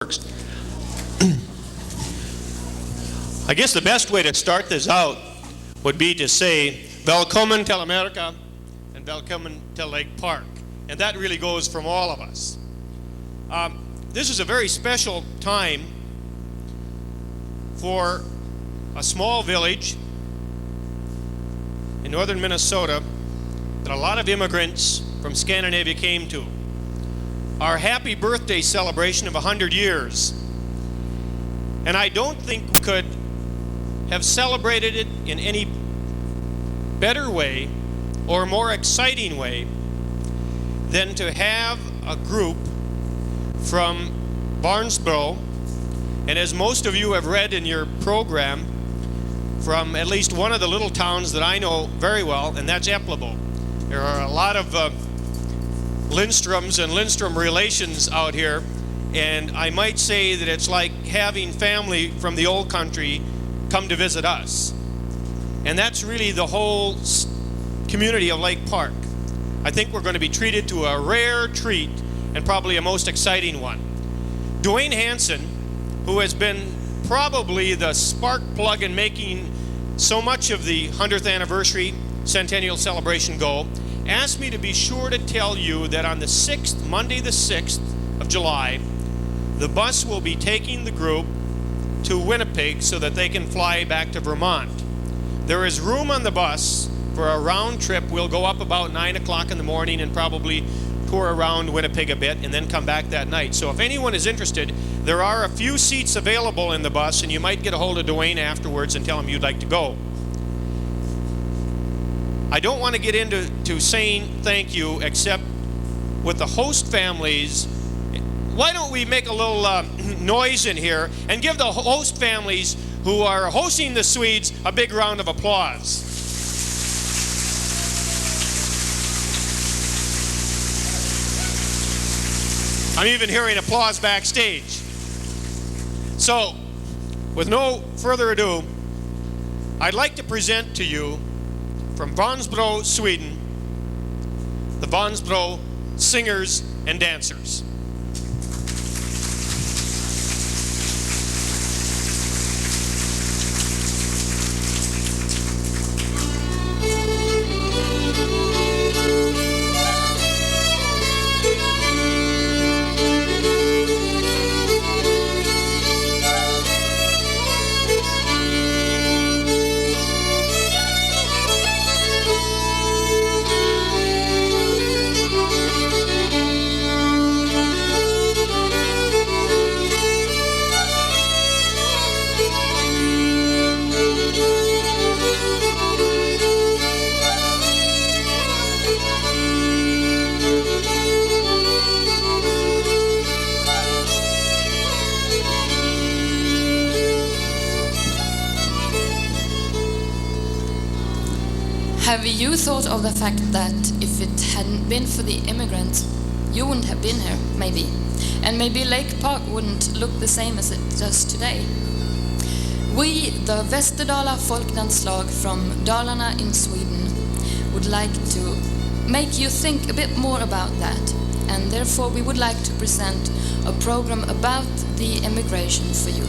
I guess the best way to start this out would be to say, Velkommen til America and Velkommen til Lake Park. And that really goes from all of us. This is a very special time for a small village in northern Minnesota that a lot of immigrants from Scandinavia came to. Our happy birthday celebration of 100 years. And I don't think we could have celebrated it in any better way or more exciting way than to have a group from Barnesboro, and as most of you have read in your program, from at least one of the little towns that I know very well, and that's Eplebo. There are a lot of Lindstroms and Lindstrom relations out here, and I might say that it's like having family from the old country come to visit us. And that's really the whole community of Lake Park. I think we're going to be treated to a rare treat and probably a most exciting one. Dwayne Hanson, who has been probably the spark plug in making so much of the 100th anniversary Centennial celebration go, asked me to be sure to tell you that on the 6th, Monday the 6th of July, the bus will be taking the group to Winnipeg so that they can fly back to Vermont. There is room on the bus for a round trip. We'll go up about 9 o'clock in the morning and probably tour around Winnipeg a bit and then come back that night. So if anyone is interested, there are a few seats available in the bus, and you might get a hold of Dwayne afterwards and tell him you'd like to go. I don't want to get into saying thank you except with the host families. Why don't we make a little noise in here and give the host families who are hosting the Swedes a big round of applause. I'm even hearing applause backstage. So, with no further ado, I'd like to present to you from Vansbro, Sweden, the Vansbro Singers and Dancers. Have you thought of the fact that if it hadn't been for the immigrants, you wouldn't have been here, maybe? And maybe Lake Park wouldn't look the same as it does today. We, the Västerdala Folkdanslag from Dalarna in Sweden, would like to make you think a bit more about that. And therefore we would like to present a program about the immigration for you.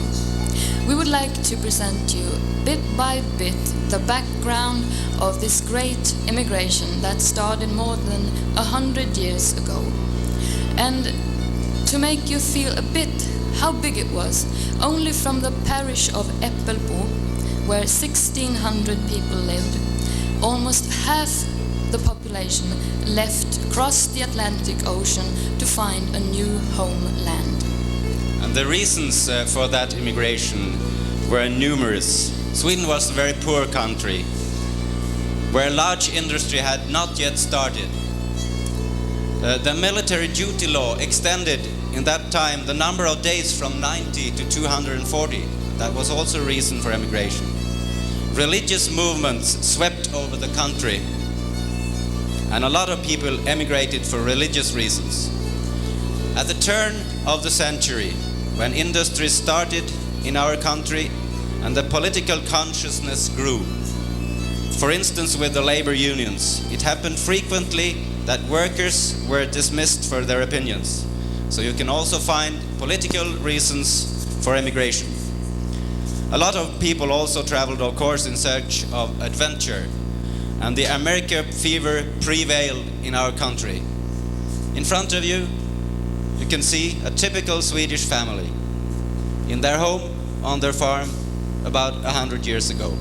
We would like to present you bit by bit the background of this great immigration that started more than 100 years ago. And to make you feel a bit how big it was, only from the parish of Äppelbo, where 1,600 people lived, almost half the population left across the Atlantic Ocean to find a new homeland. And the reasons for that immigration were numerous. Sweden was a very poor country, where large industry had not yet started. The military duty law extended in that time the number of days from 90 to 240. That was also a reason for emigration. Religious movements swept over the country, and a lot of people emigrated for religious reasons. At the turn of the century, when industry started in our country and the political consciousness grew, for instance with the labor unions, it happened frequently that workers were dismissed for their opinions. So you can also find political reasons for emigration. A lot of people also traveled, of course, in search of adventure, and the America fever prevailed in our country. In front of you, you can see a typical Swedish family in their home on their farm about 100 years ago.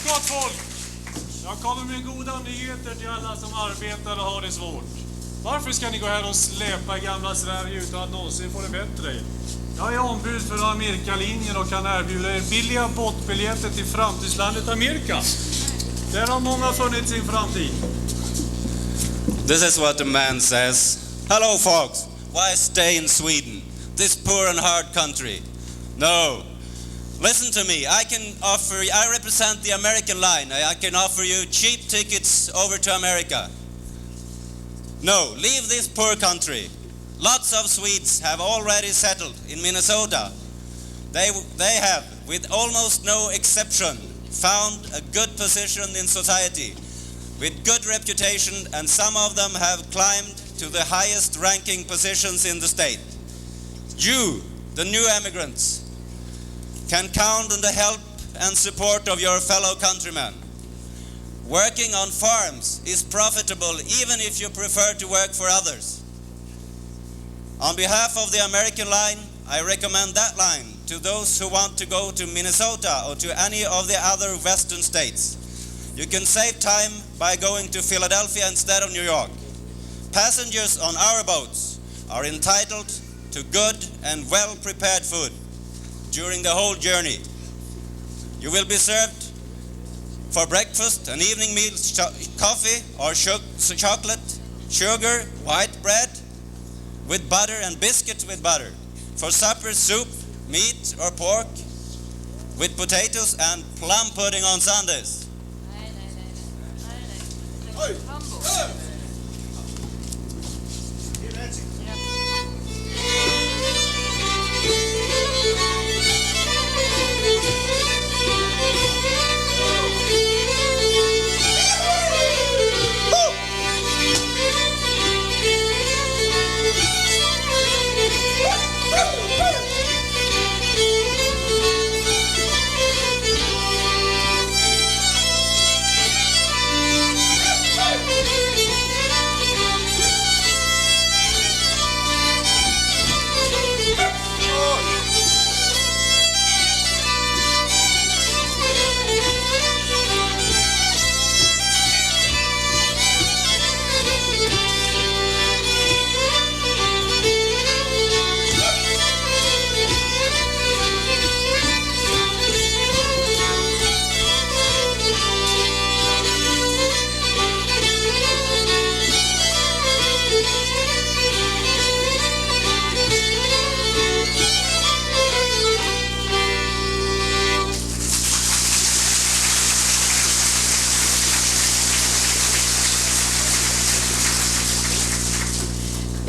Gott folk, jag kommer med goda nyheter till alla som arbetar och har det svårt. Varför ska ni gå här och släpa gamla Sverige utan att någonsin få det bättre? Jag är ombud för Amerikalinjen och kan erbjuda er billiga båtbiljetter till framtidslandet Amerika. Där har många funnit sin framtid. This is what the man says. Hello, folks. Why stay in Sweden, this poor and hard country? No. Listen to me. I represent the American line. I can offer you cheap tickets over to America. No, leave this poor country. Lots of Swedes have already settled in Minnesota. They have, with almost no exception, found a good position in society, with good reputation, and some of them have climbed to the highest ranking positions in the state. You, the new emigrants, can count on the help and support of your fellow countrymen. Working on farms is profitable even if you prefer to work for others. On behalf of the American line, I recommend that line to those who want to go to Minnesota or to any of the other western states. You can save time by going to Philadelphia instead of New York. Passengers on our boats are entitled to good and well-prepared food during the whole journey. You will be served for breakfast and evening meals coffee or chocolate, sugar, white bread with butter and biscuits with butter. For supper, soup, meat or pork with potatoes and plum pudding on Sundays.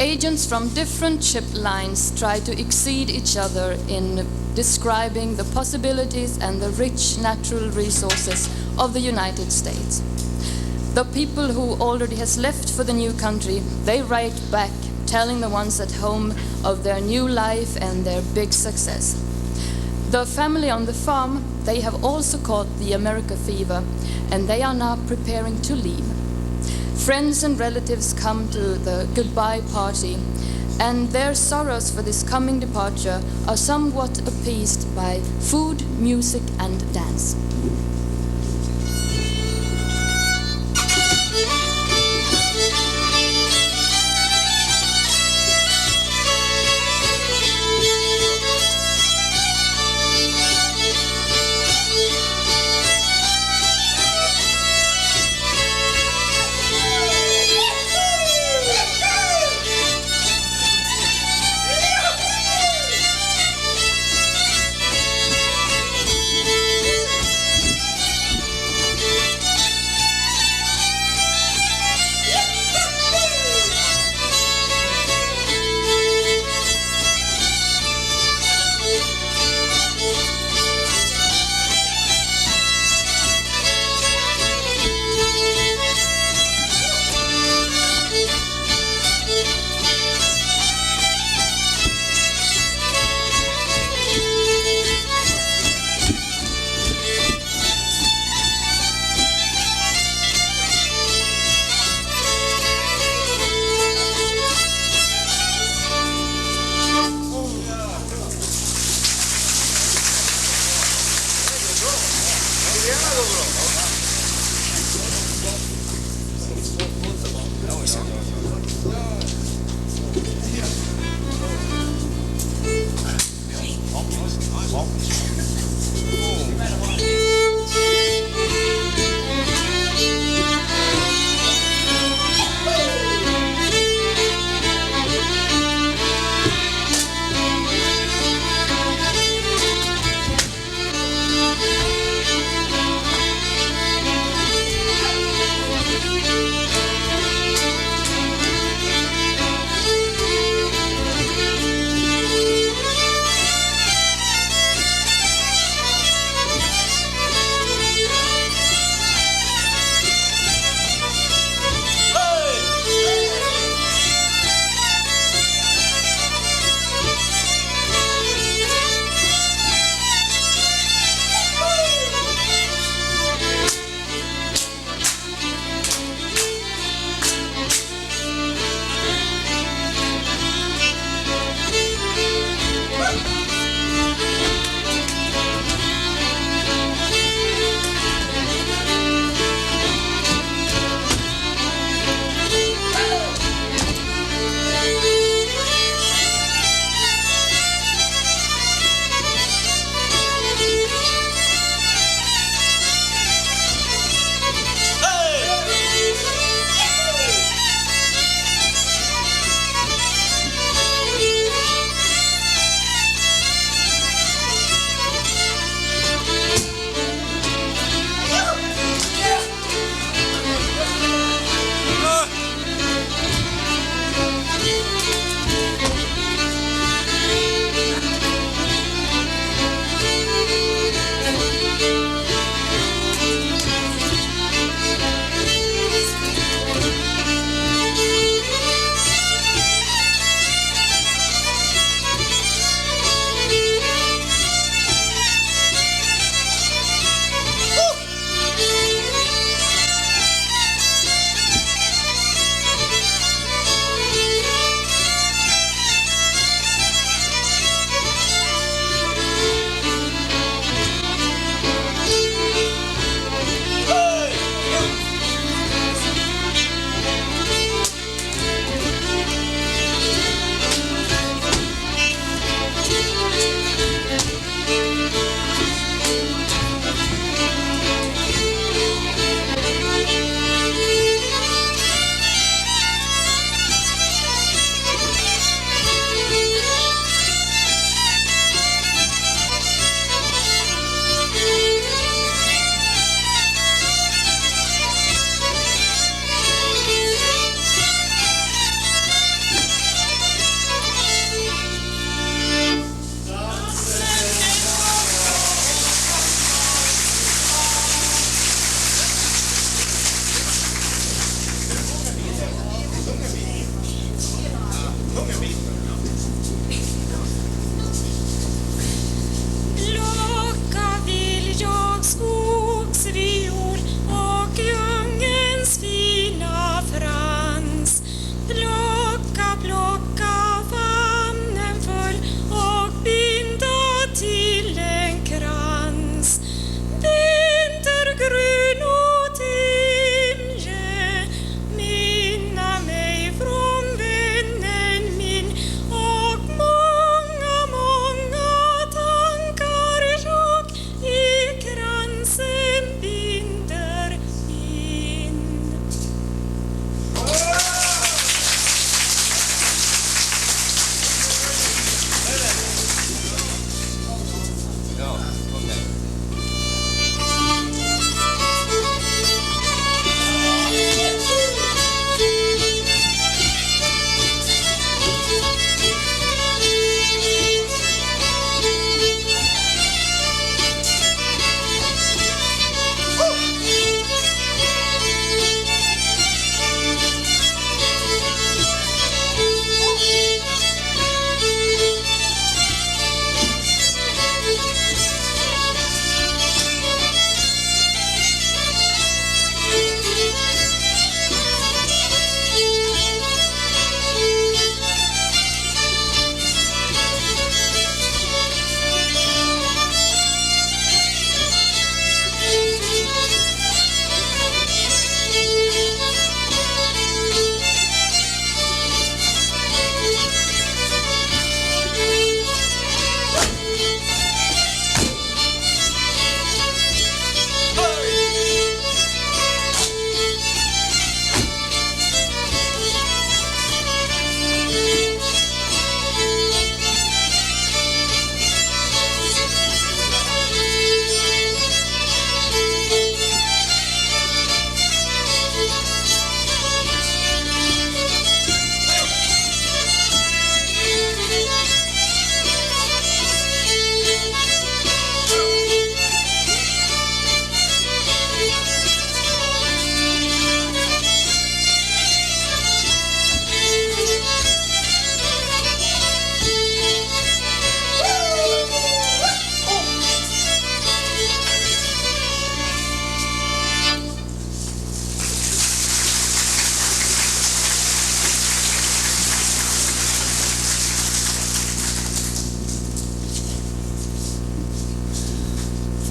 Agents from different ship lines try to exceed each other in describing the possibilities and the rich natural resources of the United States. The people who already has left for the new country, they write back telling the ones at home of their new life and their big success. The family on the farm, they have also caught the America fever, and they are now preparing to leave. Friends and relatives come to the goodbye party, and their sorrows for this coming departure are somewhat appeased by food, music, and dance.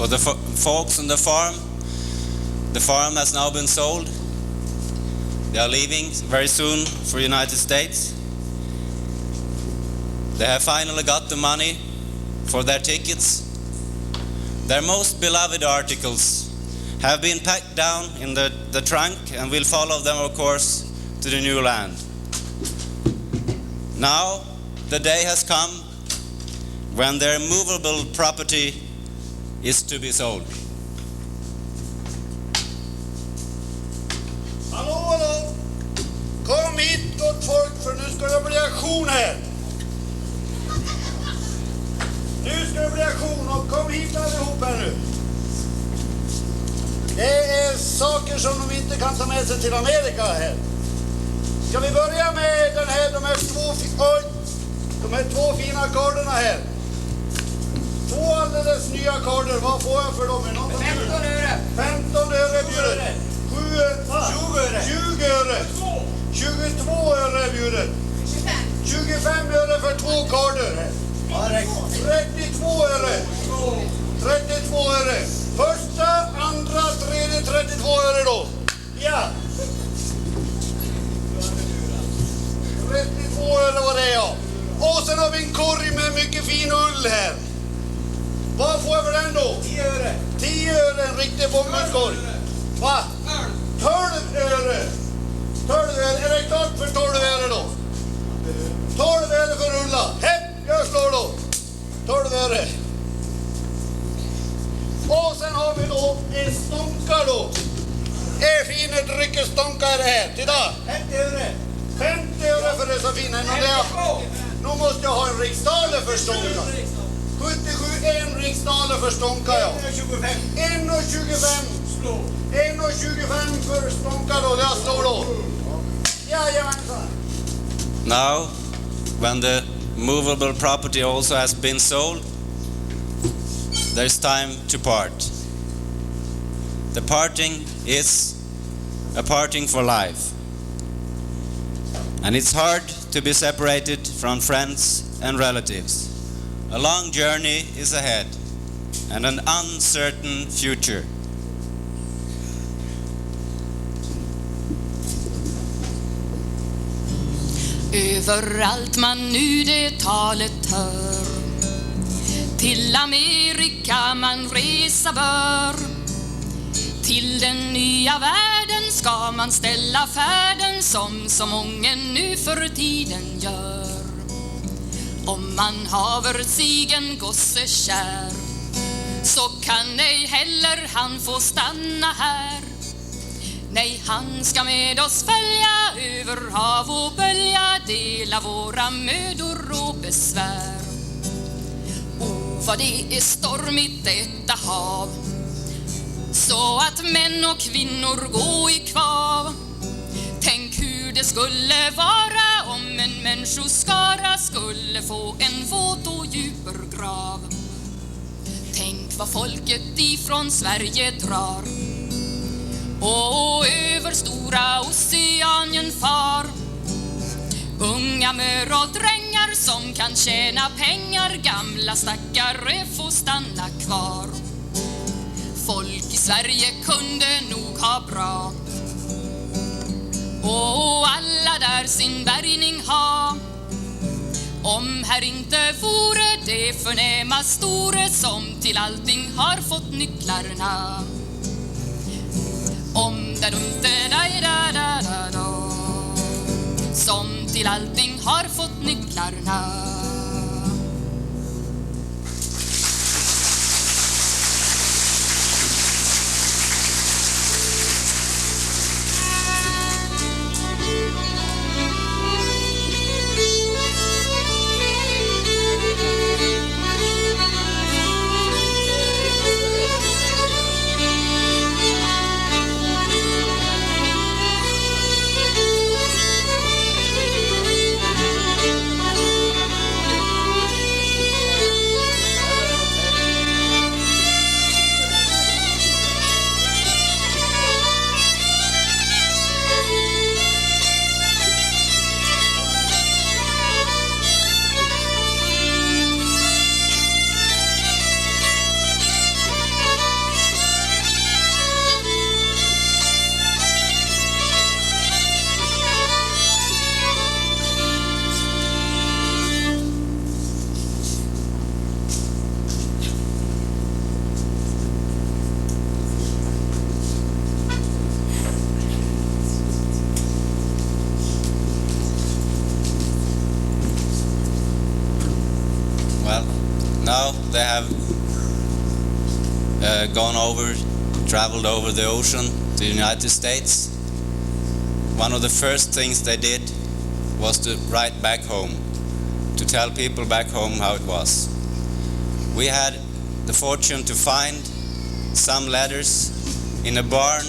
For the folks on the farm has now been sold. They are leaving very soon for United States. They have finally got the money for their tickets. Their most beloved articles have been packed down in the trunk and will follow them, of course, to the new land. Now, the day has come when their movable property is to be sold. Hallå! Kom hit gott folk, för nu ska det bli aktion här. Nu ska det bli aktion och kom hit allihop här nu. Det är saker som de inte kan ta med sig till Amerika här. Ska vi börja med de här två fina kartorna här. Två alldeles nya kartor. Vad får jag för dem? 15 öre. 15 öre bjudet. 20 öre. 20 öre. 22 öre bjudet. 25 öre för två kartor. 32 öre. 32 öre. Första, andra, tredje, 32 öre då. Ja. 32 öre var det, ja. Och sen har vi en korg med mycket fin ull här. Vad får jag för den då? 10 öre. 10 öre, en riktig bomullskorg. Va? 12 öre. 12 öre. Är det klart för 12 öre då? 12 öre för ulla. Hepp, jag slår då. 12 öre. Och sen har vi då en stånka då. En fin dryckesstånka är det här. Titta. 50 öre. 50 öre för dessa fina. Nu måste jag ha en riksdaler för stånka. 77, en riksdaler för stånka, ja. 1,25. 1,25 för stånka då. Jag slår då. Jajamensan. Now, when the movable property also has been sold, there's time to part. The parting is a parting for life. And it's hard to be separated from friends and relatives. A long journey is ahead and an uncertain future. Överallt man nu det talet hör, till Amerika man resa bör. Till den nya världen ska man ställa färden, som så många nu för tiden gör. Om man haver sigen gossekär, så kan ej heller han få stanna här. Nej, han ska med oss följa över hav och bölja, dela våra mödor och besvär. Vad det är stormigt detta hav, så att män och kvinnor gå i kvav. Tänk hur det skulle vara om en människoskara skulle få en våt och djuper grav. Tänk vad folket ifrån Sverige drar och över stora oceanen far. Unga mör och drängar som kan tjäna pengar, gamla stackare får stanna kvar. Folk i Sverige kunde nog ha bra, och alla där sin bärgning ha. Om här inte vore det förnäma store, som till allting har fått nycklarna. Om där inte da som till allting har fått nycklarna. Now they have traveled over the ocean to the United States. One of the first things they did was to write back home, to tell people back home how it was. We had the fortune to find some letters in a barn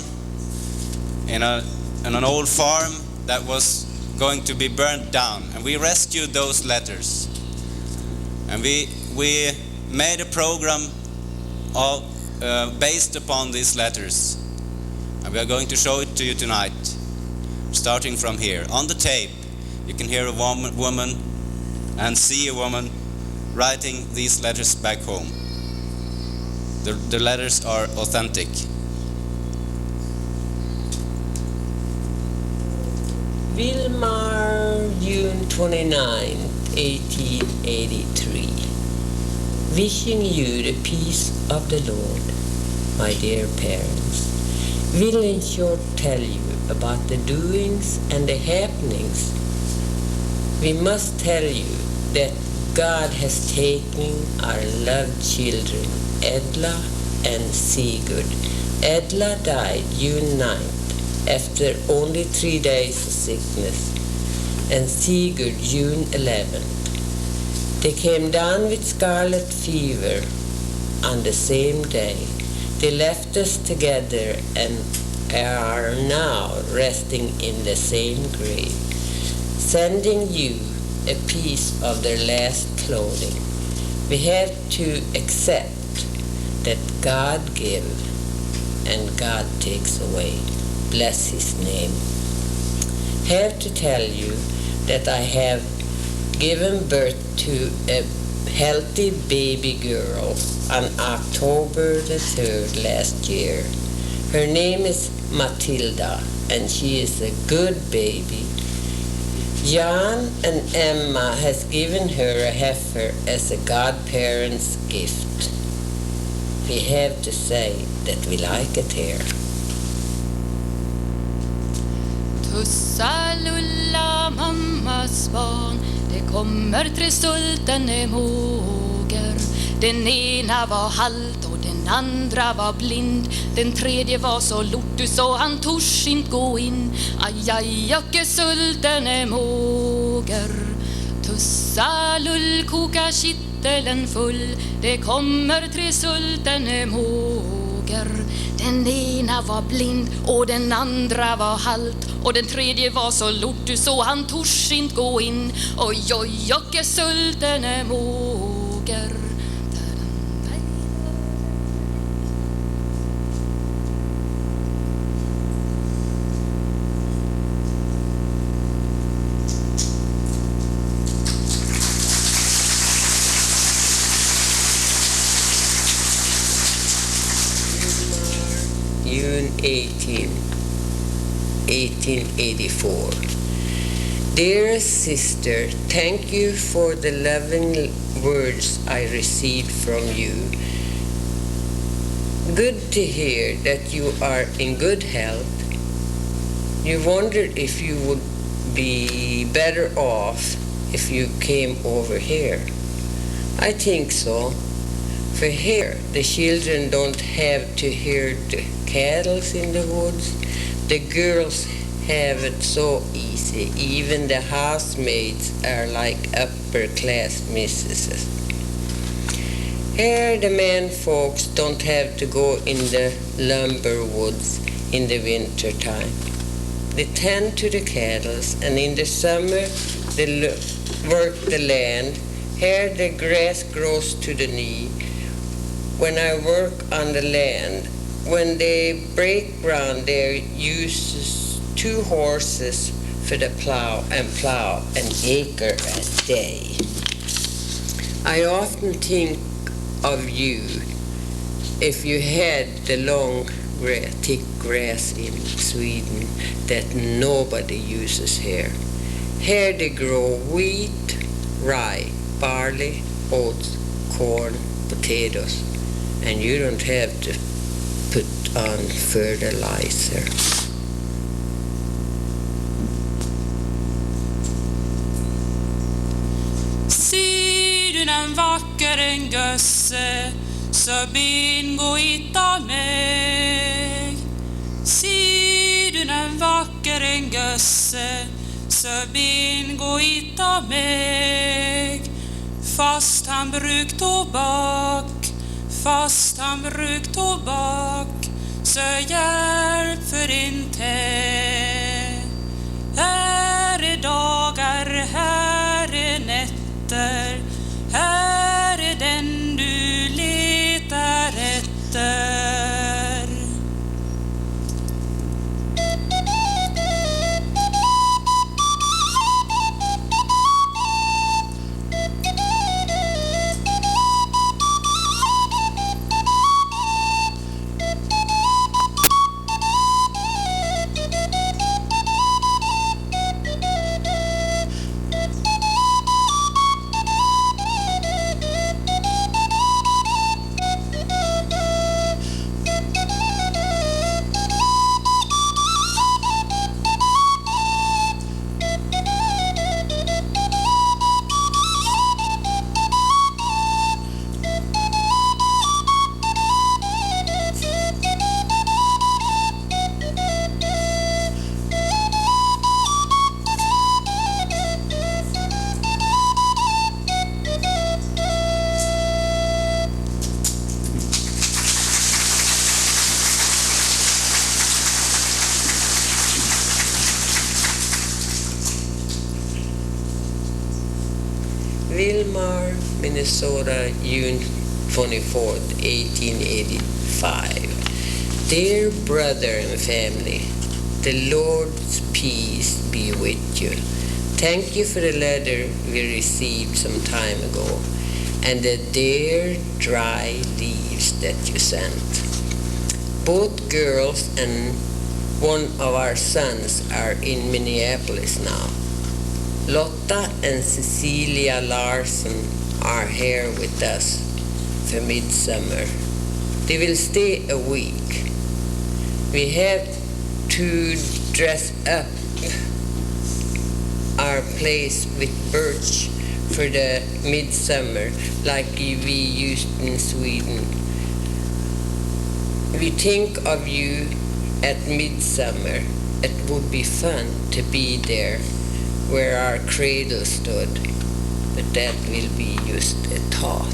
in an old farm that was going to be burnt down, and we rescued those letters. And we made a program based upon these letters, and we are going to show it to you tonight, starting from here. On the tape, you can hear a woman and see a woman writing these letters back home. The letters are authentic. Wilmar, June 29, 1883. Wishing you the peace of the Lord, my dear parents. Will in short tell you about the doings and the happenings. We must tell you that God has taken our loved children, Edla and Sigurd. Edla died June 9th after only 3 days of sickness, and Sigurd June 11th. They came down with scarlet fever on the same day. They left us together and are now resting in the same grave, sending you a piece of their last clothing. We have to accept that God gives and God takes away. Bless His name. Have to tell you that I have given birth to a healthy baby girl on October the 3rd last year. Her name is Matilda, and she is a good baby. Jan and Emma has given her a heifer as a godparent's gift. We have to say that we like it here. Tussa lulla mammas barn, det kommer 3 sultne måger. Den ena var halt och den andra var blind. Den tredje var så lortig så han tors inte gå in. Aj, aj, jocke sultne måger. Tussa lull koka kittelen full. Det kommer 3 sultne måger. Den ena var blind och den andra var halt. Och den tredje var så lortig så han tors inte gå in. Oj, oj, jocke sultne måger. June 18, 1884. Dearest sister, thank you for the loving words I received from you. Good to hear that you are in good health. You wondered if you would be better off if you came over here. I think so. For here, the children don't have to hear the cattle in the woods. The girls have it so easy. Even the housemaids are like upper-class mistresses. Here, the men folks don't have to go in the lumber woods in the winter time. They tend to the cattle, and in the summer, they work the land. Here, the grass grows to the knee. When I work on the land, when they break ground, they use 2 horses for the plow an acre a day. I often think of you if you had the long, thick grass in Sweden that nobody uses here. Here they grow wheat, rye, barley, oats, corn, potatoes, and you don't have to put on fertilizer. Syduna en vacker en gösse, så bingo itta mig. Ser du en vacker en gösse, så bingo itta mig. Fast han bruk tobak, så hjälp för inte. Här är dagar, här är nätter, här är den du letar efter. Wilmar, Minnesota, June 24th, 1885. Dear brother and family, the Lord's peace be with you. Thank you for the letter we received some time ago and the dear dry leaves that you sent. Both girls and one of our sons are in Minneapolis now. Lotta and Cecilia Larson are here with us for midsummer. They will stay a week. We have to dress up our place with birch for the midsummer like we used in Sweden. We think of you at midsummer. It would be fun to be there where our cradle stood, but that will be just a thought.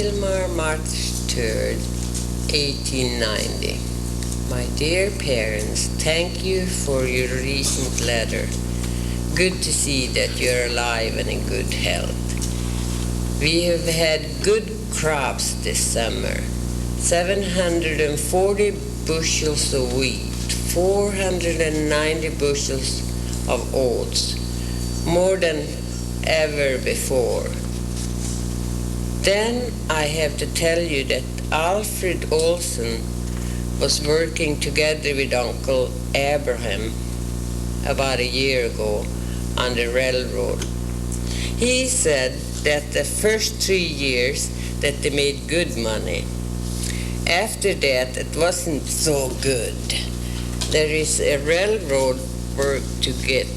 Vilmar, March 3rd, 1890. My dear parents, thank you for your recent letter. Good to see that you're alive and in good health. We have had good crops this summer. 740 bushels of wheat, 490 bushels of oats, more than ever before. Then I have to tell you that Alfred Olson was working together with Uncle Abraham about a year ago on the railroad. He said that the first 3 years that they made good money. After that, it wasn't so good. There is a railroad work to get,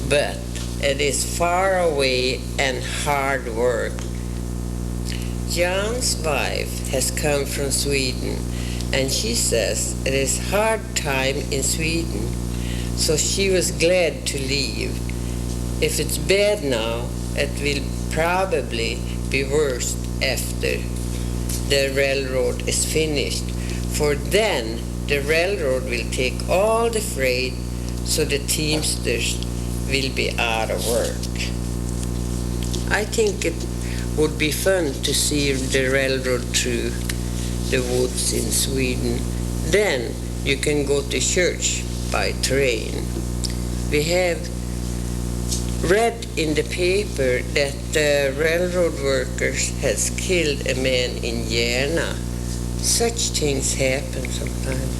but it is far away and hard work. John's wife has come from Sweden, and she says it is hard time in Sweden, so she was glad to leave. If it's bad now, it will probably be worse after the railroad is finished, for then the railroad will take all the freight, so the teamsters will be out of work. I think it would be fun to see the railroad through the woods in Sweden. Then you can go to church by train. We have read in the paper that the railroad workers has killed a man in Järna. Such things happen sometimes.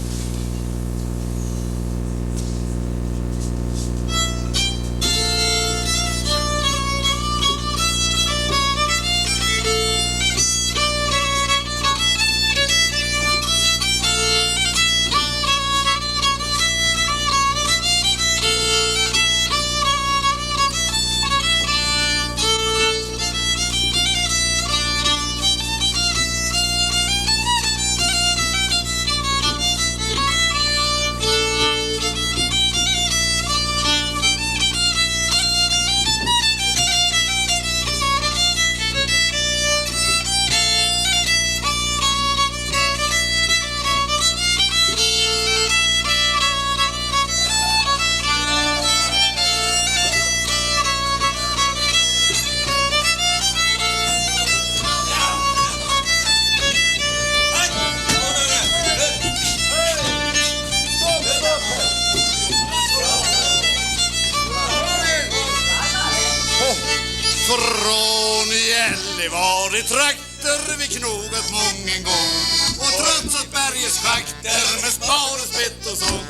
Från Gällivare trakter vi knogat mången gång och trotsat bergets schakter med spar och spett och sång.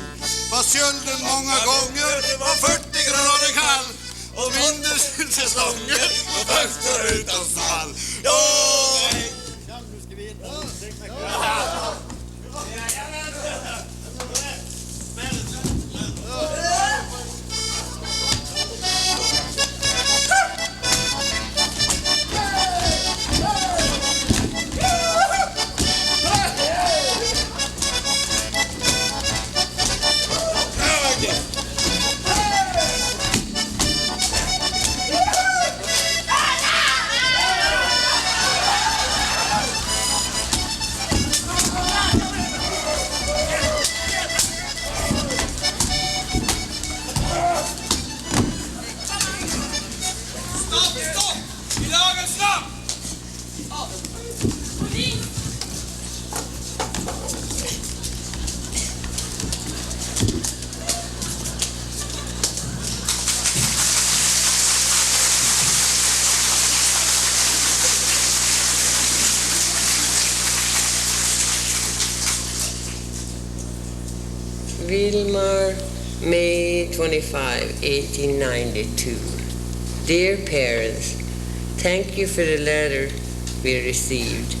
Fast kölden många gånger var 40 grader kall och vintersäsonger och fönster utan stall. Vilmar, May 25, 1892. Dear parents, thank you for the letter we received,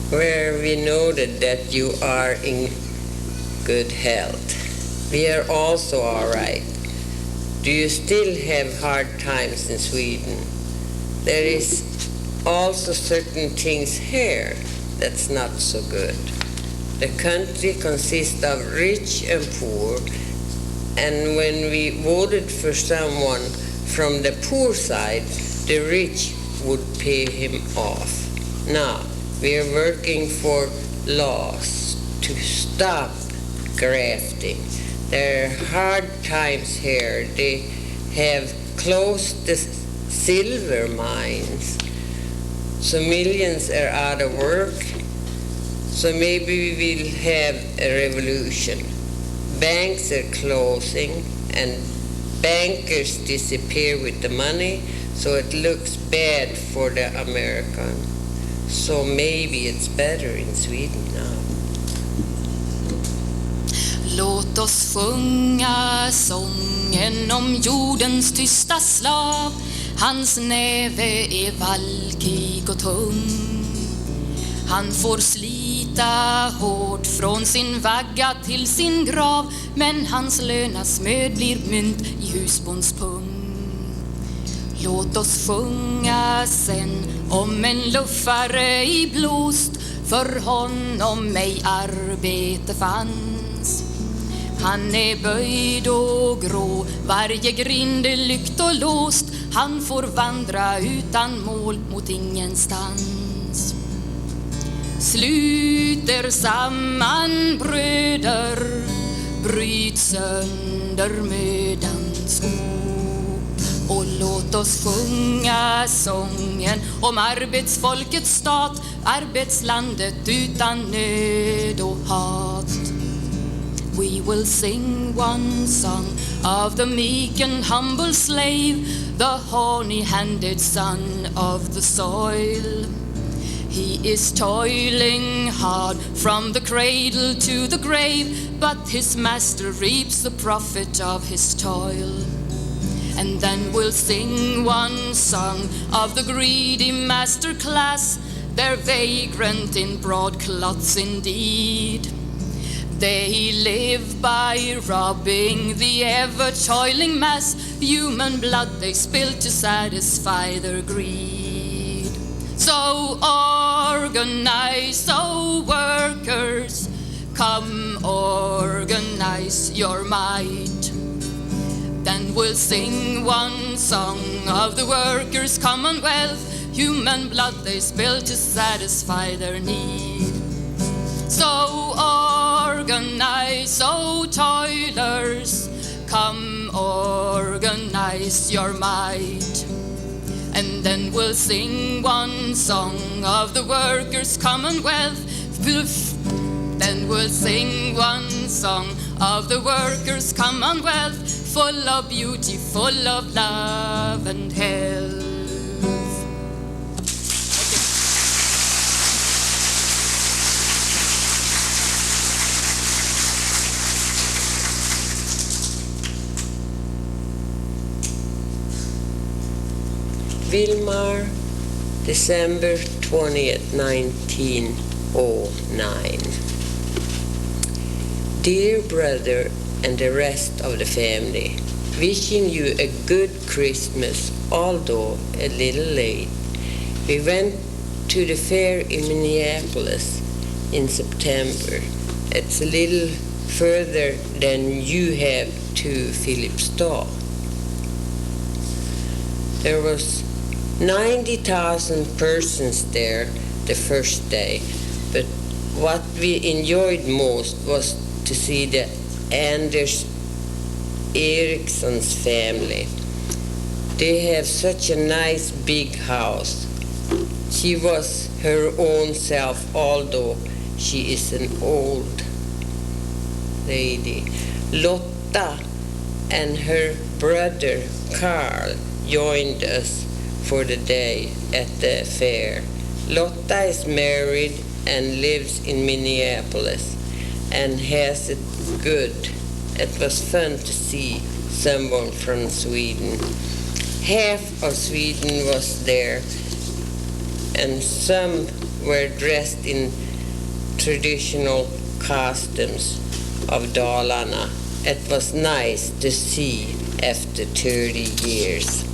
where we noted that you are in good health. We are also all right. Do you still have hard times in Sweden? There is also certain things here that's not so good. The country consists of rich and poor, and when we voted for someone from the poor side, the rich would pay him off. Now, we are working for laws to stop grafting. There are hard times here. They have closed the silver mines. So millions are out of work. So maybe we will have a revolution. Banks are closing and bankers disappear with the money, so it looks bad for the American. So maybe it's better in Sweden now. Låt oss sjunga sången om jordens tysta slav. Hans näve är valkig och tung. Han får slita hårt från sin vagga till sin grav, men hans lönasmöd blir mynt i husbonds pung. Låt oss sjunga sen om en luffare i blåst, för honom mig arbete fanns. Han är böjd och grå, varje grind är lykt och låst. Han får vandra utan mål mot ingenstans. Sluter samman bröder, bryt sönder mödans ok. Och låt oss sjunga sången om arbetsfolkets stat, arbetslandet utan nöd och hat. We will sing one song of the meek and humble slave, the horny-handed son of the soil. He is toiling hard from the cradle to the grave, but his master reaps the profit of his toil. And then we'll sing one song of the greedy master class, they're vagrant in broadcloths indeed. They live by robbing the ever-toiling mass. Human blood they spill to satisfy their greed. So organize, oh workers, come organize your might. Then we'll sing one song of the workers' commonwealth. Human blood they spill to satisfy their need. So organize, oh toilers, come organize your might. And then we'll sing one song of the workers' commonwealth. Then we'll sing one song of the workers' commonwealth, full of beauty, full of love and health. Wilmar, December 20th, 1909. Dear brother and the rest of the family, wishing you a good Christmas, although a little late. We went to the fair in Minneapolis in September. It's a little further than you have to Filipstad. There was 90,000 persons there the first day, but what we enjoyed most was to see the Anders Eriksson's family. They have such a nice big house. She was her own self, although she is an old lady. Lotta and her brother Carl joined us for the day at the fair. Lotta is married and lives in Minneapolis and has it good. It was fun to see someone from Sweden. Half of Sweden was there, and some were dressed in traditional costumes of Dalarna. It was nice to see after 30 years.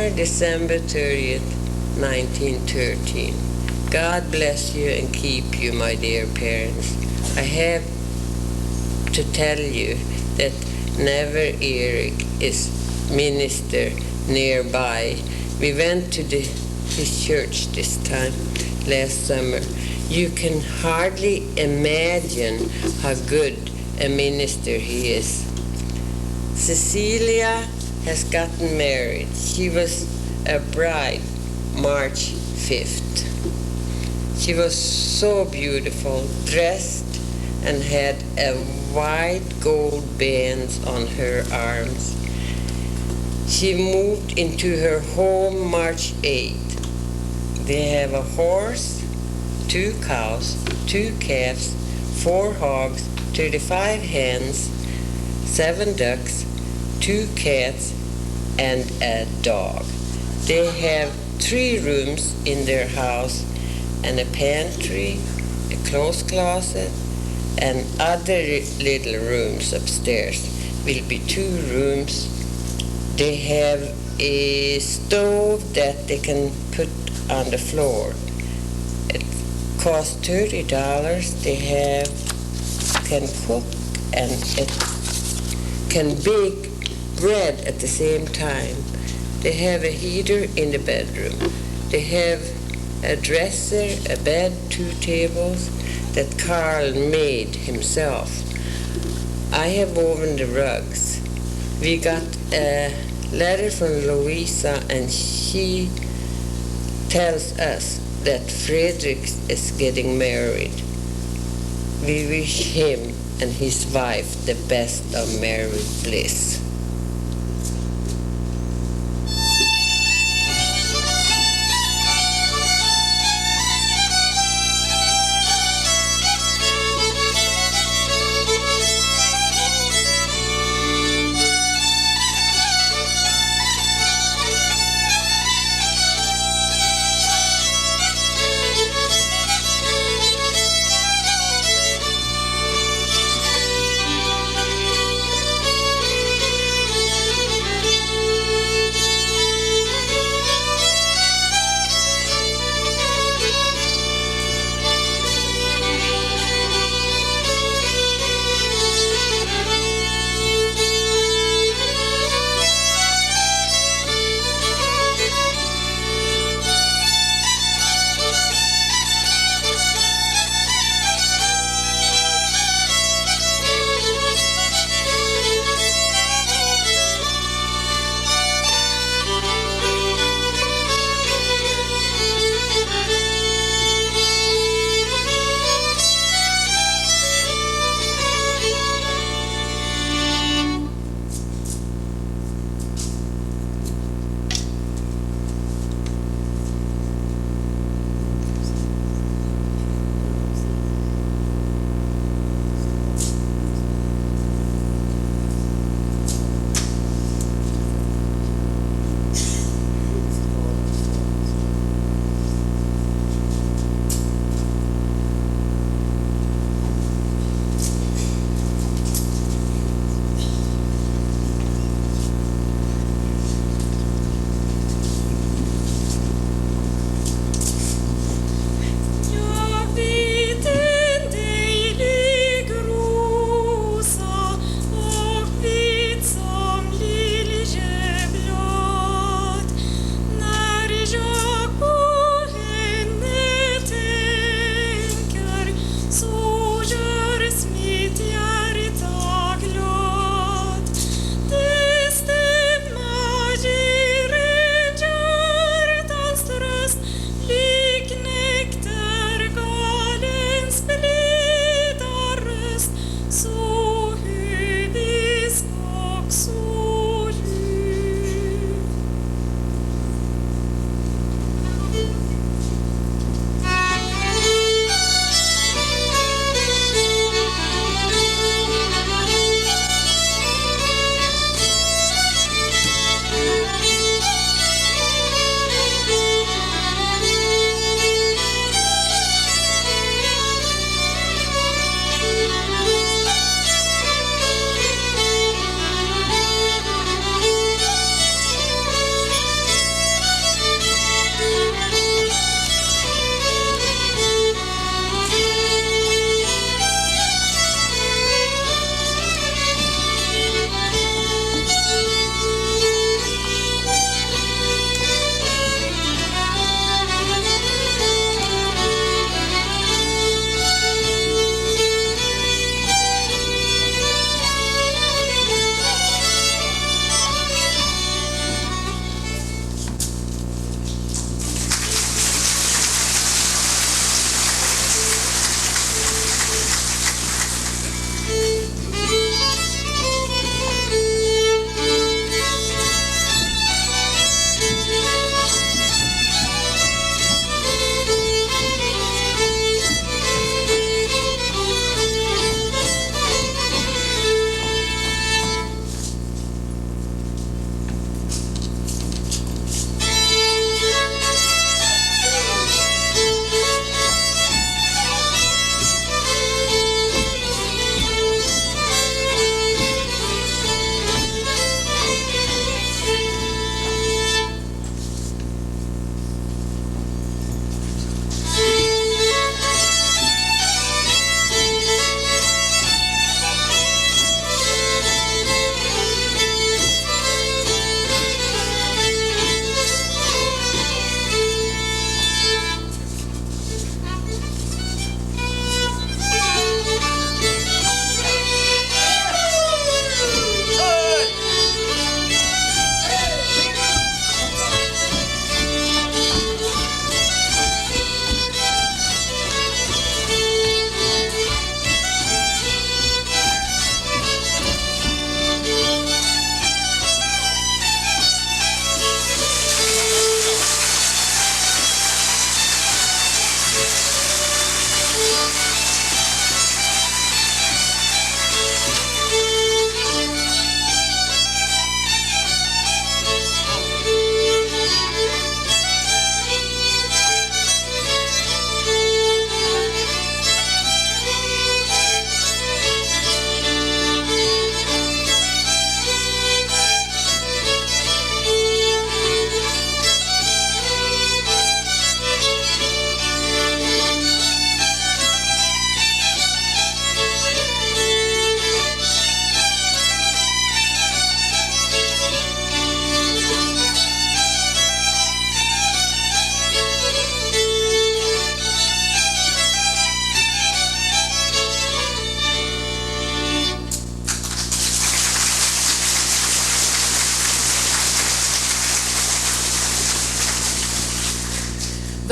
Honor, December 30th, 1913. God bless you and keep you, my dear parents. I have to tell you that never Eric is minister nearby. We went to his church this time last summer. You can hardly imagine how good a minister he is. Cecilia has gotten married. She was a bride March 5th. She was so beautiful, dressed, and had a white gold band on her arms. She moved into her home March 8th. They have a horse, 2 cows, 2 calves, 4 hogs, 35 hens, 7 ducks, 2 cats, and a dog. They have 3 rooms in their house and a pantry, a clothes closet, and other little rooms upstairs will be 2 rooms. They have a stove that they can put on the floor. It costs $30. They can cook and it can bake bread at the same time. They have a heater in the bedroom. They have a dresser, a bed, 2 tables that Carl made himself. I have woven the rugs. We got a letter from Louisa and she tells us that Fredrik is getting married. We wish him and his wife the best of married bliss.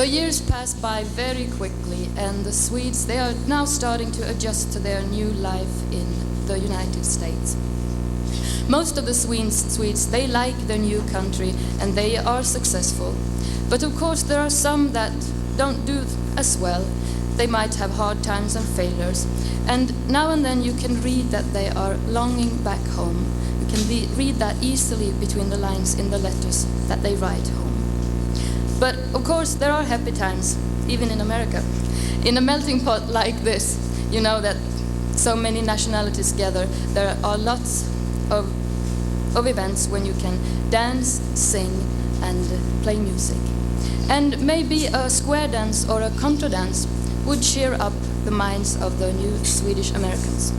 The years pass by very quickly, and the Swedes, they are now starting to adjust to their new life in the United States. Most of the Swedes, they like their new country and they are successful. But of course there are some that don't do as well. They might have hard times and failures. And now and then you can read that they are longing back home. You can read that easily between the lines in the letters that they write home. But of course there are happy times, even in America. In a melting pot like this, you know that so many nationalities gather, there are lots of events when you can dance, sing, and play music. And maybe a square dance or a contra dance would cheer up the minds of the new Swedish Americans.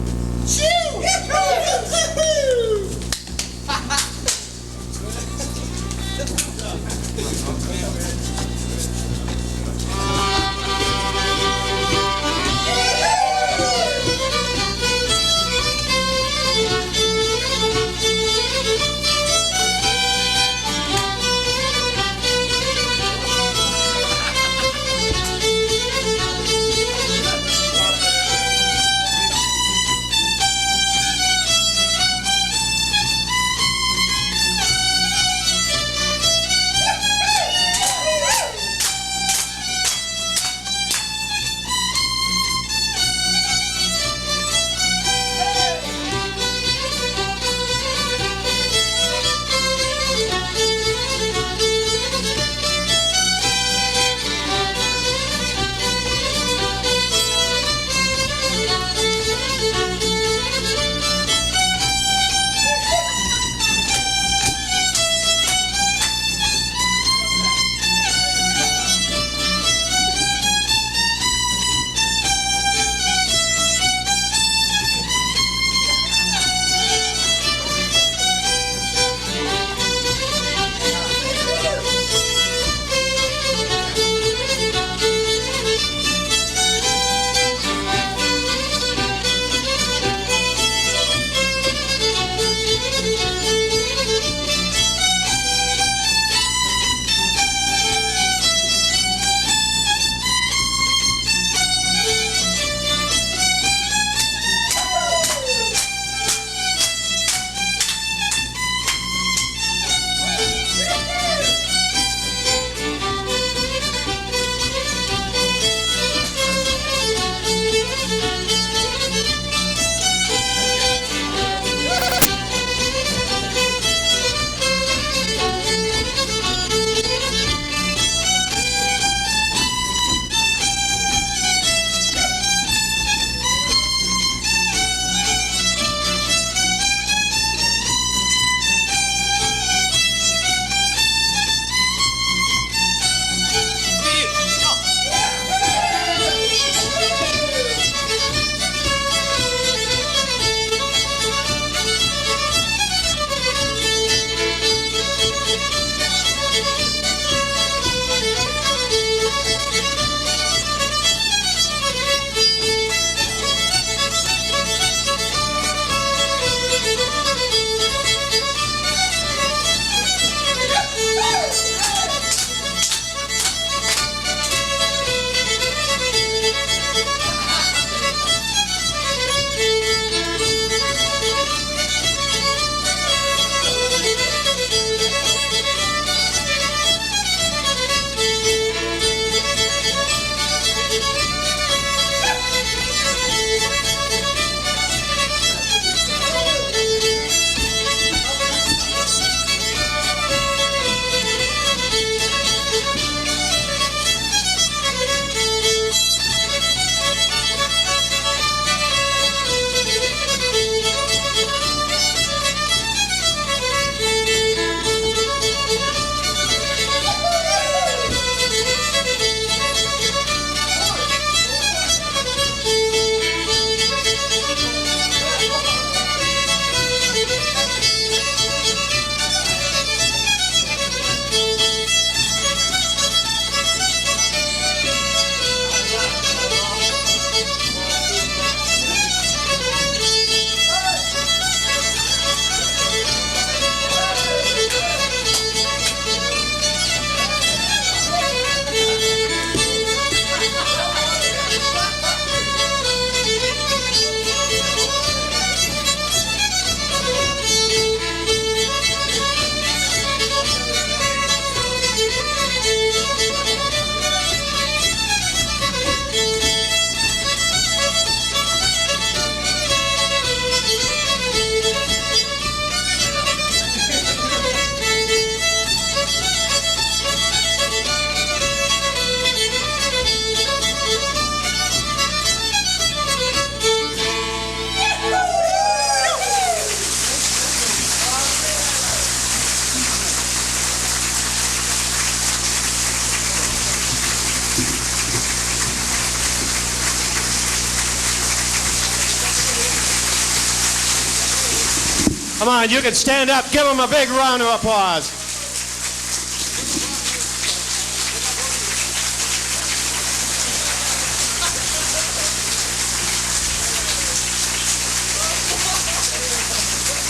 Come on, you can stand up. Give them a big round of applause.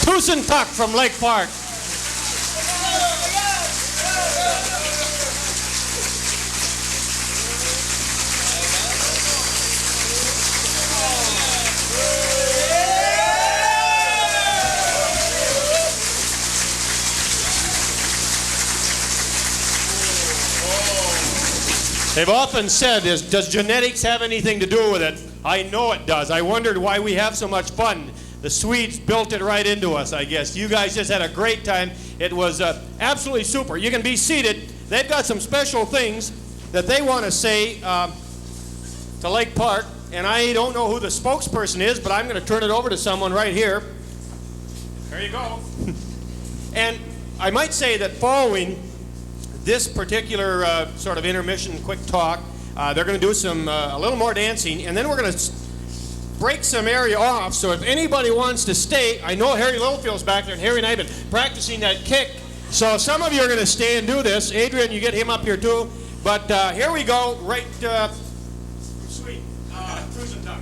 Tusen Tuck from Lake Park. They've often said, does genetics have anything to do with it? I know it does. I wondered why we have so much fun. The Swedes built it right into us, I guess. You guys just had a great time. It was absolutely super. You can be seated. They've got some special things that they want to say to Lake Park, and I don't know who the spokesperson is, but I'm going to turn it over to someone right here. There you go. And I might say that following this particular sort of intermission quick talk, they're going to do some a little more dancing, and then we're going to break some area off. So if anybody wants to stay, I know Harry Littlefield's back there, and Harry and I have been practicing that kick. So some of you are going to stay and do this. Adrian, you get him up here too. But here we go, right from Sweden. Tusen Tack.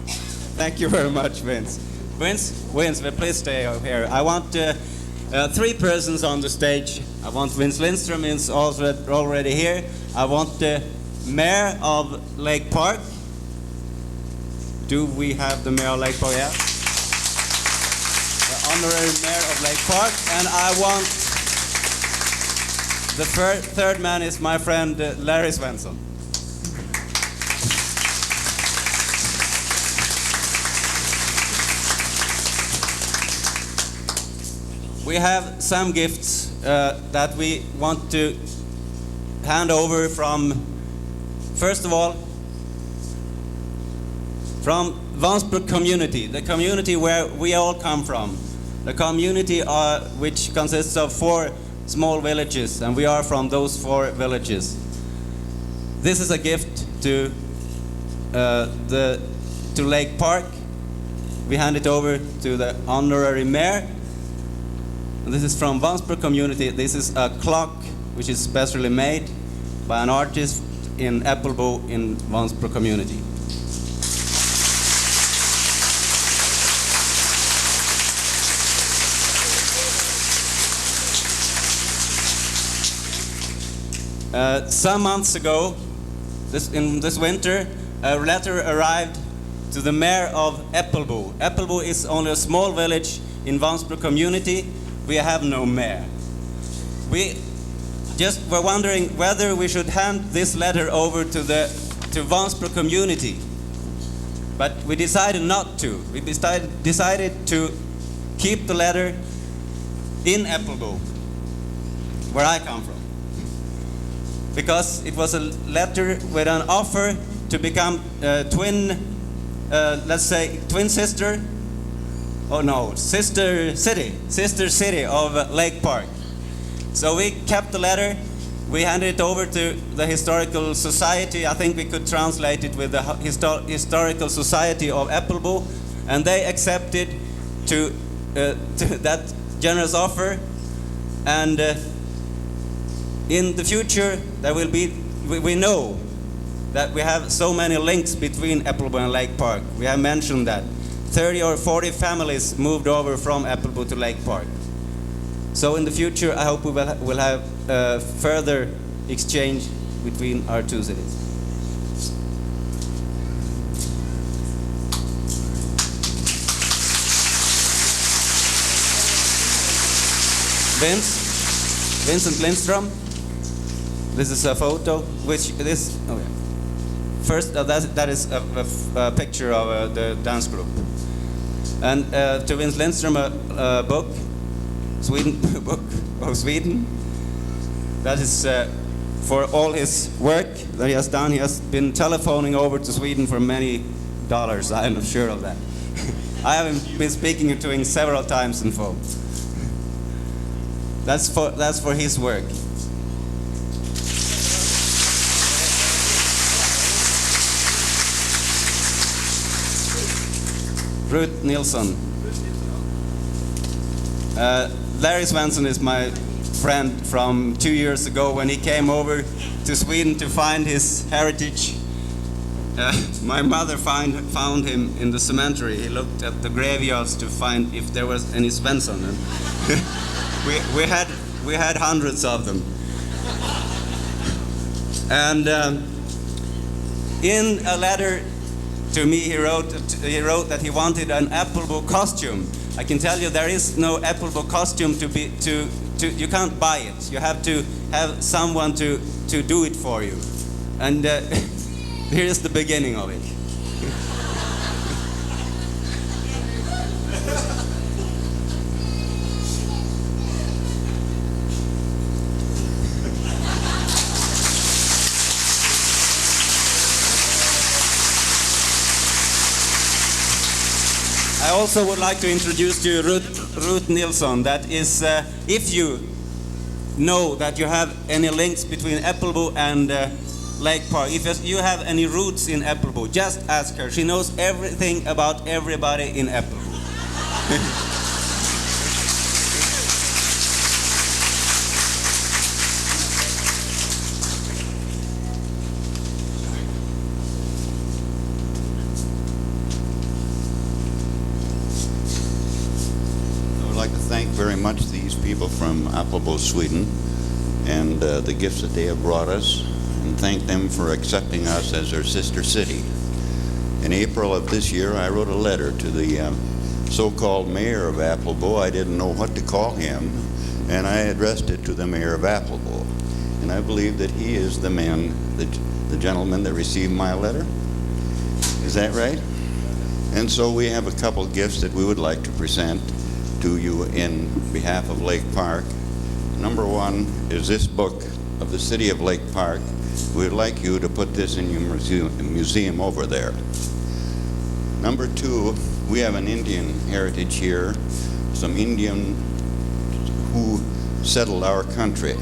Thank you very much, Vince. Vince, please stay over here. I want 3 persons on the stage. I want Vince Lindström is also already here. I want the mayor of Lake Park. Do we have the mayor of Lake Park? Yeah. The honorary mayor of Lake Park. And I want the third man is my friend Larry Svensson. We have some gifts that we want to hand over from, first of all, from Vansbro community, the community where we all come from. The community which consists of 4 small villages, and we are from those 4 villages. This is a gift to Lake Park. We hand it over to the honorary mayor. This is from Vansbro community. This is a clock which is specially made by an artist in Applebo in Vansbro community. Some months ago, in this winter, a letter arrived to the mayor of Applebo. Applebo is only a small village in Vansbro community. We have no mayor. We just were wondering whether we should hand this letter over to Vansbro community, but we decided not to. We decided to keep the letter in Applebo, where I come from, because it was a letter with an offer to become twin sister. Oh no, sister city of Lake Park. So we kept the letter, we handed it over to the Historical Society. I think we could translate it with the Historical Society of Applebo, and they accepted to that generous offer. And in the future, there will be, we know that we have so many links between Applebo and Lake Park. We have mentioned that. 30 or 40 families moved over from Applebo to Lake Park. So in the future, I hope we will have further exchange between our 2 cities. Vincent Lindström. This is a photo, First, that is a picture of the dance group. And to Vince Lindström, a book, Book of Sweden. That is for all his work that he has done. He has been telephoning over to Sweden for many dollars. I am sure of that. I have been speaking to him several times in phone. That's for his work. Ruth Nilsson. Larry Svensson is my friend from 2 years ago when he came over to Sweden to find his heritage. My mother found him in the cemetery. He looked at the graveyards to find if there was any Svensson. And we had hundreds of them. And in a letter to me, he wrote that he wanted an Applebo costume. I can tell you there is no Applebo costume you can't buy it. You have to have someone to do it for you. And here is the beginning of it. I also would like to introduce to you Ruth Nilsson. That is, if you know that you have any links between Applebo and Lake Park, if you have any roots in Applebo, just ask her. She knows everything about everybody in Applebo. Very much these people from Applebo, Sweden, and the gifts that they have brought us, and thank them for accepting us as their sister city. In April of this year, I wrote a letter to the so-called mayor of Applebo. I didn't know what to call him, and I addressed it to the mayor of Applebo. And I believe that he is the man, the gentleman that received my letter. Is that right? And so we have a couple gifts that we would like to present to you in behalf of Lake Park. Number one is this book of the city of Lake Park. We'd like you to put this in your museum over there. Number two, we have an Indian heritage here, some Indian who settled our country.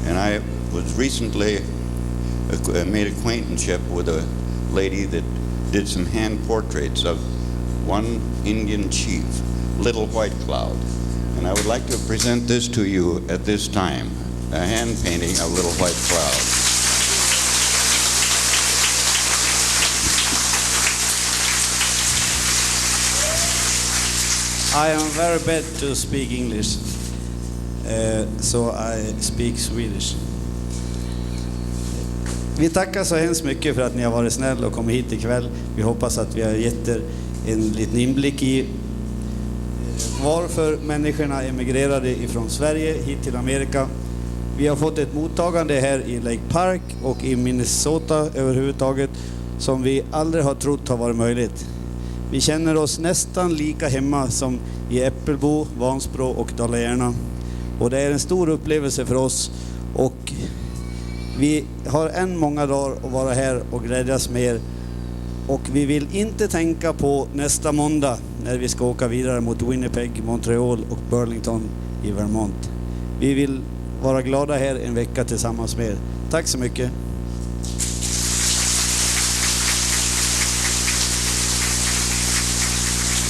And I was recently made acquaintanceship with a lady that did some hand portraits of one Indian chief, Little White Cloud. And I would like to present this to you at this time, a hand painting of Little White Cloud. I am very bad to speak English, so I speak Swedish. Vi tackar så hemskt mycket för att ni har varit snäll och kommit hit ikväll. Vi hoppas att vi har gett er en liten inblick i varför människorna emigrerade ifrån Sverige hit till Amerika. Vi har fått ett mottagande här i Lake Park och i Minnesota överhuvudtaget som vi aldrig har trott har varit möjligt. Vi känner oss nästan lika hemma som i Äppelbo, Vansbro och Dala-Järna. Och det är en stor upplevelse för oss och vi har än många dagar att vara här och glädjas med er. Och vi vill inte tänka på nästa måndag när vi ska åka vidare mot Winnipeg, Montreal och Burlington i Vermont. Vi vill vara glada här en vecka tillsammans med er. Tack så mycket.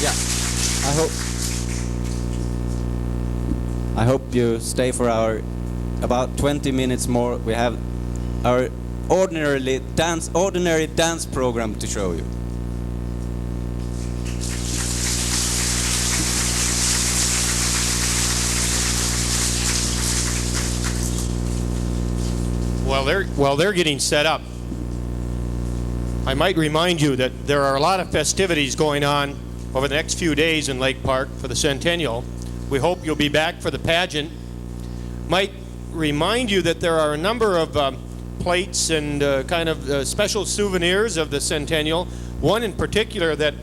Yeah, I hope you stay for our about 20 minutes more. We have our ordinary dance program to show you. While they're getting set up, I might remind you that there are a lot of festivities going on over the next few days in Lake Park for the Centennial. We hope you'll be back for the pageant. Might remind you that there are a number of plates and special souvenirs of the Centennial. One in particular that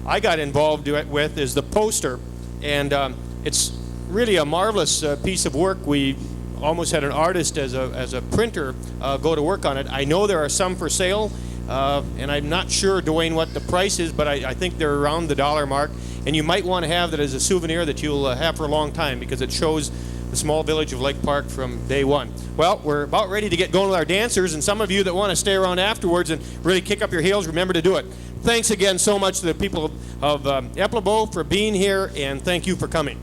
I got involved with is the poster, and it's really a marvelous piece of work. We almost had an artist as a printer go to work on it. I know there are some for sale, and I'm not sure, Dwayne, what the price is, but I think they're around the $1 mark. And you might want to have that as a souvenir that you'll have for a long time because it shows the small village of Lake Park from day one. Well, we're about ready to get going with our dancers, and some of you that want to stay around afterwards and really kick up your heels, remember to do it. Thanks again so much to the people of Applebo for being here, and thank you for coming.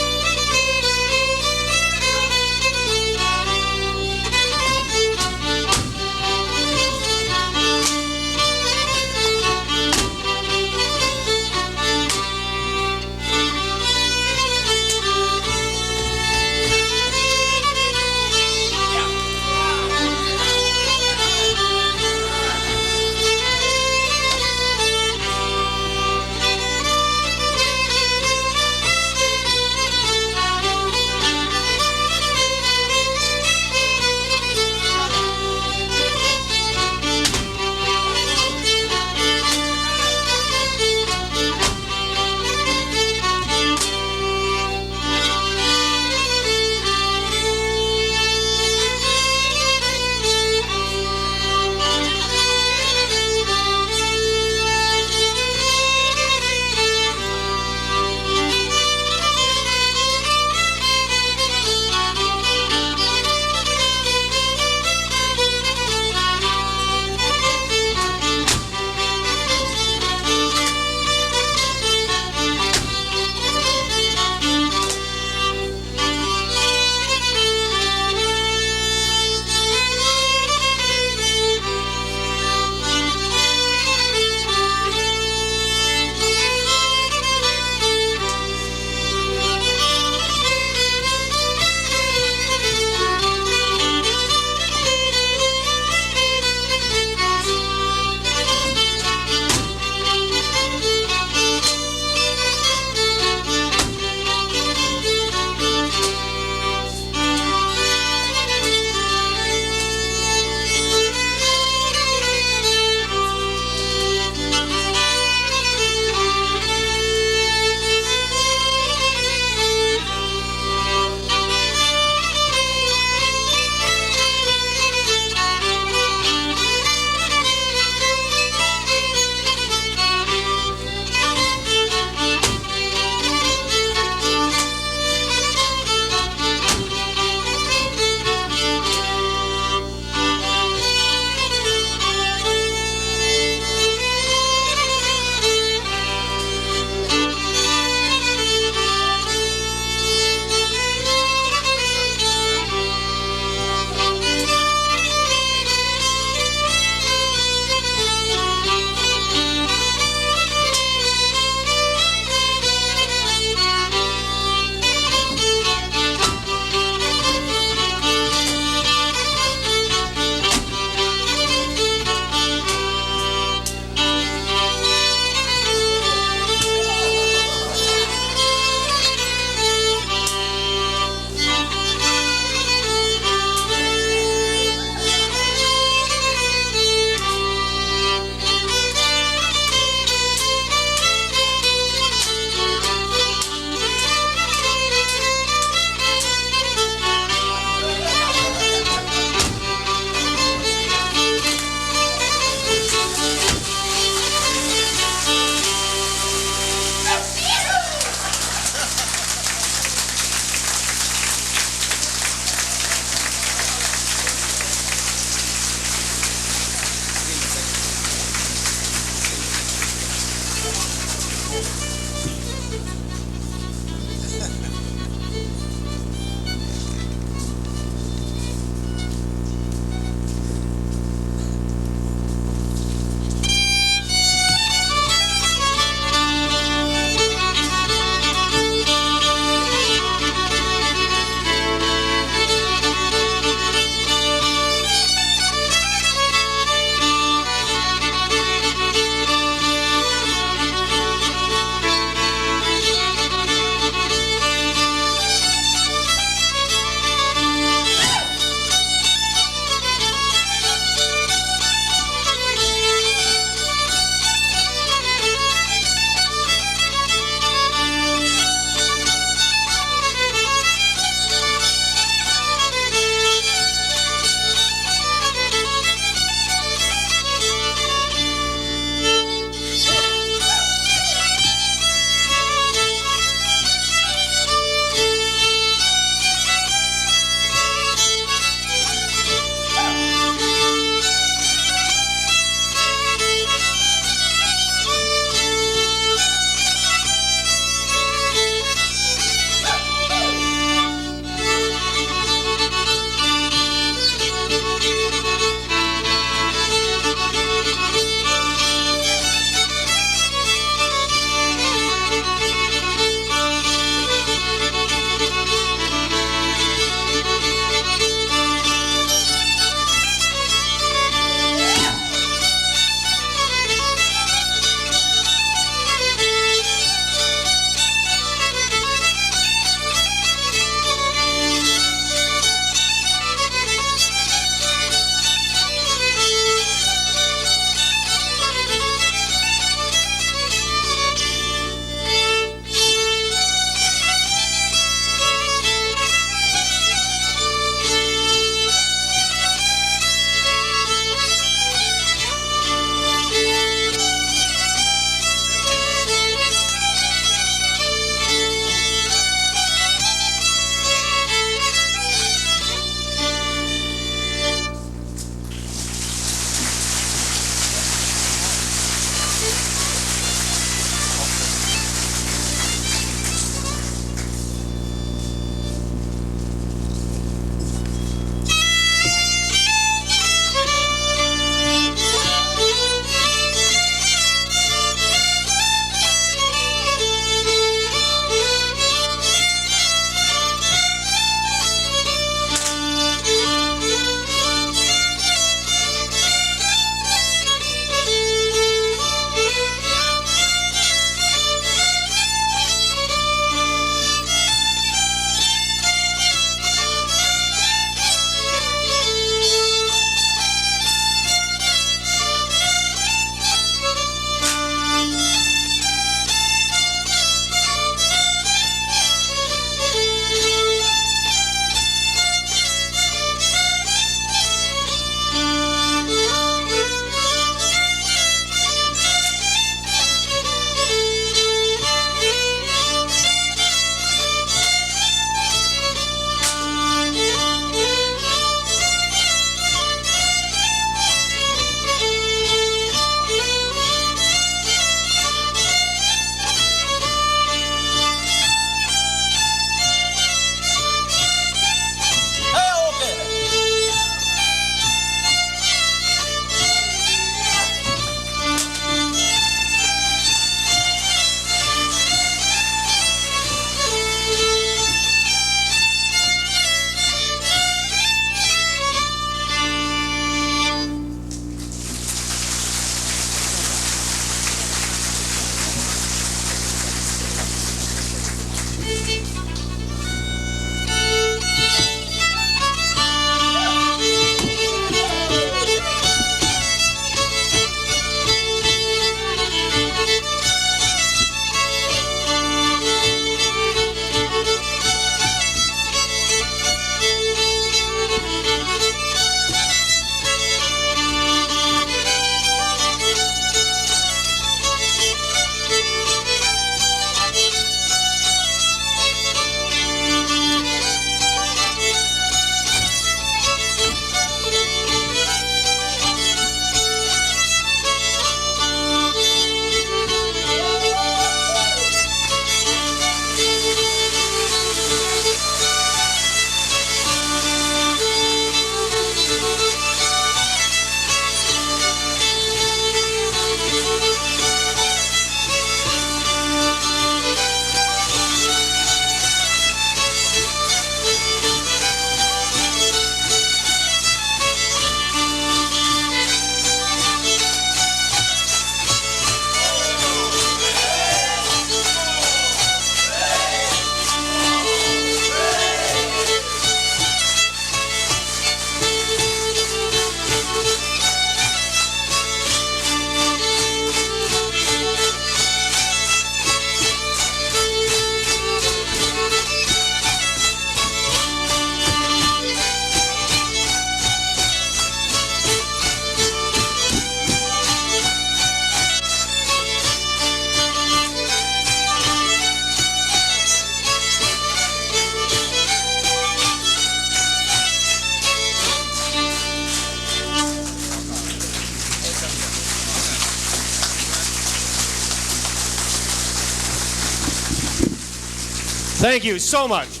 Thank you so much.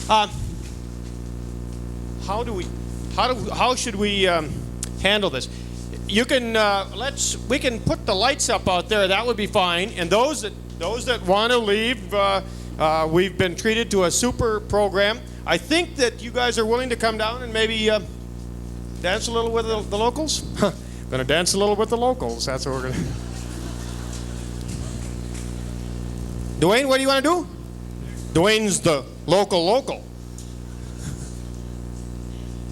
How should we handle this? You can we can put the lights up out there. That would be fine. And those that want to leave, we've been treated to a super program. I think that you guys are willing to come down and maybe dance a little with the locals. Gonna dance a little with the locals. That's what we're gonna. Dwayne, what do you want to do? Dwayne's the local.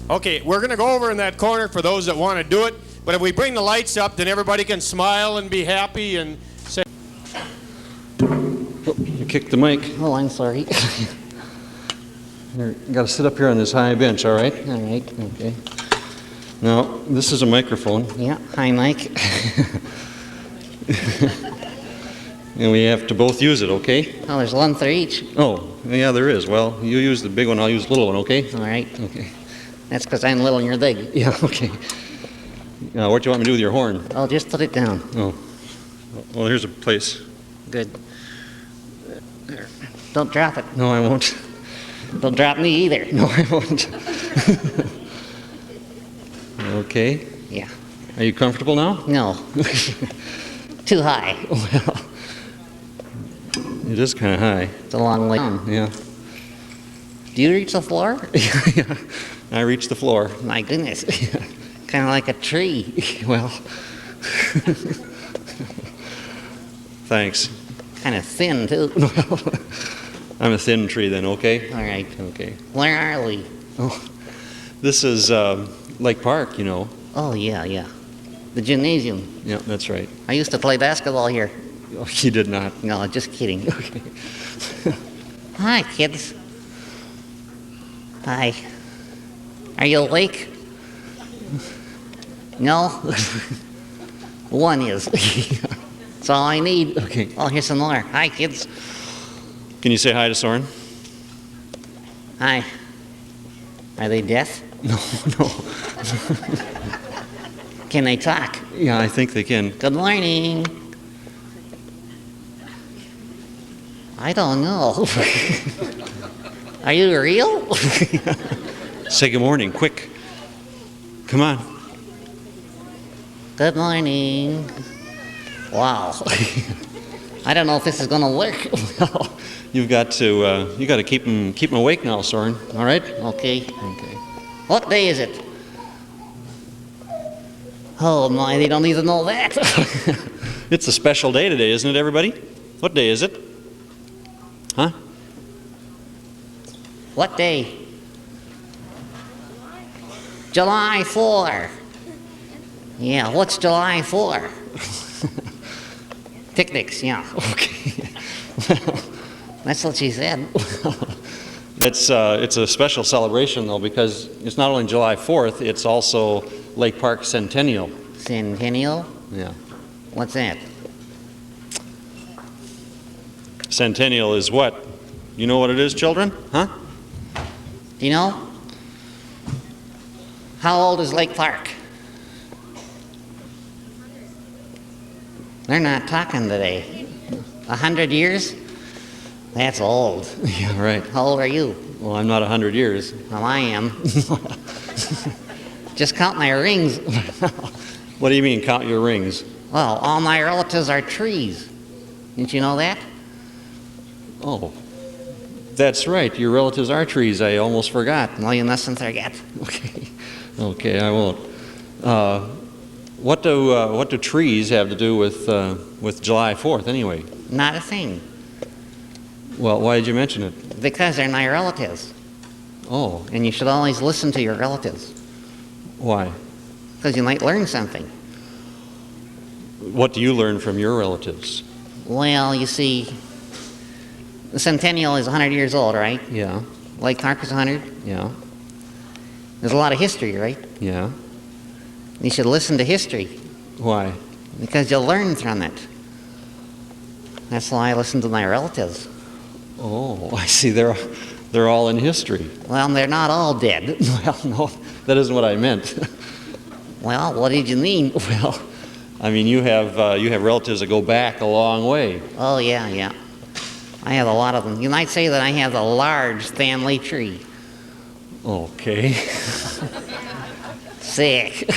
Okay, we're going to go over in that corner for those that want to do it. But if we bring the lights up, then everybody can smile and be happy and say. Oh, you kicked the mic. Oh, I'm sorry. You got to sit up here on this high bench, all right? All right, okay. Now, this is a microphone. Yeah, hi, Mike. And we have to both use it, okay? Oh, there's one for each. Oh, yeah, there is. Well, you use the big one, I'll use the little one, okay? All right. Okay. That's because I'm little and you're big. Yeah, okay. What do you want me to do with your horn? I'll just put it down. Oh. Well, here's a place. Good. There. Don't drop it. No, I won't. Don't drop me either. No, I won't. Okay. Yeah. Are you comfortable now? No. Too high. Well, it is kind of high. It's a long way down. Yeah. Do you reach the floor? Yeah. I reached the floor. My goodness. Kind of like a tree. Well, thanks. Kind of thin, too. Well, I'm a thin tree then, okay? All right. Okay. Where are we? Oh, this is Lake Park, you know. Oh, yeah. The gymnasium. Yeah, that's right. I used to play basketball here. Oh, you did not. No, just kidding. Okay. Hi, kids. Hi. Are you awake? No? One is. That's all I need. Okay. Oh, here's some more. Hi, kids. Can you say hi to Soren? Hi. Are they deaf? No. Can they talk? Yeah, I think they can. Good morning. I don't know. Are you real? Say good morning, quick. Come on. Good morning. Wow. I don't know if this is going to work. Well, you got to keep them awake now, Soren. All right? Okay. Okay. What day is it? Oh my, they don't even know that. It's a special day today, isn't it, everybody? What day is it? Huh? What day? July 4. Yeah, what's July 4? Picnics, yeah. Okay. Well, that's what she said. It's a special celebration, though, because it's not only July 4th, it's also Lake Park Centennial. Centennial? Yeah. What's that? Centennial is what? You know what it is, children? Huh? Do you know? How old is Lake Park? They're not talking today. 100 years? That's old. Yeah, right. How old are you? Well, I'm not 100 years. Well, I am. Just count my rings. What do you mean, count your rings? Well, all my relatives are trees. Didn't you know that? Oh, that's right. Your relatives are trees. I almost forgot. No, you mustn't forget. Okay. Okay, I won't. What do trees have to do with July 4th anyway? Not a thing. Well, why did you mention it? Because they're my relatives. Oh, And you should always listen to your relatives. why? Because you might learn something. What do you learn from your relatives? Well, you see, the Centennial is 100 years old, right? Yeah, Lake Park is 100. yeah, There's a lot of history, right? yeah. You should listen to history Why? because you'll learn from it. That's why I listen to my relatives. Oh, I see. They're all in history. Well, they're not all dead. Well, no, that isn't what I meant. Well, what did you mean? Well, I mean you have relatives that go back a long way. Oh, yeah. I have a lot of them. You might say that I have a large family tree. Okay. Sick.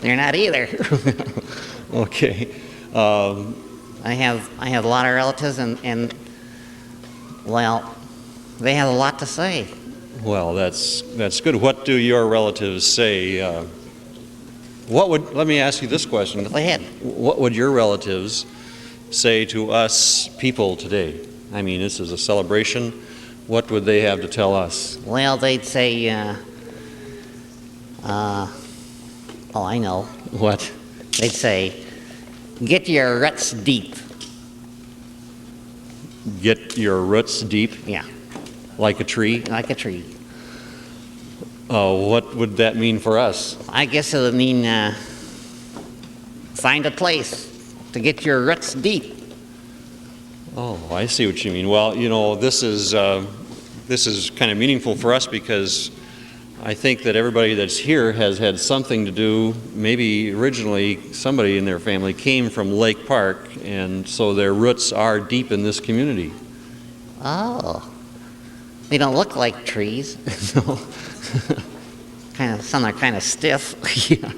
They're not either. Okay. I have a lot of relatives, and well, they have a lot to say. Well, that's good. What do your relatives say? Let me ask you this question. Go ahead. What would your relatives say to us people today? I mean, this is a celebration. What would they have to tell us? Well, they'd say, oh, I know. What? They'd say, get your roots deep. Get your roots deep? Yeah, Like a tree? like a tree. What would that mean for us? I guess it would mean find a place to get your roots deep. Oh, I see what you mean. Well, you know, this is kind of meaningful for us because I think that everybody that's here has had something to do. Maybe originally somebody in their family came from Lake Park, and so their roots are deep in this community. Oh, they don't look like trees. No. Some are kind of stiff. Yeah.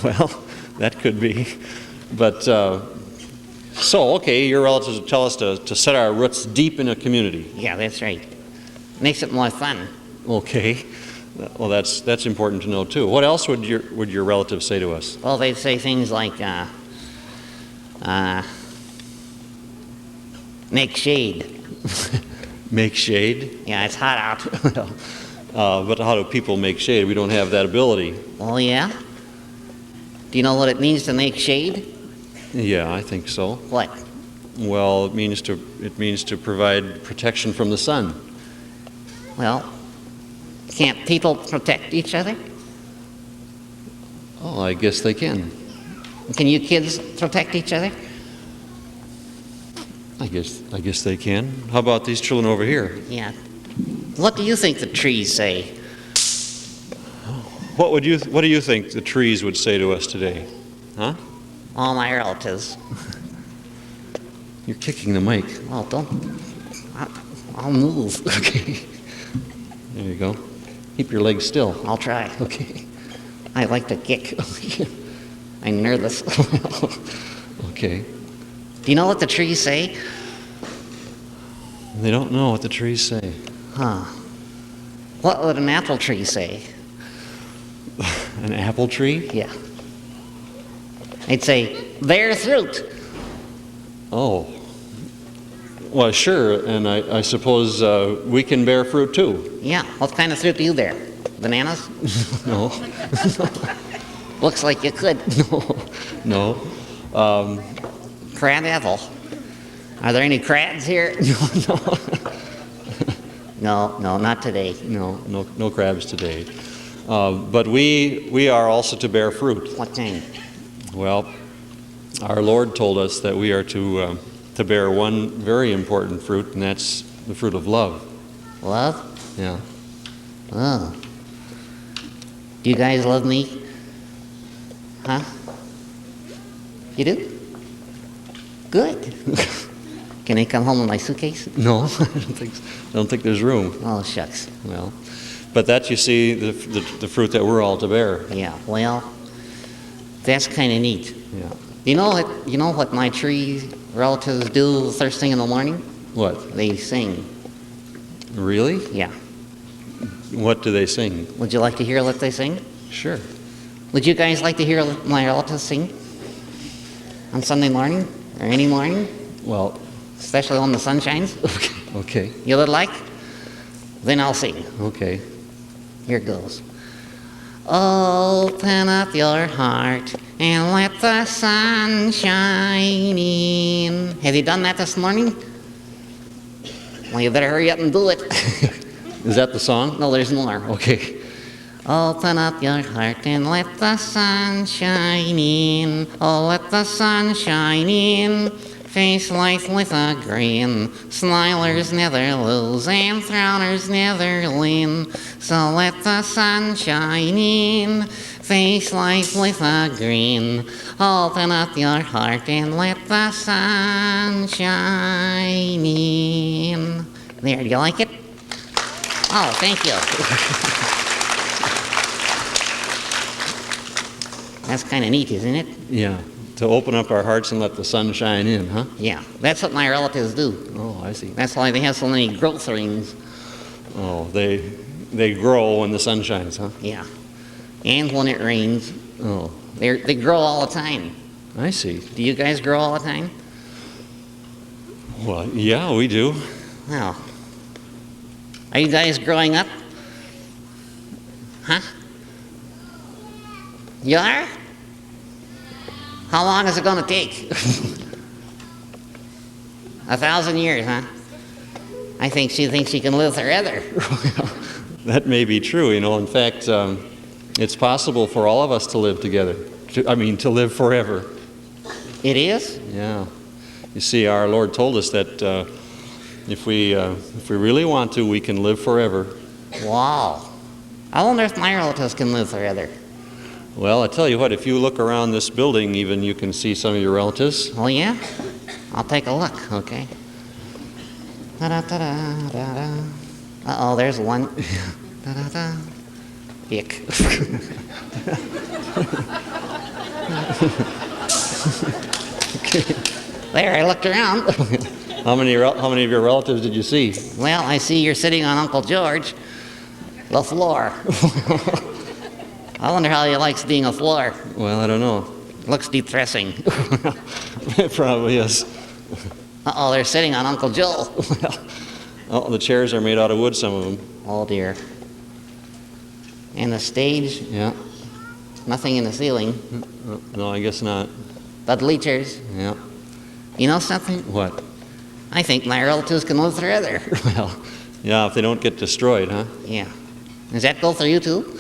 Well, that could be. But okay, your relatives would tell us to set our roots deep in a community. Yeah, that's right. Makes it more fun. Okay. Well, that's important to know too. What else would your relatives say to us? Well, they'd say things like, make shade. Make shade? Yeah, it's hot out. But how do people make shade? We don't have that ability. Oh, yeah? Do you know what it means to make shade? Yeah, I think so. What? Well, it means to provide protection from the sun. Well, can't people protect each other? Oh, I guess they can. Can you kids protect each other? I guess they can. How about these children over here? Yeah. What do you think the trees say? What do you think the trees would say to us today? Huh? All my relatives. You're kicking the mic. Oh, don't. I'll move. Okay. There you go. Keep your legs still. I'll try. Okay. I like to kick. I'm nervous. Okay. Do you know what the trees say? They don't know what the trees say. Huh. What would an apple tree say? An apple tree? Yeah. They'd say, bear fruit. Oh. Well, sure, and I suppose we can bear fruit too. Yeah. What kind of fruit do you bear? Bananas? No. Looks like you could. No. Crab apple. Are there any crabs here? No, not today. No crabs today. But we are also to bear fruit. What kind? Well, our Lord told us that we are to bear one very important fruit, and that's the fruit of love. Love? Yeah. Oh. Do you guys love me? Huh? You do? Good. Can I come home with my suitcase? No, I don't think there's room. Oh, shucks. Well, but that, you see, the fruit that we're all to bear. Yeah, well, that's kind of neat. Yeah. You know what my tree relatives do first thing in the morning? What? They sing. Really? Yeah. What do they sing? Would you like to hear what they sing? Sure. Would you guys like to hear my relatives sing? On Sunday morning? Or any morning? Well, especially when the sun shines? Okay. You would like? Then I'll sing. Okay. Here goes. Open up your heart and let the sun shine in. Have you done that this morning? Well, you better hurry up and do it. Is that the song? No, there's more. Okay. Open up your heart and let the sun shine in. Oh, let the sun shine in. Face life with a grin. Smilers never lose and frowners never win. So let the sun shine in. face life with a grin. Open up your heart and let the sun shine in. There, do you like it? Oh, thank you. That's kind of neat, isn't it? Yeah. To open up our hearts and let the sun shine in, huh? Yeah, that's what my relatives do. Oh, I see. That's why they have so many growth rings. Oh, they grow when the sun shines, huh? Yeah, and when it rains. Oh, They grow all the time. I see. Do you guys grow all the time? Well, yeah, we do. Well, are you guys growing up? Huh? You are? How long is it going to take? 1,000 years, huh? I think she thinks she can live forever. That may be true. In fact, it's possible for all of us to live together. To live forever. It is? Yeah. You see, our Lord told us that if we really want to, we can live forever. Wow. I wonder if my relatives can live forever. Well, I tell you what, if you look around this building, even you can see some of your relatives. Oh, yeah? I'll take a look, okay. Da-da-da-da-da-da. Uh-oh, there's one. Da-da-da. Ick. There, I looked around. How many of your relatives did you see? Well, I see you're sitting on Uncle George, the floor. I wonder how he likes being a floor. Well, I don't know. Looks depressing. It probably is. Uh-oh, they're sitting on Uncle Joe. Oh, the chairs are made out of wood, some of them. Oh, dear. And the stage? Yeah. Nothing in the ceiling. No, I guess not. The bleachers. Yeah. You know something? What? I think my relatives can live forever. Well, yeah, if they don't get destroyed, huh? Yeah. Does that go for you, too?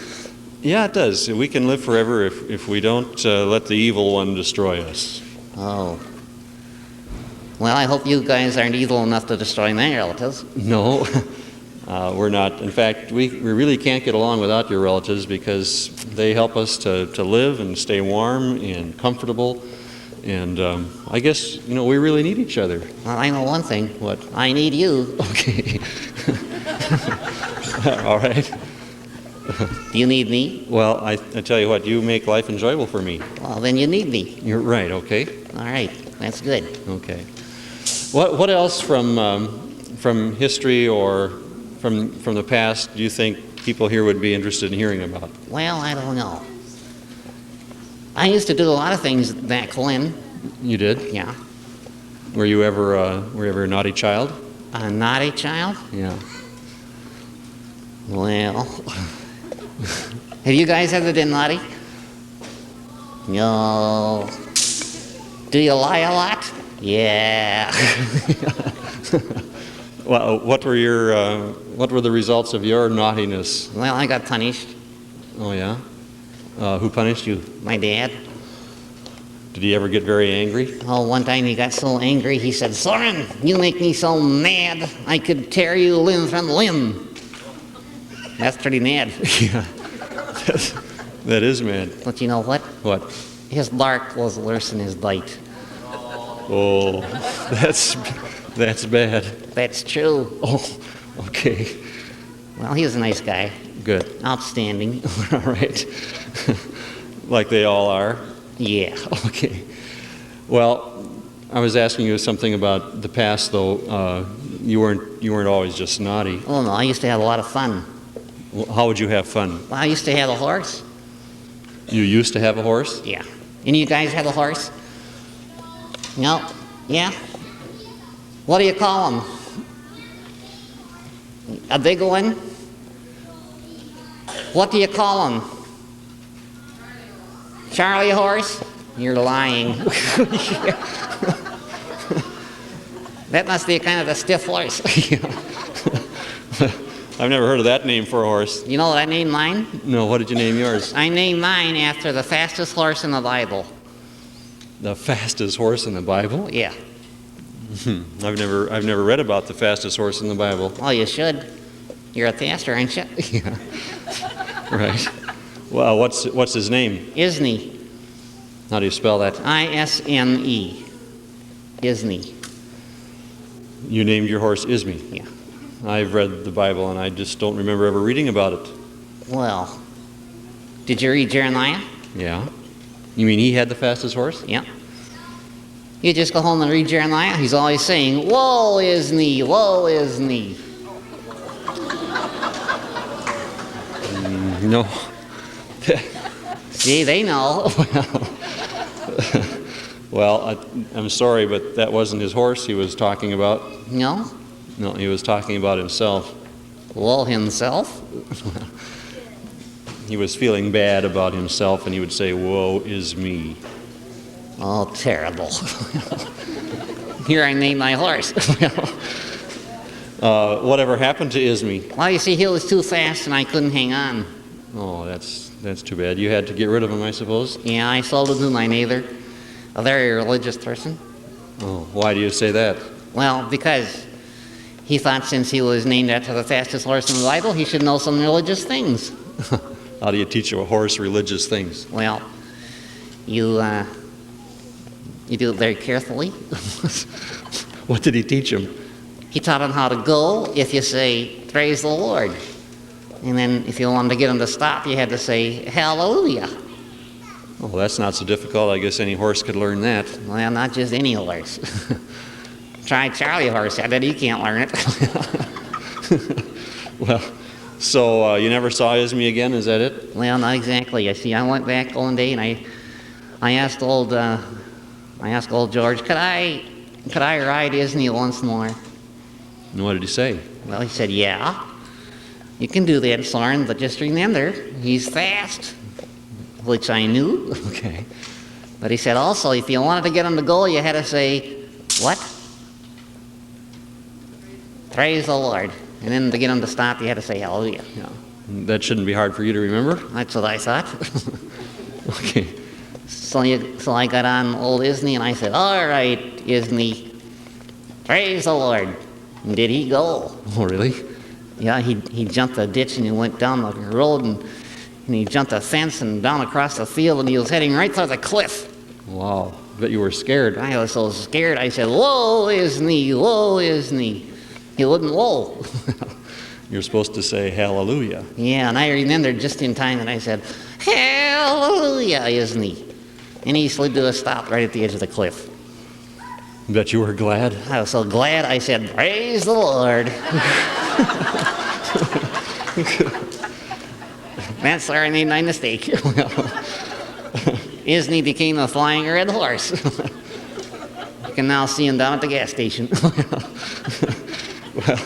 Yeah, it does. We can live forever if we don't let the evil one destroy us. Oh. Well, I hope you guys aren't evil enough to destroy my relatives. No, we're not. In fact, we really can't get along without your relatives because they help us to live and stay warm and comfortable. And I guess, we really need each other. Well, I know one thing. What? I need you. Okay. All right. Do you need me? Well, I tell you what, you make life enjoyable for me. Well, then you need me. You're right, okay. All right, that's good. Okay. What else from history or from the past do you think people here would be interested in hearing about? Well, I don't know. I used to do a lot of things back when. You did? Yeah. Were you ever a naughty child? A naughty child? Yeah. Well, have you guys ever been naughty? No. Do you lie a lot? Yeah. Well, what were the results of your naughtiness? Well, I got punished. Oh yeah. Who punished you? My dad. Did he ever get very angry? Oh, one time he got so angry, he said, "Soren, you make me so mad, I could tear you limb from limb." That's pretty mad. Yeah. That is mad. But you know what? What? His bark was worse than his bite. Oh, that's bad. That's true. Oh, okay. Well, he was a nice guy. Good. Outstanding. All right. Like they all are. Yeah. Okay. Well, I was asking you something about the past, though. You weren't always just naughty. Oh no, I used to have a lot of fun. How would you have fun? Well, I used to have a horse. You used to have a horse? Yeah. Any of you guys have a horse? No. Yeah. What do you call them? A big one? What do you call them? Charlie horse? You're lying. That must be kind of a stiff horse. I've never heard of that name for a horse. You know what I named mine? No, what did you name yours? I named mine after the fastest horse in the Bible. The fastest horse in the Bible? Yeah. I've never read about the fastest horse in the Bible. Well, you should. You're a pastor, aren't you? Yeah. Right. Well, what's his name? Isney. How do you spell that? I-S-N-E. Isney. You named your horse Ismi. Yeah. I've read the Bible and I just don't remember ever reading about it. Well, did you read Jeremiah? Yeah. You mean he had the fastest horse? Yeah. You just go home and read Jeremiah. He's always saying, "Woe is me, woe is me." No. See, they know. Well, I'm sorry, but that wasn't his horse he was talking about. No? No, he was talking about himself. Woe himself? He was feeling bad about himself, and he would say, "Woe is me." Oh, terrible. Here I named my horse. Whatever happened to Ismi? Well, you see, he was too fast and I couldn't hang on. Oh, that's too bad. You had to get rid of him, I suppose? Yeah, I sold him to my neighbor, a very religious person. Oh, why do you say that? Well, because he thought since he was named after the fastest horse in the Bible, he should know some religious things. How do you teach a horse religious things? Well, you do it very carefully. What did he teach him? He taught him how to go if you say, "Praise the Lord." And then if you wanted to get him to stop, you had to say, "Hallelujah." Oh, that's not so difficult. I guess any horse could learn that. Well, not just any horse. Try Charlie horse. I bet he can't learn it. Well, so you never saw Ismi again, is that it? Well, not exactly. I see. I went back one day and I asked old George, could I ride Isney once more? And what did he say? Well, he said, "Yeah, you can do that, Soren, but just remember, he's fast," which I knew. Okay. But he said also, if you wanted to get him to go, you had to say, what? Praise the Lord. And then to get him to stop, you had to say, "Hallelujah." Yeah. That shouldn't be hard for you to remember? That's what I thought. Okay. So I got on old Isney and I said, "All right, Isney, praise the Lord." And did he go? Oh, really? Yeah, he jumped a ditch and he went down the road and he jumped a fence and down across the field and he was heading right for the cliff. Wow. Bet you were scared. I was so scared, I said, "Woe is me, woe is me." He wouldn't whoa. You're supposed to say hallelujah. Yeah, and I remembered just in time and I said, "Hallelujah, isn't he?" And he slid to a stop right at the edge of the cliff. Bet you were glad. I was so glad I said, "Praise the Lord." That's where I made my mistake. Isney became a flying red horse. You can now see him down at the gas station. Well,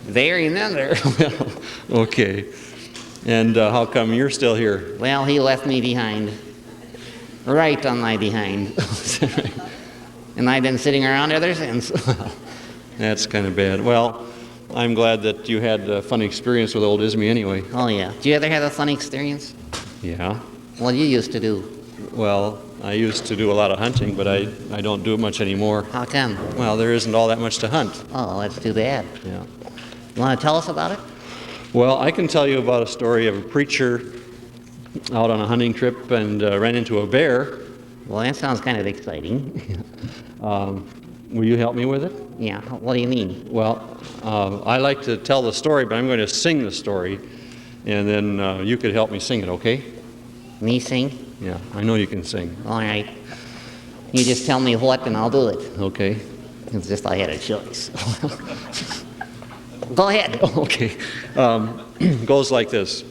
There, remember. okay. And how come you're still here? Well, he left me behind. Right on my behind. And I've been sitting around ever since. That's kind of bad. Well, I'm glad that you had a fun experience with old Ismi anyway. Oh, yeah. Do you ever have a fun experience? Yeah. What you used to do? Well, I used to do a lot of hunting, but I don't do it much anymore. How come? Well, there isn't all that much to hunt. Oh, that's too bad. Yeah. You want to tell us about it? Well, I can tell you about a story of a preacher out on a hunting trip and ran into a bear. Well, that sounds kind of exciting. Will you help me with it? Yeah, what do you mean? Well, I like to tell the story, but I'm going to sing the story, and then you could help me sing it, okay? Me sing? Yeah, I know you can sing. All right. You just tell me what and I'll do it. Okay. It's just I had a choice. Go ahead. Okay. Goes like this.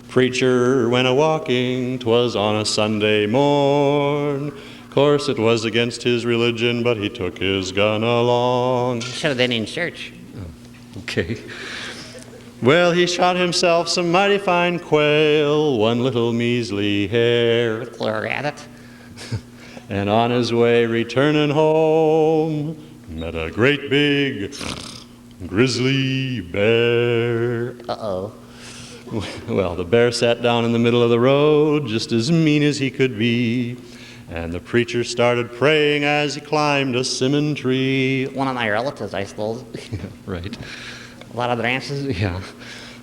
Preacher went a-walking, 'twas on a Sunday morn. Course it was against his religion, but he took his gun along. Should have been in church. Okay. Well, he shot himself some mighty fine quail, one little measly hare. Clear at it. And on his way returning home, met a great big grizzly bear. Uh-oh. Well, the bear sat down in the middle of the road, just as mean as he could be. And the preacher started praying as he climbed a simmon tree. One of my relatives, I suppose. Right. A lot of branches. Yeah.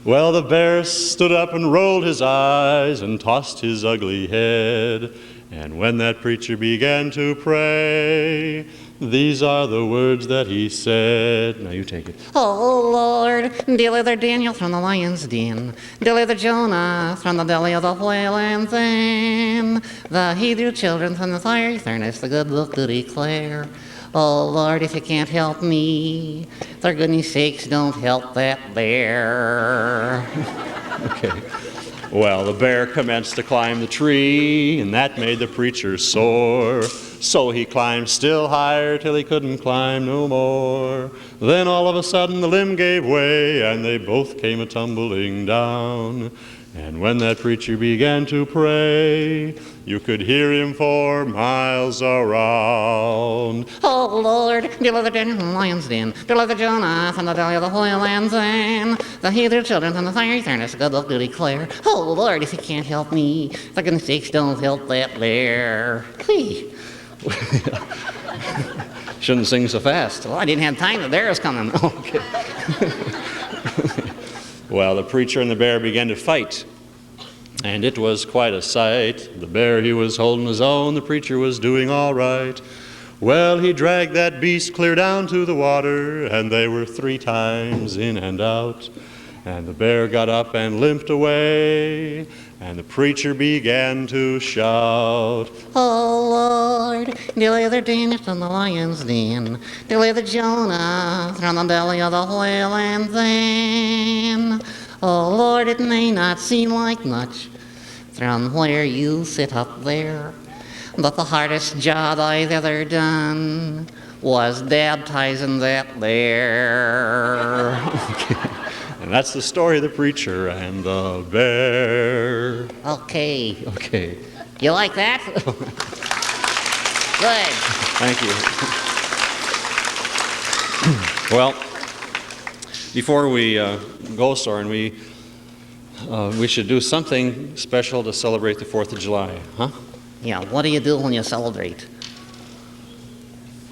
Well, the bear stood up and rolled his eyes and tossed his ugly head. And when that preacher began to pray, these are the words that he said. Now you take it. Oh Lord, deliver Daniel from the lion's den, deliver Jonah from the belly of the whale, and then the Hebrew children from the fiery furnace, the good book to declare. Oh Lord, if you can't help me, for goodness sakes, don't help that bear. Okay. Well, the bear commenced to climb the tree, and that made the preacher sore. So he climbed still higher till he couldn't climb no more. Then all of a sudden the limb gave way, and they both came a-tumbling down. And when that preacher began to pray, you could hear him for miles around. Oh Lord, deliver Daniel from the lion's den, deliver Jonah from the belly of the whale, and then the Hebrew children from the fiery furnace, good book to declare. Oh Lord, if you can't help me, for goodness sakes, don't help that bear. Please. Shouldn't sing so fast. Well, I didn't have time, the bear was coming. Okay. Well, the preacher and the bear began to fight, and it was quite a sight. The bear, he was holding his own, the preacher was doing all right. Well, he dragged that beast clear down to the water, and they were 3 times in and out. And the bear got up and limped away, and the preacher began to shout. Oh Lord, deliver Daniel from the lion's den, deliver Jonah from the belly of the whale, and then, oh Lord, it may not seem like much from where you sit up there, but the hardest job I've ever done was baptizing that bear. And that's the story of the preacher and the bear. Okay. Okay. You like that? Good. Thank you. Well, before we go, Soren, we should do something special to celebrate the 4th of July, huh? Yeah, what do you do when you celebrate?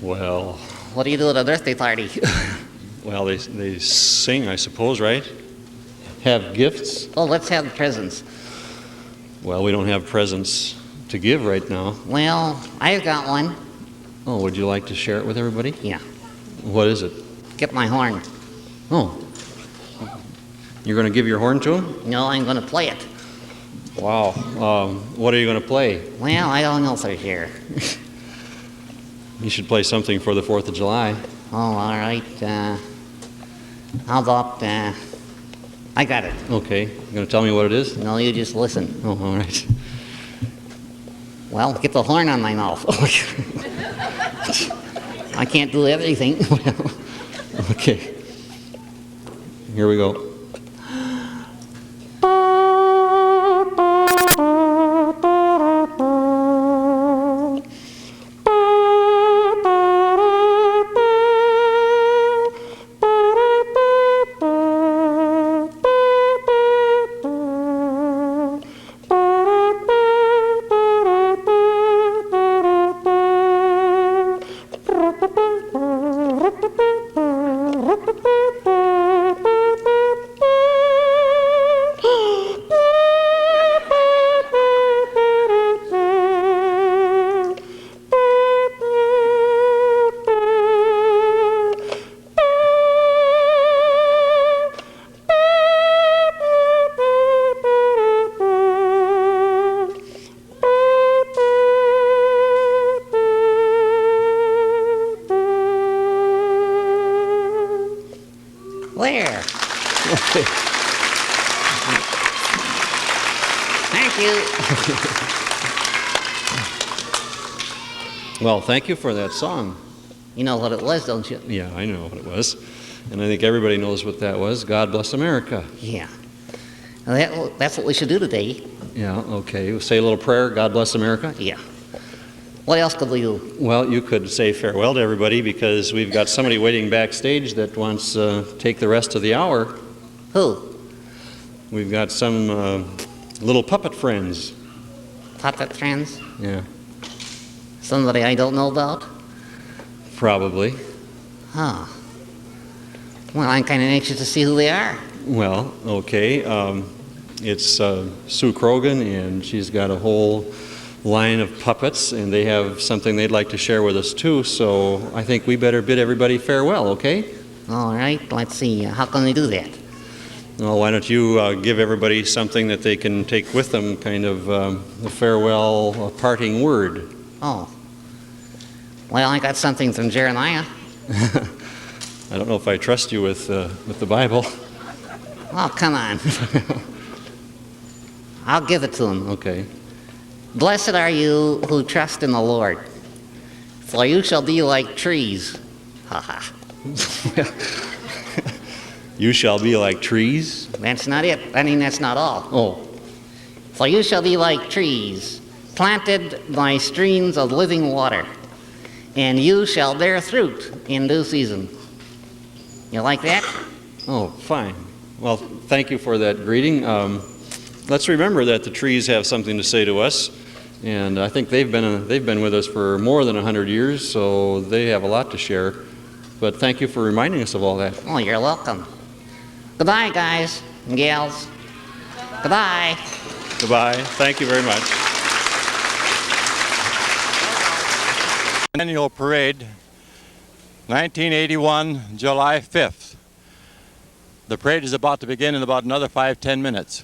Well, What do you do at a birthday party? well, they sing, I suppose, right? Have gifts. Oh, let's have presents. Well, we don't have presents to give right now. Well, I've got one. Oh, would you like to share it with everybody? Yeah. What is it? Get my horn. Oh. You're going to give your horn to him? No, I'm going to play it. Wow. What are you going to play? Well, I don't know for sure. You should play something for the 4th of July. Oh, all right. How about, I got it. Okay. You going to tell me what it is? No, you just listen. Oh, all right. Well, get the horn on my mouth. I can't do everything. Okay. Here we go. There. Okay. Thank you. Well, thank you for that song. You know what it was, don't you? Yeah, I know what it was. And I think everybody knows what that was. God Bless America. Yeah. Well, that's what we should do today. Yeah, okay. We'll say a little prayer. God bless America. Yeah. What else could we do? Well, you could say farewell to everybody because we've got somebody waiting backstage that wants to take the rest of the hour. Who? We've got some little puppet friends. Puppet friends? Yeah, Somebody I don't know about? probably. Huh. Well, I'm kind of anxious to see who they are. Well, okay. It's Sue Krogan, and she's got a whole line of puppets, and they have something they'd like to share with us too, so I think we better bid everybody farewell, okay? All right, let's see. How can we do that? Well, why don't you give everybody something that they can take with them, kind of a farewell, a parting word. Oh. Well, I got something from Jeremiah. I don't know if I trust you with the Bible. Oh, come on. I'll give it to him. Okay. Blessed are you who trust in the Lord, for you shall be like trees. Ha ha. You shall be like trees? That's not it. I mean, that's not all. Oh. For you shall be like trees, planted by streams of living water, and you shall bear fruit in due season. You like that? Oh, fine. Well, thank you for that greeting. Let's remember that the trees have something to say to us, and I think they've been with us for more than 100 years, so they have a lot to share. But thank you for reminding us of all that. Oh, you're welcome. Goodbye, guys and gals. Goodbye. Goodbye. Thank you very much. Annual parade, 1981, July 5th. The parade is about to begin in about another 5-10 minutes.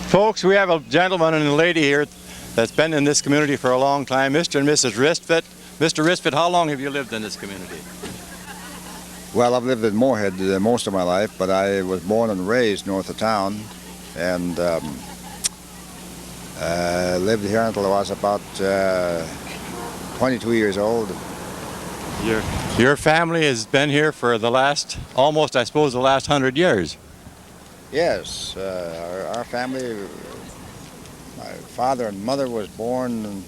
Folks, we have a gentleman and a lady here that's been in this community for a long time, Mr. and Mrs. Ristvedt. Mr. Ristvedt, how long have you lived in this community? Well, I've lived in Moorhead most of my life, but I was born and raised north of town, and lived here until I was about 22 years old. Your family has been here for the last, almost, I suppose, the last 100 years. Yes, our family, my father and mother was born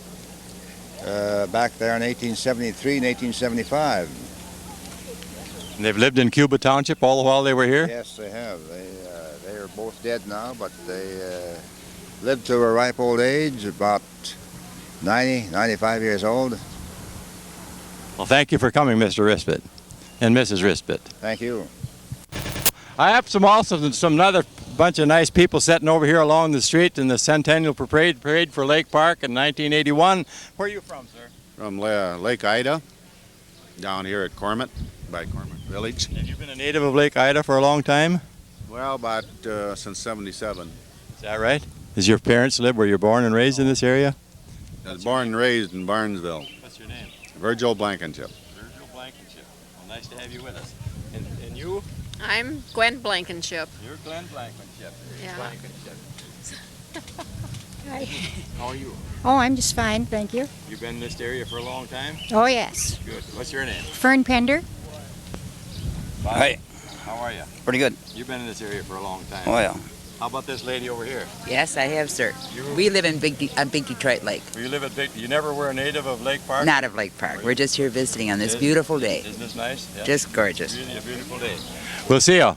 back there in 1873 and 1875. And they've lived in Cuba Township all the while they were here? Yes, they have. They are both dead now, but they lived to a ripe old age, about 90, 95 years old. Well, thank you for coming, Mr. Ristvedt and Mrs. Ristvedt. Thank you. I have some another bunch of nice people sitting over here along the street in the Centennial Parade for Lake Park in 1981. Where are you from, sir? From Lake Ida, down here at Cormant, by Cormant Village. Have you been a native of Lake Ida for a long time? Well, about since '77. Is that right? Does your parents live where you're born and raised in this area? I was born and raised in Barnesville. What's your name? Virgil Blankenship. Virgil Blankenship. Well, nice to have you with us. And you? I'm Gwen Blankenship. You're Glenn Blankenship. Yeah. Blankenship. Hi. How are you? Oh, I'm just fine, thank you. You've been in this area for a long time? Oh, yes. Good. What's your name? Fern Pender. Bye. Hi. How are you? Pretty good. You've been in this area for a long time. Oh, yeah. How about this lady over here? Yes, I have, sir. We live in Big Detroit Lake. You live at Big. You never were a native of Lake Park? Not of Lake Park. We're just here visiting on this beautiful day. Isn't this nice? Yeah. Just gorgeous. Really a beautiful day. We'll see you.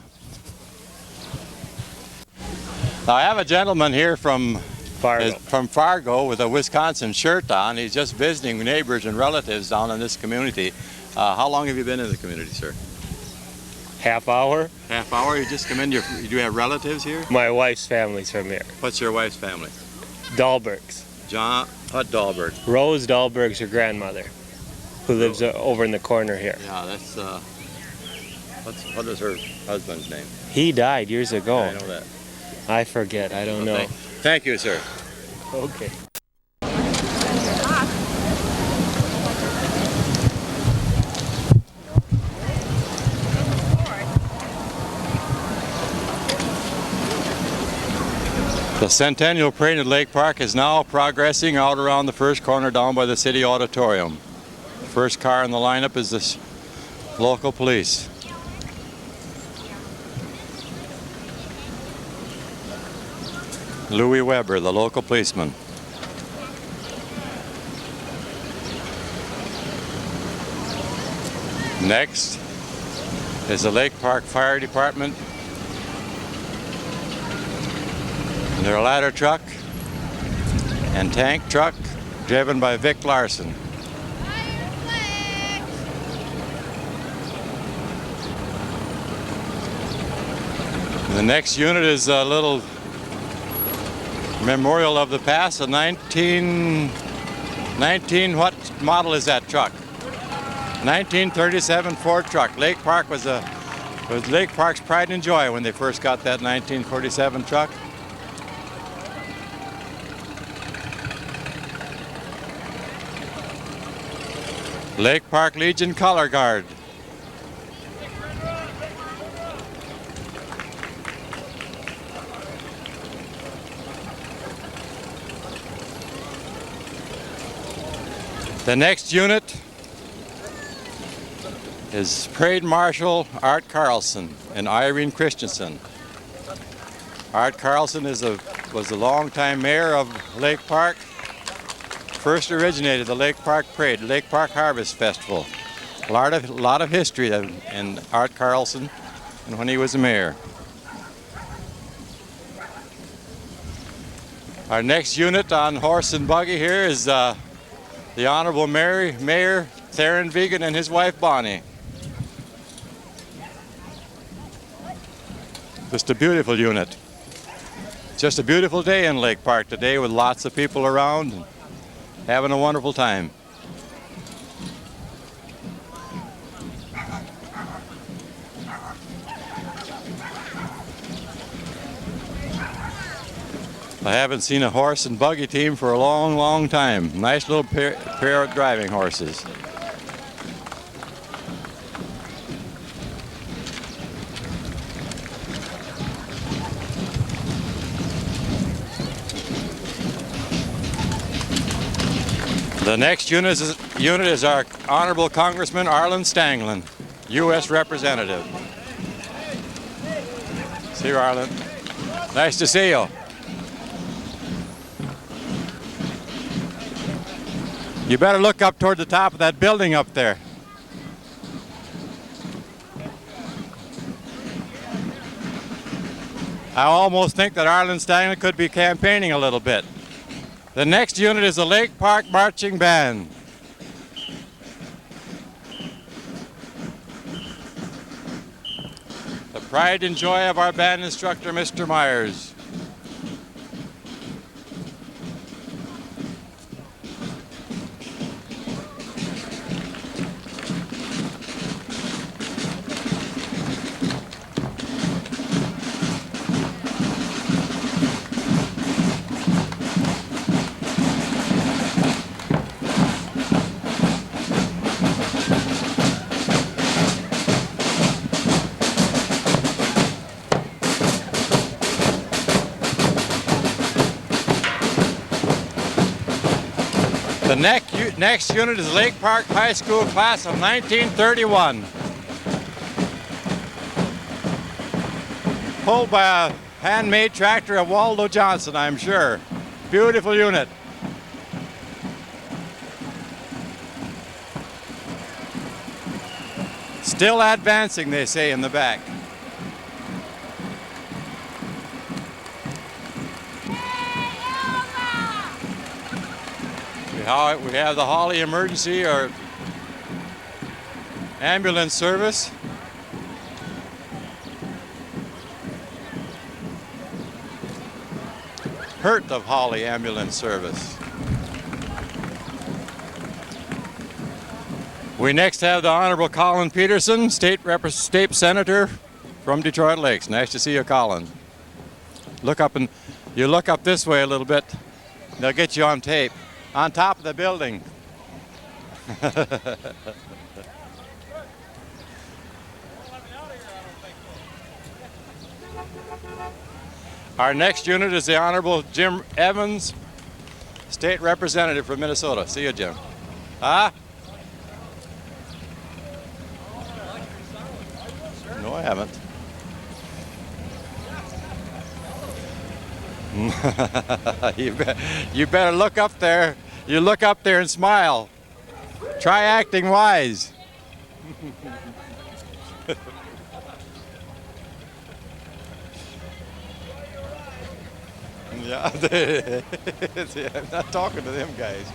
Now, I have a gentleman here from Fargo with a Wisconsin shirt on. He's just visiting neighbors and relatives down in this community. How long have you been in the community, sir? Half hour. Half hour? You just come in. Do you have relatives here? My wife's family's from here. What's your wife's family? Dahlbergs. John, what Dahlberg? Rose Dahlberg's her grandmother, who lives over in the corner here. Yeah, that's, what is her husband's name? He died years ago. I know that. I forget, I don't know. Thank you, sir. Okay. The Centennial Parade at Lake Park is now progressing out around the first corner down by the City Auditorium. The first car in the lineup is this local police. Louis Weber, the local policeman. Next is the Lake Park Fire Department. Their ladder truck and tank truck driven by Vic Larson. The next unit is a little memorial of the past, a 19, what model is that truck? 1937 Ford truck. Lake Park was Lake Park's pride and joy when they first got that 1947 truck. Lake Park Legion Color Guard. The next unit is Parade Marshal Art Carlson and Irene Christensen. Art Carlson was the longtime mayor of Lake Park. First originated the Lake Park Parade, Lake Park Harvest Festival. A lot of history in Art Carlson and when he was the mayor. Our next unit on horse and buggy here is the Honorable Mayor Theron Vegan and his wife Bonnie. Just a beautiful unit. Just a beautiful day in Lake Park today with lots of people around and having a wonderful time. I haven't seen a horse and buggy team for a long, long time. Nice little pair of driving horses. The next unit is our Honorable Congressman Arlen Stanglin, U.S. Representative. See you, Arlen. Nice to see you. You better look up toward the top of that building up there. I almost think that Arlen Stanglin could be campaigning a little bit. The next unit is the Lake Park Marching Band. The pride and joy of our band instructor, Mr. Myers. The next unit is Lake Park High School class of 1931. Pulled by a handmade tractor of Waldo Johnson, I'm sure. Beautiful unit. Still advancing, they say in the back. We have the Holly Emergency or Ambulance Service. Hurt of Holly Ambulance Service. We next have the Honorable Colin Peterson, State Senator from Detroit Lakes. Nice to see you, Colin. You look up this way a little bit. They'll get you on tape. On top of the building. Our next unit is the Honorable Jim Evans, State Representative from Minnesota. See you, Jim. Huh? No, I haven't. You better look up there. You look up there and smile. Try acting wise. Yeah, I'm not talking to them guys.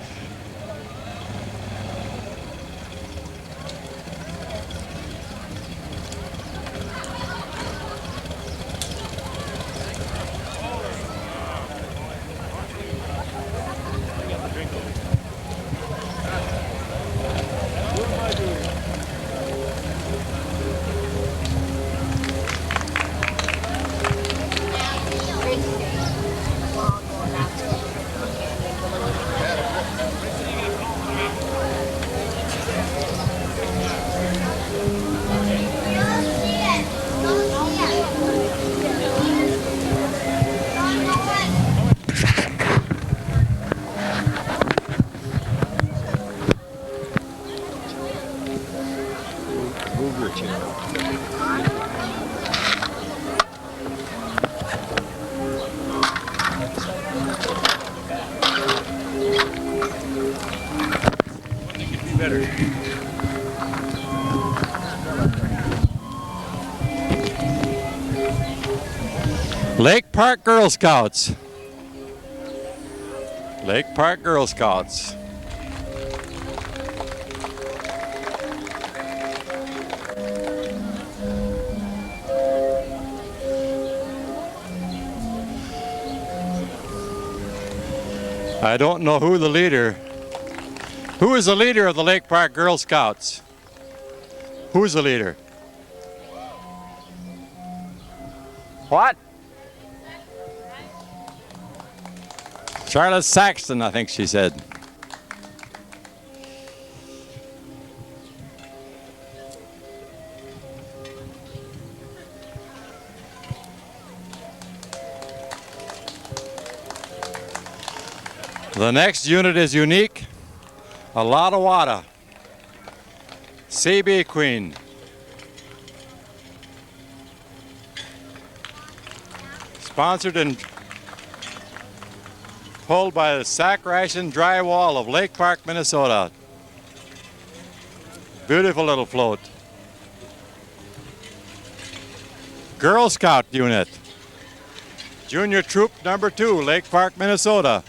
Lake Park Girl Scouts. Lake Park Girl Scouts. I don't know who the leader. Who is the leader of the Lake Park Girl Scouts? Who's the leader? What? Charlotte Saxton, I think she said. The next unit is unique. A lot of water. CB Queen. Sponsored and pulled by the Sack Ration Drywall of Lake Park, Minnesota. Beautiful little float. Girl Scout unit. Junior Troop number 2, Lake Park, Minnesota.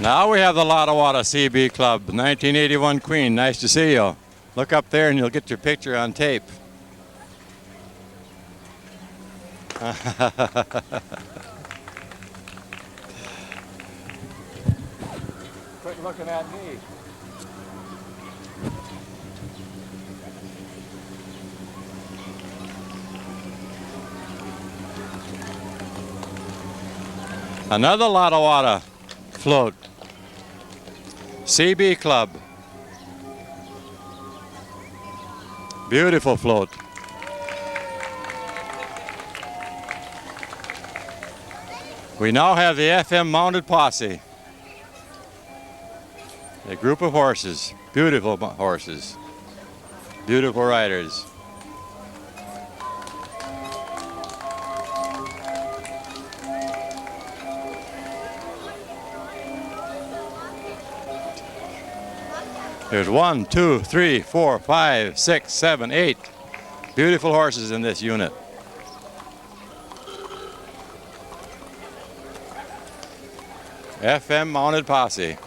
Now we have the Lottawatta CB Club, 1981 Queen. Nice to see you. Look up there and you'll get your picture on tape. Quit looking at me. Another Lottawatta float. CB Club. Beautiful float. We now have the FM mounted posse. A group of horses, beautiful horses, beautiful riders. There's 1, 2, 3, 4, 5, 6, 7, 8 beautiful horses in this unit. FM mounted posse.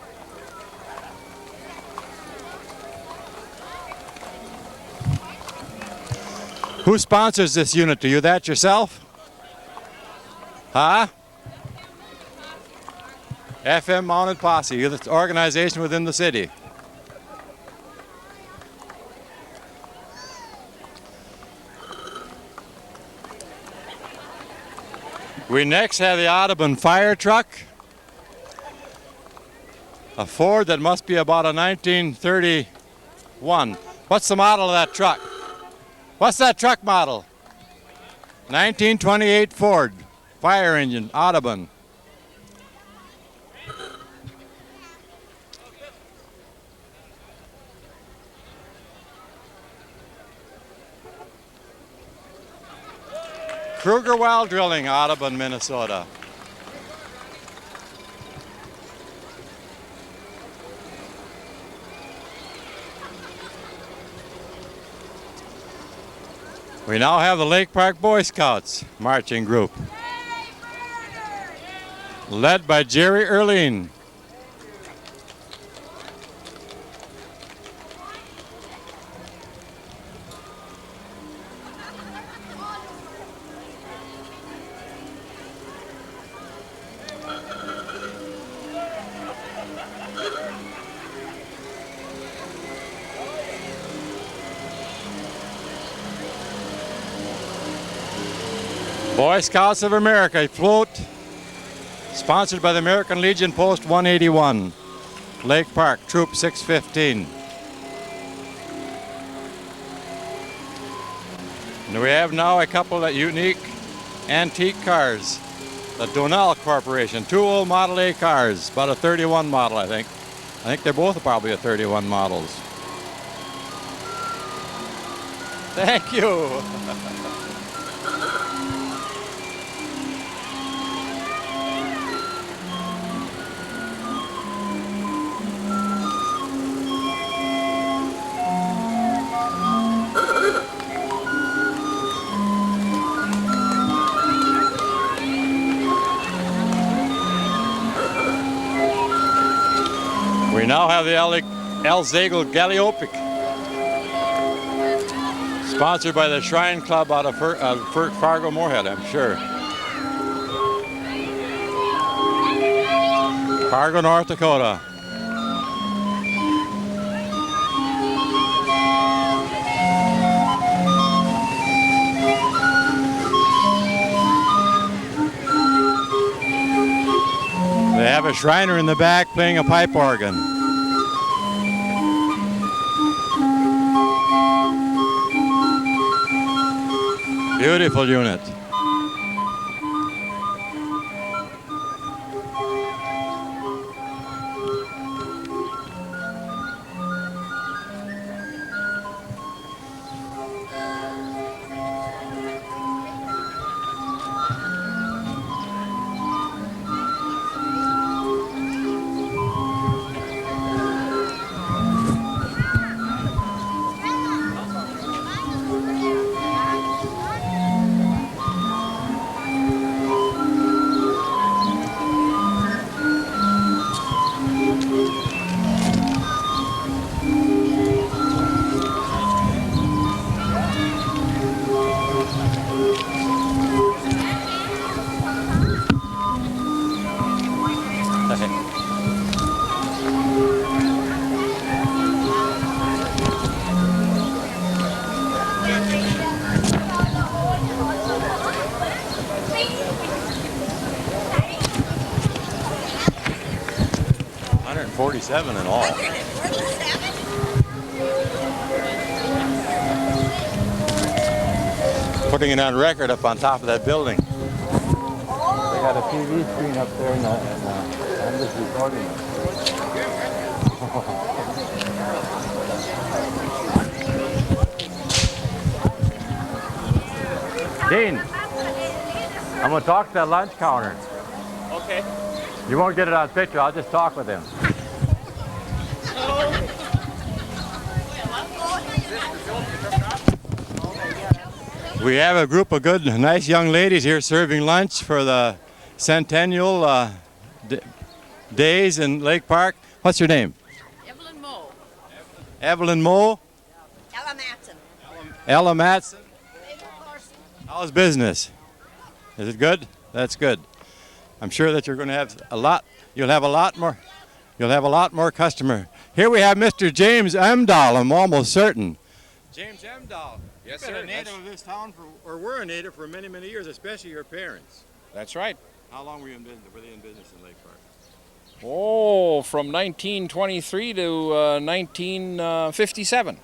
Who sponsors this unit? Do you that yourself? Huh? FM mounted posse, you're the organization within the city. We next have the Audubon fire truck, a Ford that must be about a 1931. What's the model of that truck? What's that truck model? 1928 Ford, fire engine, Audubon. Kruger Well Drilling, Audubon, Minnesota. We now have the Lake Park Boy Scouts marching group, led by Jerry Erline. Boy Scouts of America, a float sponsored by the American Legion Post 181, Lake Park, Troop 615. And we have now a couple of unique antique cars. The Donal Corporation, 2 old Model A cars, about a 31 model, I think. I think they're both probably a 31 models. Thank you. We now have the El Zagel Galliopic, sponsored by the Shrine Club out of Fargo Moorhead, I'm sure. Fargo, North Dakota. They have a Shriner in the back playing a pipe organ. Beautiful unit. $147 in all. Putting it on record up on top of that building. They got a TV screen up there and I'm just recording it. Dean, I'm going to talk to that lunch counter. Okay. You won't get it on picture, I'll just talk with him. We have a group of good, nice young ladies here serving lunch for the Centennial days in Lake Park. What's your name? Evelyn Moe. Evelyn Moe? Ella Matson. Ella Matson? How's business? Is it good? That's good. I'm sure that you're going to have a lot, you'll have a lot more customer. Here we have Mr. James Emdahl, I'm almost certain. James Emdahl. Yes, You've sir. been a native of this town, or were a native for many, many years, especially your parents. That's right. How long were you in business? Were they in business in Lake Park? Oh, from 1923 to 1957.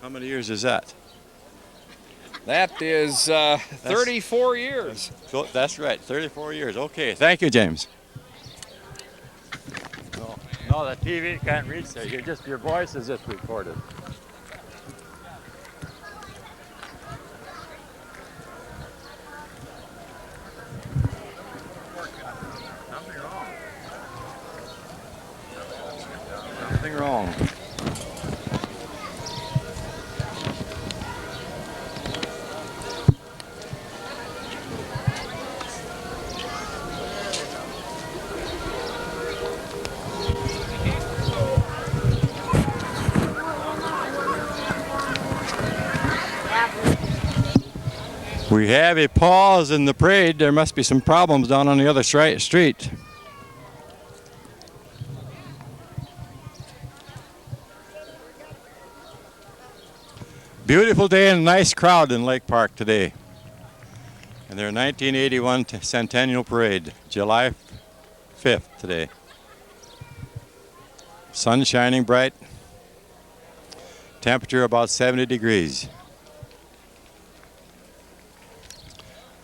How many years is that? That is 34 years. So, that's right, 34 years. Okay, thank you, James. No, the TV can't reach there. Your voice is just recorded. Nothing wrong. We have a pause in the parade. There must be some problems down on the other street. Beautiful day and a nice crowd in Lake Park today. And their 1981 Centennial Parade, July 5th today. Sun shining bright. Temperature about 70 degrees.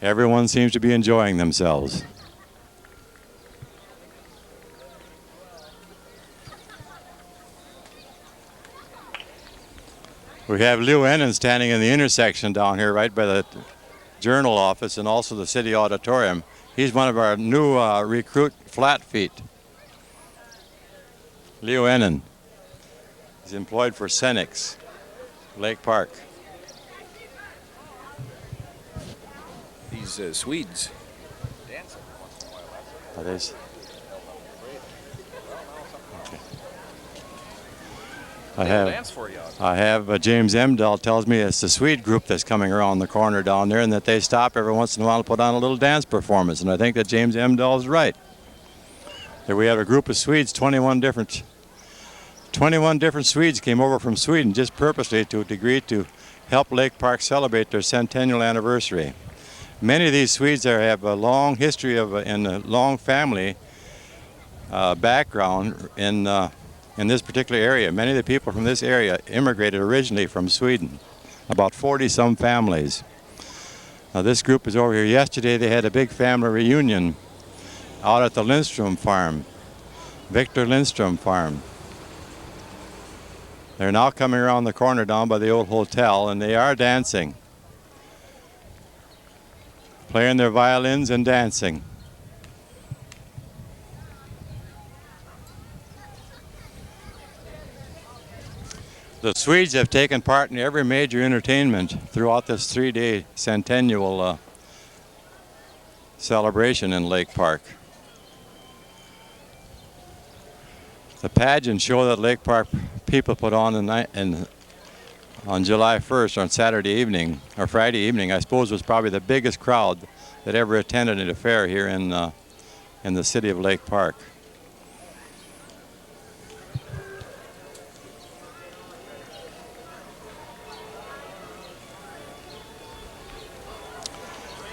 Everyone seems to be enjoying themselves. We have Lou Ennin standing in the intersection down here right by the Journal office and also the City Auditorium. He's one of our new recruit flat feet. Leo Ennin. He's employed for Senex, Lake Park. These Swedes dance every once in a while. Are they? Dance for you. I have James Emdahl tells me it's the Swede group that's coming around the corner down there and that they stop every once in a while to put on a little dance performance. And I think that James Emdahl is right. There we have a group of Swedes, 21 different Swedes came over from Sweden just purposely to agree to help Lake Park celebrate their centennial anniversary. Many of these Swedes there have a long history and a long family background in this particular area. Many of the people from this area immigrated originally from Sweden, about 40-some families. Now this group is over here. Yesterday they had a big family reunion out at the Lindstrom farm, Victor Lindstrom farm. They're now coming around the corner down by the old hotel and they are dancing, playing their violins and dancing. The Swedes have taken part in every major entertainment throughout this 3-day centennial celebration in Lake Park. The pageant show that Lake Park people put on on July 1st on Saturday evening or Friday evening, I suppose, was probably the biggest crowd that ever attended an affair here in the city of Lake Park.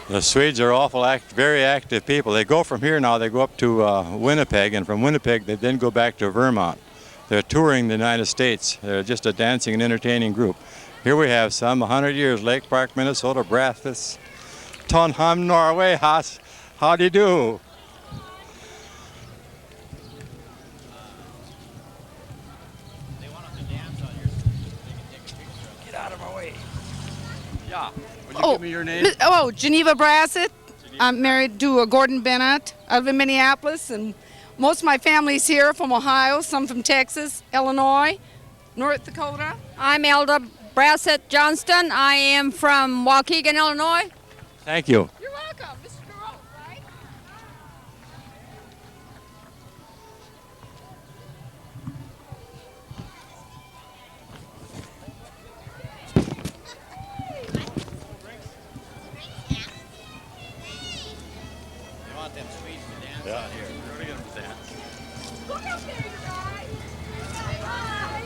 The Swedes are very active people. They go from here now, they go up to Winnipeg, and from Winnipeg they then go back to Vermont. They're touring the United States. They're just a dancing and entertaining group. Here we have some, 100 years, Lake Park, Minnesota, Brathis, Trondheim, Norway, how do you do? Get out of my way. Yeah. Would you give me your name? Geneva Brassett. I'm married to Gordon Bennett. I live in Minneapolis, and most of my family's here from Ohio, some from Texas, Illinois, North Dakota. I'm Elda Brassett Johnston. I am from Waukegan, Illinois. Thank you. You're welcome. Mr. Carole, right? Yeah, here. We're going to get them to dance. Look up there, you guys. Bye.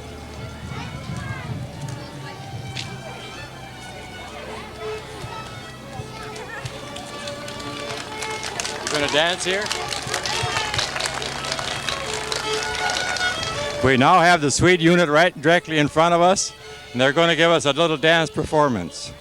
You going to dance here? We now have the Swede unit right directly in front of us, and they're going to give us a little dance performance.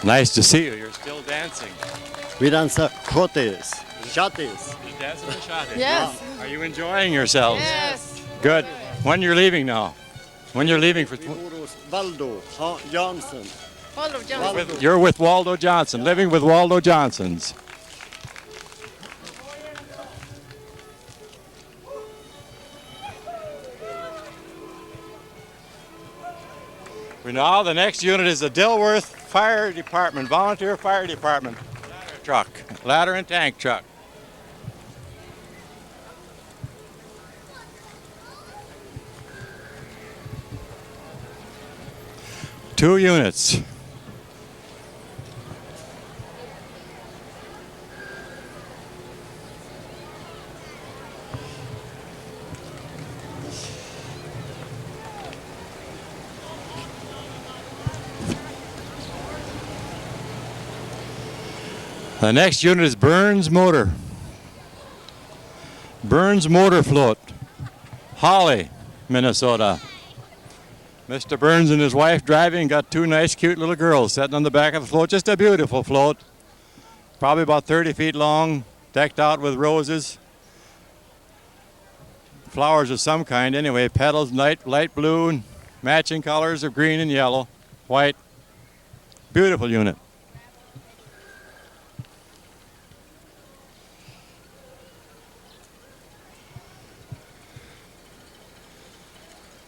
Nice to see you. You're still dancing. Vi dansar schottis, chattis. You dancing the shot? Yes. Are you enjoying yourselves? Yes. Good. When you're leaving now? When you're leaving for? Vi bor hos Waldo Jansson. Waldo Johnson. You're with Waldo Johnson, living with Waldo Johnsons. Now the next unit is the Dilworth Fire Department, Volunteer Fire Department ladder and tank truck. Two units. The next unit is Burns Motor. Burns Motor Float, Holly, Minnesota. Mr. Burns and his wife driving, got two nice, cute little girls sitting on the back of the float. Just a beautiful float, probably about 30 feet long, decked out with roses. Flowers of some kind anyway, petals, light blue, and matching colors of green and yellow, white. Beautiful unit.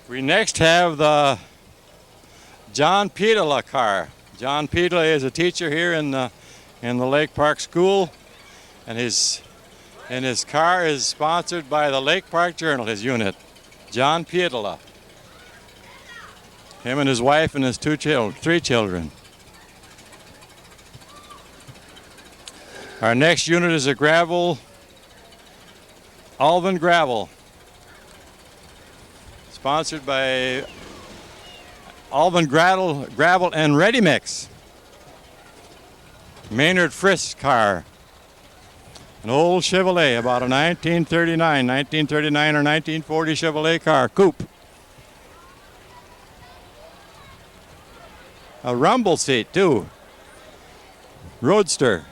We next have the John Pietola car. John Pietola is a teacher here in the Lake Park School, and his car is sponsored by the Lake Park Journal, his unit. John Pietola. Him and his wife and his three children. Our next unit is a Alvin Gravel. Sponsored by Alvin Gravel and Ready Mix. Maynard Frisk car. An old Chevrolet, about a 1939 or 1940 Chevrolet car, coupe. A rumble seat too. Roadster.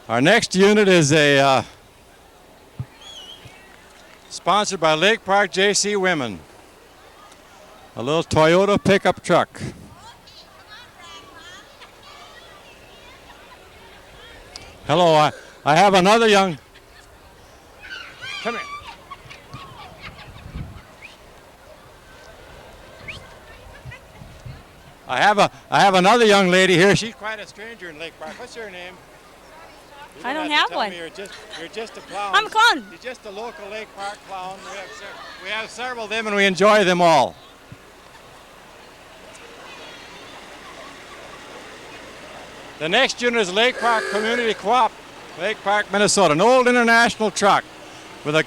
Our next unit is a sponsored by Lake Park J.C. Women. A little Toyota pickup truck. Hello, I have another young. Come here. I have another young lady here. She's quite a stranger in Lake Park. What's your name? I don't have one. You're just a clown. I'm a clown. You're just a local Lake Park clown. We have several of them, and we enjoy them all. The next unit is Lake Park Community Co-op, Lake Park, Minnesota. An old international truck with a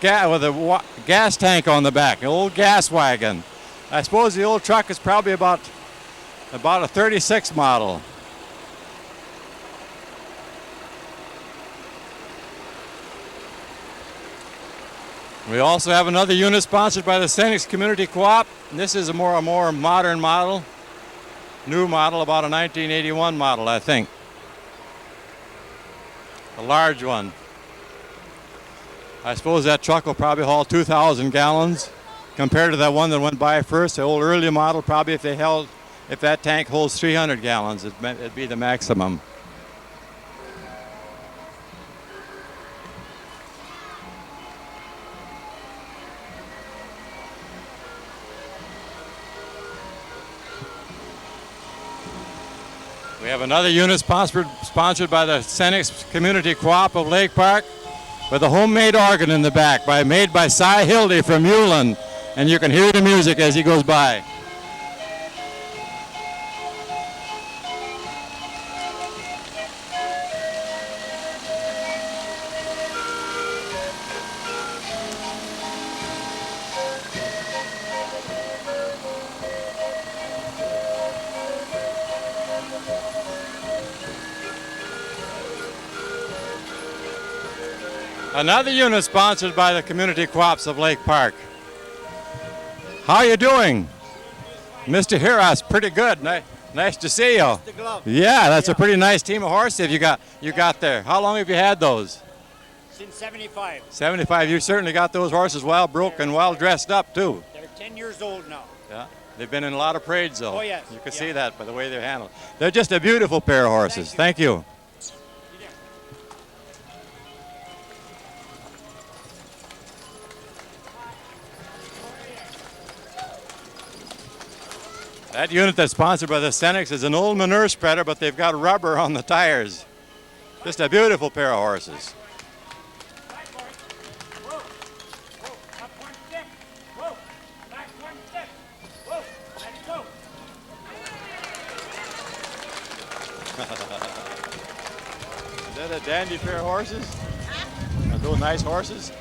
gas tank on the back, an old gas wagon. I suppose the old truck is probably about a 36 model. We also have another unit sponsored by the Centenial Community Co-op. This is a more modern model, new model, about a 1981 model, I think. A large one. I suppose that truck will probably haul 2,000 gallons compared to that one that went by first. The old earlier model, probably if that tank holds 300 gallons, it'd be the maximum. We have another unit sponsored by the Centenial Community Co-op of Lake Park with a homemade organ in the back made by Cy Hildy from Uland, and you can hear the music as he goes by. Another unit sponsored by the community co-ops of Lake Park. How are you doing? Mr. Hiras, pretty good. Nice to see you. Yeah, that's a pretty nice team of horses you got there. How long have you had those? Since 75. 75. You certainly got those horses well broke and well dressed up too. They're 10 years old now. Yeah. They've been in a lot of parades though. Oh yes. You can see that by the way they're handled. They're just a beautiful pair of horses. Thank you. That unit that's sponsored by the Centenial is an old manure spreader, but they've got rubber on the tires. Just a beautiful pair of horses. Is that a dandy pair of horses? Are those nice horses?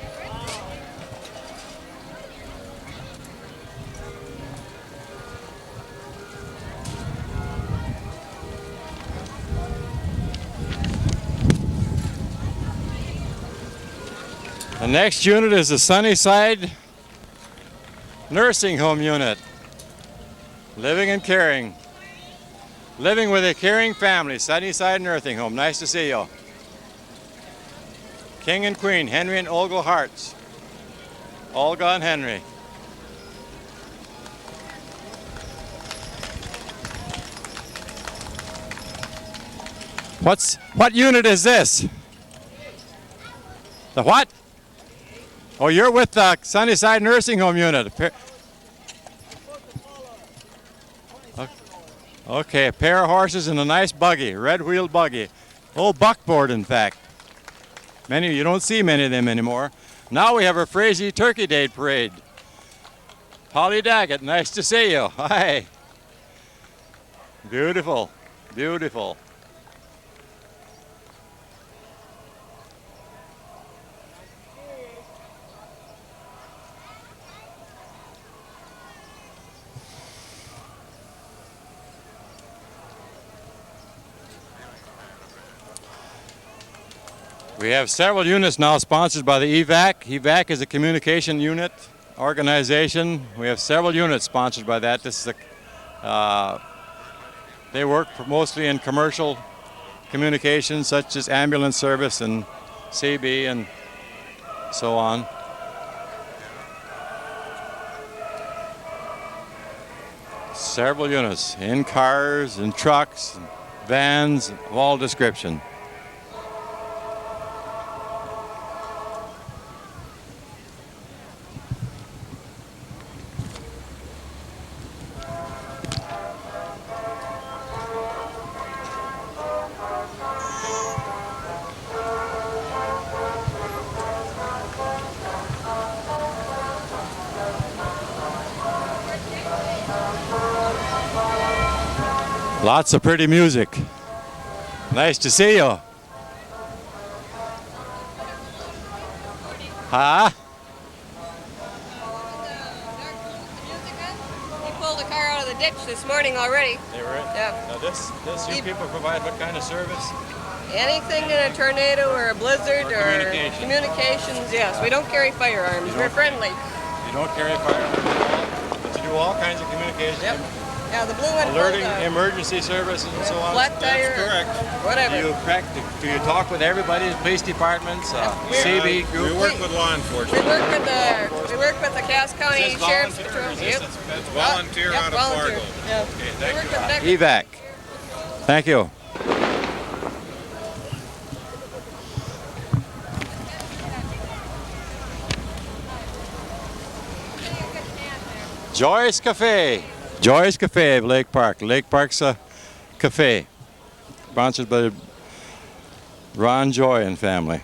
next unit is the Sunnyside Nursing Home Unit. Living and caring. Living with a caring family, Sunnyside Nursing Home. Nice to see you. King and Queen, Henry and Olga Hartz. Olga and Henry. What unit is this? The what? Oh, you're with the Sunnyside Nursing Home Unit. Okay, a pair of horses and a nice buggy, red-wheeled buggy. Old buckboard, in fact. You don't see many of them anymore. Now we have a Frazee Turkey Day Parade. Holly Daggett, nice to see you. Hi. Beautiful, beautiful. We have several units now sponsored by the EVAC. EVAC is a communication unit organization. We have several units sponsored by that. This is they work mostly in commercial communications such as ambulance service and CB and so on. Several units in cars, in trucks, vans of all description. Lots of pretty music. Nice to see you. Huh? He pulled a car out of the ditch this morning already. They were? Yeah. Now this you people provide what kind of service? Anything in a tornado or a blizzard or communications, yes. We don't carry firearms. We're friendly. You don't carry firearms, but you do all kinds of communication. Yep. Yeah, the blue one. Alerting emergency services and so on. Flat tire. That's correct. Whatever. Do you talk with everybody, police departments, CB group? We work with law enforcement. We work with the Cass County Sheriff's Patrol. Yep. That's volunteer out of Fargo. Yeah. Okay, thank you. EVAC. Thank you. Joy's Cafe. Joy's Cafe of Lake Park. Lake Park's a cafe, sponsored by Ron Joy and family.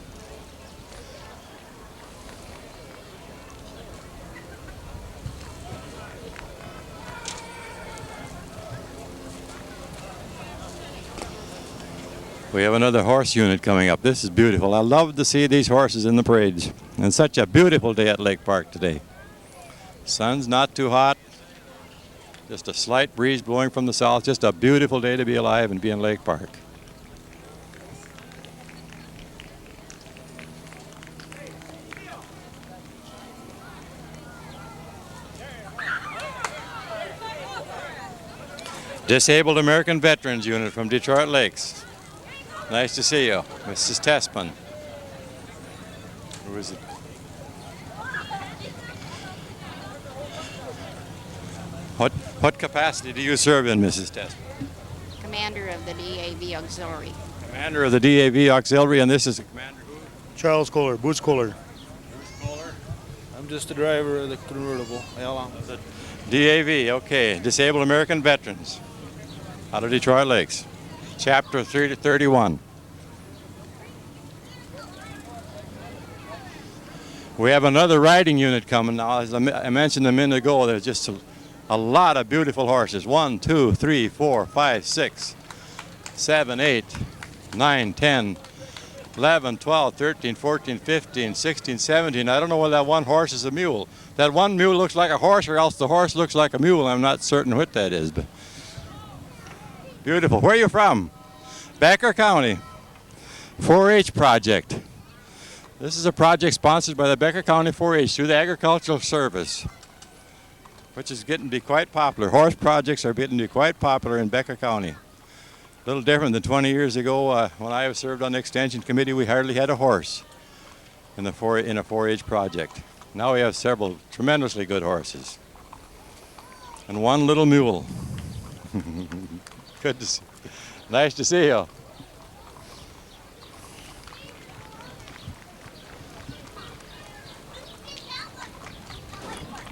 We have another horse unit coming up. This is beautiful. I love to see these horses in the parades. And such a beautiful day at Lake Park today. Sun's not too hot. Just a slight breeze blowing from the south. Just a beautiful day to be alive and be in Lake Park. Disabled American Veterans Unit from Detroit Lakes. Nice to see you, Mrs. Tessman. Who is it? What capacity do you serve in, Mrs. Tessman? Commander of the DAV Auxiliary. Commander of the DAV Auxiliary, and this is the commander who? Charles Kohler, Boots Kohler. I'm just the driver of the convertible. The DAV, okay. Disabled American Veterans out of Detroit Lakes. Chapter 31. We have another riding unit coming now. As I mentioned a minute ago, there's just a lot of beautiful horses. 1, 2, 3, 4, 5, 6, 7, 8, 9, 10, 11, 12, 13, 14, 15, 16, 17. I don't know whether that one horse is a mule. That one mule looks like a horse or else the horse looks like a mule. I'm not certain what that is. But beautiful. Where are you from? Becker County. 4-H project. This is a project sponsored by the Becker County 4-H through the Agricultural Service, which is getting to be quite popular. Horse projects are getting to be quite popular in Becker County. A little different than 20 years ago when I served on the Extension Committee. We hardly had a horse in a 4-H project. Now we have several tremendously good horses and one little mule. Good to see. Nice to see you.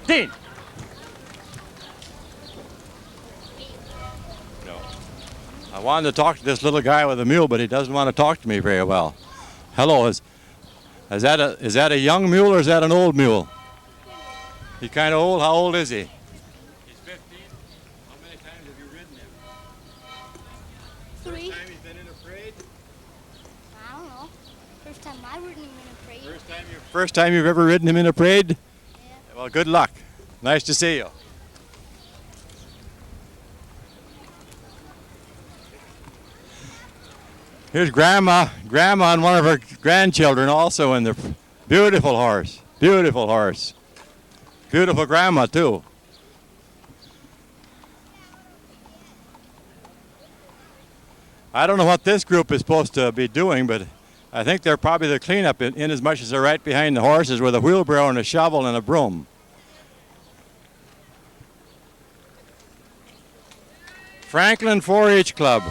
Dean. No. I wanted to talk to this little guy with a mule, but he doesn't want to talk to me very well. Hello, is that a young mule or is that an old mule? He's kind of old. How old is he? He's 15. How many times have you ridden him? 3. First time he's been in a parade? I don't know. First time I ridden him in a parade. First time you've ever ridden him in a parade? Yeah. Well, good luck. Nice to see you. Here's Grandma and one of her grandchildren also in the beautiful horse. Beautiful horse. Beautiful Grandma too. I don't know what this group is supposed to be doing, but I think they're probably the cleanup in as much as they're right behind the horses with a wheelbarrow and a shovel and a broom. Franklin 4-H Club.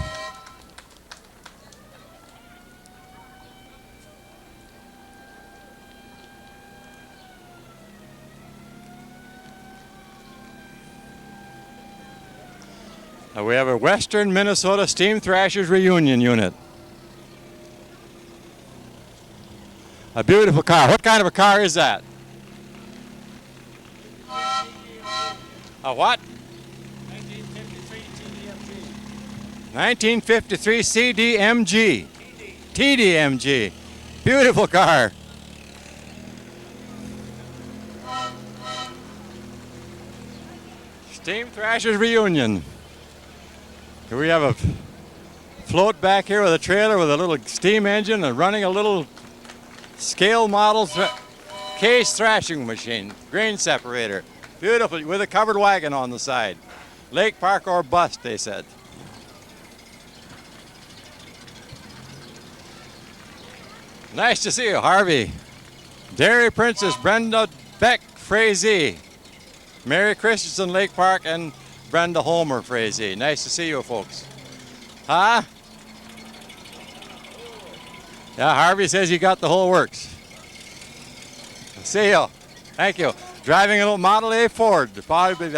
We have a Western Minnesota Steam Thrashers Reunion Unit. A beautiful car. What kind of a car is that? A what? 1953 CDMG. TDMG. Beautiful car. Steam Thrashers Reunion. Here we have a float back here with a trailer with a little steam engine and running a little scale model case thrashing machine, grain separator. Beautiful, with a covered wagon on the side. Lake Park or bust, they said. Nice to see you, Harvey. Dairy Princess Brenda Beck Frazee. Mary Christensen, Lake Park, and Brenda Homer Frazee. Nice to see you folks. Huh? Yeah, Harvey says you got the whole works. See you. Thank you. Driving a little Model A Ford, probably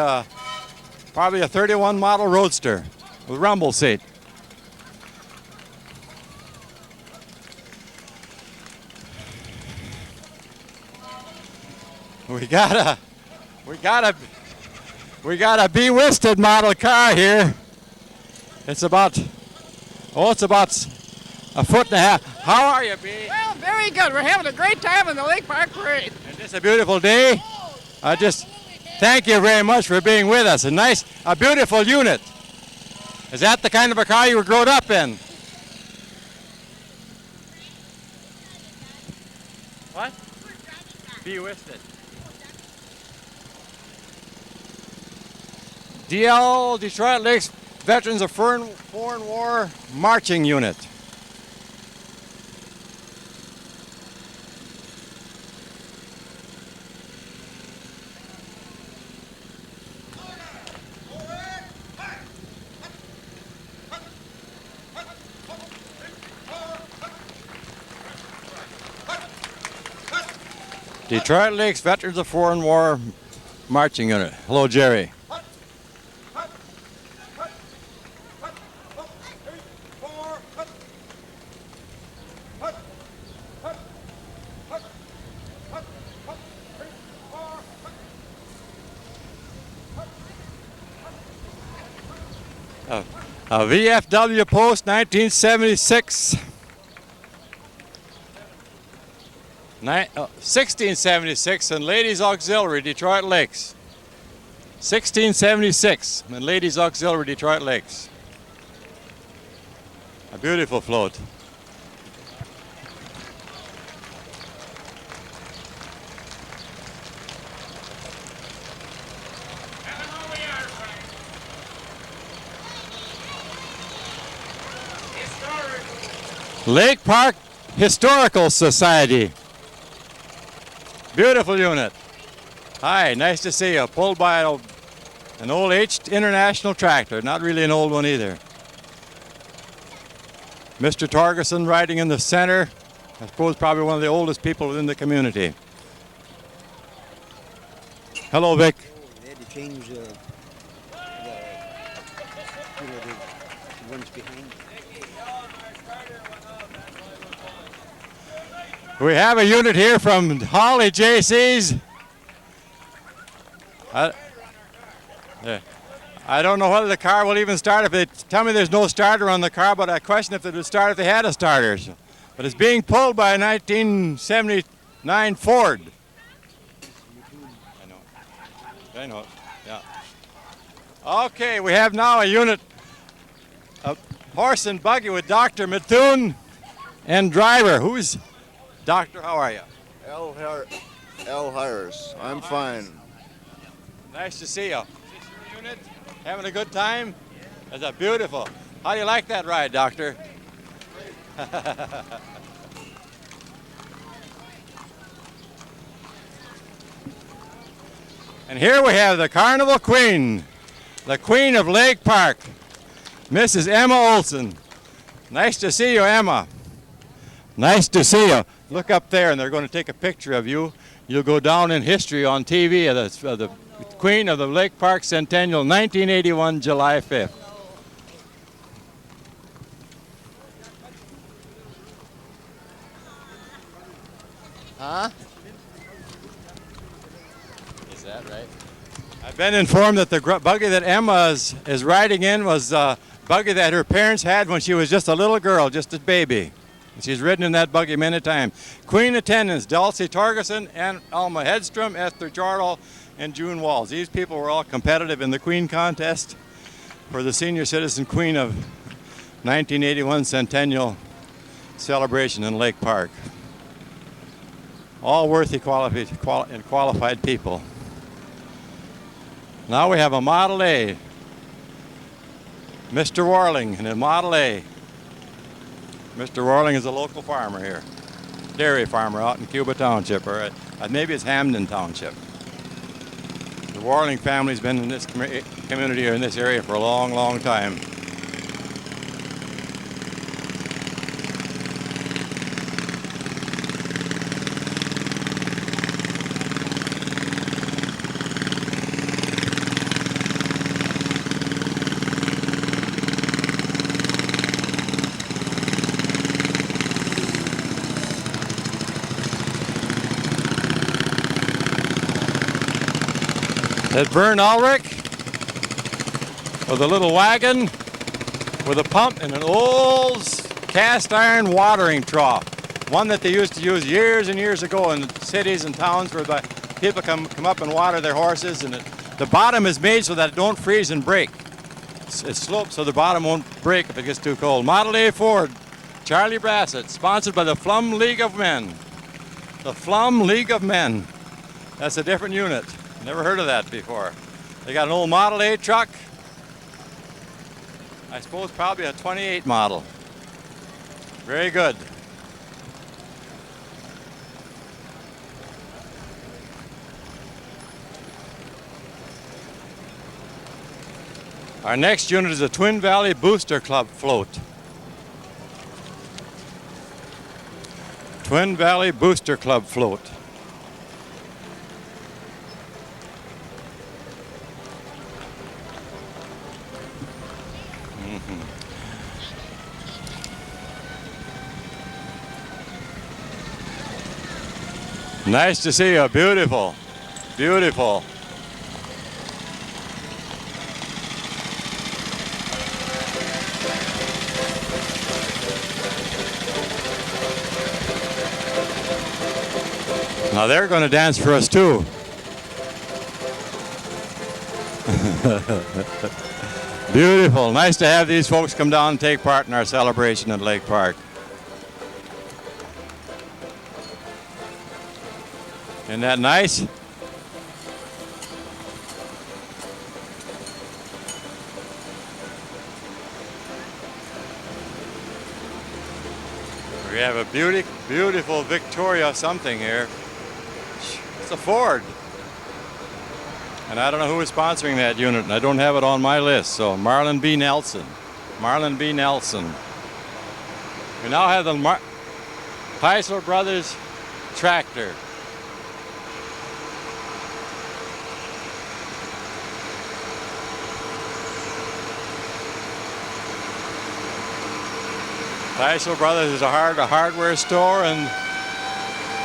a 31 model Roadster with rumble seat. We got a Be-Wisted model car here. It's about a foot and a half. How are you, Bee? Well, very good. We're having a great time in the Lake Park Parade. Is this a beautiful day? I just thank you very much for being with us. A beautiful unit. Is that the kind of a car you were grown up in? What? Be-Wisted. DL, Detroit Lakes Veterans of Foreign War Marching Unit. Detroit Lakes Veterans of Foreign War Marching Unit. Hello, Jerry. A VFW post 1976. 1676 and Ladies Auxiliary, Detroit Lakes. 1676 and Ladies Auxiliary, Detroit Lakes. A beautiful float. Lake Park Historical Society. Beautiful unit. Hi, nice to see you. Pulled by an old H International tractor. Not really an old one either. Mr. Torgerson riding in the center. I suppose probably one of the oldest people within the community. Hello, Vic. They had to change the ones behind. We have a unit here from Holly JC's. I don't know whether the car will even start. If they tell me there's no starter on the car, but I question if it would start if they had a starter. But it's being pulled by a 1979 Ford. I know, yeah. Okay, we have now a unit, a horse and buggy with Dr. Mithun and driver. Who's Doctor? How are you? L. Harris. I'm fine. Nice to see you. Is this your unit? Having a good time? That's a beautiful. How do you like that ride, Doctor? And here we have the Carnival Queen, the Queen of Lake Park, Mrs. Emma Olson. Nice to see you, Emma. Nice to see you. Look up there, and they're going to take a picture of you. You'll go down in history on TV as the Queen of the Lake Park Centennial, 1981, July 5th. Huh? Is that right? I've been informed that the buggy that Emma is riding in was a buggy that her parents had when she was just a little girl, just a baby. She's ridden in that buggy many times. Queen attendants, Dulcie Torgerson and Alma Hedstrom, Esther Jordan, and June Walls. These people were all competitive in the Queen contest for the Senior Citizen Queen of 1981 Centennial celebration in Lake Park. All worthy and qualified people. Now we have a Model A. Mr. Warling in a Model A. Mr. Warling is a local farmer here. Dairy farmer out in Cuba Township, or maybe it's Hamden Township. The Warling family's been in this community or in this area for a long, long time. That's Vern Ulrich with a little wagon with a pump and an old cast iron watering trough. One that they used to use years and years ago in cities and towns where people come up and water their horses. And the bottom is made so that it don't freeze and break. It's sloped so the bottom won't break if it gets too cold. Model A Ford, Charlie Brassett, sponsored by the Flum League of Men. The Flum League of Men. That's a different unit. Never heard of that before. They got an old Model A truck. I suppose probably a 28 model. Very good. Our next unit is a Twin Valley Booster Club float. Twin Valley Booster Club float. Nice to see you. Beautiful. Beautiful. Now they're going to dance for us too. Beautiful. Nice to have these folks come down and take part in our celebration at Lake Park. Isn't that nice? We have a beautiful Victoria something here. It's a Ford. And I don't know who is sponsoring that unit, and I don't have it on my list. So Marlon B. Nelson. Marlon B. Nelson. We now have the Heisler Brothers tractor. Heisler Brothers is a hardware store and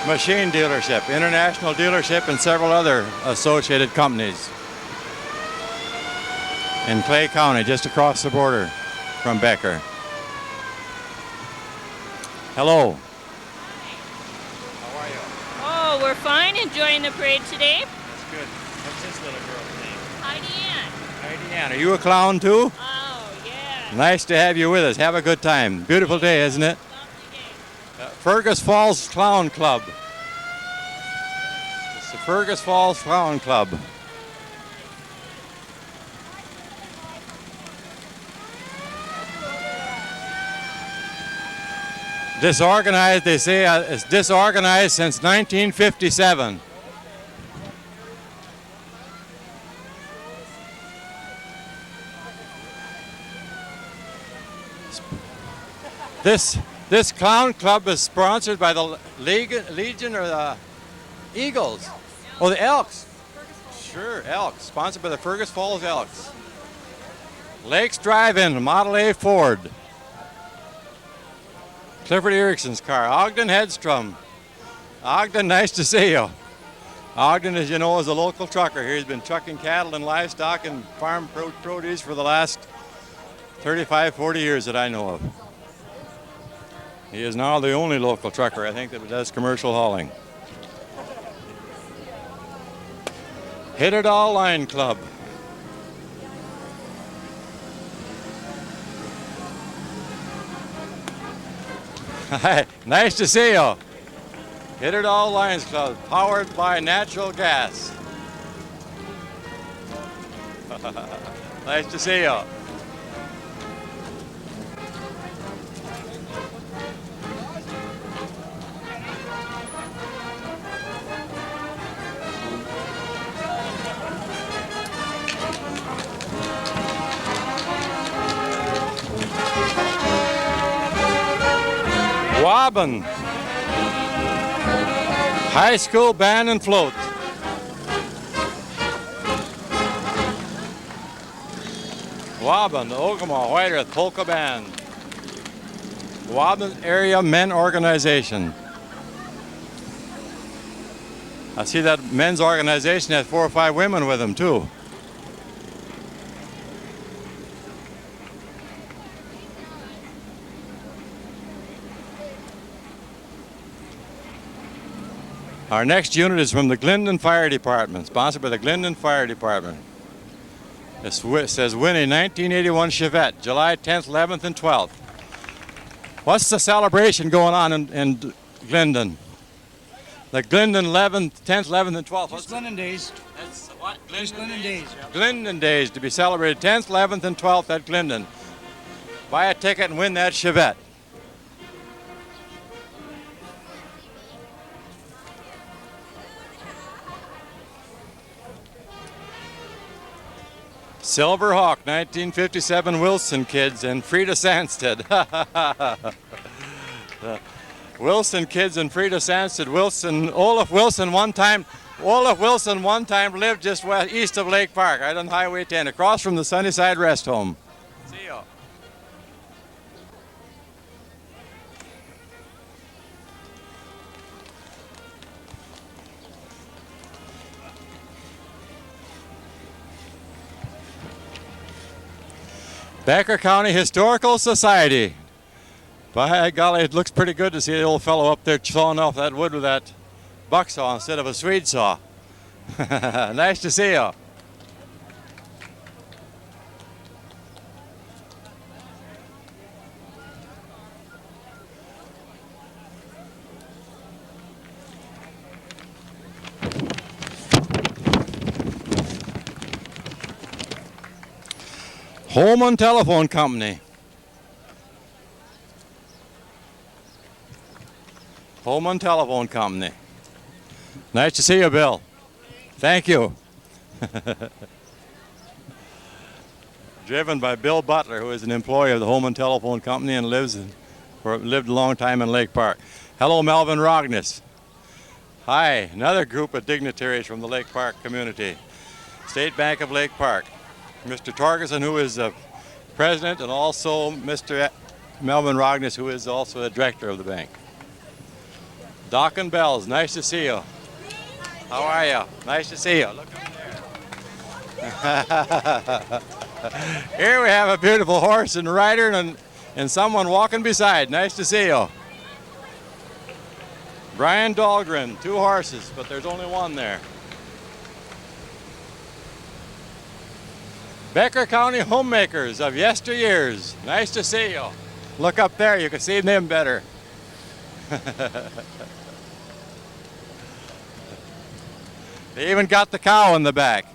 machine dealership, international dealership, and several other associated companies in Clay County, just across the border from Becker. Hello. How are you? Oh, we're fine. Enjoying the parade today. That's good. What's this little girl's name? Heidi Ann. Heidi Ann. Are you a clown too? Oh, yeah. Nice to have you with us. Have a good time. Beautiful day, isn't it? Fergus Falls Clown Club. It's the Fergus Falls Clown Club. Disorganized, they say it's disorganized since 1957. This clown club is sponsored by the Legion or the Eagles. Oh, the Elks. Sure, Elks. Sponsored by the Fergus Falls Elks. Lakes Drive-In, Model A Ford. Clifford Erickson's car. Ogden Hedstrom. Ogden, nice to see you. Ogden, as you know, is a local trucker here. He's been trucking cattle and livestock and farm produce for the last 35, 40 years that I know of. He is now the only local trucker, I think, that does commercial hauling. Hit It All Line Club. Hi, nice to see you. Hit It All Lions Club, powered by natural gas. Nice to see you. Wobbin. High School Band and Float. Wobbin, the Ogama White Earth Polka Band. Wobbin Area Men Organization. I see that men's organization has 4 or 5 women with them too. Our next unit is from the Glendon Fire Department, sponsored by the Glendon Fire Department. It says Winnie 1981 Chevette, July 10th, 11th, and 12th. What's the celebration going on in Glendon? The Glendon 11th, 10th, 11th, and 12th. Just Glendon Days. That's what? Just Glendon Days. Glendon Days to be celebrated 10th, 11th, and 12th at Glendon. Buy a ticket and win that Chevette. Silver Hawk, 1957 Wilson kids and Frida Sandstead. Wilson kids and Frida Sandstead. Olaf Wilson one time lived just east of Lake Park, right on Highway 10, across from the Sunnyside Rest Home. See ya. Becker County Historical Society. By golly, it looks pretty good to see the old fellow up there sawing off that wood with that buck saw instead of a Swede saw. Nice to see you. Home and Telephone Company. Pullman Telephone Company. Nice to see you, Bill. Thank you. Driven by Bill Butler, who is an employee of the Holman Telephone Company and lived a long time in Lake Park. Hello, Melvin Rognes. Hi, another group of dignitaries from the Lake Park community. State Bank of Lake Park. Mr. Torgerson, who is the president, and also Mr. Melvin Rognes, who is also the director of the bank. Doc and Bells, nice to see you. How are you? Nice to see you. Look up there. Here we have a beautiful horse and rider and someone walking beside. Nice to see you. Brian Dahlgren, 2 horses, but there's only one there. Becker County homemakers of yesteryears. Nice to see you. Look up there, you can see them better. They even got the cow in the back.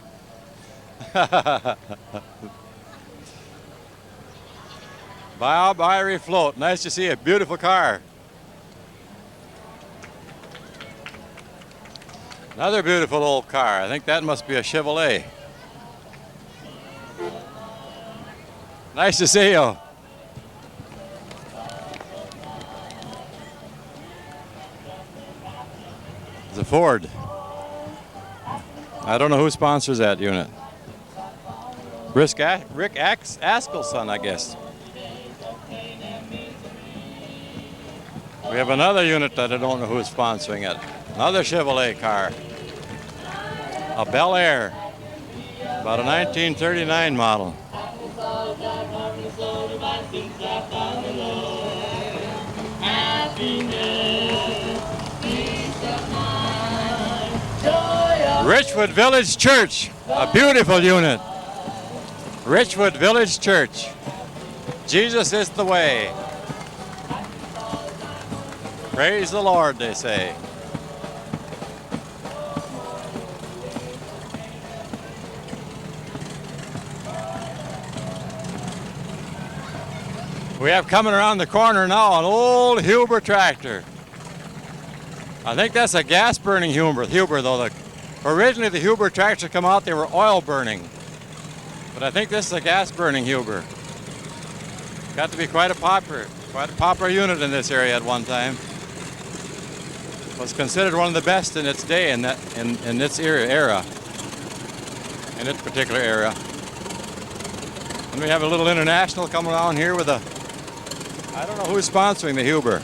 Bob Irie Float, nice to see a beautiful car. Another beautiful old car. I think that must be a Chevrolet. Nice to see you. It's a Ford. I don't know who sponsors that unit. Rick Askelson, I guess. We have another unit that I don't know who's sponsoring it. Another Chevrolet car. A Bel Air. About a 1939 model. Richwood Village Church, a beautiful unit. Richwood Village Church. Jesus is the way. Praise the Lord, they say. We have coming around the corner now an old Huber tractor. I think that's a gas burning Huber though. Originally the Huber tractors come out, they were oil burning. But I think this is a gas burning Huber. Got to be quite a popular unit in this area at one time. Was considered one of the best in its day in its era. In its particular era. And we have a little international coming around here with I don't know who's sponsoring the Huber.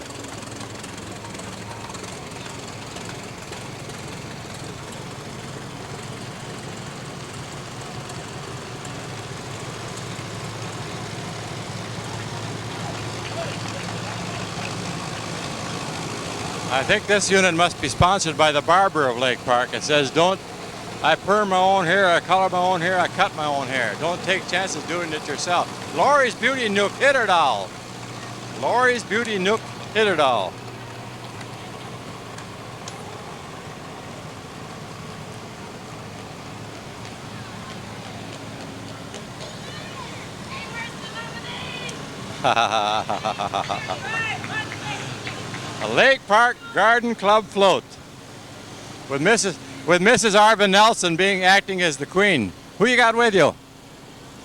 I think this unit must be sponsored by the barber of Lake Park. It says, I perm my own hair, I color my own hair, I cut my own hair. Don't take chances doing it yourself. Laurie's Beauty Nook Hitterdal. Laurie's Beauty Nook Hitterdal. A Lake Park Garden Club float with Mrs. Arvin Nelson acting as the queen. Who you got with you?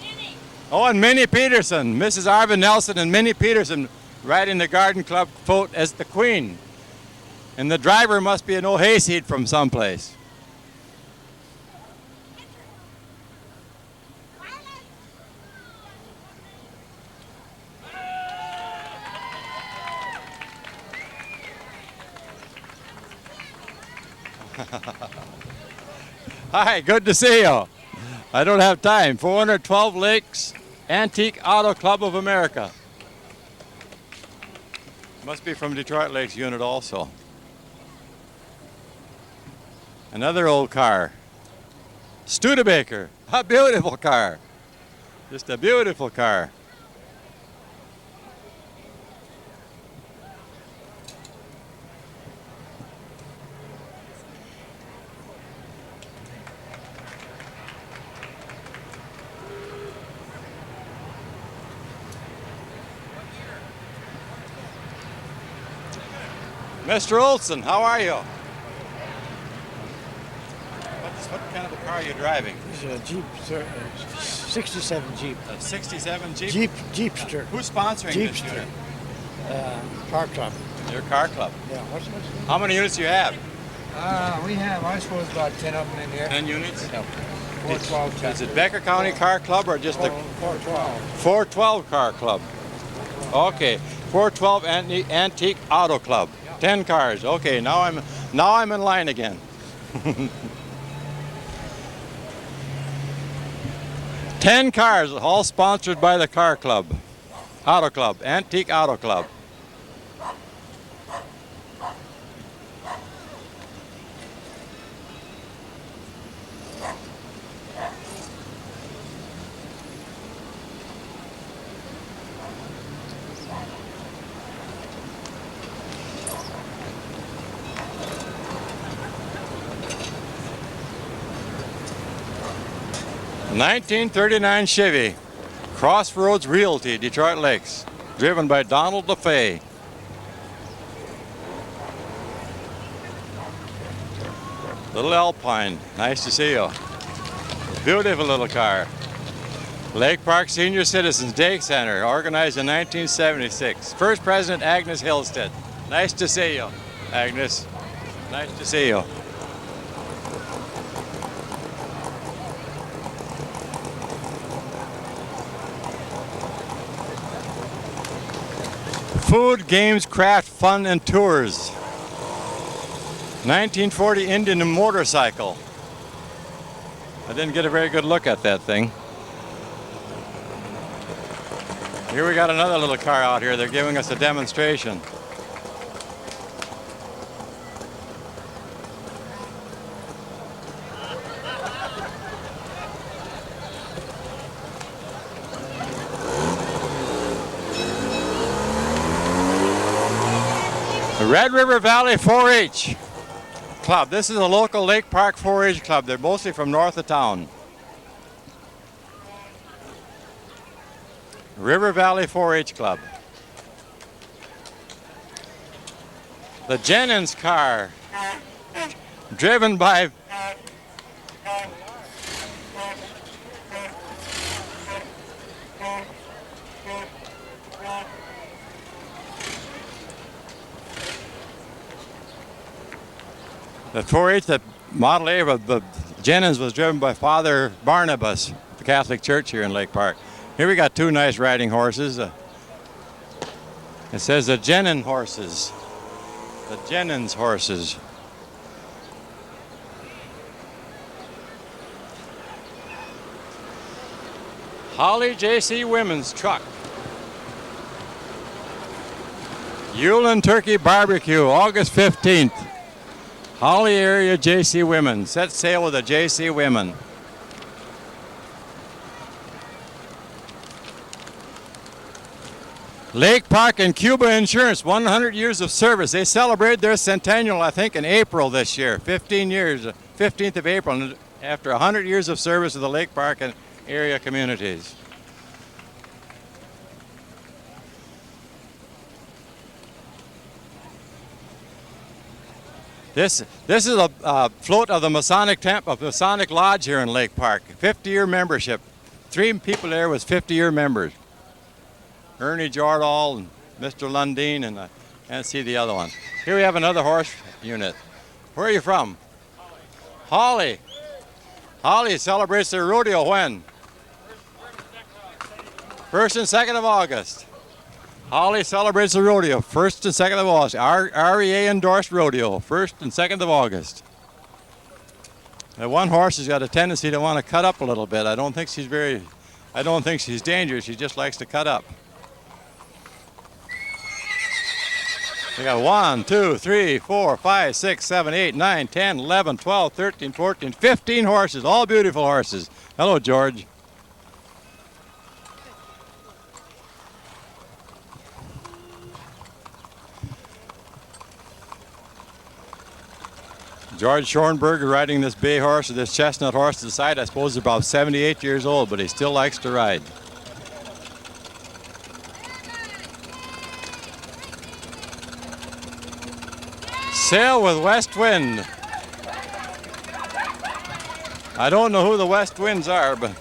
Minnie. Oh, and Minnie Peterson. Mrs. Arvin Nelson and Minnie Peterson riding the Garden Club float as the queen. And the driver must be an old hayseed from someplace. Hi, good to see you. I don't have time. 412 Lakes Antique Auto Club of America. Must be from Detroit Lakes unit also. Another old car. Studebaker, a beautiful car. Just a beautiful car. Mr. Olson, how are you? What kind of a car are you driving? It's a Jeep, sir, 67 Jeep. A 67 Jeep? Jeepster. Who's sponsoring this Jeepster. unit? Car club. Your car club. Yeah, what's the How many units do you have? We have, I suppose, about 10 of them in here. 10 units? Yeah. 412. Is it Becker County Car Club or just the 412. 412 Car Club? Okay, 412 Antique Auto Club. 10 cars. Okay, now I'm in line again. 10 cars, all sponsored by the Car Club, Auto Club, Antique Auto Club. '39 Chevy, Crossroads Realty, Detroit Lakes, driven by Donald LaFay. Little Alpine, nice to see you. Beautiful little car. Lake Park Senior Citizens Day Center, organized in 1976. First President Agnes Hillstead. Nice to see you, Agnes. Nice to see you. Food, games, craft, fun, and tours. 1940 Indian motorcycle. I didn't get a very good look at that thing. Here we got another little car out here. They're giving us a demonstration. The Red River Valley 4-H Club. This is a local Lake Park 4-H club. They're mostly from north of town. River Valley 4-H Club. The Jennings car, driven by the 4-H, the Model A of the Jennings was driven by Father Barnabas, the Catholic Church here in Lake Park. Here we got two nice riding horses. It says the Jennings horses. The Jennings horses. Holly J.C. Women's Truck. Yule and Turkey Barbecue, August 15th. Holly area J.C. Women. Set sail with the J.C. Women. Lake Park and Cuba Insurance, 100 years of service. They celebrated their centennial, I think, in April this year. 15 years, 15th of April, after 100 years of service to the Lake Park and area communities. This is a float of the Masonic Temple, of Masonic Lodge here in Lake Park. 50-year membership. 3 people there was 50-year members. Ernie Jordal and Mr. Lundeen, and I can't see the other one. Here we have another horse unit. Where are you from? Holly. Holly celebrates their rodeo when? 1st and 2nd of August. Holly celebrates the rodeo, 1st and 2nd of August. REA endorsed rodeo, 1st and 2nd of August. Now one horse has got a tendency to want to cut up a little bit. I don't think she's dangerous. She just likes to cut up. We got 1, 2, 3, 4, 5, 6, 7, 8, 9, 10, 11, 12, 13, 14, 15 horses, all beautiful horses. Hello, George. George Schornberg riding this bay horse, or this chestnut horse to the side. I suppose he's about 78 years old, but he still likes to ride. Sail with West Wind. I don't know who the West Winds are, but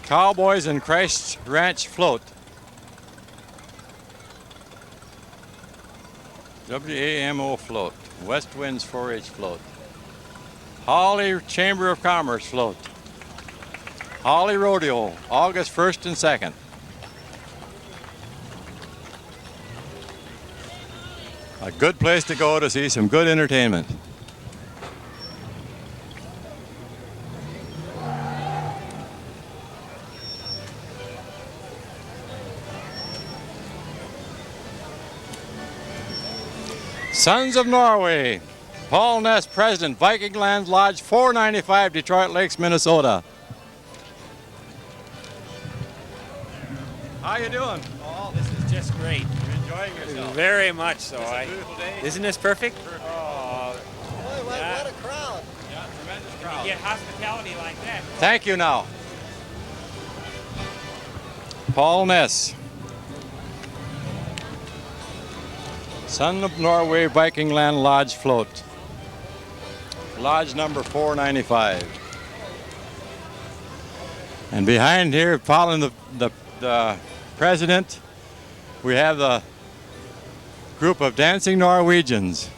Cowboys and Christ Ranch Float. WAMO Float. West Winds 4-H Float. Holly Chamber of Commerce Float. Holly Rodeo, August 1st and 2nd. A good place to go to see some good entertainment. Sons of Norway, Paul Ness, President, Viking Land Lodge, 495, Detroit Lakes, Minnesota. How you doing? Oh, this is just great. You're enjoying yourself? Very much so. It's a beautiful day. Isn't this perfect? Oh, What a crowd. Yeah, tremendous crowd. You get hospitality like that. Thank you now. Paul Ness. Son of Norway, Viking Land Lodge Float. Lodge number 495. And behind here, following the president, we have the group of dancing Norwegians.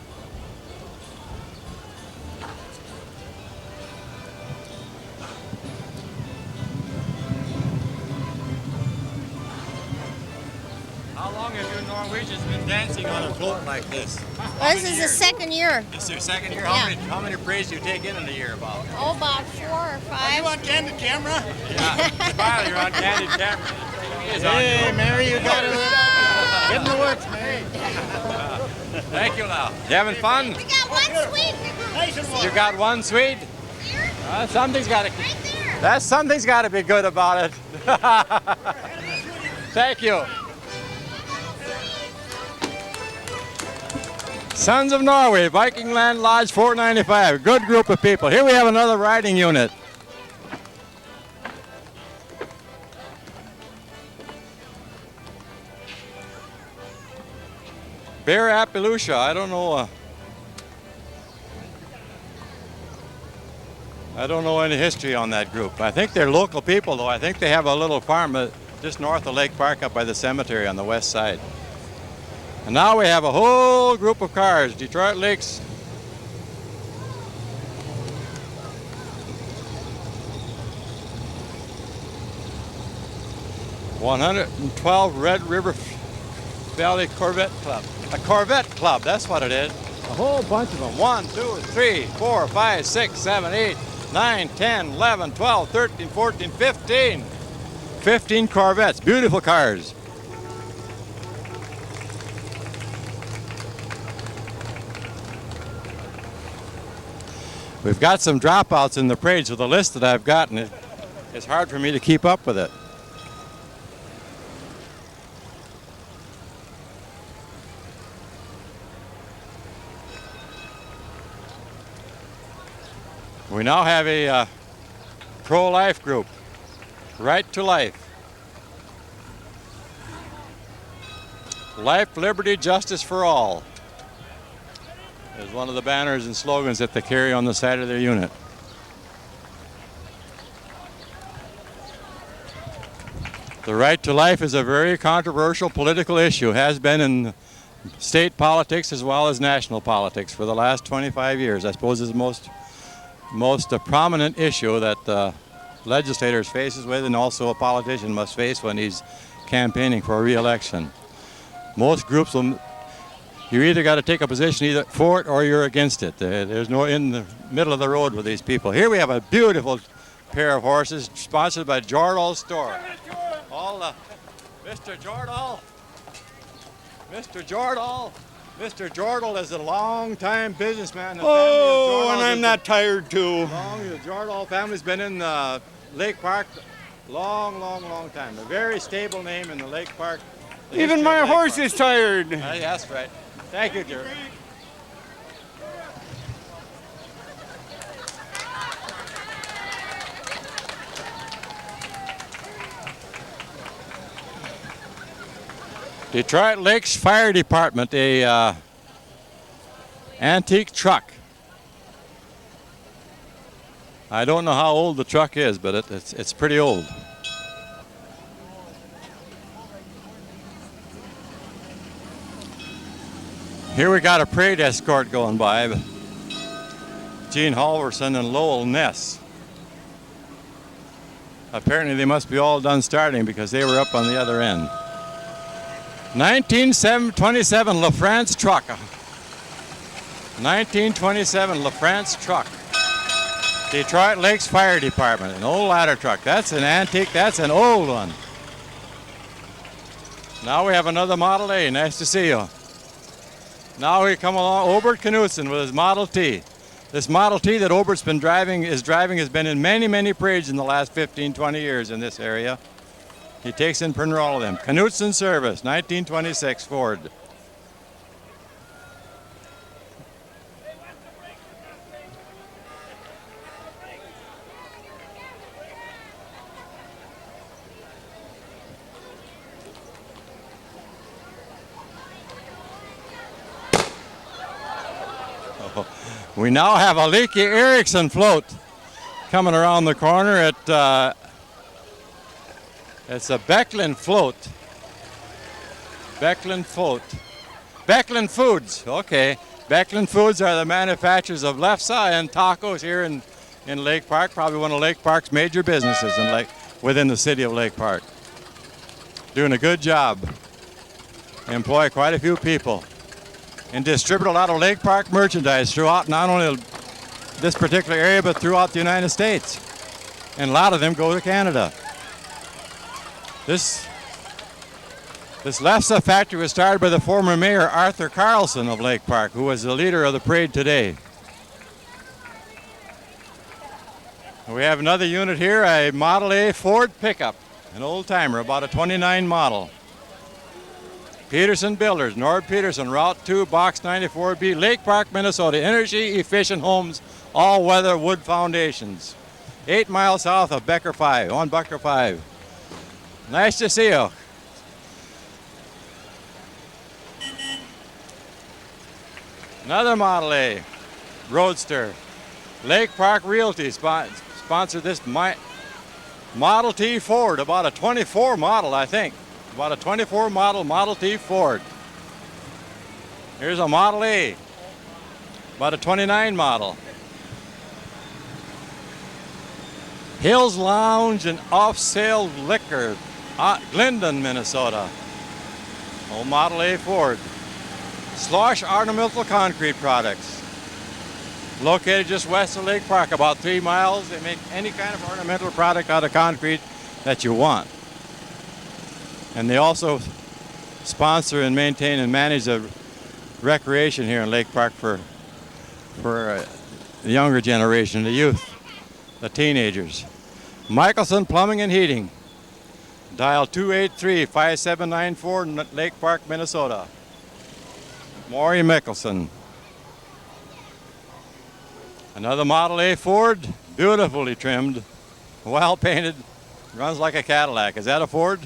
How long have you Norwegians been dancing on a float like this? This is the second year. This is your second year? Yeah. How many parades do you take in a year about? Oh, about 4 or 5. Are you on candid camera? Yeah. Smile, you're on candid camera. Hey, Mary, you got it. Get in the works, Mary. Thank you now. You having fun? We got one sweet. You got one sweet? Something's got to. Something's got to be good about it. Thank you. Sons of Norway, Viking Land Lodge 495. Good group of people. Here we have another riding unit. Bear Appaloosa, I don't know. I don't know any history on that group. I think they're local people, though. I think they have a little farm just north of Lake Park up by the cemetery on the west side. And now we have a whole group of cars, Detroit Lakes. '112 Red River Valley Corvette Club. A Corvette Club, that's what it is. A whole bunch of them. 1, 2, 3, 4, 5, 6, 7, 8, 9, 10, 11, 12, 13, 14, 15. 15 Corvettes, beautiful cars. We've got some dropouts in the parade, so the list that I've gotten, it's hard for me to keep up with it. We now have a pro-life group, Right to Life. Life, liberty, justice for all is one of the banners and slogans that they carry on the side of their unit. The right to life is a very controversial political issue, has been in state politics as well as national politics for the last 25 years. I suppose is the most prominent issue that the legislators faces with, and also a politician must face when he's campaigning for re-election. Most groups will, you either got to take a position either for it or you're against it. There's no in the middle of the road with these people. Here we have a beautiful pair of horses sponsored by Jordal Store. Mr. Jordal, Mr. Jordal is a long-time businessman. And I'm not tired too. The Jordal family's been in Lake Park long time. A very stable name in the Lake Park. Even my horse is tired. That's right. Thank you, Jerry. Detroit Lakes Fire Department, a antique truck. I don't know how old the truck is, but it's pretty old. Here we got a parade escort going by. Gene Halverson and Lowell Ness. Apparently they must be all done starting because they were up on the other end. 1927 LaFrance truck. 1927 LaFrance truck. Detroit Lakes Fire Department, an old ladder truck. That's an antique, that's an old one. Now we have another Model A, nice to see you. Now we come along, Obert Knudsen with his Model T. This Model T that Obert's been driving has been in many, many parades in the last 15, 20 years in this area. He takes in pretty all of them. Knudsen Service, 1926 Ford. We now have a Leakey Erickson float coming around the corner at it's a Becklin float. Becklin float. Becklin Foods, okay. Becklin Foods are the manufacturers of lefse and tacos here in Lake Park, probably one of Lake Park's major businesses within the city of Lake Park. Doing a good job. Employ quite a few people. And distribute a lot of Lake Park merchandise throughout not only this particular area, but throughout the United States. And a lot of them go to Canada. This lefse factory was started by the former mayor, Arthur Carlson of Lake Park, who was the leader of the parade today. We have another unit here, a Model A Ford pickup, an old timer, about a 29 model. Peterson Builders, Nord Peterson, Route 2, Box 94B, Lake Park, Minnesota. Energy efficient homes, all weather wood foundations. 8 miles south of Becker 5, on Becker 5. Nice to see you. Another Model A, Roadster. Lake Park Realty sponsored this Model T Ford, about a 24 model, I think. About a 24 model Model T Ford. Here's a Model A, about a 29 model. Hills Lounge and Off-Sale Liquor, Glendon, Minnesota. Old Model A Ford. Slosh Ornamental Concrete Products. Located just west of Lake Park, about 3 miles. They make any kind of ornamental product out of concrete that you want. And they also sponsor and maintain and manage the recreation here in Lake Park for the younger generation, the youth, the teenagers. Michelson Plumbing and Heating. Dial 283-5794, Lake Park, Minnesota. Maury Mickelson. Another Model A Ford, beautifully trimmed, well painted, runs like a Cadillac. Is that a Ford?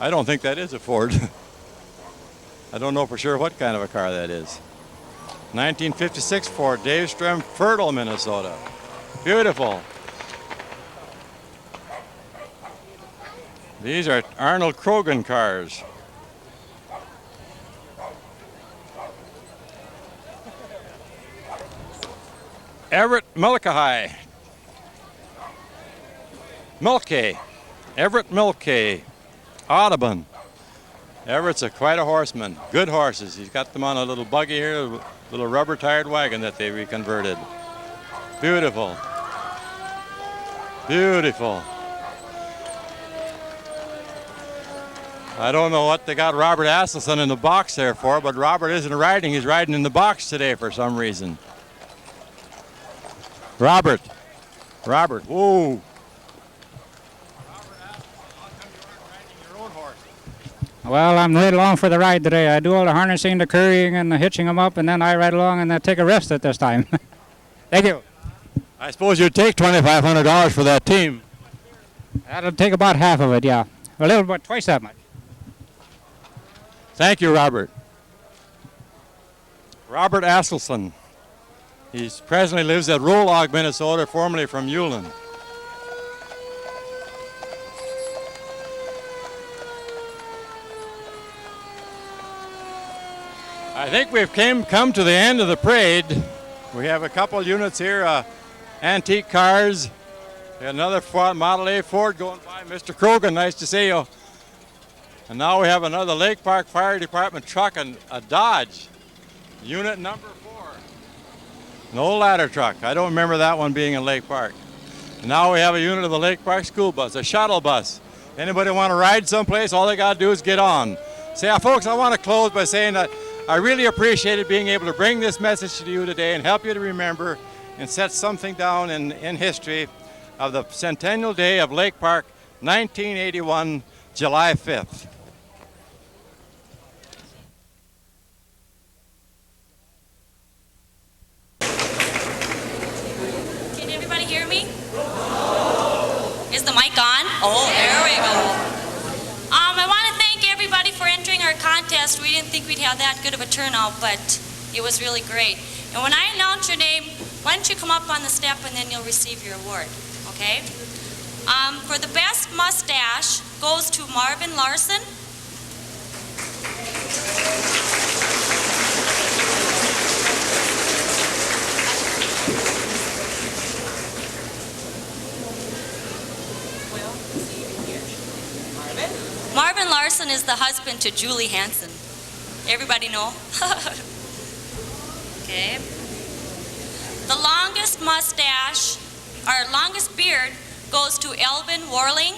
I don't think that is a Ford. I don't know for sure what kind of a car that is. 1956 Ford, Dave Strom, Fertile, Minnesota. Beautiful. These are Arnold Krogan cars. Everett Mulcahy. Everett Mulcahy. Audubon. Everett's quite a horseman. Good horses. He's got them on a little buggy here, a little rubber-tired wagon that they reconverted. Beautiful. Beautiful. I don't know what they got Robert Asselson in the box there for, but Robert isn't riding. He's riding in the box today for some reason. Robert. Whoa. Well, I'm right along for the ride today. I do all the harnessing, the currying, and the hitching them up, and then I ride along and take a rest at this time. Thank you. I suppose you'd take $2,500 for that team. That'll take about half of it, yeah. A little bit, twice that much. Thank you, Robert. Robert Askelson. He presently lives at Rolog, Minnesota, formerly from Ulen. I think we've come to the end of the parade. We have a couple units here, antique cars. We got another Model A Ford going by. Mr. Krogan, nice to see you. And now we have another Lake Park Fire Department truck, and a Dodge, unit number 4. An old ladder truck. I don't remember that one being in Lake Park. And now we have a unit of the Lake Park school bus, a shuttle bus. Anybody want to ride someplace, all they got to do is get on. Say, folks, I want to close by saying that I really appreciated being able to bring this message to you today and help you to remember and set something down in history of the Centennial Day of Lake Park, 1981, July 5th. Can everybody hear me? Is the mic on? Oh, there we go. I want to thank everybody for entering our contest. We didn't think we'd have that good of a turnout, but it was really great. And when I announce your name, why don't you come up on the step and then you'll receive your award, okay? For the best mustache goes to Marvin Larson. Marvin Larson is the husband to Julie Hansen. Everybody know? Okay. The longest mustache, or longest beard, goes to Elvin Warling.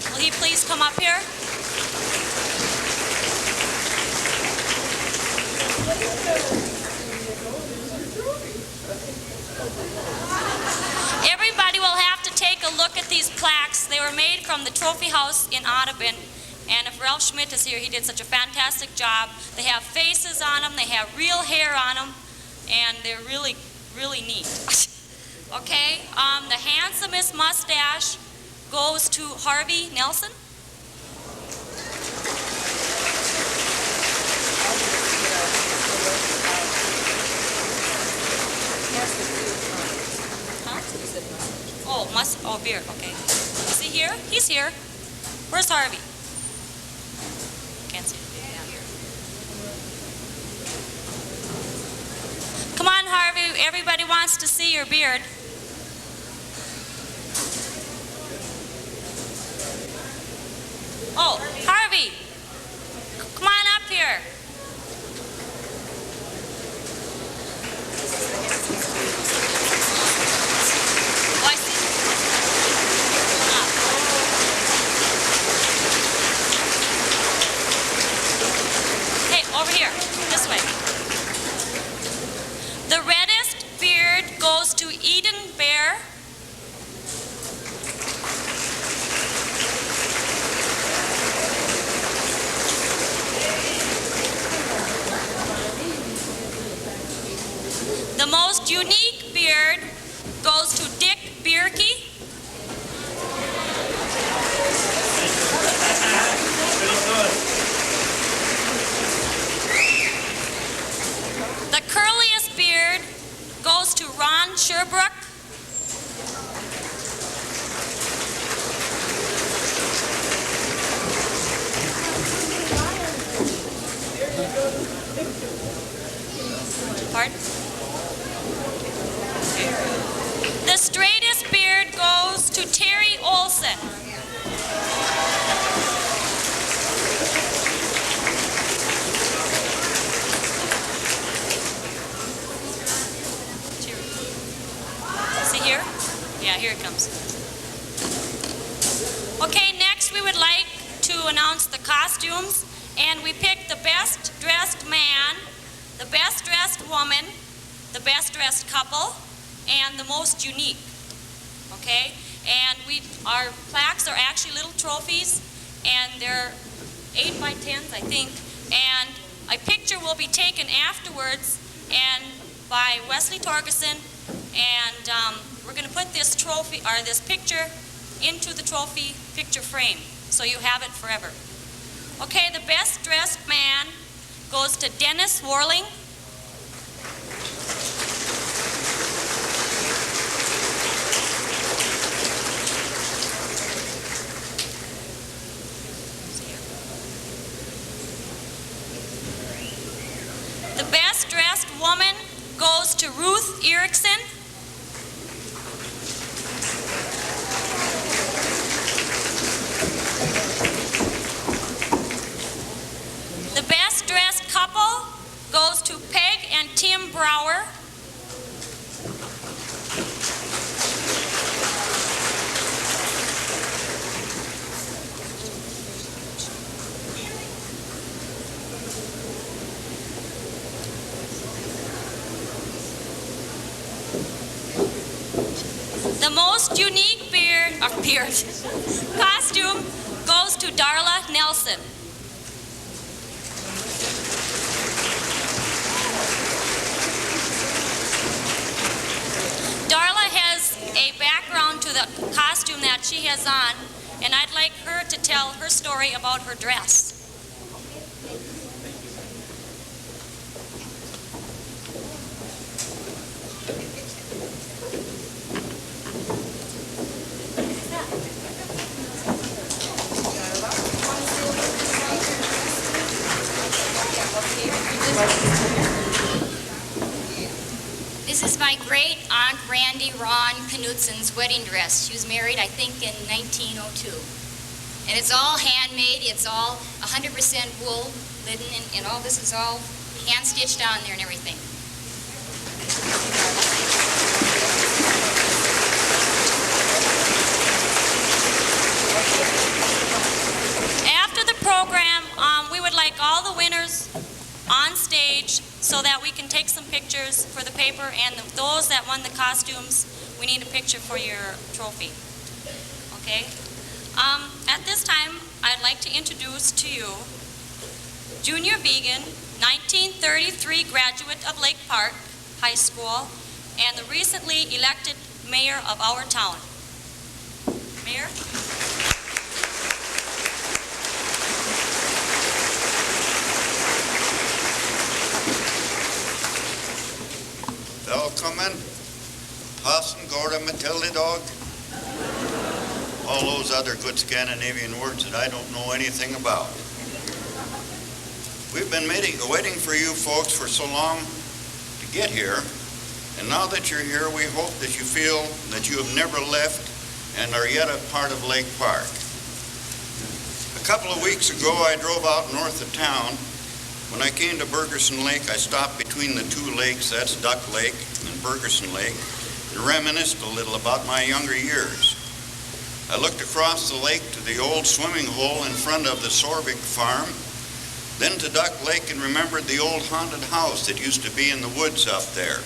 Will he please come up here? Everybody will have to take a look at these plaques. They were made from the Trophy House in Audubon. And if Ralph Schmidt is here, he did such a fantastic job. They have faces on them, they have real hair on them, and they're really, really neat. Okay, the handsomest mustache goes to Harvey Nelson. Huh? Oh, beard, okay. Is he here? He's here. Where's Harvey? Can't see. Come on, Harvey. Everybody wants to see your beard. Oh, Harvey. Come on up here. Oh, I see. Hey, over here. This way. The reddest beard goes to Eden Bear. The most unique beard goes to Dick Bierke. The curliest beard goes to Ron Sherbrooke. Pardon? The straightest beard goes to Terry Olson. Is he here? Yeah, here it comes. Okay, next we would like to announce the costumes, and we picked the best dressed man, the best dressed woman, the best dressed couple, and the most unique. Okay? And our plaques are actually little trophies, and they're 8 by 10s, I think. And a picture will be taken afterwards and by Wesley Torgerson, and we're going to put this trophy or this picture into the trophy picture frame, so you have it forever. Okay, the best dressed man goes to Dennis Warling. The best dressed woman goes to Ruth Erickson. The best dressed couple goes to Peg and Tim Brower. The most unique costume goes to Darla Nelson. Darla has a background to the costume that she has on, and I'd like her to tell her story about her dress. This is my great aunt Randy Ron Knudsen's wedding dress. She was married, I think, in 1902. And it's all handmade. It's all 100% wool, linen, and all this is all hand-stitched on there and everything. After the program, we would like all the winners on stage so that we can take some pictures for the paper, and those that won the costumes, we need a picture for your trophy. Okay? At this time, I'd like to introduce to you Junior Vegan, 1933 graduate of Lake Park High School, and the recently elected mayor of our town. Mayor? Välkommen, Hassan, Gorda, Matilda dog. All those other good Scandinavian words that I don't know anything about. We've been waiting for you folks for so long to get here, and now that you're here, we hope that you feel that you have never left and are yet a part of Lake Park. A couple of weeks ago, I drove out north of town. When I came to Bergerson Lake, I stopped between the two lakes, that's Duck Lake and Bergerson Lake, and reminisced a little about my younger years. I looked across the lake to the old swimming hole in front of the Sorbig farm, then to Duck Lake and remembered the old haunted house that used to be in the woods up there.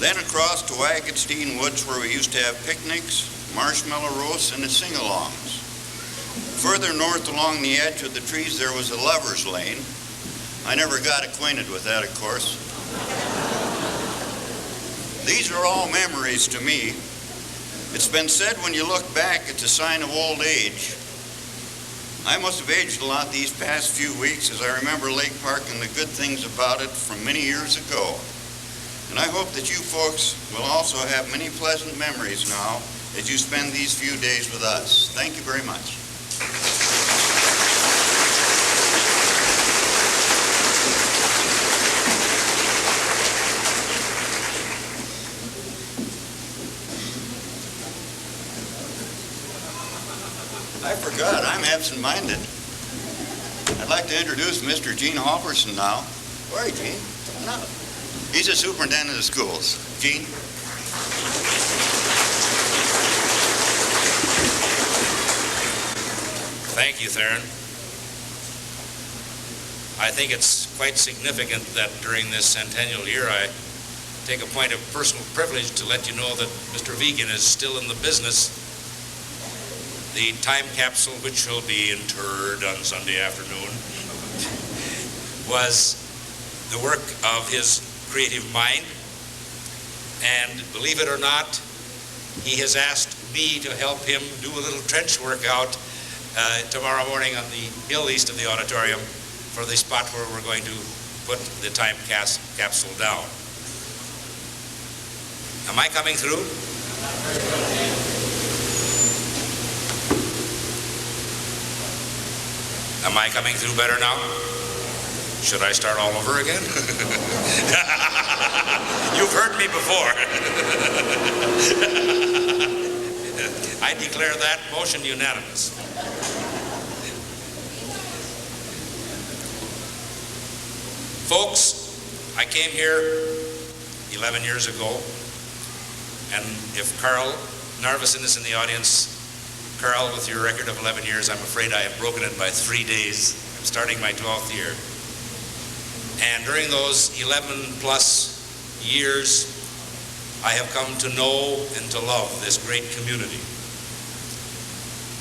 Then across to Wagenstein Woods where we used to have picnics, marshmallow roasts, and the sing-alongs. Further north along the edge of the trees there was a lover's lane. I never got acquainted with that, of course. These are all memories to me. It's been said when you look back, it's a sign of old age. I must have aged a lot these past few weeks as I remember Lake Park and the good things about it from many years ago. And I hope that you folks will also have many pleasant memories now as you spend these few days with us. Thank you very much. I forgot, I'm absent-minded. I'd like to introduce Mr. Gene Halverson now. Where are you, Gene? No. He's the superintendent of schools. Gene? Thank you, Theron. I think it's quite significant that during this centennial year I take a point of personal privilege to let you know that Mr. Vegan is still in the business. The time capsule, which will be interred on Sunday afternoon, was the work of his creative mind. And believe it or not, he has asked me to help him do a little trench work out tomorrow morning on the hill east of the auditorium for the spot where we're going to put the time capsule down. Am I coming through? Am I coming through better now? Should I start all over again? You've heard me before. I declare that motion unanimous. Folks, I came here 11 years ago, and if Carl Narveson is in the audience, Carl, with your record of 11 years, I'm afraid I have broken it by 3 days. I'm starting my 12th year. And during those 11 plus years, I have come to know and to love this great community.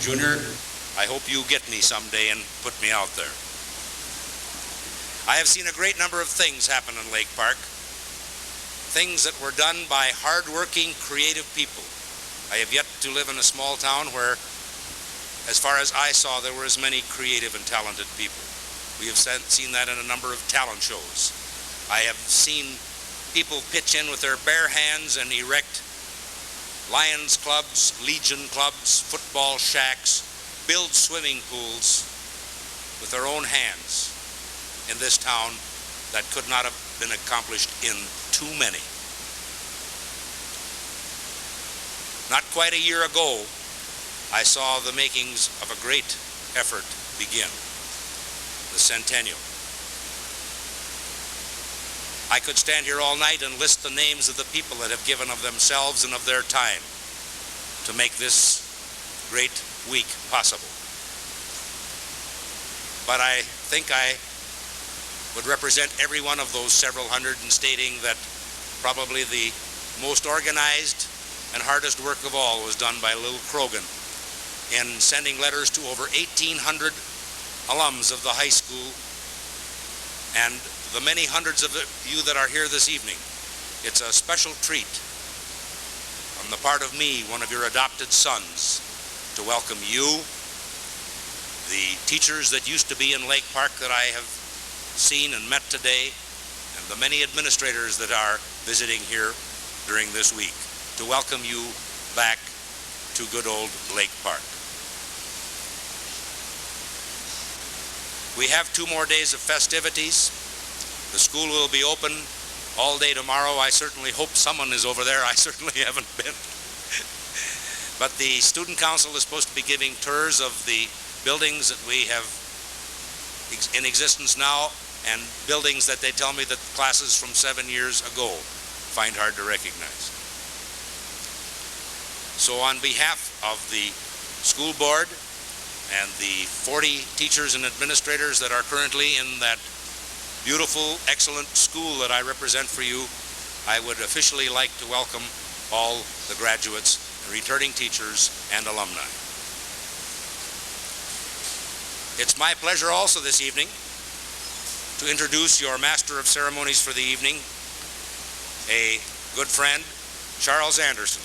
Junior, I hope you get me someday and put me out there. I have seen a great number of things happen in Lake Park. Things that were done by hard-working, creative people. I have yet to live in a small town where, as far as I saw, there were as many creative and talented people. We have seen that in a number of talent shows. I have seen people pitch in with their bare hands and erect Lions clubs, Legion clubs, football shacks, build swimming pools with their own hands in this town that could not have been accomplished in too many. Not quite a year ago, I saw the makings of a great effort begin, the Centennial. I could stand here all night and list the names of the people that have given of themselves and of their time to make this great week possible. But I think I would represent every one of those several hundred in stating that probably the most organized and hardest work of all was done by Lil Krogan in sending letters to over 1,800 alums of the high school and the many hundreds of you that are here this evening. It's a special treat on the part of me, one of your adopted sons, to welcome you, the teachers that used to be in Lake Park that I have seen and met today, and the many administrators that are visiting here during this week, to welcome you back to good old Lake Park. We have 2 more days of festivities. The school will be open all day tomorrow. I certainly hope someone is over there. I certainly haven't been. But the student council is supposed to be giving tours of the buildings that we have in existence now, and buildings that they tell me that classes from 7 years ago find hard to recognize. So on behalf of the school board and the 40 teachers and administrators that are currently in that beautiful, excellent school that I represent for you, I would officially like to welcome all the graduates, returning teachers, and alumni. It's my pleasure also this evening to introduce your Master of Ceremonies for the evening, a good friend, Charles Anderson.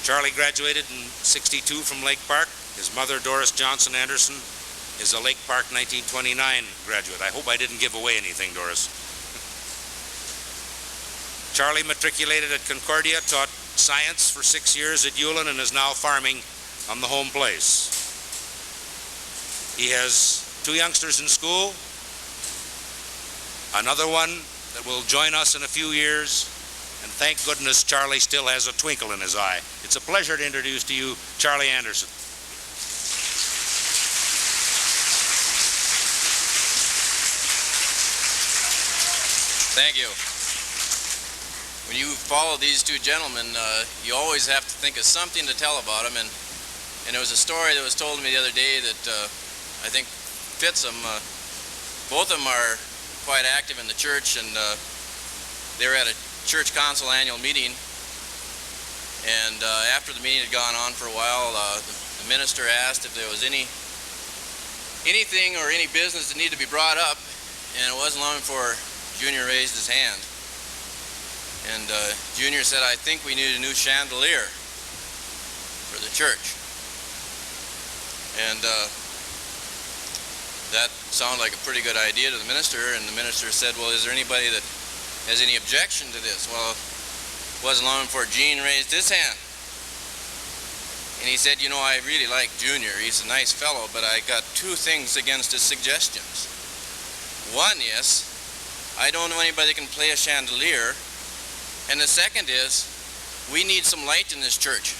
Charlie graduated in '62 from Lake Park. His mother, Doris Johnson Anderson, is a Lake Park 1929 graduate. I hope I didn't give away anything, Doris. Charlie matriculated at Concordia, taught science for 6 years at Ullin, and is now farming on the home place. He has 2 youngsters in school, another one that will join us in a few years, and thank goodness Charlie still has a twinkle in his eye. It's a pleasure to introduce to you Charlie Anderson. Thank you. When you follow these 2 gentlemen, you always have to think of something to tell about them, and there was a story that was told to me the other day that I think fits them. Both of them are quite active in the church, and they were at a church council annual meeting, and after the meeting had gone on for a while, the minister asked if there was anything or any business that needed to be brought up, and it wasn't long before Junior raised his hand. And Junior said, "I think we need a new chandelier for the church." And that sounded like a pretty good idea to the minister, and the minister said, well, is there anybody that has any objection to this? Well, it wasn't long before Gene raised his hand. And he said, you know, I really like Junior. He's a nice fellow, but I got two things against his suggestions. One is, I don't know anybody that can play a chandelier. And the second is, we need some light in this church.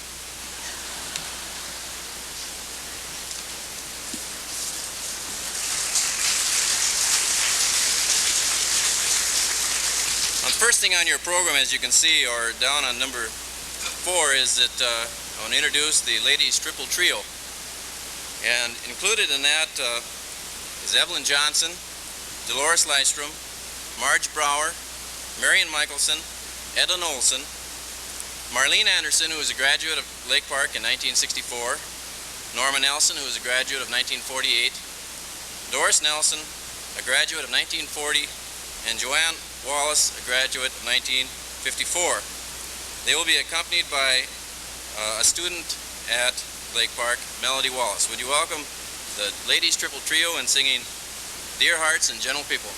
The first thing on your program, as you can see, or down on number 4, is that I want to introduce the Ladies Triple Trio. And included in that is Evelyn Johnson, Dolores Lystrom, Marge Brower, Marion Michelson, Edlin Olson, Marlene Anderson, who was a graduate of Lake Park in 1964, Norma Nelson, who was a graduate of 1948, Doris Nelson, a graduate of 1940, and Joanne Wallace, a graduate of 1954. They will be accompanied by a student at Lake Park, Melody Wallace. Would you welcome the Ladies Triple Trio in singing Dear Hearts and Gentle People?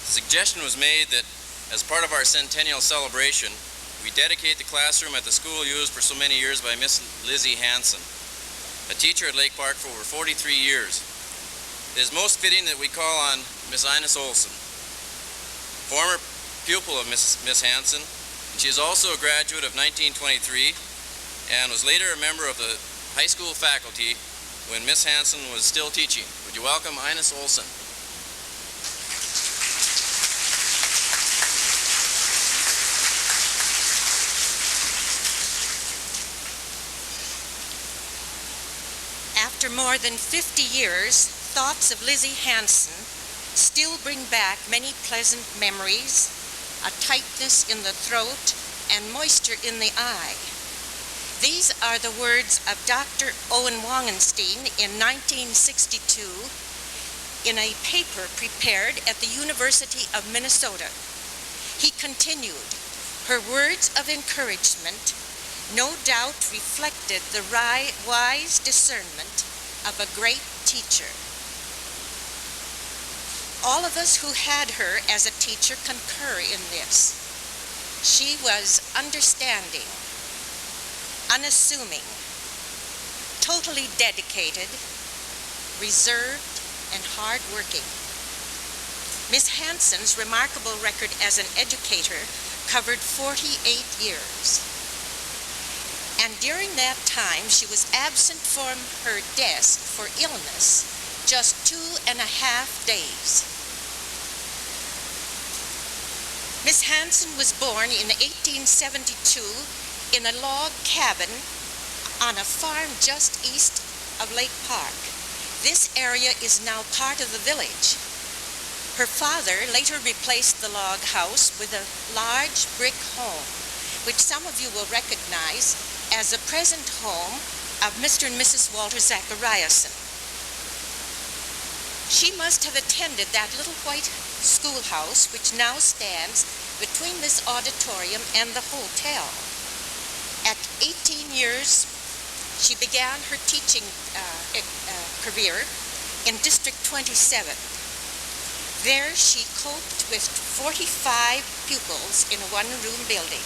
The suggestion was made that as part of our Centennial celebration, we dedicate the classroom at the school used for so many years by Miss Lizzie Hanson, a teacher at Lake Park for over 43 years. It is most fitting that we call on Miss Ines Olson, former pupil of Miss Hanson, and she is also a graduate of 1923 and was later a member of the high school faculty when Miss Hanson was still teaching. Would you welcome Ines Olson? After more than 50 years, thoughts of Lizzie Hanson still bring back many pleasant memories, a tightness in the throat, and moisture in the eye. These are the words of Dr. Owen Wangenstein in 1962 in a paper prepared at the University of Minnesota. He continued, her words of encouragement no doubt reflected the wise discernment of a great teacher. All of us who had her as a teacher concur in this. She was understanding, unassuming, totally dedicated, reserved, and hardworking. Miss Hansen's remarkable record as an educator covered 48 years. And during that time, she was absent from her desk for illness just 2.5 days. Miss Hansen was born in 1872 in a log cabin on a farm just east of Lake Park. This area is now part of the village. Her father later replaced the log house with a large brick home, which some of you will recognize as the present home of Mr. and Mrs. Walter Zachariasen. She must have attended that little white schoolhouse which now stands between this auditorium and the hotel. At 18 years, she began her teaching career in District 27. There she coped with 45 pupils in a one-room building.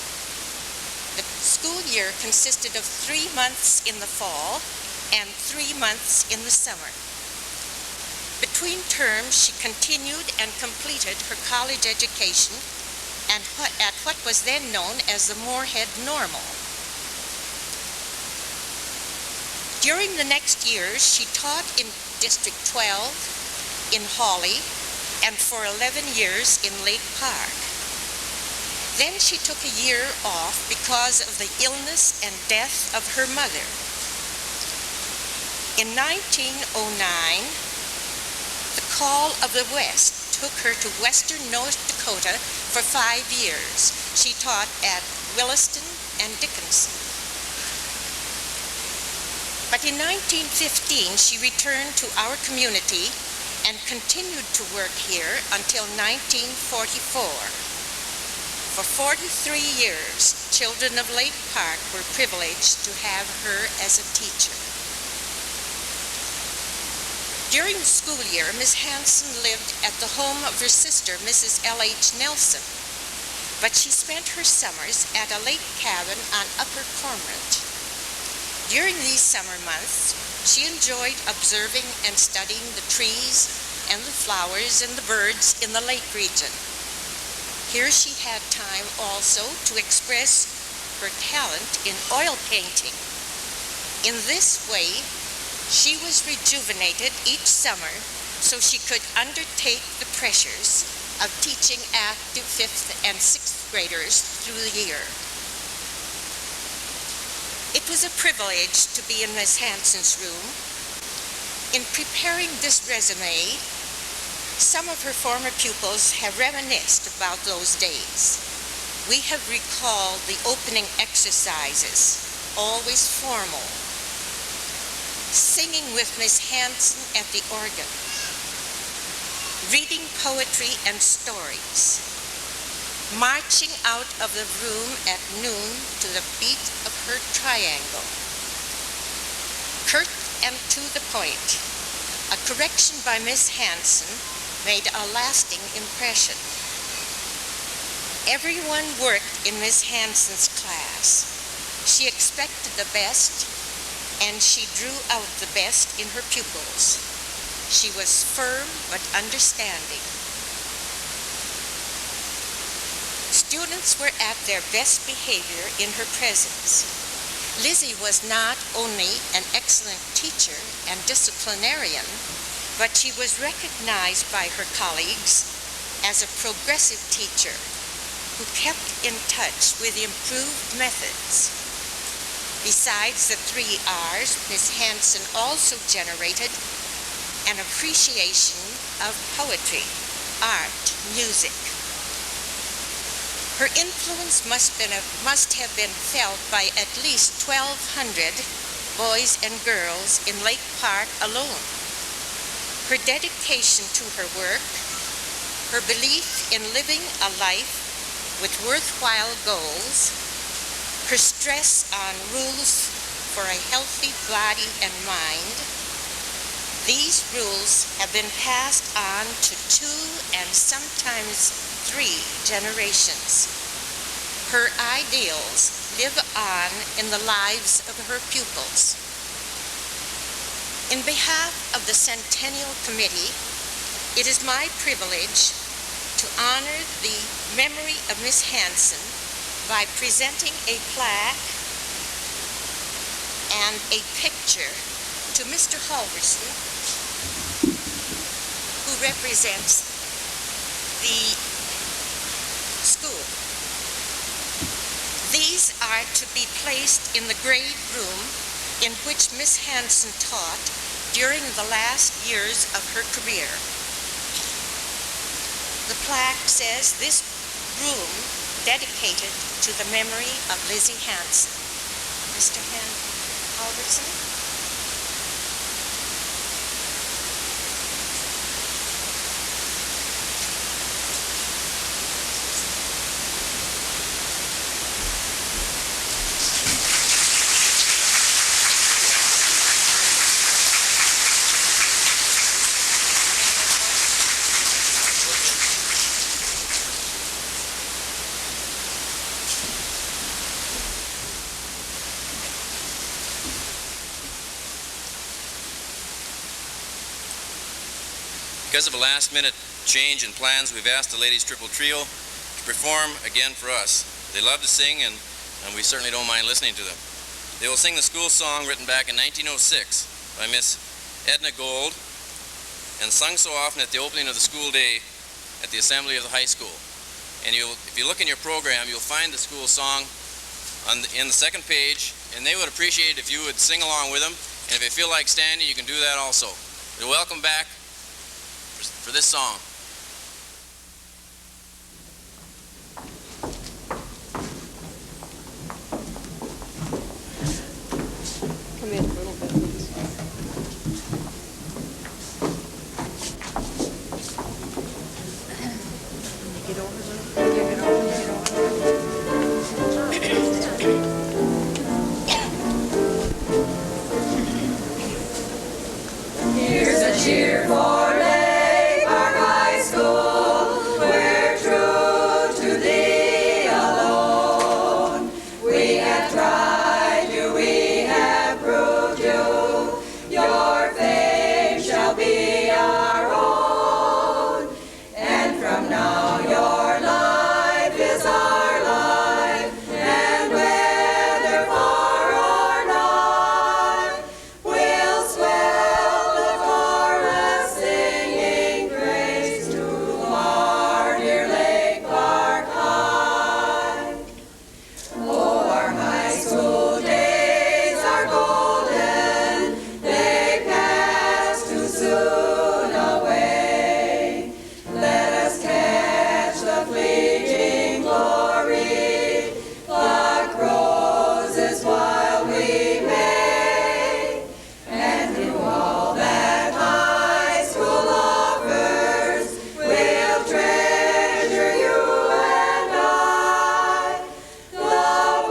The school year consisted of 3 months in the fall and 3 months in the summer. Between terms, she continued and completed her college education and at what was then known as the Moorhead Normal. During the next years, she taught in District 12, in Hawley, and for 11 years in Lake Park. Then she took a year off because of the illness and death of her mother. In 1909, the call of the West took her to western North Dakota for 5 years. She taught at Williston and Dickinson. But in 1915, she returned to our community and continued to work here until 1944. For 43 years, children of Lake Park were privileged to have her as a teacher. During the school year, Miss Hansen lived at the home of her sister, Mrs. L.H. Nelson, but she spent her summers at a lake cabin on Upper Cormorant. During these summer months, she enjoyed observing and studying the trees and the flowers and the birds in the lake region. Here she had time also to express her talent in oil painting. In this way, she was rejuvenated each summer so she could undertake the pressures of teaching active 5th and 6th graders through the year. It was a privilege to be in Miss Hansen's room. In preparing this resume, some of her former pupils have reminisced about those days. We have recalled the opening exercises, always formal, singing with Miss Hansen at the organ, reading poetry and stories, marching out of the room at noon to the beat of her triangle. Curt and to the point, a correction by Miss Hansen made a lasting impression. Everyone worked in Miss Hansen's class. She expected the best, and she drew out the best in her pupils. She was firm but understanding. Students were at their best behavior in her presence. Lizzie was not only an excellent teacher and disciplinarian, but she was recognized by her colleagues as a progressive teacher who kept in touch with improved methods. Besides the 3 R's, Miss Hansen also generated an appreciation of poetry, art, music. Her influence must have been felt by at least 1,200 boys and girls in Lake Park alone. Her dedication to her work, her belief in living a life with worthwhile goals, her stress on rules for a healthy body and mind, These rules have been passed on to 2 and sometimes 3 generations. Her ideals live on in the lives of her pupils. In behalf of the Centennial Committee, it is my privilege to honor the memory of Miss Hanson by presenting a plaque and a picture to Mr. Halverson, who represents the school. These are to be placed in the grade room in which Miss Hanson taught during the last years of her career. The plaque says, "This room dedicated to the memory of Lizzie Hanson." Mr. Halverson? Because of a last-minute change in plans, we've asked the Ladies Triple Trio to perform again for us. They love to sing, and we certainly don't mind listening to them. They will sing the school song written back in 1906 by Miss Edna Gold and sung so often at the opening of the school day at the assembly of the high school. And if you look in your program, you'll find the school song in the second page, and they would appreciate it if you would sing along with them. And if you feel like standing, you can do that also. You're welcome back for this song. Come in a little bit, please. Get over there. Get over there. Here's a cheer for Lake Park High School. We're true to thee alone. We have tried you, we have proved you. Your fame shall be our own. And from now your life is our life. And whether far or nigh, we'll swell the chorus singing praise to our dear Lake Park High. Oh, our high school days are golden, they pass too soon away. Let us catch the fleeting glory, pluck roses while we may, and through all that high school offers, we'll treasure you and I. The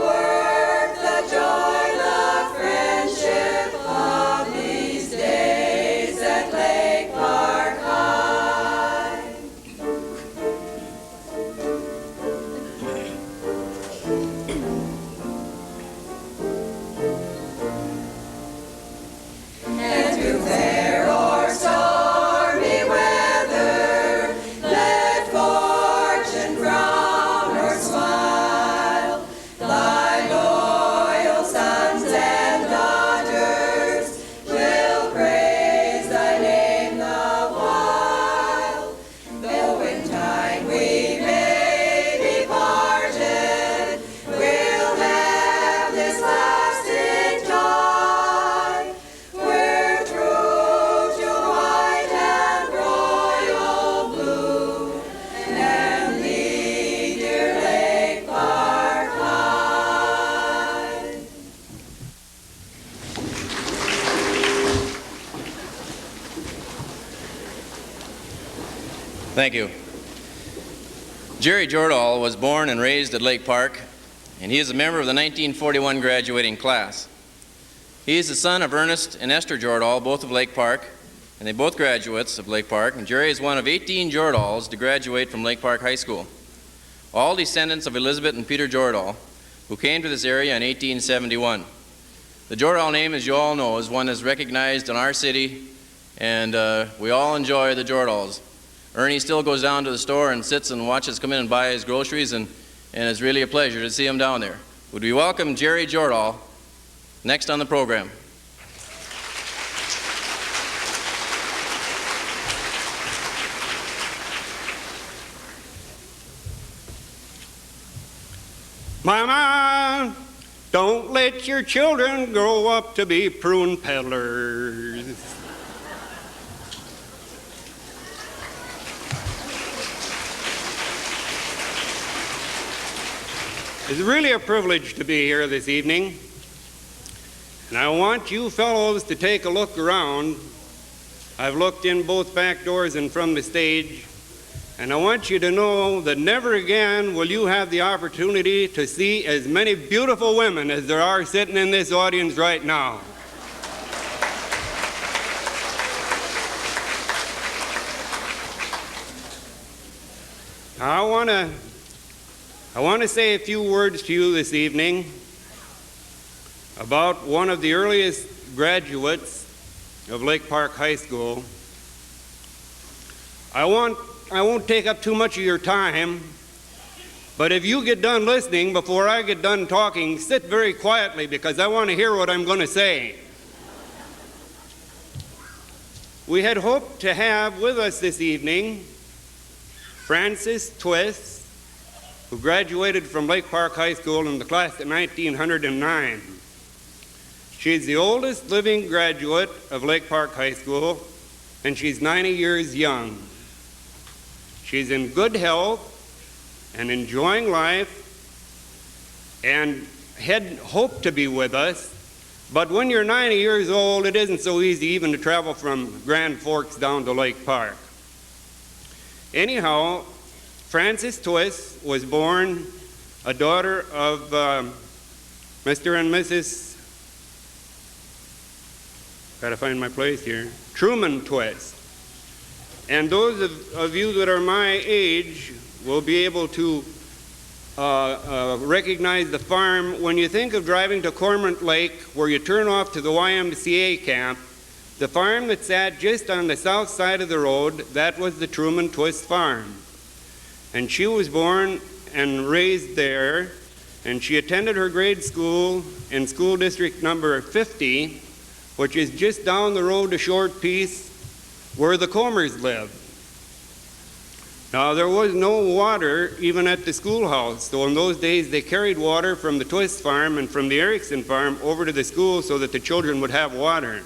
work, the joy, the friendship of these days at Lake Park High. And through fair or stormy weather, let fortune frown or smile, thy loyal sons and daughters will praise thy name the while. Though in time we may be parted, we'll have this lasting tie. We're true to white and royal blue, and thee, dear Lake Park High. Thank you. Jerry Jordahl was born and raised at Lake Park, and he is a member of the 1941 graduating class. He is the son of Ernest and Esther Jordahl, both of Lake Park, and they both graduates of Lake Park, and Jerry is one of 18 Jordals to graduate from Lake Park High School. All descendants of Elizabeth and Peter Jordal, who came to this area in 1871. The Jordal name, as you all know, is one that's recognized in our city, and we all enjoy the Jordals. Ernie still goes down to the store and sits and watches come in and buy his groceries, and it's really a pleasure to see him down there. Would we welcome Jerry Jordal next on the program? Mama, don't let your children grow up to be prune peddlers. It's really a privilege to be here this evening, and I want you fellows to take a look around. I've looked in both back doors and from the stage, and I want you to know that never again will you have the opportunity to see as many beautiful women as there are sitting in this audience right now. I want to say a few words to you this evening about one of the earliest graduates of Lake Park High School. I won't take up too much of your time, but if you get done listening before I get done talking, sit very quietly because I want to hear what I'm going to say. We had hoped to have with us this evening Frances Twist, who graduated from Lake Park High School in the class of 1909. She's the oldest living graduate of Lake Park High School, and she's 90 years young. She's in good health and enjoying life and had hoped to be with us, but when you're 90 years old, it isn't so easy even to travel from Grand Forks down to Lake Park. Anyhow, Frances Twist was born a daughter of Mr. and Mrs. Gotta find my place here. Truman Twist. And those of you that are my age will be able to recognize the farm. When you think of driving to Cormorant Lake, where you turn off to the YMCA camp, the farm that sat just on the south side of the road, that was the Truman Twist farm. And she was born and raised there, and she attended her grade school in school district number 50, which is just down the road a short piece where the Comers lived. Now, there was no water even at the schoolhouse, so in those days they carried water from the Twist farm and from the Erickson farm over to the school so that the children would have water.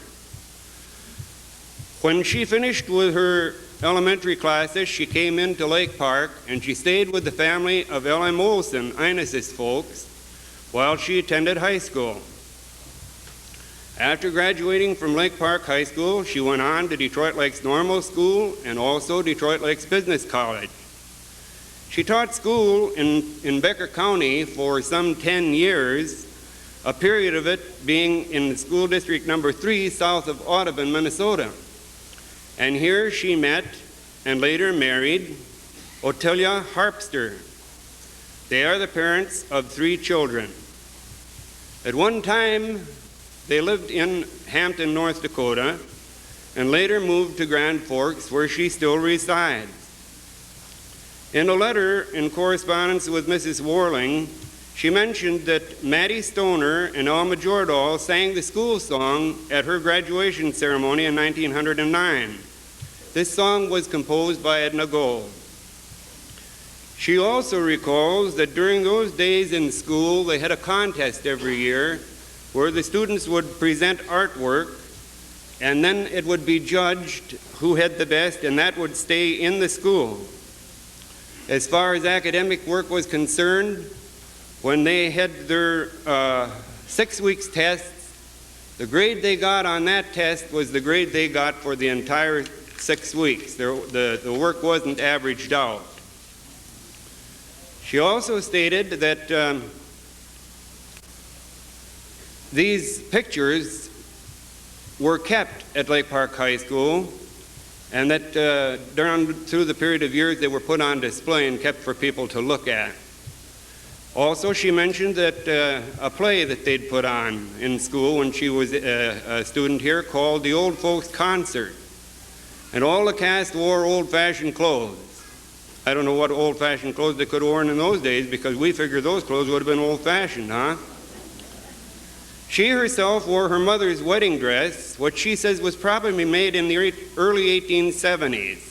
When she finished with her elementary classes, she came into Lake Park and she stayed with the family of L.M. Olson, Inez's folks, while she attended high school. After graduating from Lake Park High School, she went on to Detroit Lakes Normal School and also Detroit Lakes Business College. She taught school in Becker County for some 10 years, a period of it being in school district number 3 south of Audubon, Minnesota. And here she met and later married Ottilia Harpster. They are the parents of 3 children. At one time, they lived in Hampton, North Dakota, and later moved to Grand Forks, where she still resides. In a letter in correspondence with Mrs. Warling, she mentioned that Maddie Stoner and Alma Jordahl sang the school song at her graduation ceremony in 1909. This song was composed by Edna Gold. She also recalls that during those days in school, they had a contest every year where the students would present artwork, and then it would be judged who had the best, and that would stay in the school. As far as academic work was concerned, when they had their 6 weeks tests, the grade they got on that test was the grade they got for the entire 6 weeks. The work wasn't averaged out. She also stated that these pictures were kept at Lake Park High School, and that through the period of years they were put on display and kept for people to look at. Also, she mentioned that a play that they'd put on in school when she was a student here called The Old Folks Concert. And all the cast wore old-fashioned clothes. I don't know what old-fashioned clothes they could have worn in those days, because we figured those clothes would have been old-fashioned, huh? She herself wore her mother's wedding dress, which she says was probably made in the early 1870s.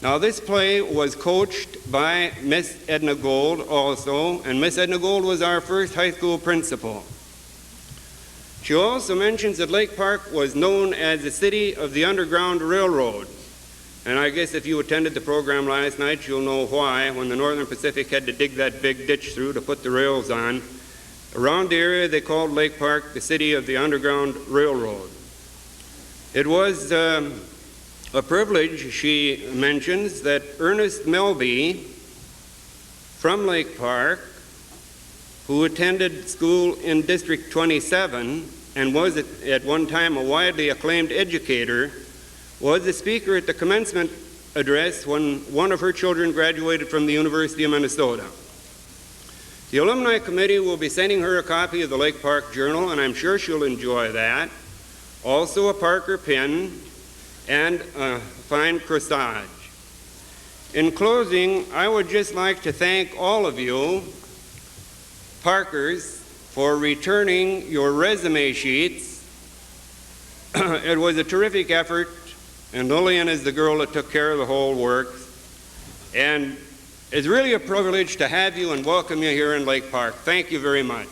Now, this play was coached by Miss Edna Gold also, and Miss Edna Gold was our first high school principal. She also mentions that Lake Park was known as the city of the Underground Railroad. And I guess if you attended the program last night, you'll know why, when the Northern Pacific had to dig that big ditch through to put the rails on. Around the area, they called Lake Park the city of the Underground Railroad. It was a privilege, she mentions, that Ernest Melby from Lake Park, who attended school in District 27 and was at one time a widely acclaimed educator, was the speaker at the commencement address when one of her children graduated from the University of Minnesota. The Alumni Committee will be sending her a copy of the Lake Park Journal, and I'm sure she'll enjoy that. Also a Parker pin and a fine corsage. In closing, I would just like to thank all of you, Parkers, for returning your resume sheets. It was a terrific effort, and Lillian is the girl that took care of the whole work. And it's really a privilege to have you and welcome you here in Lake Park. Thank you very much.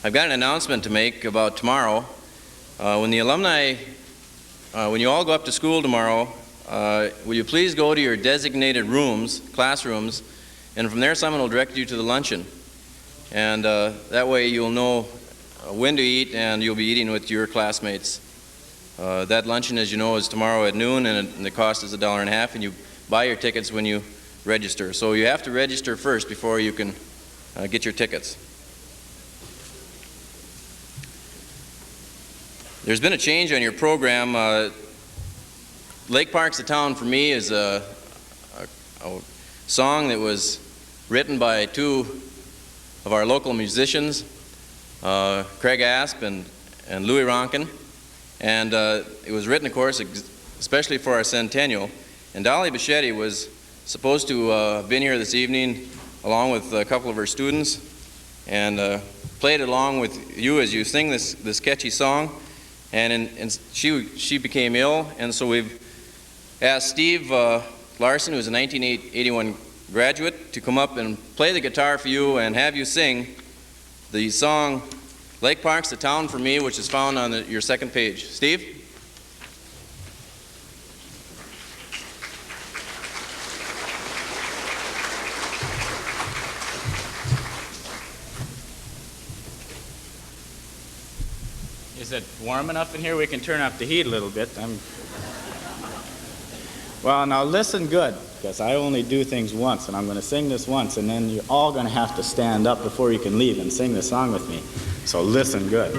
I've got an announcement to make about tomorrow. When the alumni, when you all go up to school tomorrow, will you please go to your designated rooms, classrooms, and from there someone will direct you to the luncheon. And that way you'll know when to eat, and you'll be eating with your classmates. That luncheon, as you know, is tomorrow at noon, and the cost is $1.50, and you buy your tickets when you register. So you have to register first before you can get your tickets. There's been a change on your program. Lake Park's the Town for Me is a song that was written by two of our local musicians, Craig Asp and Louis Ronkin. And it was written, of course, especially for our Centennial. And Dolly Bichetti was supposed to have been here this evening along with a couple of her students and played along with you as you sing this catchy song. And she became ill, and so we've asked Steve Larson, who's a 1981 graduate, to come up and play the guitar for you and have you sing the song Lake Park's the Town for Me, which is found on your second page. Steve? Is it warm enough in here? We can turn up the heat a little bit. Well, now listen good, because I only do things once, and I'm going to sing this once, and then you're all going to have to stand up before you can leave and sing the song with me. So listen good.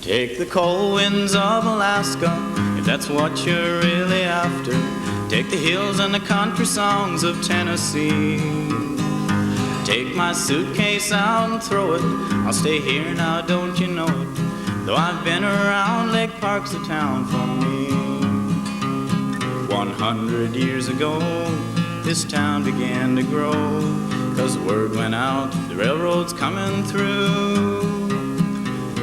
Take the cold winds of Alaska, if that's what you're really after. Take the hills and the country songs of Tennessee. Take my suitcase out and throw it. I'll stay here now, don't you know it? Though I've been around, Lake Park's the town for me. 100 years ago, this town began to grow, 'cause word went out, the railroad's coming through.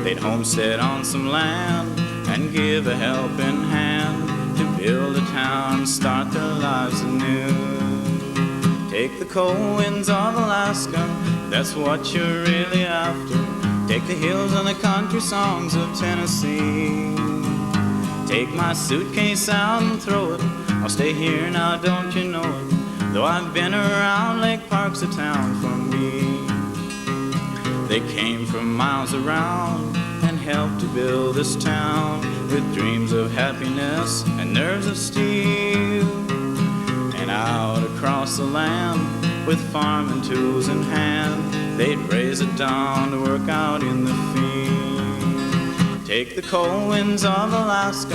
They'd homestead on some land and give a helping hand to build a town, start their lives anew. Take the cold winds of Alaska, that's what you're really after. Take the hills and the country songs of Tennessee. Take my suitcase out and throw it. I'll stay here now, don't you know it? Though I've been around, Lake Park's a town for me. They came from miles around and helped to build this town with dreams of happiness and nerves of steel. And out across the land with farming tools in hand. They'd raise at dawn to work out in the field. Take the cold winds of Alaska,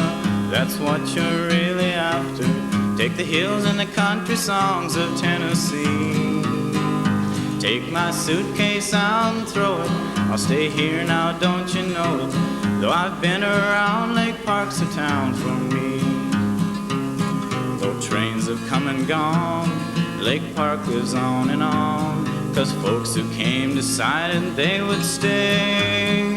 that's what you're really after. Take the hills and the country songs of Tennessee. Take my suitcase out and throw it. I'll stay here now, don't you know it? Though I've been around, Lake Park's a town for me. Though trains have come and gone, Lake Park lives on and on. 'Cause folks who came decided they would stay.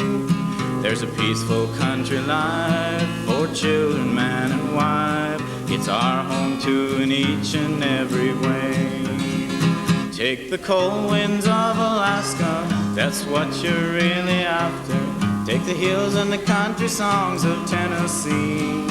There's a peaceful country life for children, man and wife. It's our home too in each and every way. Take the cold winds of Alaska, that's what you're really after. Take the hills and the country songs of Tennessee.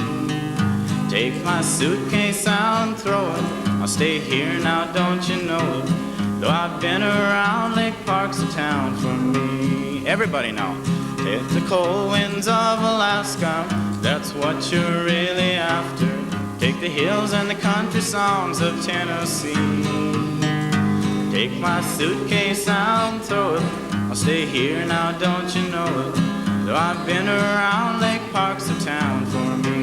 Take my suitcase out and throw it. I'll stay here now, don't you know it? Though I've been around, Lake Park's a town for me. Everybody now. Take the cold winds of Alaska, that's what you're really after. Take the hills and the country songs of Tennessee. Take my suitcase out and throw it. I'll stay here now, don't you know it? Though I've been around, Lake Park's a town for me.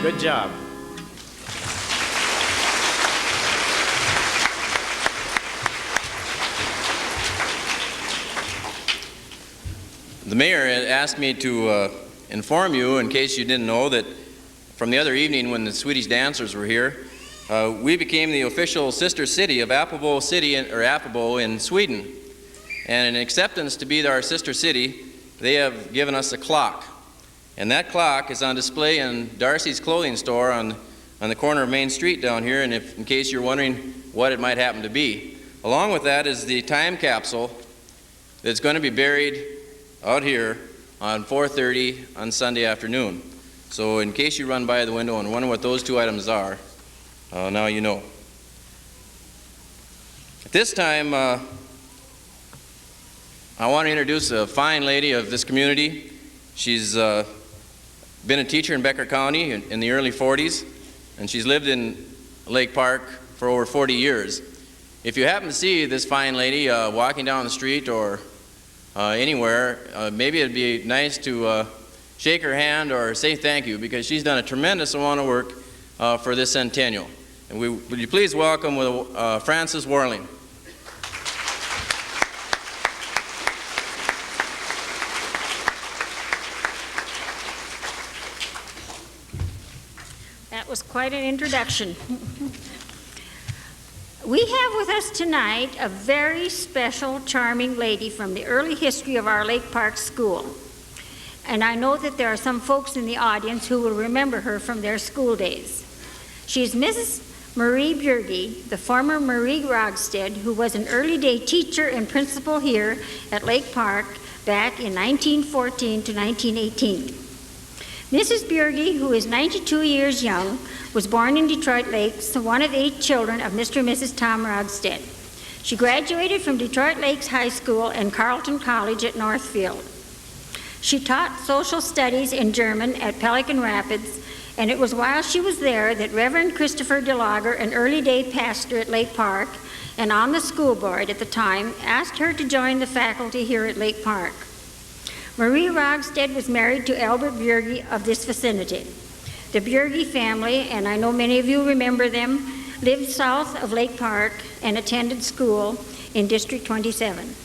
Good job. The mayor asked me to inform you, in case you didn't know, that from the other evening when the Swedish dancers were here, we became the official sister city of Applebo City, or Applebo in Sweden. And in acceptance to be our sister city, they have given us a clock. And that clock is on display in Darcy's clothing store on the corner of Main Street down here, and in case you're wondering what it might happen to be. Along with that is the time capsule that's going to be buried out here on 4:30 on Sunday afternoon. So in case you run by the window and wonder what those two items are, now you know. At this time, I want to introduce a fine lady of this community. She's been a teacher in Becker County in the early 40s, and she's lived in Lake Park for over 40 years. If you happen to see this fine lady walking down the street or anywhere, maybe it'd be nice to shake her hand or say thank you, because she's done a tremendous amount of work for this Centennial. And would you please welcome Frances Warling. That was quite an introduction. We have with us tonight a very special, charming lady from the early history of our Lake Park School. And I know that there are some folks in the audience who will remember her from their school days. She's Mrs. Marie Bjerge, the former Marie Rogstead, who was an early day teacher and principal here at Lake Park back in 1914 to 1918. Mrs. Bjerge, who is 92 years young, was born in Detroit Lakes, one of 8 children of Mr. and Mrs. Tom Rogstead. She graduated from Detroit Lakes High School and Carleton College at Northfield. She taught social studies in German at Pelican Rapids, and it was while she was there that Reverend Christopher DeLager, an early day pastor at Lake Park and on the school board at the time, asked her to join the faculty here at Lake Park. Marie Rogstead was married to Albert Bjerge of this vicinity. The Bjerge family, and I know many of you remember them, lived south of Lake Park and attended school in District 27.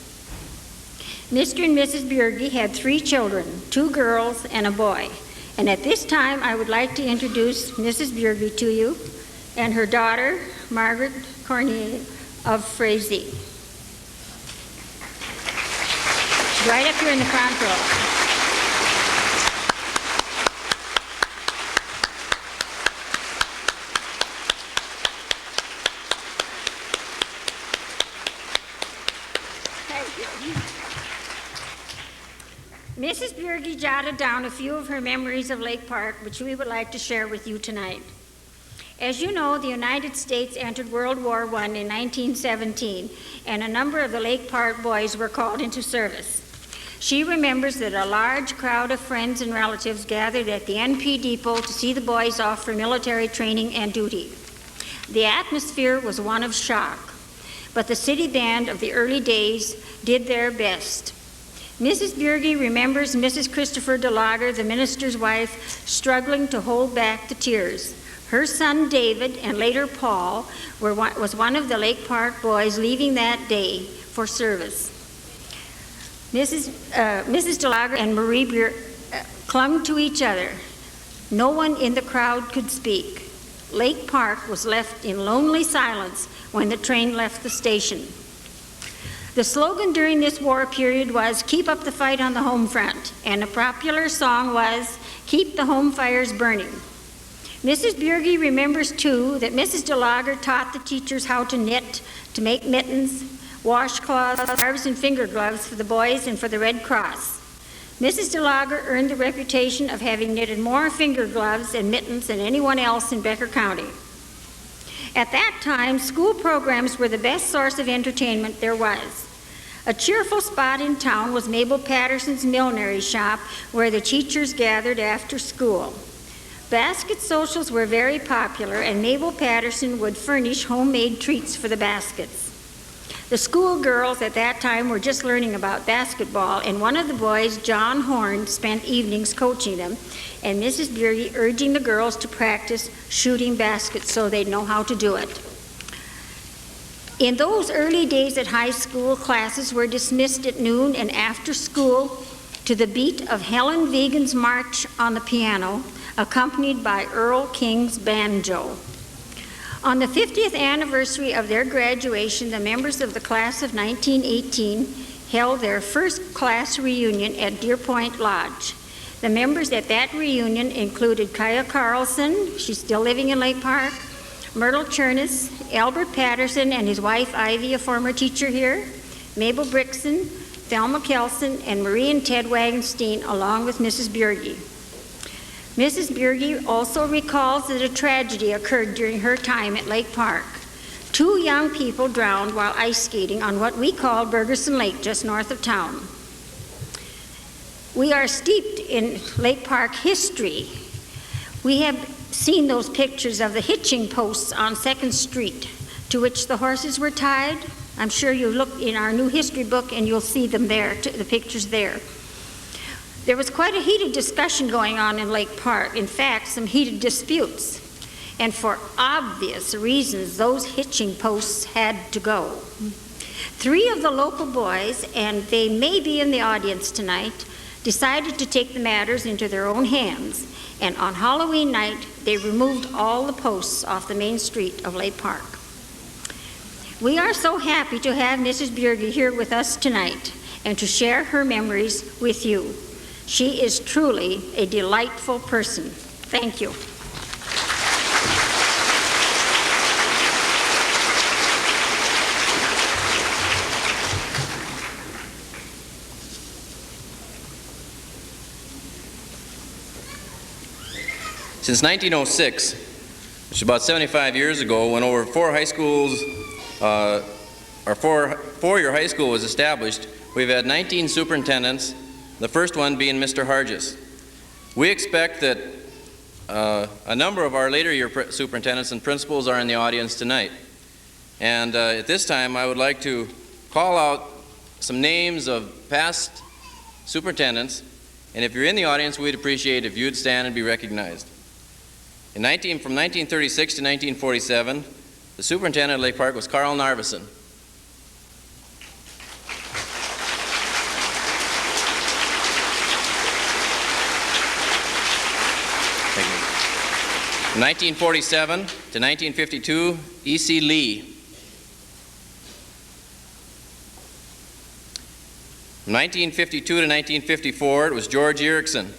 Mr. and Mrs. Bjerge had 3 children, 2 girls and a boy. And at this time, I would like to introduce Mrs. Bjerge to you and her daughter, Margaret Cornier of Frazee. Right up here in the front row. Mrs. Bjerge jotted down a few of her memories of Lake Park, which we would like to share with you tonight. As you know, the United States entered World War I in 1917, and a number of the Lake Park boys were called into service. She remembers that a large crowd of friends and relatives gathered at the NP depot to see the boys off for military training and duty. The atmosphere was one of shock, but the city band of the early days did their best. Mrs. Bjerge remembers Mrs. Christopher DeLager, the minister's wife, struggling to hold back the tears. Her son David and later Paul was one of the Lake Park boys leaving that day for service. Mrs. DeLager and Marie clung to each other. No one in the crowd could speak. Lake Park was left in lonely silence when the train left the station. The slogan during this war period was, "Keep up the fight on the home front," and a popular song was, "Keep the home fires burning." Mrs. Bjerge remembers too that Mrs. DeLager taught the teachers how to knit, to make mittens, washcloths, scarves, and finger gloves for the boys and for the Red Cross. Mrs. DeLager earned the reputation of having knitted more finger gloves and mittens than anyone else in Becker County. At that time, school programs were the best source of entertainment there was. A cheerful spot in town was Mabel Patterson's millinery shop, where the teachers gathered after school. Basket socials were very popular, and Mabel Patterson would furnish homemade treats for the baskets. The schoolgirls at that time were just learning about basketball, and one of the boys, John Horn, spent evenings coaching them, and Mrs. Bjerge urging the girls to practice shooting baskets so they'd know how to do it. In those early days at high school, classes were dismissed at noon and after school to the beat of Helen Vegan's march on the piano, accompanied by Earl King's banjo. On the 50th anniversary of their graduation, the members of the class of 1918 held their first class reunion at Deer Point Lodge. The members at that reunion included Kaya Carlson, she's still living in Lake Park, Myrtle Chernus, Albert Patterson and his wife Ivy, a former teacher here, Mabel Brixson, Thelma Kelson, and Marie and Ted Wagenstein, along with Mrs. Bjerge. Mrs. Bjerge also recalls that a tragedy occurred during her time at Lake Park. 2 young people drowned while ice skating on what we call Bergerson Lake, just north of town. We are steeped in Lake Park history. We have seen those pictures of the hitching posts on 2nd Street to which the horses were tied. I'm sure you look in our new history book and you'll see them there, the pictures there. There was quite a heated discussion going on in Lake Park. In fact, some heated disputes. And for obvious reasons, those hitching posts had to go. 3 of the local boys, and they may be in the audience tonight, decided to take the matters into their own hands. And on Halloween night, they removed all the posts off the main street of Lake Park. We are so happy to have Mrs. Bjerge here with us tonight and to share her memories with you. She is truly a delightful person. Thank you. Since 1906, which is about 75 years ago, when over 4 high schools, our four-year high school was established, we've had 19 superintendents, the first one being Mr. Hargis. We expect that a number of our later year superintendents and principals are in the audience tonight. And at this time, I would like to call out some names of past superintendents, and if you're in the audience, we'd appreciate if you'd stand and be recognized. From 1936 to 1947, the superintendent of Lake Park was Carl Narveson. Thank you. From 1947 to 1952, E.C. Lee. From 1952 to 1954, it was George Erickson.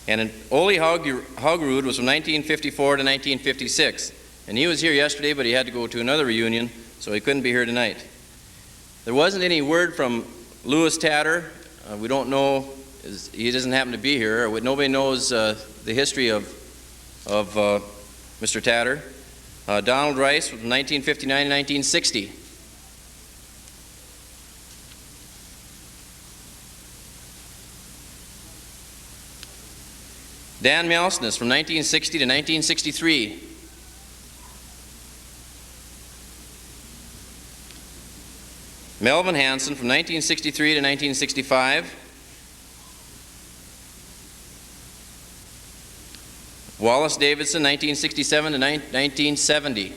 And Ole Haugerud was from 1954 to 1956. And he was here yesterday, but he had to go to another reunion, so he couldn't be here tonight. There wasn't any word from Louis Tatter. We don't know, he doesn't happen to be here. Nobody knows the history of Mr. Tatter. Donald Rice from 1959 to 1960. Dan Melsness from 1960 to 1963. Melvin Hanson from 1963 to 1965. Wallace Davidson, 1967 to 1970.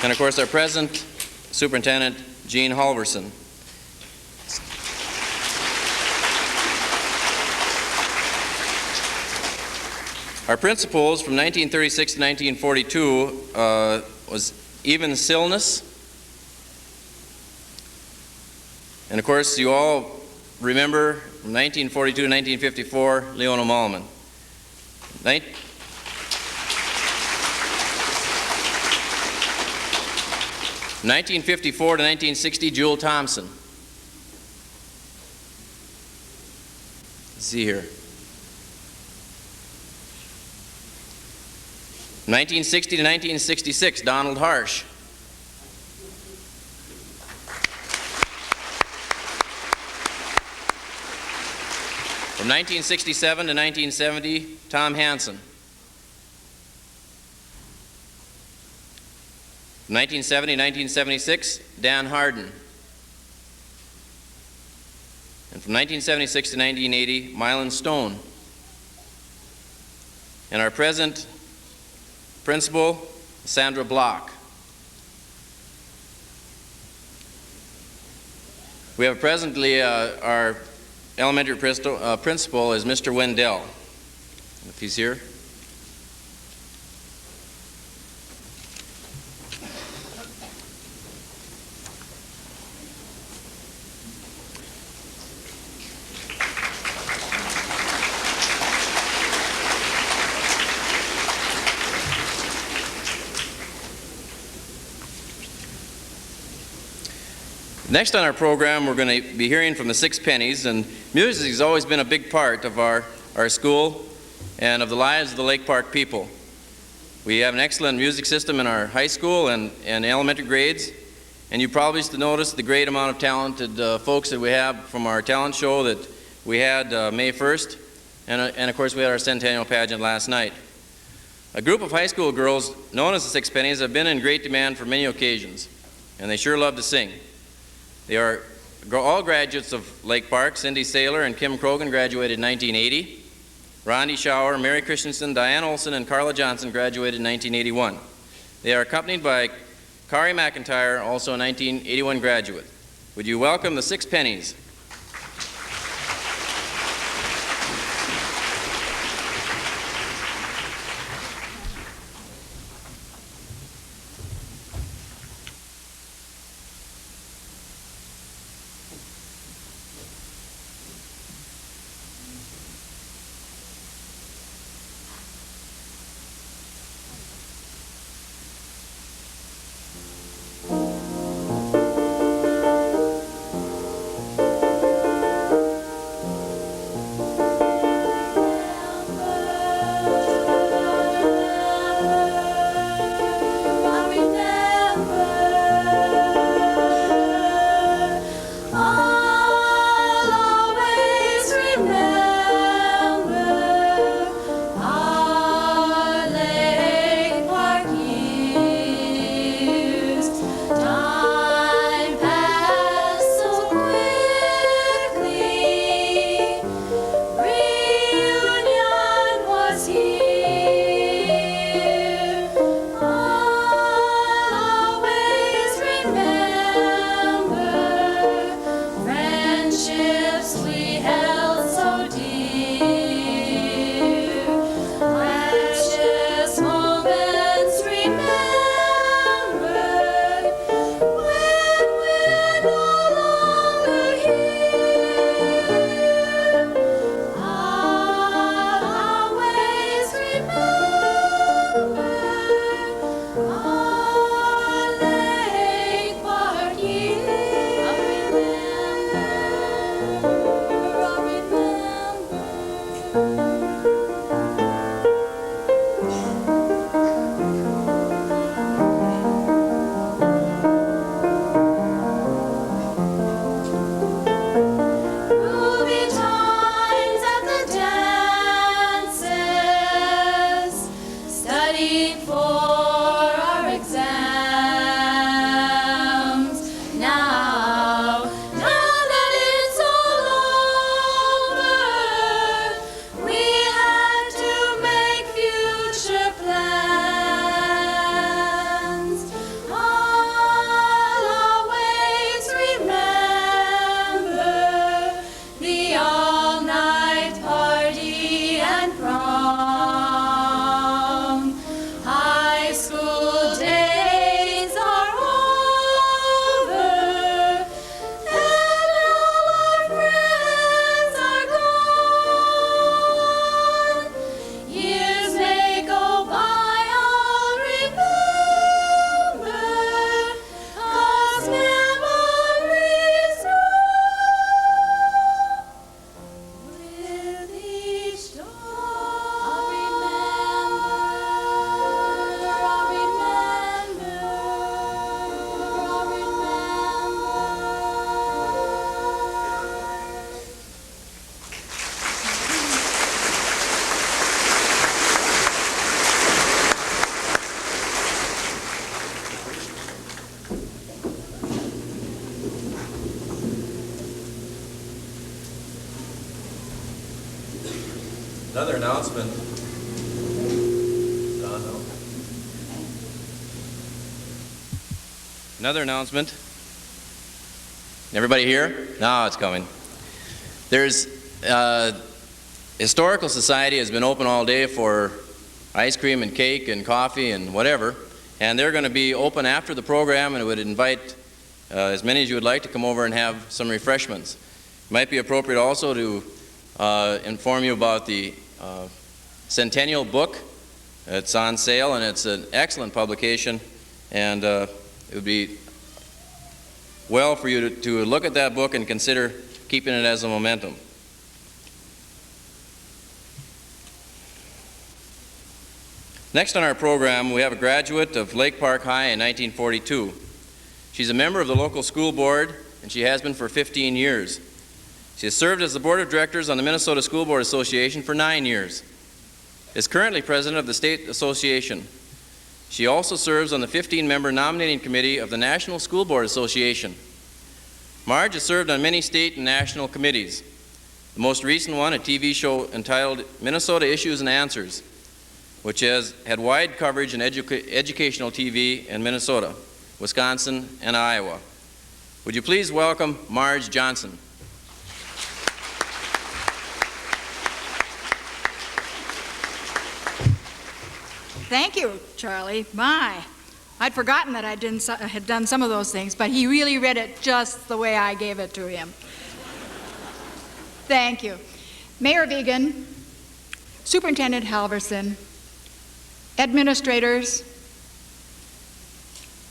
And of course, our present superintendent, Gene Halverson. Our principals from 1936 to 1942 was Even Silness. And of course, you all remember from 1942 to 1954, Leona Malman. 1954 to 1960, Jewel Thompson. Let's see here. 1960 to 1966, Donald Harsh. From 1967 to 1970, Tom Hansen. From 1970 to 1976, Dan Harden. And from 1976 to 1980, Mylan Stone. And our present principal, Sandra Block. We have presently our elementary principal is Mr. Wendell, if he's here. Next on our program, we're going to be hearing from the Six Pennies, and music has always been a big part of our school and of the lives of the Lake Park people. We have an excellent music system in our high school and elementary grades, and you probably noticed the great amount of talented folks that we have from our talent show that we had May 1st, and of course we had our Centennial pageant last night. A group of high school girls known as the Six Pennies have been in great demand for many occasions, and they sure love to sing. They are all graduates of Lake Park. Cindy Saylor and Kim Krogan graduated in 1980. Rondi Schauer, Mary Christensen, Diane Olson, and Carla Johnson graduated in 1981. They are accompanied by Kari McIntyre, also a 1981 graduate. Would you welcome the Six Pennies? Another announcement. Another announcement. Everybody here? No, it's coming. There's Historical Society has been open all day for ice cream and cake and coffee and whatever, and they're going to be open after the program, and would invite as many as you would like to come over and have some refreshments. It might be appropriate also to inform you about the Centennial book. It's on sale, and it's an excellent publication, and it would be well for you to look at that book and consider keeping it as a momentum. Next on our program, we have a graduate of Lake Park High in 1942. She's a member of the local school board, and she has been for 15 years. She has served as the board of directors on the Minnesota School Board Association for 9 years. Is currently president of the state association. She also serves on the 15-member nominating committee of the National School Board Association. Marge has served on many state and national committees. The most recent one, a TV show entitled Minnesota Issues and Answers, which has had wide coverage in educational TV in Minnesota, Wisconsin, and Iowa. Would you please welcome Marge Johnson? Thank you, Charlie. My, I'd forgotten that I had done some of those things, but he really read it just the way I gave it to him. Thank you. Mayor Vegan, Superintendent Halverson, administrators,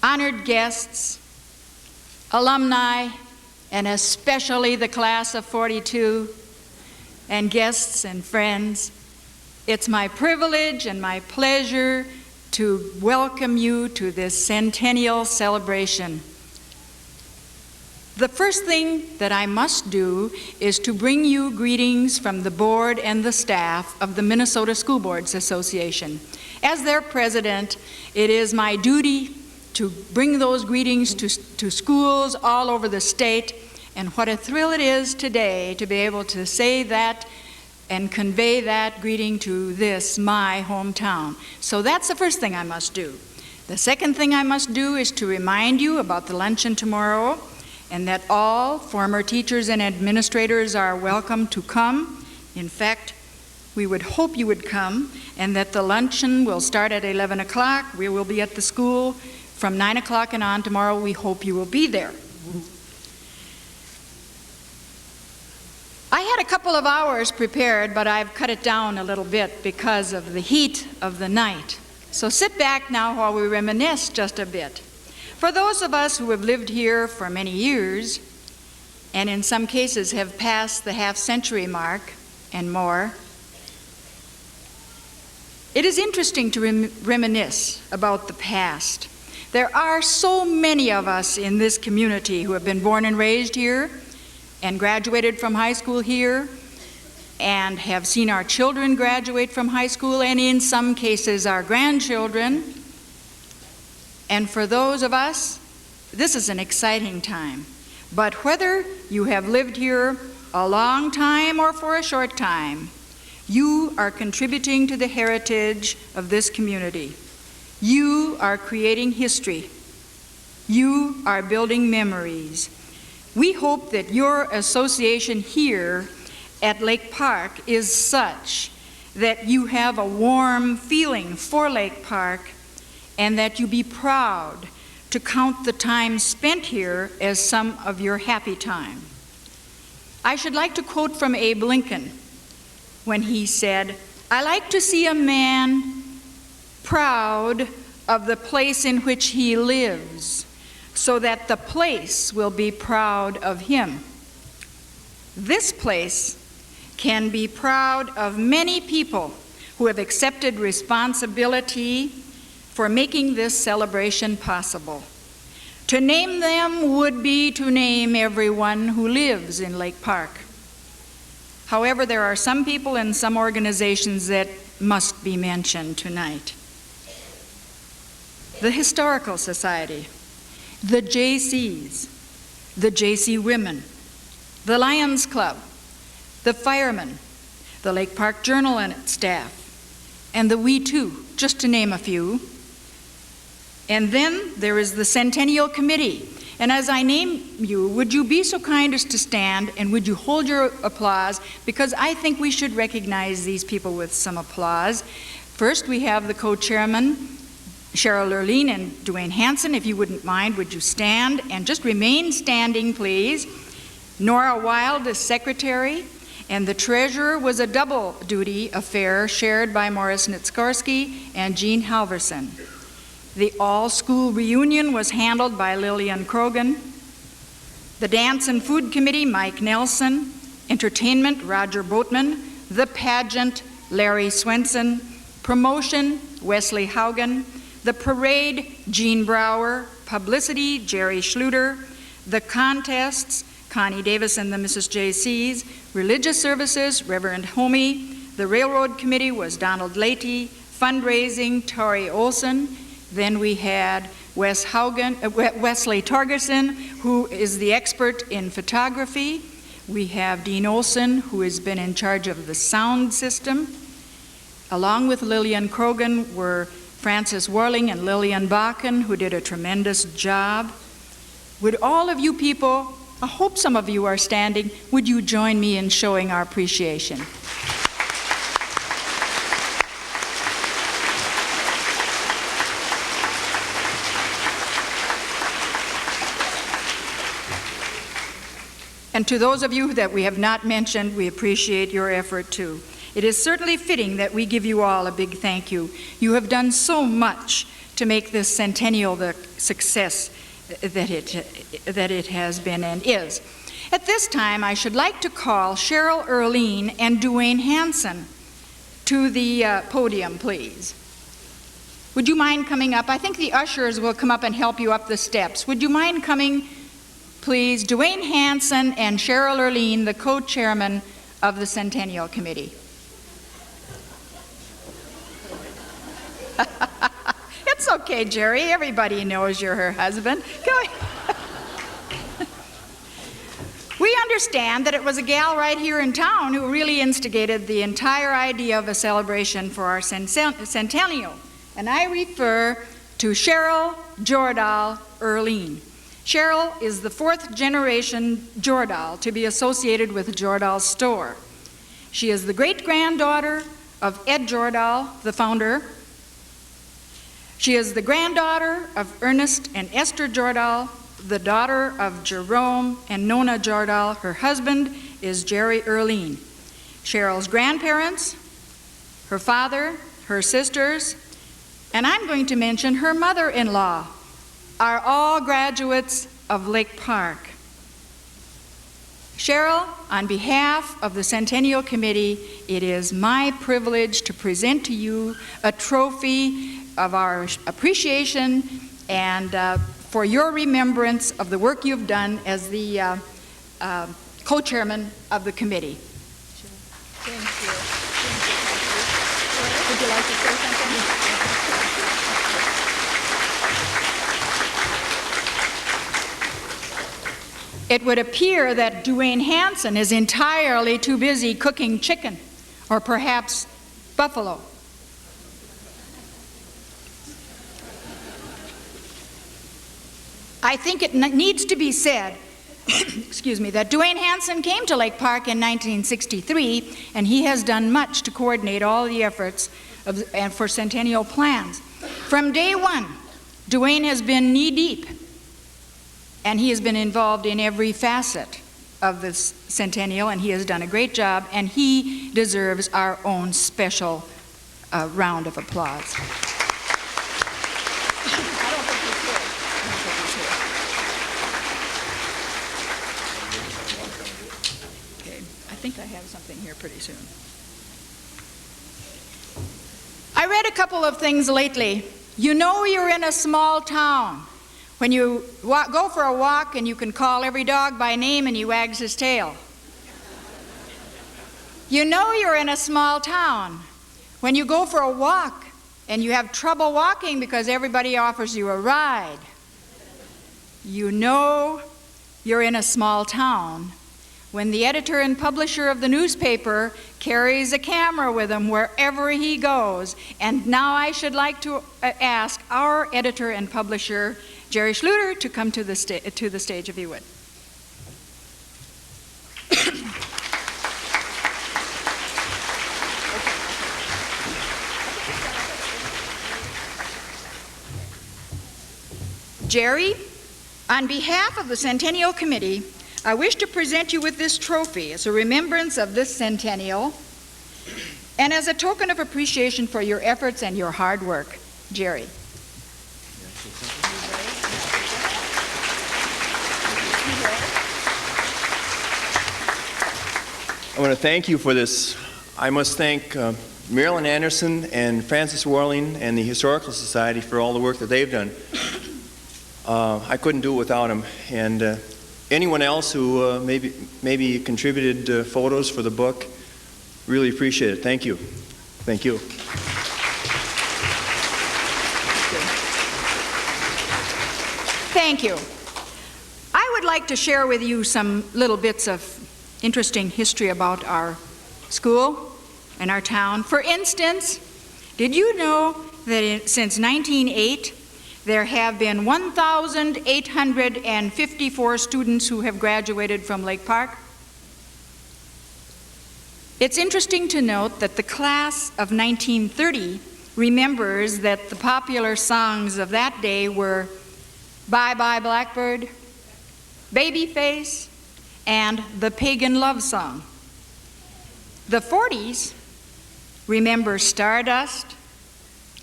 honored guests, alumni, and especially the class of 42, and guests and friends, it's my privilege and my pleasure to welcome you to this Centennial celebration. The first thing that I must do is to bring you greetings from the board and the staff of the Minnesota School Boards Association. As their president, it is my duty to bring those greetings to schools all over the state, and what a thrill it is today to be able to say that and convey that greeting to this, my hometown. So that's the first thing I must do. The second thing I must do is to remind you about the luncheon tomorrow, and that all former teachers and administrators are welcome to come. In fact, we would hope you would come, and that the luncheon will start at 11 o'clock. We will be at the school from 9 o'clock and on tomorrow. We hope you will be there. I had a couple of hours prepared, but I've cut it down a little bit because of the heat of the night. So sit back now while we reminisce just a bit. For those of us who have lived here for many years, and in some cases have passed the half-century mark and more, it is interesting to reminisce about the past. There are so many of us in this community who have been born and raised here, and graduated from high school here, and have seen our children graduate from high school, and in some cases our grandchildren. And for those of us, this is an exciting time. But whether you have lived here a long time or for a short time, you are contributing to the heritage of this community. You are creating history. You are building memories. We hope that your association here at Lake Park is such that you have a warm feeling for Lake Park, and that you be proud to count the time spent here as some of your happy time. I should like to quote from Abe Lincoln when he said, "I like to see a man proud of the place in which he lives, so that the place will be proud of him." This place can be proud of many people who have accepted responsibility for making this celebration possible. To name them would be to name everyone who lives in Lake Park. However, there are some people and some organizations that must be mentioned tonight. The Historical Society, the JCs, the JC Women, the Lions Club, the firemen, the Lake Park Journal and its staff, and the We Too, just to name a few. And then there is the Centennial Committee. And as I name you, would you be so kind as to stand and would you hold your applause? Because I think we should recognize these people with some applause. First, we have the co-chairman, Cheryl Lurleen and Dwayne Hanson. If you wouldn't mind, would you stand and just remain standing, please? Nora Wild is secretary, and the treasurer was a double duty affair shared by Morris Nitskorsky and Jean Halverson. The all-school reunion was handled by Lillian Krogan. The Dance and Food Committee, Mike Nelson. Entertainment, Roger Boatman. The pageant, Larry Swenson. Promotion, Wesley Haugen. The parade, Jean Brower. Publicity, Jerry Schluter. The contests, Connie Davis and the Mrs. J.C.'s. Religious services, Reverend Homey. The railroad committee was Donald Leahy. Fundraising, Tori Olson. Then we had Wesley Torgerson, who is the expert in photography. We have Dean Olson, who has been in charge of the sound system. Along with Lillian Krogan were Frances Warling and Lillian Bakken, who did a tremendous job. Would all of you people, I hope some of you are standing, would you join me in showing our appreciation? And to those of you that we have not mentioned, we appreciate your effort too. It is certainly fitting that we give you all a big thank you. You have done so much to make this centennial the success that it has been and is. At this time, I should like to call Cheryl Erleen and Dwayne Hanson to the podium, please. Would you mind coming up? I think the ushers will come up and help you up the steps. Would you mind coming, please? Dwayne Hanson and Cheryl Erleen, the co-chairman of the Centennial Committee. It's okay, Jerry. Everybody knows you're her husband. Go ahead. We understand that it was a gal right here in town who really instigated the entire idea of a celebration for our centennial. And I refer to Cheryl Jordahl Erleen. Cheryl is the fourth generation Jordahl to be associated with Jordahl Store. She is the great-granddaughter of Ed Jordahl, the founder. She is the granddaughter of Ernest and Esther Jordahl, the daughter of Jerome and Nona Jordahl. Her husband is Jerry Erleen. Cheryl's grandparents, her father, her sisters, and I'm going to mention her mother-in-law, are all graduates of Lake Park. Cheryl, on behalf of the Centennial Committee, it is my privilege to present to you a trophy of our appreciation and for your remembrance of the work you've done as the co-chairman of the committee. Thank you. Would you like to say something? It would appear that Dwayne Hanson is entirely too busy cooking chicken, or perhaps buffalo. I think it needs to be said, excuse me, that Dwayne Hanson came to Lake Park in 1963, and he has done much to coordinate all the efforts and for centennial plans. From day one, Dwayne has been knee-deep, and he has been involved in every facet of this centennial, and he has done a great job, and he deserves our own special round of applause. Okay, I think I have something here pretty soon. I read a couple of things lately. You know you're in a small town when you go for a walk and you can call every dog by name and he wags his tail. You know you're in a small town when you go for a walk and you have trouble walking because everybody offers you a ride. You know you're in a small town when the editor and publisher of the newspaper carries a camera with him wherever he goes. And now I should like to ask our editor and publisher, Jerry Schluter, to come to the stage if he would. Jerry, on behalf of the Centennial Committee, I wish to present you with this trophy as a remembrance of this centennial and as a token of appreciation for your efforts and your hard work. Jerry. I want to thank you for this. I must thank Marilyn Anderson and Francis Warling and the Historical Society for all the work that they've done. I couldn't do it without them. And anyone else who maybe contributed photos for the book, really appreciate it. Thank you. Thank you. Thank you. I would like to share with you some little bits of interesting history about our school and our town. For instance, did you know that since 1908, there have been 1,854 students who have graduated from Lake Park? It's interesting to note that the class of 1930 remembers that the popular songs of that day were Bye Bye Blackbird, Babyface, and the Pagan Love Song. The 40s remember Stardust,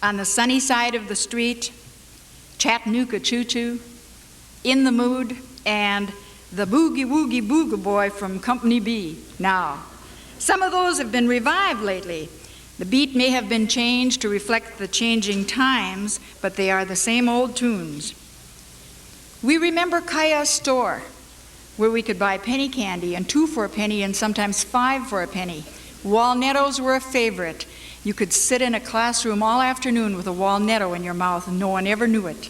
On the Sunny Side of the Street, Chattanooga Choo Choo, In the Mood, and the Boogie Woogie Boogie Boy from Company B. Now, some of those have been revived lately. The beat may have been changed to reflect the changing times, but they are the same old tunes. We remember Kaya's store, where we could buy penny candy, and 2 for a penny and sometimes 5 for a penny. Walnettos were a favorite. You could sit in a classroom all afternoon with a walnetto in your mouth and no one ever knew it.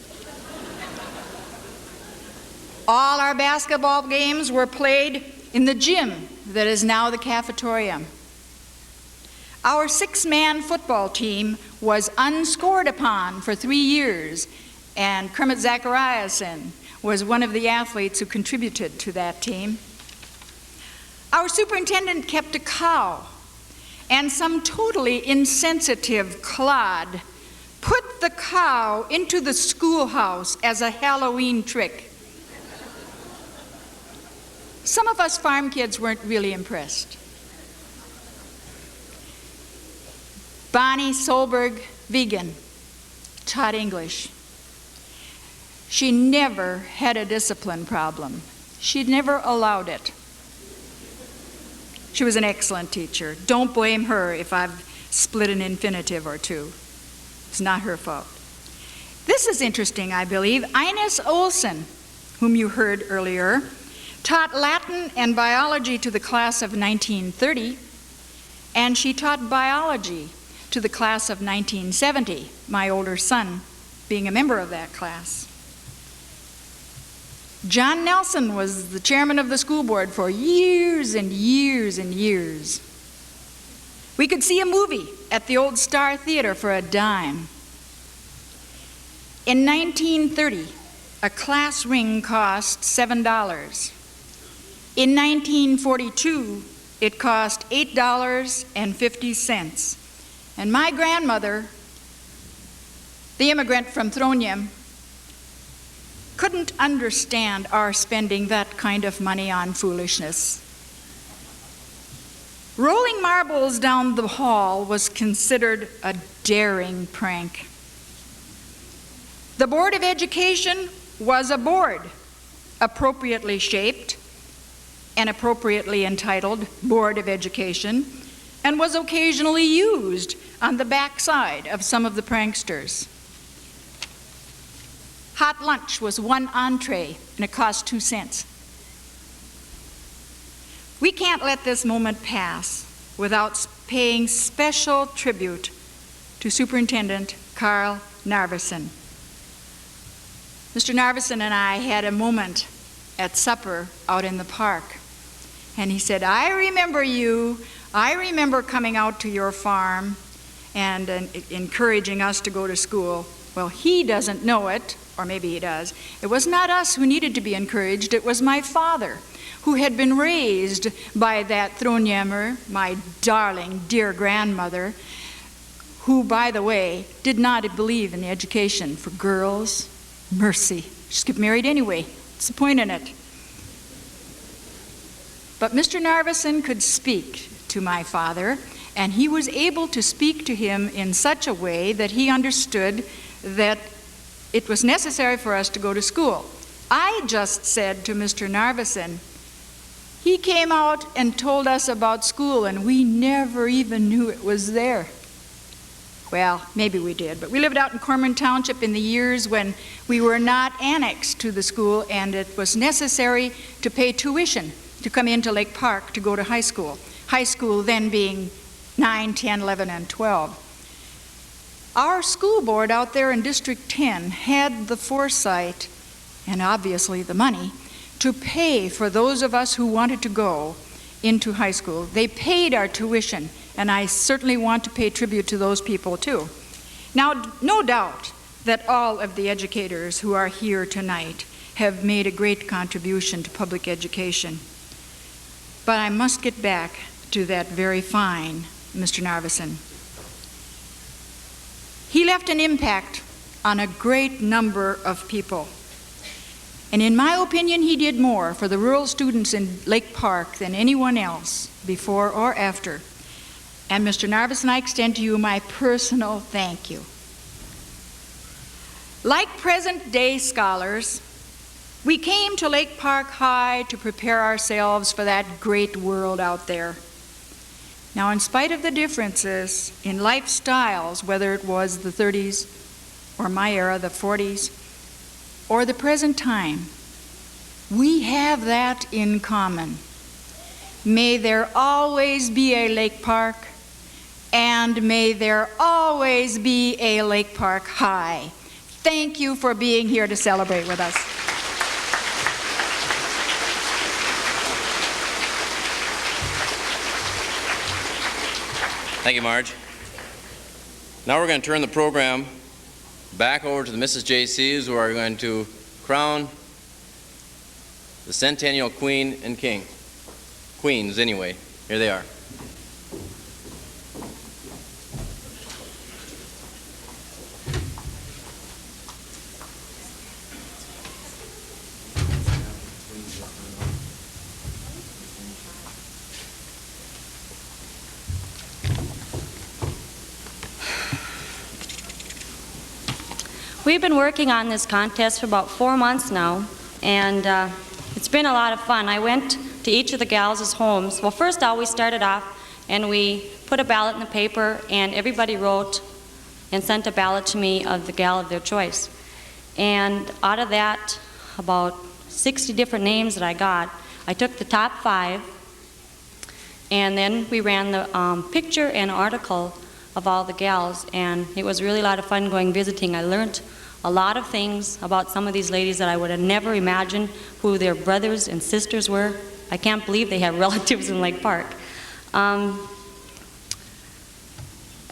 All our basketball games were played in the gym that is now the cafetorium. Our 6-man football team was unscored upon for 3 years, and Kermit Zachariasen was one of the athletes who contributed to that team. Our superintendent kept a cow, and some totally insensitive clod put the cow into the schoolhouse as a Halloween trick. Some of us farm kids weren't really impressed. Bonnie Solberg, vegan, taught English. She never had a discipline problem. She'd never allowed it. She was an excellent teacher. Don't blame her if I've split an infinitive or two. It's not her fault. This is interesting, I believe. Ines Olsen, whom you heard earlier, taught Latin and biology to the class of 1930, and she taught biology to the class of 1970, my older son being a member of that class. John Nelson was the chairman of the school board for years and years and years. We could see a movie at the old Star Theater for a dime. In 1930, a class ring cost $7. In 1942, it cost $8.50. And my grandmother, the immigrant from Trondheim, couldn't understand our spending that kind of money on foolishness. Rolling marbles down the hall was considered a daring prank. The Board of Education was a board, appropriately shaped and appropriately entitled Board of Education, and was occasionally used on the backside of some of the pranksters. Hot lunch was 1 entree, and it cost 2 cents. We can't let this moment pass without paying special tribute to Superintendent Carl Narveson. Mr. Narveson and I had a moment at supper out in the park, And he said, I remember you. I remember coming out to your farm and encouraging us to go to school. Well, he doesn't know it, or maybe he does. It was not us who needed to be encouraged. It was my father, who had been raised by that Thronjammer, my darling, dear grandmother, who, by the way, did not believe in the education for girls. Mercy. Just get married anyway. What's the point in it? But Mr. Narveson could speak to my father, and he was able to speak to him in such a way that he understood that it was necessary for us to go to school. I just said to Mr. Narveson, he came out and told us about school, and we never even knew it was there. Well, maybe we did, but we lived out in Corman Township in the years when we were not annexed to the school, and it was necessary to pay tuition to come into Lake Park to go to high school. High school then being 9, 10, 11, and 12. Our school board out there in District 10 had the foresight, and obviously the money, to pay for those of us who wanted to go into high school. They paid our tuition, and I certainly want to pay tribute to those people too. Now, no doubt that all of the educators who are here tonight have made a great contribution to public education. But I must get back to that very fine Mr. Narveson. He left an impact on a great number of people. And in my opinion, he did more for the rural students in Lake Park than anyone else, before or after. And Mr. Narveson, I extend to you my personal thank you. Like present-day scholars, we came to Lake Park High to prepare ourselves for that great world out there. Now, in spite of the differences in lifestyles, whether it was the 30s or my era, the 40s, or the present time, we have that in common. May there always be a Lake Park, and may there always be a Lake Park High. Thank you for being here to celebrate with us. Thank you, Marge. Now we're going to turn the program back over to the Mrs. JCs, who are going to crown the Centennial Queen and King. Queens, anyway. Here they are. We've been working on this contest for about 4 months now, and it's been a lot of fun. I went to each of the gals' homes. Well, first all, we started off and we put a ballot in the paper, and everybody wrote and sent a ballot to me of the gal of their choice. And out of that, about 60 different names that I got, I took the top 5, and then we ran the picture and article of all the gals, and it was really a lot of fun going visiting. I learned a lot of things about some of these ladies that I would have never imagined who their brothers and sisters were. I can't believe they have relatives in Lake Park.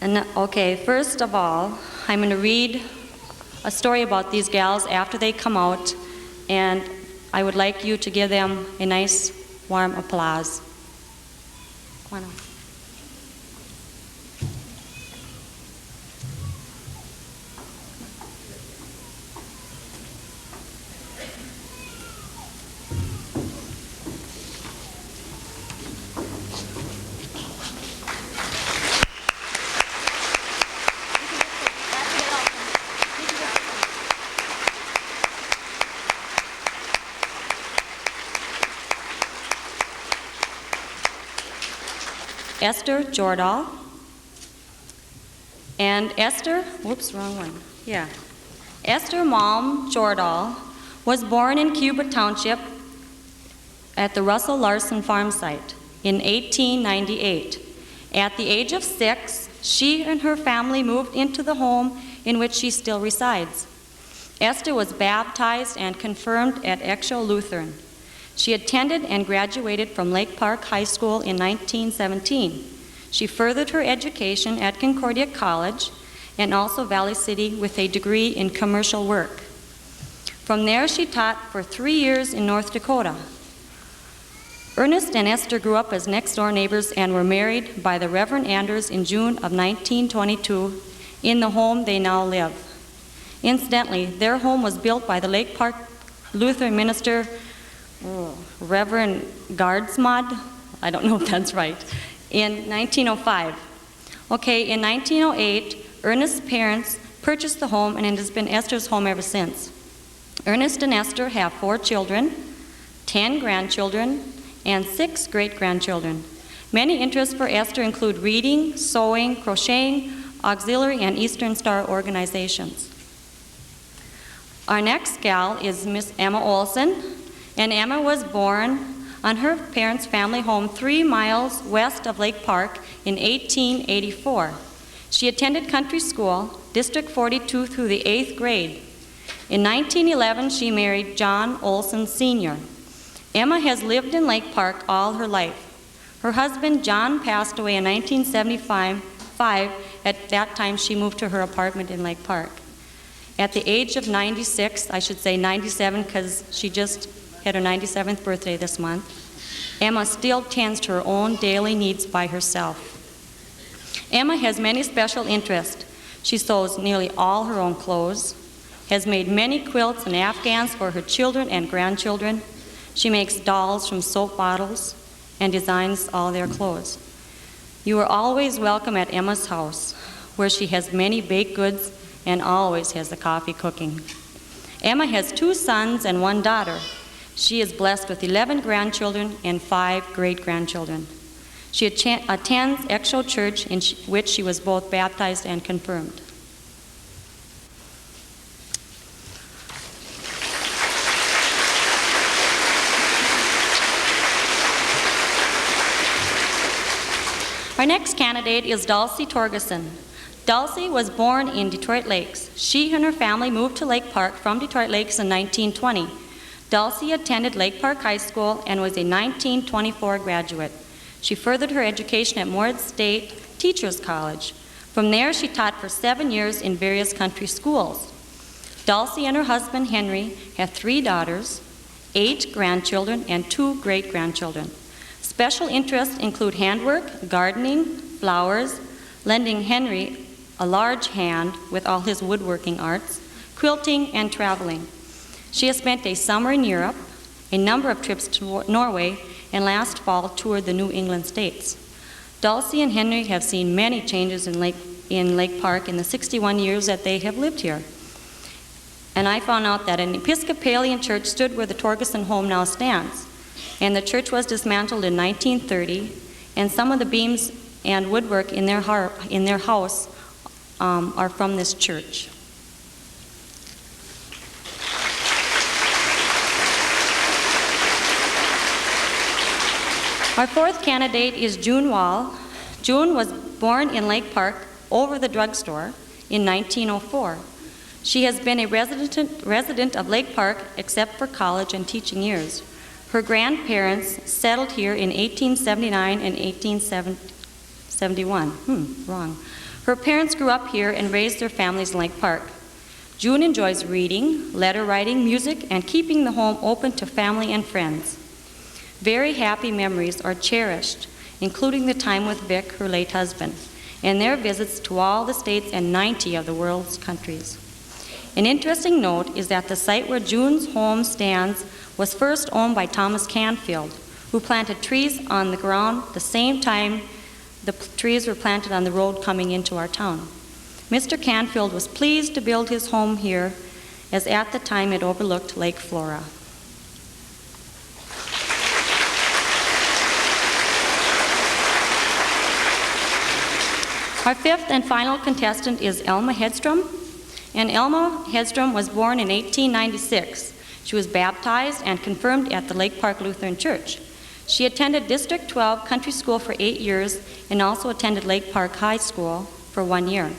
Okay, first of all, I'm going to read a story about these gals after they come out, and I would like you to give them a nice warm applause. Come on up. Esther Jordahl. And Esther, whoops, wrong one. Yeah. Esther Malm Jordahl was born in Cuba Township at the Russell Larson farm site in 1898. At the age of 6, she and her family moved into the home in which she still resides. Esther was baptized and confirmed at Exo Lutheran. She attended and graduated from Lake Park High School in 1917. She furthered her education at Concordia College and also Valley City with a degree in commercial work. From there, she taught for 3 years in North Dakota. Ernest and Esther grew up as next-door neighbors and were married by the Reverend Anders in June of 1922 in the home they now live. Incidentally, their home was built by the Lake Park Lutheran minister, Reverend Gardsmod, I don't know if that's right, in 1905. Okay, in 1908, Ernest's parents purchased the home, and it has been Esther's home ever since. Ernest and Esther have 4 children, 10 grandchildren, and 6 great-grandchildren. Many interests for Esther include reading, sewing, crocheting, auxiliary, and Eastern Star organizations. Our next gal is Miss Emma Olson, and Emma was born on her parents' family home 3 miles west of Lake Park in 1884. She attended country school, District 42 through the 8th grade. In 1911, she married John Olson Sr. Emma has lived in Lake Park all her life. Her husband, John, passed away in 1975. At that time, she moved to her apartment in Lake Park. At the age of 96, I should say 97 because she just had her 97th birthday this month, Emma still tends to her own daily needs by herself. Emma has many special interests. She sews nearly all her own clothes, has made many quilts and afghans for her children and grandchildren. She makes dolls from soap bottles and designs all their clothes. You are always welcome at Emma's house, where she has many baked goods and always has the coffee cooking. Emma has 2 sons and 1 daughter. She is blessed with 11 grandchildren and 5 great-grandchildren. She attends Exo Church, in which she was both baptized and confirmed. Our next candidate is Dulcie Torgerson. Dulcie was born in Detroit Lakes. She and her family moved to Lake Park from Detroit Lakes in 1920. Dulcie attended Lake Park High School and was a 1924 graduate. She furthered her education at Moorhead State Teachers College. From there, she taught for 7 years in various country schools. Dulcie and her husband, Henry, have 3 daughters, 8 grandchildren, and 2 great-grandchildren. Special interests include handwork, gardening, flowers, lending Henry a large hand with all his woodworking arts, quilting, and traveling. She has spent a summer in Europe, a number of trips to Norway, and last fall toured the New England states. Dulcie and Henry have seen many changes in Lake Park in the 61 years that they have lived here. And I found out that an Episcopalian church stood where the Torgerson home now stands. And the church was dismantled in 1930, and some of the beams and woodwork in their house are from this church. Our 4th candidate is June Wall. June was born in Lake Park over the drugstore in 1904. She has been a resident of Lake Park except for college and teaching years. Her grandparents settled here in 1879 and 1871. Wrong. Her parents grew up here and raised their families in Lake Park. June enjoys reading, letter writing, music, and keeping the home open to family and friends. Very happy memories are cherished, including the time with Vic, her late husband, and their visits to all the states and 90 of the world's countries. An interesting note is that the site where June's home stands was first owned by Thomas Canfield, who planted trees on the ground the same time the trees were planted on the road coming into our town. Mr. Canfield was pleased to build his home here, as at the time it overlooked Lake Flora. Our 5th and final contestant is Elma Hedstrom. And Elma Hedstrom was born in 1896. She was baptized and confirmed at the Lake Park Lutheran Church. She attended District 12 Country School for 8 years and also attended Lake Park High School for 1 year.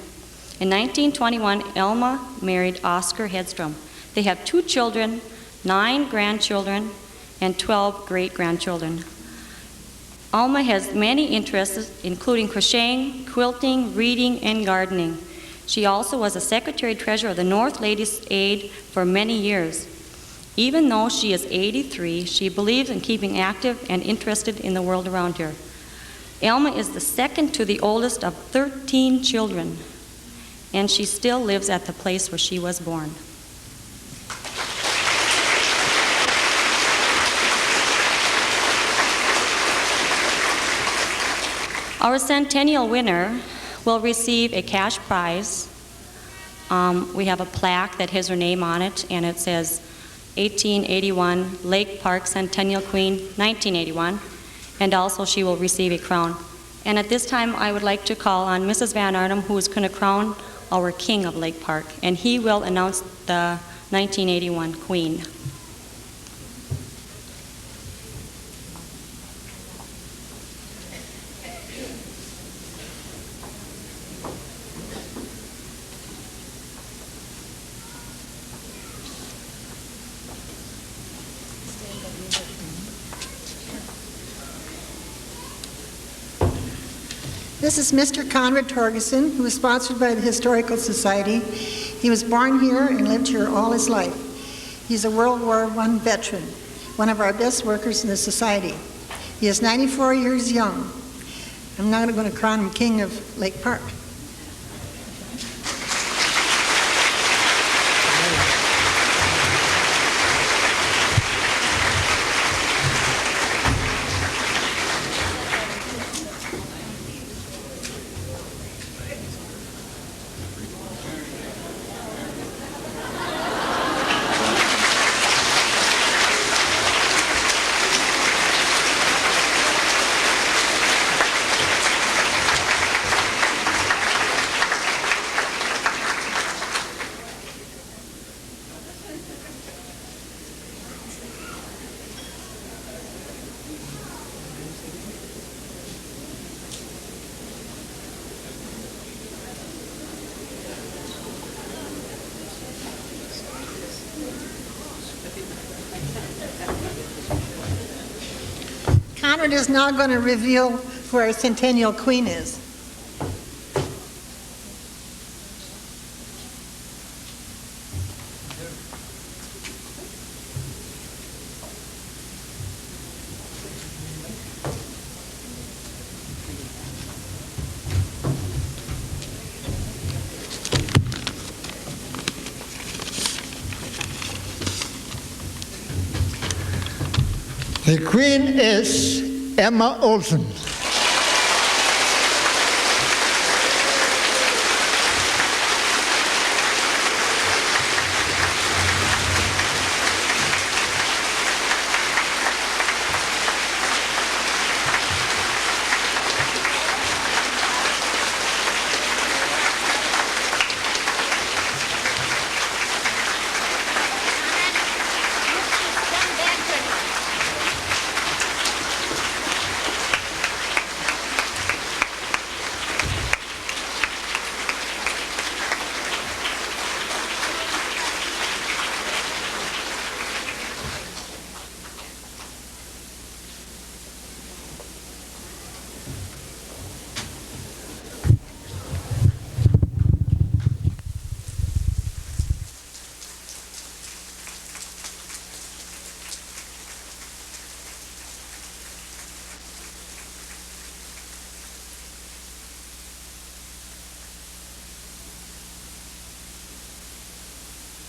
In 1921, Elma married Oscar Hedstrom. They have 2 children, 9 grandchildren, and 12 great-grandchildren. Alma has many interests, including crocheting, quilting, reading, and gardening. She also was a secretary-treasurer of the North Ladies' Aid for many years. Even though she is 83, she believes in keeping active and interested in the world around her. Alma is the second to the oldest of 13 children, and she still lives at the place where she was born. Our Centennial winner will receive a cash prize. We have a plaque that has her name on it, and it says 1881 Lake Park Centennial Queen, 1981, and also she will receive a crown. And at this time, I would like to call on Mrs. Van Arnhem, who is going to crown our King of Lake Park, and he will announce the 1981 Queen. This is Mr. Conrad Torgerson, who was sponsored by the Historical Society. He was born here and lived here all his life. He's a World War I veteran, one of our best workers in the society. He is 94 years young. I'm now going to crown him King of Lake Park. Conrad is now going to reveal who our Centennial Queen is. The Queen is Emma Olson.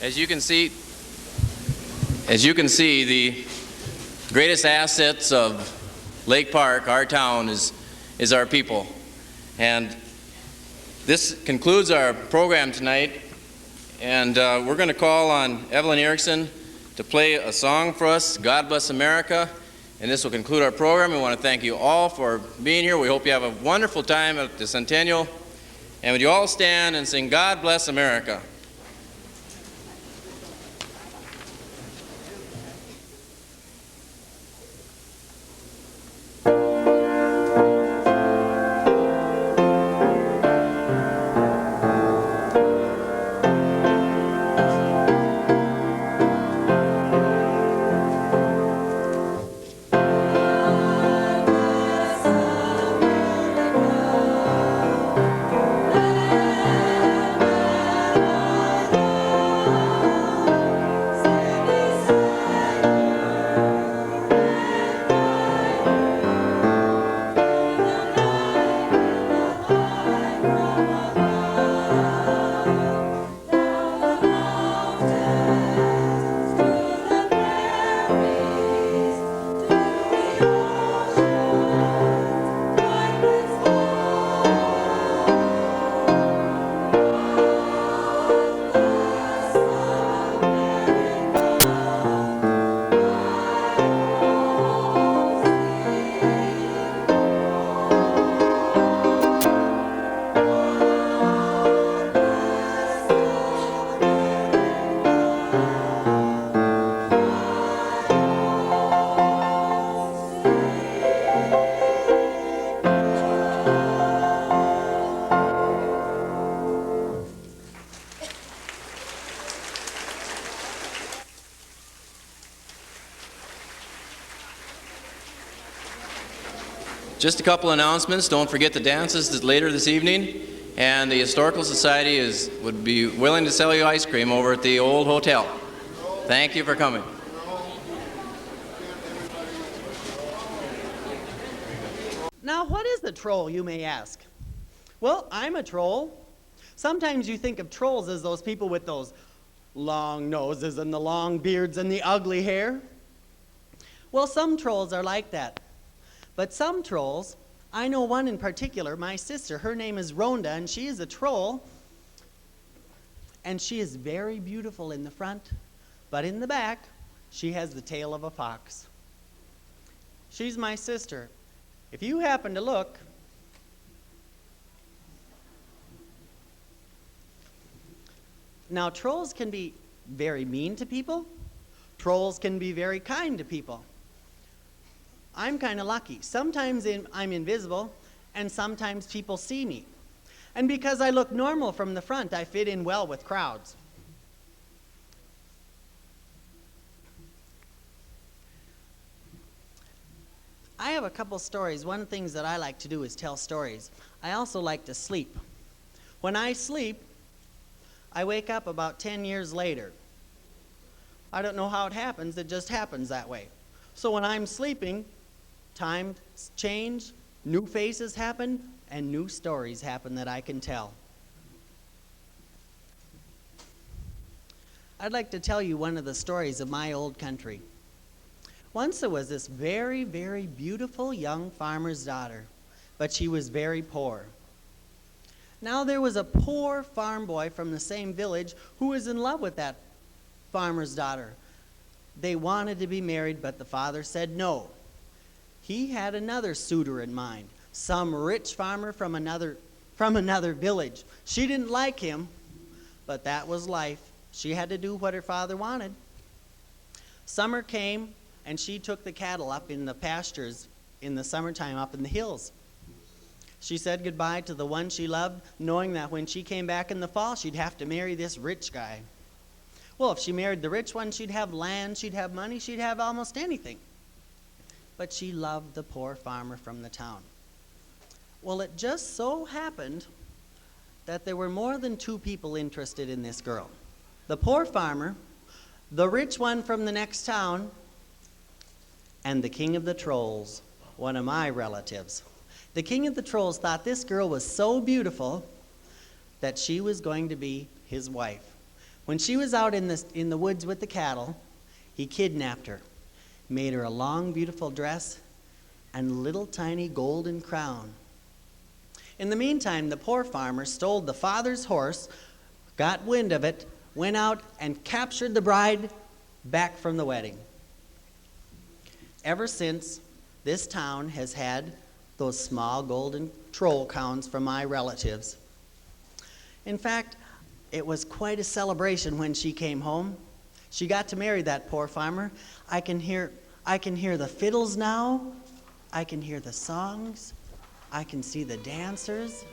As you can see, the greatest assets of Lake Park, our town, is our people. And this concludes our program tonight. And we're going to call on Evelyn Erickson to play a song for us, God Bless America. And this will conclude our program. We want to thank you all for being here. We hope you have a wonderful time at the Centennial. And would you all stand and sing God Bless America? Just a couple announcements. Don't forget the dances later this evening. And the Historical Society would be willing to sell you ice cream over at the old hotel. Thank you for coming. Now, what is a troll, you may ask? Well, I'm a troll. Sometimes you think of trolls as those people with those long noses and the long beards and the ugly hair. Well, some trolls are like that. But some trolls, I know one in particular, my sister, her name is Rhonda, and she is a troll. And she is very beautiful in the front, but in the back, she has the tail of a fox. She's my sister. If you happen to look, now trolls can be very mean to people. Trolls can be very kind to people. I'm kind of lucky. Sometimes I'm invisible, and sometimes people see me. And because I look normal from the front, I fit in well with crowds. I have a couple stories. One of the things that I like to do is tell stories. I also like to sleep. When I sleep, I wake up about 10 years later. I don't know how it happens, it just happens that way. So when I'm sleeping, times change, new faces happen, and new stories happen that I can tell. I'd like to tell you one of the stories of my old country. Once there was this very, very beautiful young farmer's daughter, but she was very poor. Now there was a poor farm boy from the same village who was in love with that farmer's daughter. They wanted to be married, but the father said no. He had another suitor in mind, some rich farmer from another village. She didn't like him, but that was life. She had to do what her father wanted. Summer came, and she took the cattle up in the pastures in the summertime up in the hills. She said goodbye to the one she loved, knowing that when she came back in the fall, she'd have to marry this rich guy. Well, if she married the rich one, she'd have land, she'd have money, she'd have almost anything. But she loved the poor farmer from the town. Well, it just so happened that there were more than two people interested in this girl. The poor farmer, the rich one from the next town, and the king of the trolls, one of my relatives. The king of the trolls thought this girl was so beautiful that she was going to be his wife. When she was out in the woods with the cattle, he kidnapped her, made her a long, beautiful dress and a little tiny golden crown. In the meantime, the poor farmer stole the father's horse, got wind of it, went out and captured the bride back from the wedding. Ever since, this town has had those small golden troll crowns from my relatives. In fact, it was quite a celebration when she came home. She got to marry that poor farmer. I can hear the fiddles now. I can hear the songs. I can see the dancers.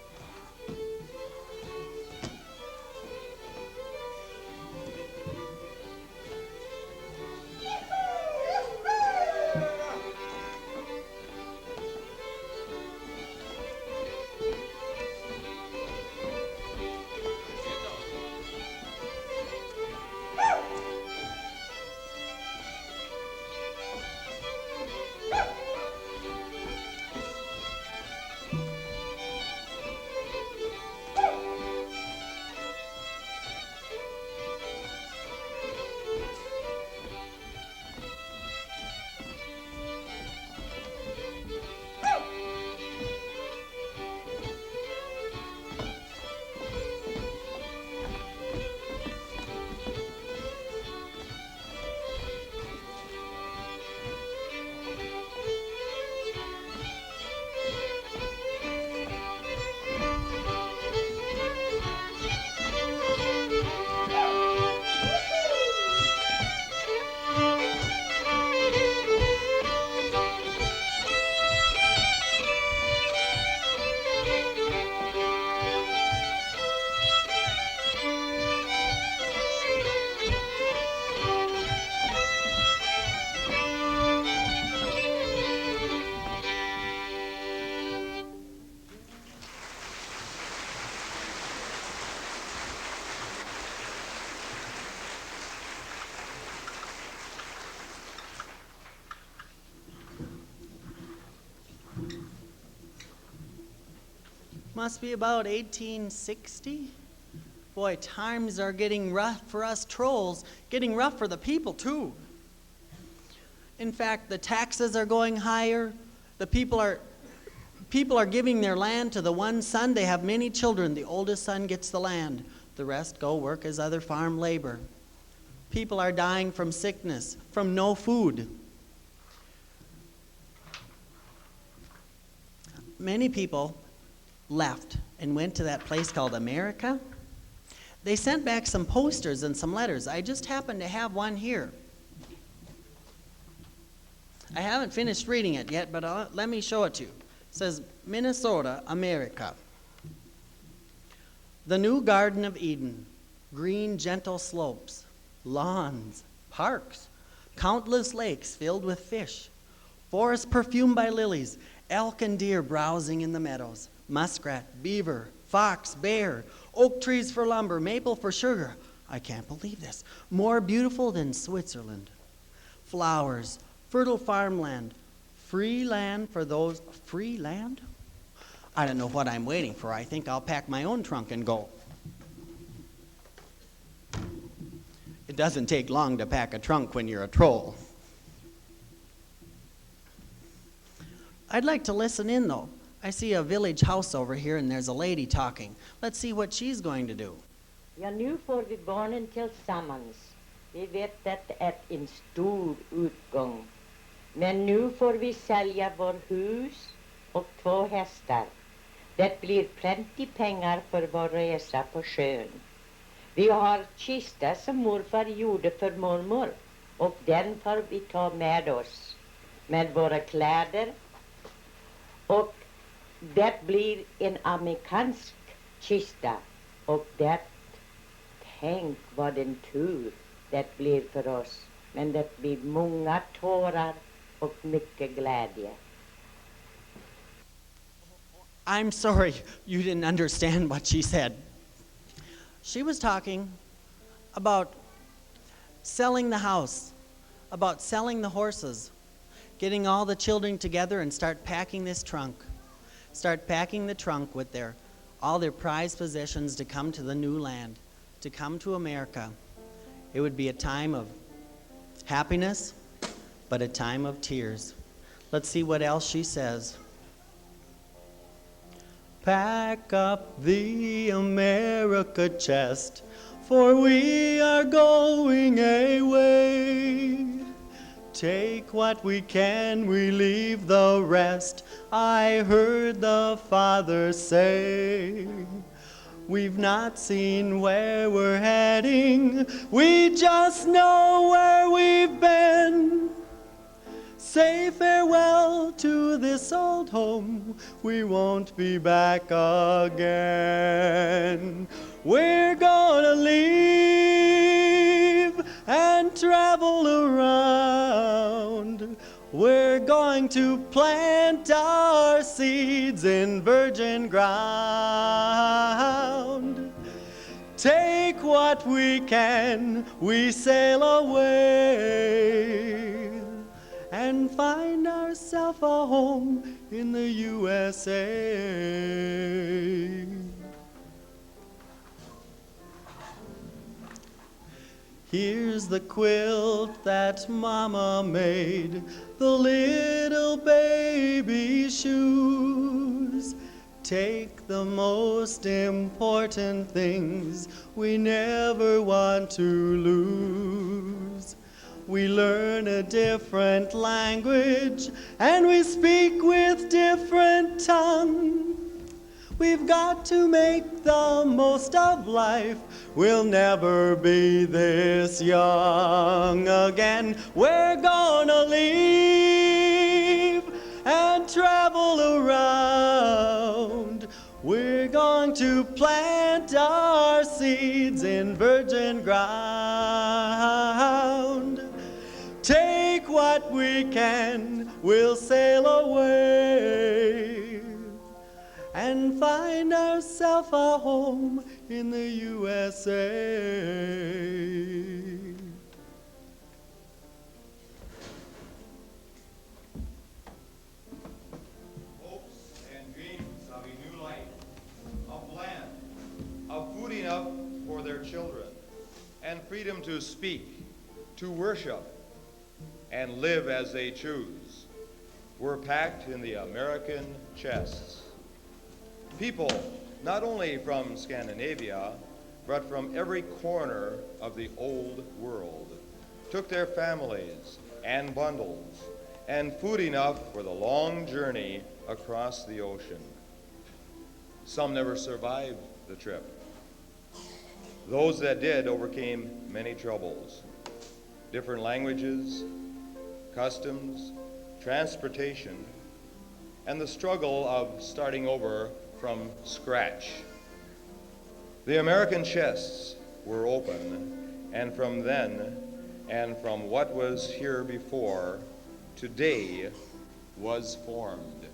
Must be about 1860. Boy, times are getting rough for us trolls, getting rough for the people too. In fact, the taxes are going higher. The people are giving their land to the one son. They have many children. The oldest son gets the land. The rest go work as other farm labor. People are dying from sickness, from no food. Many people left and went to that place called America. They sent back some posters and some letters. I just happen to have one here. I haven't finished reading it yet, but let me show it to you. It says, Minnesota, America. The new Garden of Eden, green, gentle slopes, lawns, parks, countless lakes filled with fish, forests perfumed by lilies, elk and deer browsing in the meadows, muskrat, beaver, fox, bear, oak trees for lumber, maple for sugar. I can't believe this. More beautiful than Switzerland. Flowers, fertile farmland, free land for those, free land? I don't know what I'm waiting for. I think I'll pack my own trunk and go. It doesn't take long to pack a trunk when you're a troll. I'd like to listen in though. I see a village house over here and there's a lady talking. Let's see what she's going to do. Ja, nu får vi barnen tillsammans. Vi vet att det är en stor utgång. Men nu får vi sälja vår hus och 2 hästar. Det blir plenty pengar för vår resa på sjön. Vi har kista som morfar gjorde för mormor och den får vi ta med oss. Med våra kläder. Och det blir en amerikansk kista. Och det, tänk vad en tur det blir för oss. Men det blir många tårar och mycket glädje. I'm sorry you didn't understand what she said. She was talking about selling the house, about selling the horses, getting all the children together and start packing this trunk. Start packing the trunk with all their prized possessions to come to the new land, to come to America. It would be a time of happiness, but a time of tears. Let's see what else she says. Pack up the America chest, for we are going away. Take what we can, we leave the rest, I heard the father say. We've not seen where we're heading, we just know where we've been. Say farewell to this old home, we won't be back again. We're gonna leave and travel around. We're going to plant our seeds in virgin ground. Take what we can, we sail away and find ourselves a home in the USA. Here's the quilt that Mama made, the little baby shoes. Take the most important things we never want to lose. We learn a different language and we speak with different tongue. We've got to make the most of life. We'll never be this young again. We're gonna leave and travel around. We're going to plant our seeds in virgin ground. Take what we can, we'll sail away and find ourselves a home in the USA. Hopes and dreams of a new life. enough for their children, and freedom to speak, to worship, and live as they choose were packed in the American chests. People, not only from Scandinavia, but from every corner of the old world, took their families and bundles and food enough for the long journey across the ocean. Some never survived the trip. Those that did overcame many troubles. Different languages, customs, transportation, and the struggle of starting over from scratch. The American chests were open, and from then, and from what was here before, today was formed.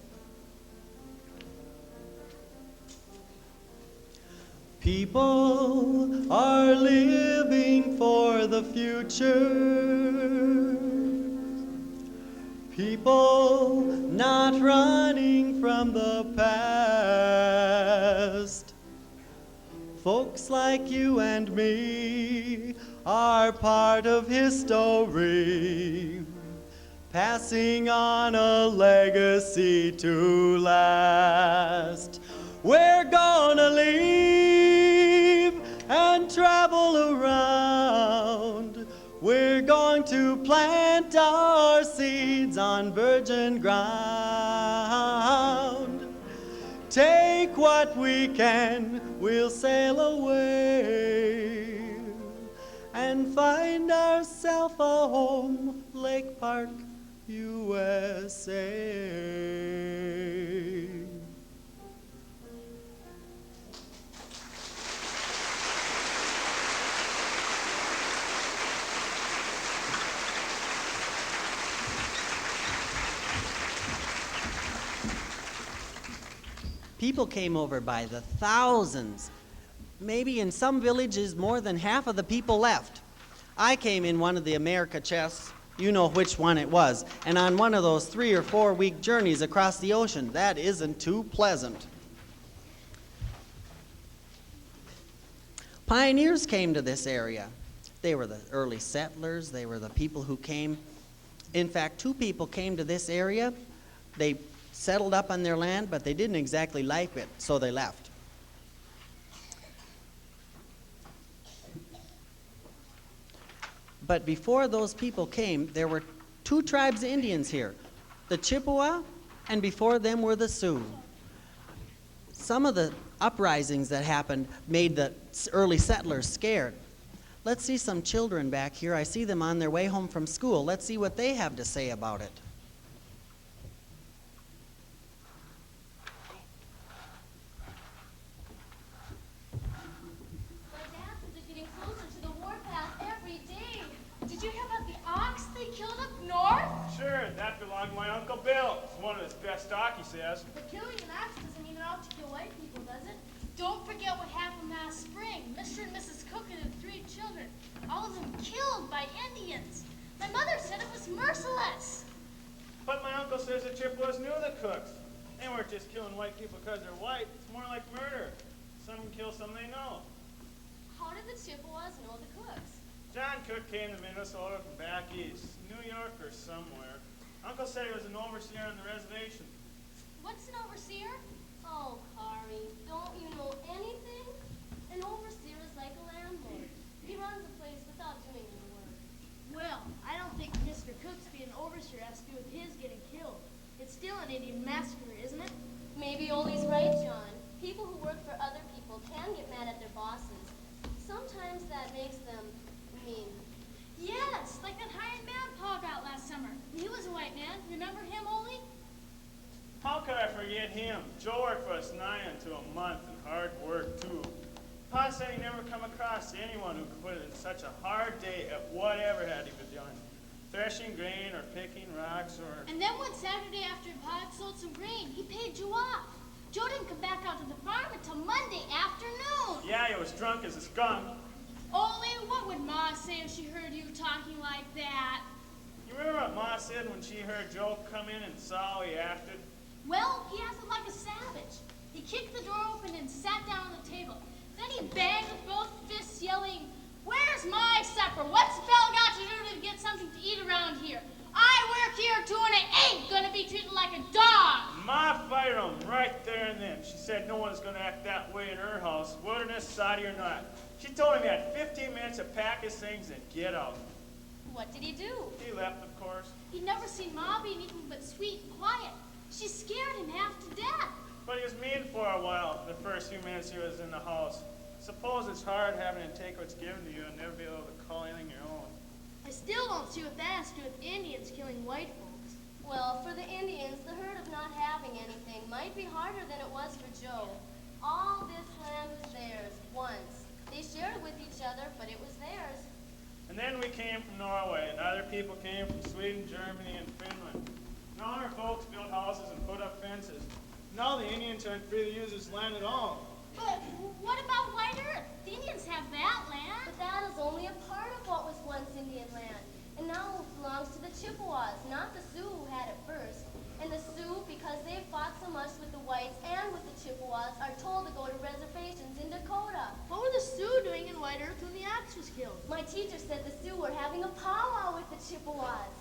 People are living for the future. People not running from the past. Folks like you and me are part of history, passing on a legacy to last. We're gonna leave and travel around. We're going to plant our seeds on virgin ground. Take what we can, we'll sail away and find ourselves a home, Lake Park, USA. People came over by the thousands. Maybe in some villages more than half of the people left. I came in one of the America chests. You know which one it was. And on one of those 3 or 4 week journeys across the ocean, that isn't too pleasant. Pioneers came to this area. They were the early settlers. They were the people who came. In fact, 2 people came to this area. They settled up on their land, but they didn't exactly like it, so they left. But before those people came, there were 2 tribes of Indians here, the Chippewa, and before them were the Sioux. Some of the uprisings that happened made the early settlers scared. Let's see some children back here. I see them on their way home from school. Let's see what they have to say about it. Sure, that belonged to my Uncle Bill. It's one of his best stock, he says. But killing an ox doesn't mean it ought to kill white people, does it? Don't forget what happened last spring. Mr. and Mrs. Cook and 3 children, all of them killed by Indians. My mother said it was merciless. But my uncle says the Chippewas knew the Cooks. They weren't just killing white people because they're white. It's more like murder. Some kill some they know. How did the Chippewas know the Cooks? John Cook came to Minnesota from back east, New York or somewhere. Uncle said he was an overseer on the reservation. What's an overseer? Oh, Kari, don't you know anything? An overseer is like a landlord. He runs a place without doing any work. Well, I don't think Mr. Cook's being an overseer has to do with his getting killed. It's still an Indian massacre, isn't it? Maybe Ollie's right, John. People who work for other people can get mad at their bosses. Sometimes that makes them mean. Yes, like that hired man Pa got last summer. He was a white man. Remember him, Ollie? How could I forget him? Joe worked for us nigh into a month and hard work, too. Pa said he never come across anyone who could put in such a hard day at whatever had to be done. Threshing grain or picking rocks or... And then one Saturday after Pa had sold some grain, he paid Joe off. Joe didn't come back out to the farm until Monday afternoon. Yeah, he was drunk as a skunk. Ollie, what would Ma say if she heard you talking like that? You remember what Ma said when she heard Joe come in and saw how he acted? Well, he acted like a savage. He kicked the door open and sat down on the table. Then he banged with both fired him right there and then. She said no one's going to act that way in her house, wilderness, society or not. She told him he had 15 minutes to pack his things and get out. What did he do? He left, of course. He'd never seen Ma being anything but sweet and quiet. She scared him half to death. But he was mean for a while, the first few minutes he was in the house. Suppose it's hard having to take what's given to you and never be able to call anything your own. I still don't see what that has to do with Indians killing white folks. Well, for the Indians, the hurt of not having anything might be harder than it was for Joe. All this land was theirs, once. They shared it with each other, but it was theirs. And then we came from Norway, and other people came from Sweden, Germany, and Finland. And all our folks built houses and put up fences. Now the Indians aren't free to use this land at all. But what about White Earth? The Indians have that land. But that is only a part of what was once Indian land. And now it belongs to the Chippewas, not the Sioux who had it first. And the Sioux, because they fought so much with the whites and with the Chippewas, are told to go to reservations in Dakota. What were the Sioux doing in White Earth when the axe was killed? My teacher said the Sioux were having a powwow with the Chippewas.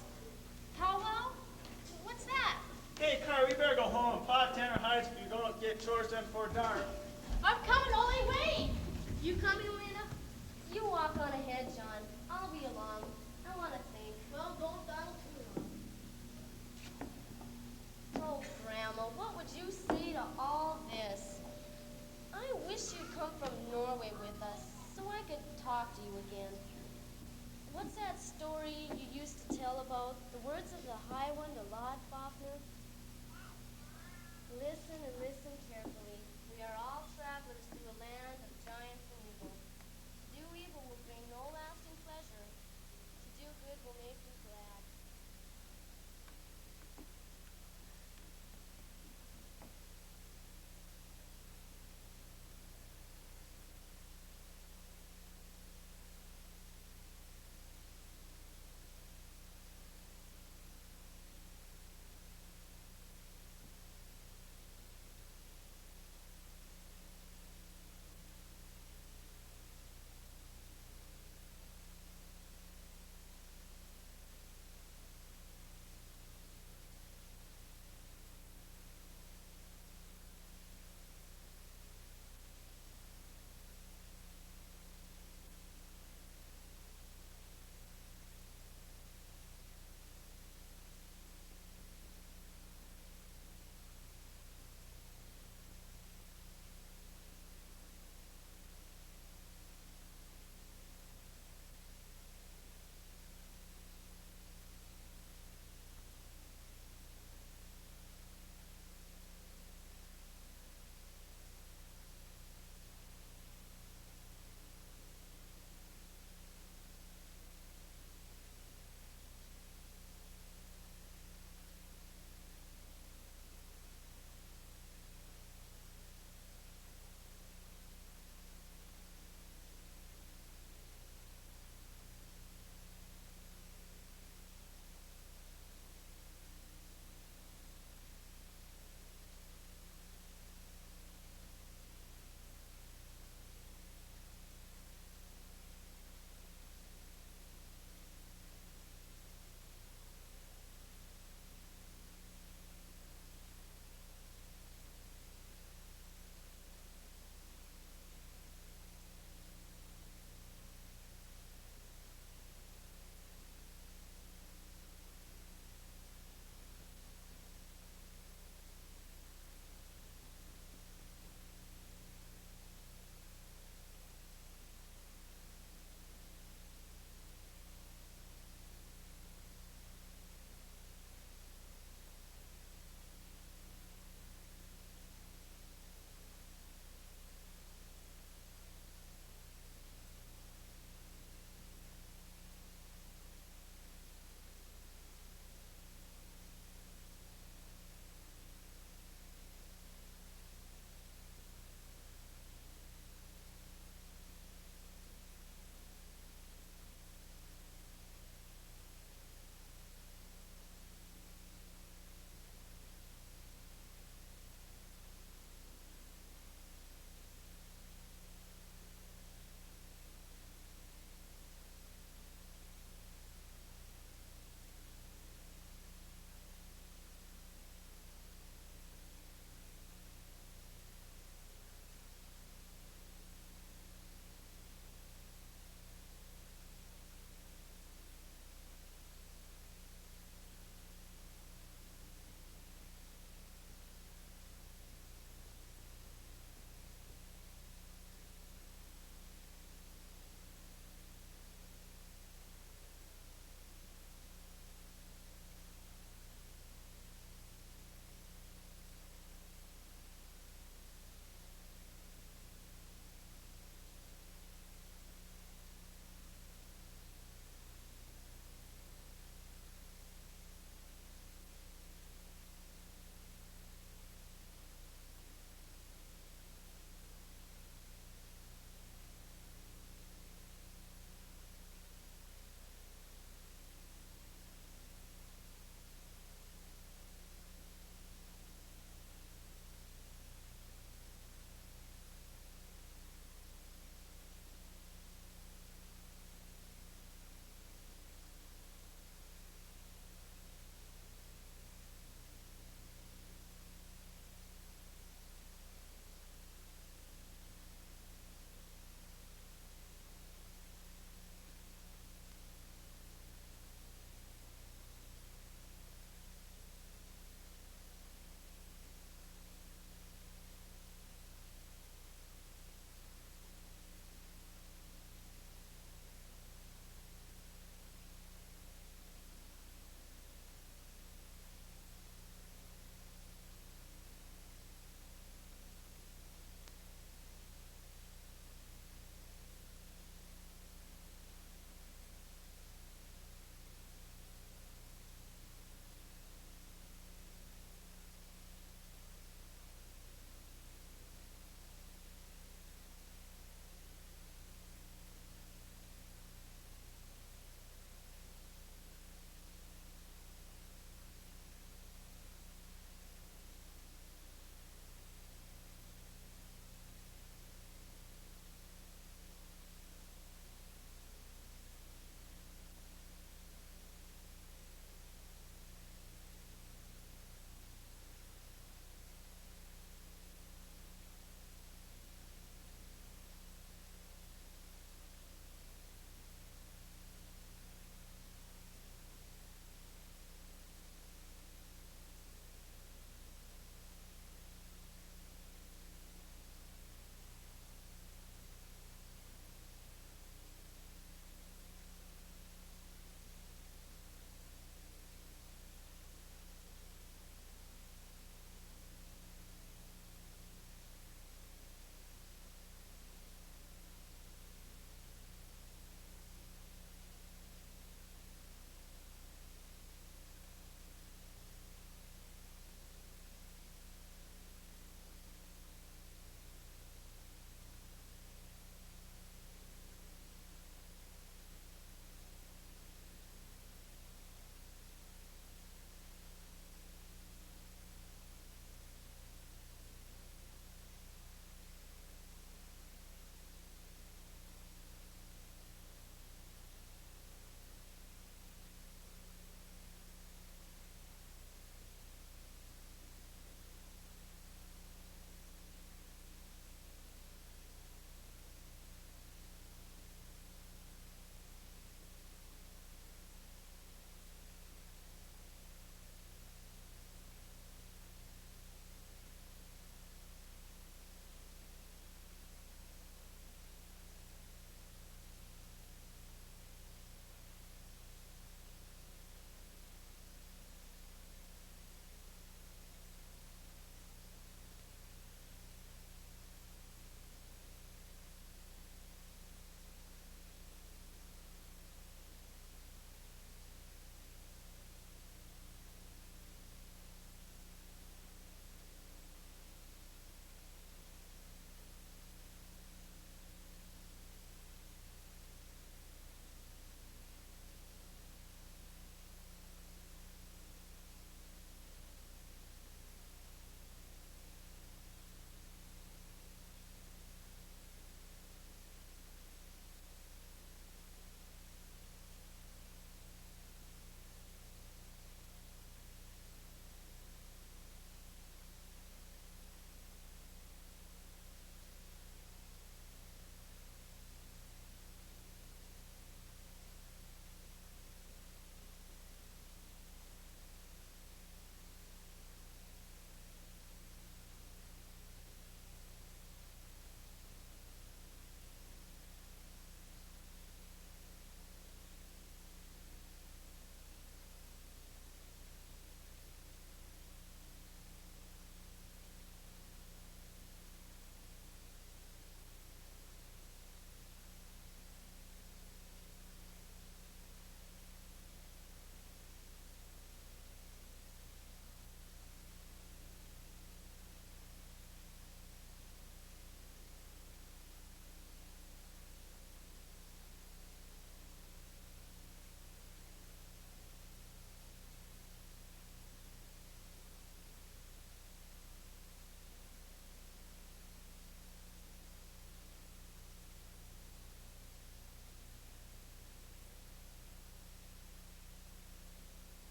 Powwow? What's that? Hey, Carl, we better go home. Pa Tanner hides if you don't get chores done before dark. I'm coming, Ollie, wait! You coming, Lena? You walk on ahead, John. I'll be along. I want to think. Well, don't dawdle too long. Oh, Grandma, what would you say to all this? I wish you'd come from Norway with us so I could talk to you again. What's that story you used to tell about the words of the High One, the Lord Fafner? Listen and listen carefully. We are all travelers through a land of giants and evil. To do evil will bring no lasting pleasure. To do good will make you glad.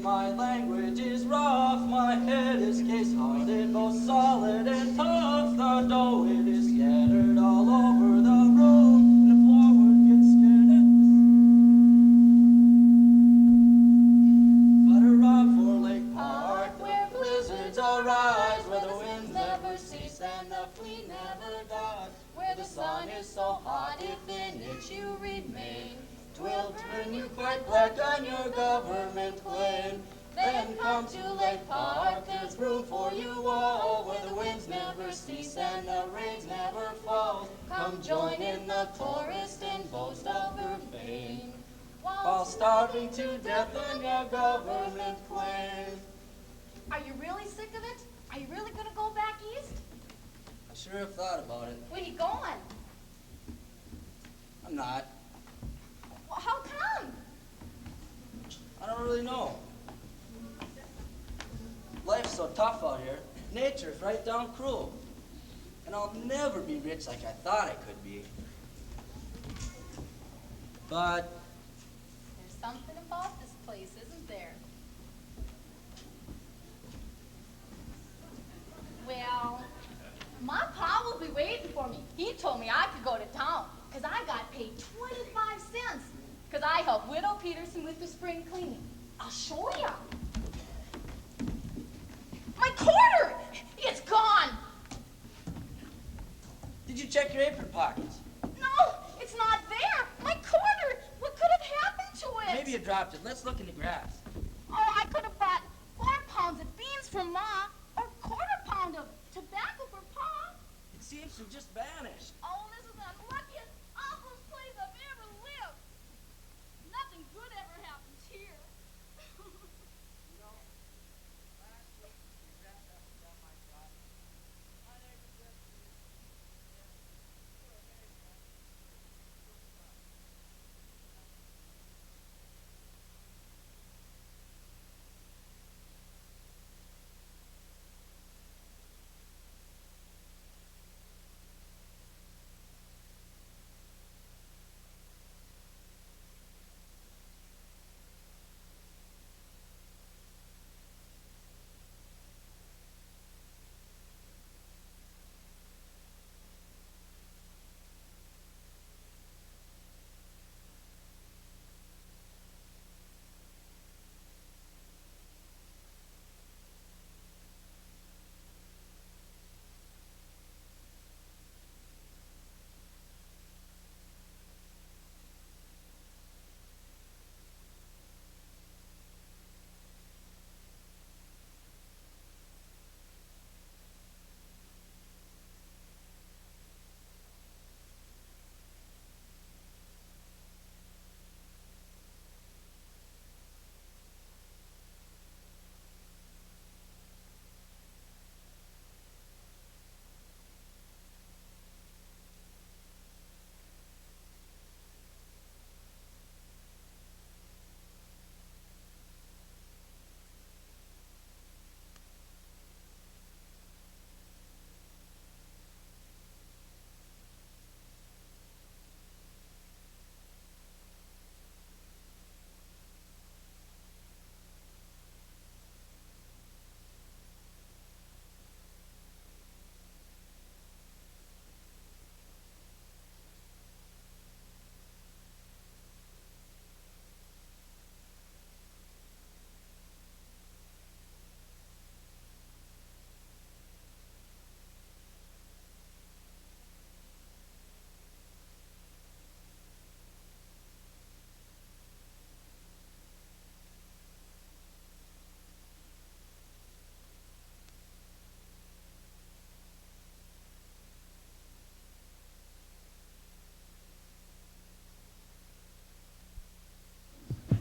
my language is rough, my head is case-hearted, both solid and tough. The dough, it is scattered all over the room, and the floor gets scared at but hurrah for Lake Park, where blizzards arise, where the winds never cease and the fleet never dies, where the sun is so hot if in it you remain, 'twill turn you quite black on your government claim. Then come to Lake Park, there's room for you all, where the winds never cease and the rains never fall. Come join in the chorus and boast of her fame, while starving to death on your government claim. Are you really sick of it? Are you really gonna go back east? I sure have thought about it. Where you going? I'm not. Well, how come? I don't really know. Life's so tough out here. Nature's right down cruel. And I'll never be rich like I thought I could be. But There's something about this place, isn't there? Well, my pa will be waiting for me. He told me I could go to town, 'cause I got paid 25 cents, 'cause I helped Widow Peterson with the spring cleaning. I'll show ya. My quarter! It's gone! did you check your apron pockets? No, it's not there! My quarter! What could have happened to it? Maybe you dropped it. Let's look in the grass. Oh, I could have bought 4 pounds of beans for Ma, or quarter pound of tobacco for Pa. It seems to have just vanished. Oh, this is the luckiest, awfulest place I've ever lived. Nothing good ever happens here.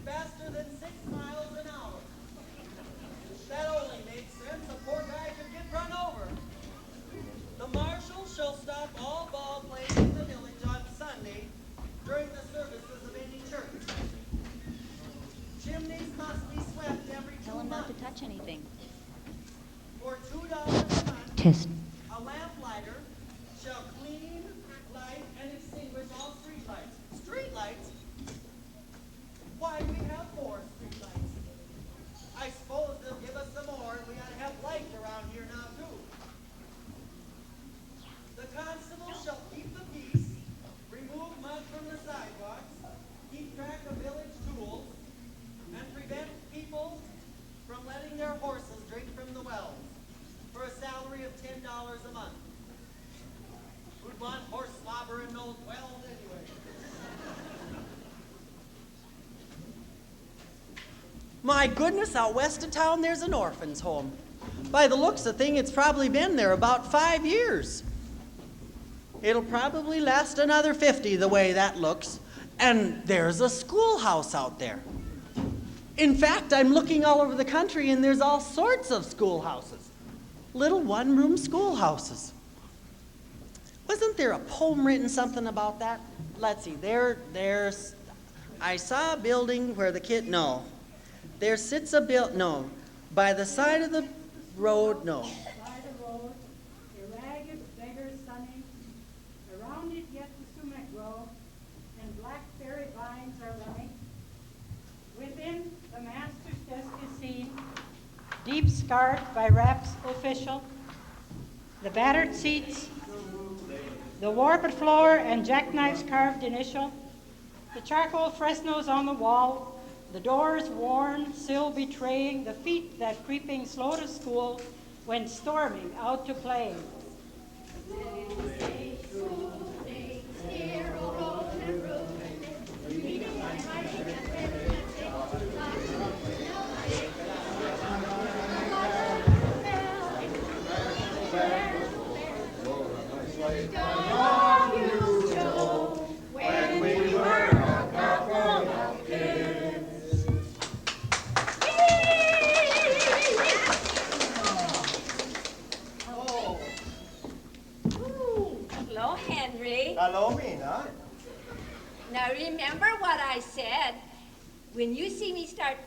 Faster than 6 miles an hour. That only makes sense. A poor guy could get run over. The marshal shall stop all ball playing in the village on Sunday during the services of any church. Chimneys must be swept every 2 months. Tell him not to touch anything. For $2 a month, Test. a lamplighter shall clean, light, and extinguish all street lights. Street lights? Why, we have 4 street lights. their horses drink from the wells for a salary of $10 a month. Who'd want horse slobber in those wells anyway? My goodness, out west of town there's an orphan's home. By the looks of thing, it's probably been there about 5 years. It'll probably last another 50 the way that looks. And there's a schoolhouse out there. In fact, I'm looking all over the country and there's all sorts of schoolhouses. Little one-room schoolhouses. Wasn't there a poem written something about that? Let's see, there's, I saw a building where the kid, no. There sits a no. By the side of the road, no. By the road, a ragged beggar sunning, around it yet the sumac grow, and blackberry vines are running. Within, the master's desk is seen, deep scarred by raps official, the battered seats, the warped floor and jackknife's carved initial, the charcoal frescoes on the wall, the doors worn, sill betraying the feet that creeping slow to school went storming out to play. When we were a couple of kids. Hello, Henry. Hello, Mina. Now remember what I said. When you see me start,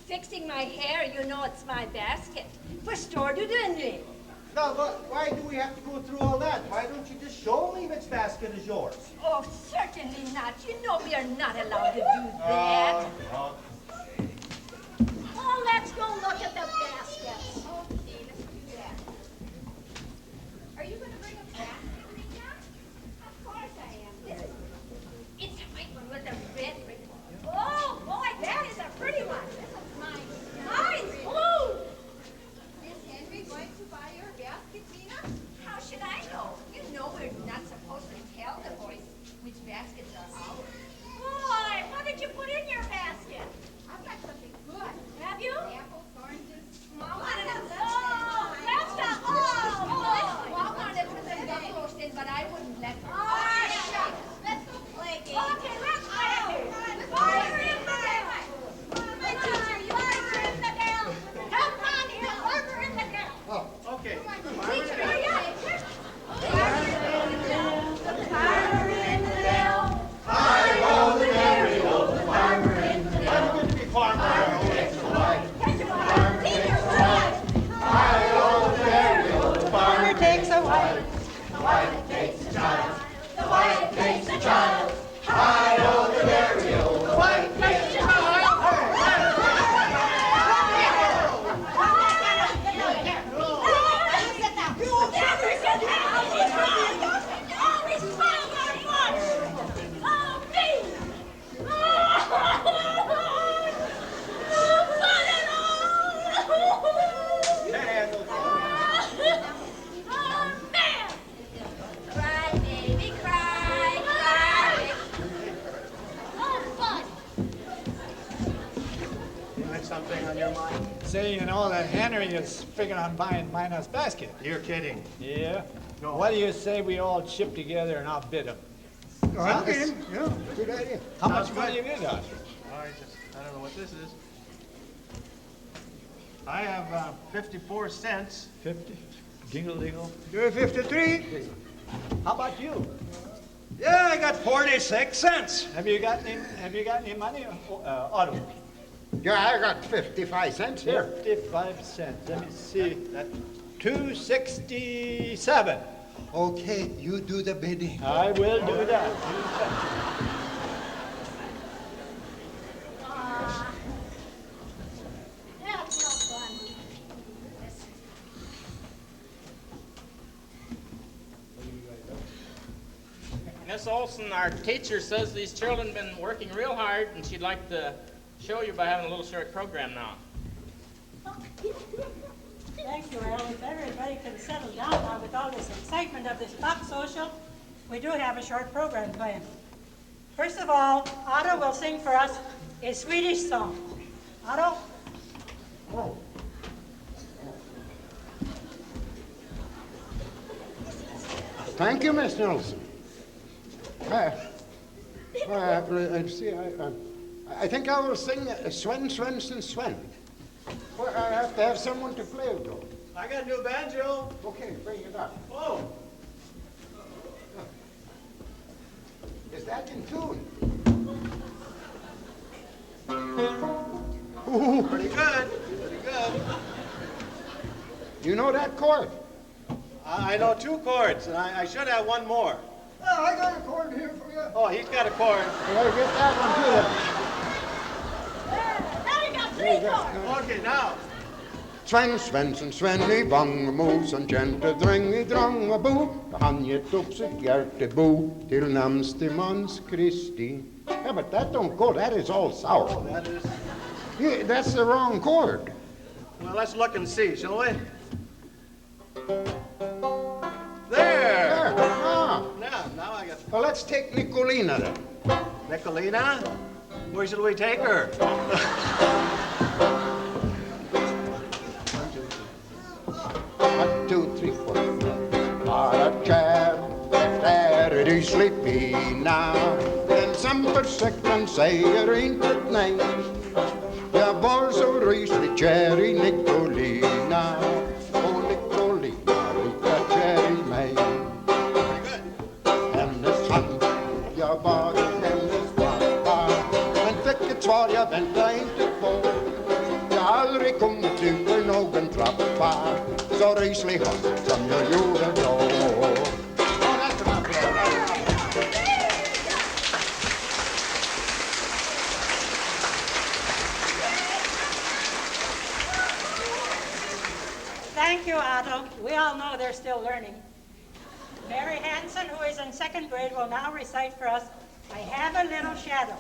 fixing my hair, you know it's my basket. Förstår du det nu? No, but why do we have to go through all that? Why don't you just show me which basket is yours? Oh, certainly not. You know we are not allowed to do that. Oh, let's go look at the baskets. Okay, let's do that. Are you going to bring a basket, Rita? Of course I am. It's a white one with a red ribbon. Oh, boy, that is a pretty one. This is mine. Mine's blue. Is Henry going to buy your basket, Nina? How should I know? You know we're not supposed to tell the boys which baskets are ours. Boy, what did you put in your basket? I've got something good. Have you? Apples, oranges, What is it? Oh, that's the I wanted to bring the roast in, but I wouldn't let her. Oh, shucks. Let's go play games. Okay, let's play. Fire in the dam. My teacher, you guys are in the dam. Come on here, order in the dam. Oh, okay. Teacher, hurry up. Farmer in the dell. Hi-ho, the merry old farmer in the dell. I'm good to be farmer. Farmer takes a wife. Farmer takes a wife. Hi-ho, the merry old farmer takes a wife. The wife takes a child. The wife takes a child. Hi-ho, the merry old wife takes a child. Cry, baby, cry, cry. You had something on your mind? Say, that Henry is figuring on buying Mina's basket. You're kidding. Yeah? What do you say we all chip together and outbid him? I'm in. Yeah, good idea. How much money have you got? I don't know what this is. I have 54 cents. 50? Dingle dingle. You're 53. How about you? Yeah, I got 46 cents. Have you got any money, Otto? Yeah, I got 55 cents here. 55 cents. Let me see. 267. Okay, you do the bidding. I will do that. That's no fun. Miss Olson, our teacher says these children have been working real hard, and she'd like to show you by having a little short program now. Thank you, Al. If everybody can settle down now with all this excitement of this pop social, we do have a short program planned. First of all, Otto will sing for us a Swedish song. Otto? Oh. Thank you, Miss Nelson. I think I will sing Sven Svensson Sven. Well, I have to have someone to play it, though. I got a new banjo. Okay, bring it up. Oh. Is that in tune? Pretty good. Pretty good. You know that chord? I know 2 chords, and I should have one more. Oh, I got a chord here for you. Oh, he's got a chord. Well, get that one too. Now you got 3 chords. Okay, now. Sven Svensson, Sven i Vångemo, som kjente dräng i Drangebo. Han gett upp sitt hjärtebo till namnstimans Kristi. Yeah, but that don't go. That is all sour. Oh, that is... Yeah, that's the wrong chord. Well, let's look and see, shall we? There! Ah. Now I got... Well, let's take Nicolina then. Nicolina? Where shall we take her? 1, 2, 3, 4. Bara kär, där är du slipina. Den som försäkran säger inte ett nej. Jag var så rysligt kär i Nicolina. Och Nicolina lika kär i mig. Hennes hand, jag bad hennes pappa. Men fick ett svar jag väntade inte på. Jag har aldrig kommit ut för någon trappa. Så ryslig hand som jag gjorde då. Thank you, Otto. We all know they're still learning. Mary Hansen, who is in 2nd grade, will now recite for us, I Have a Little Shadow.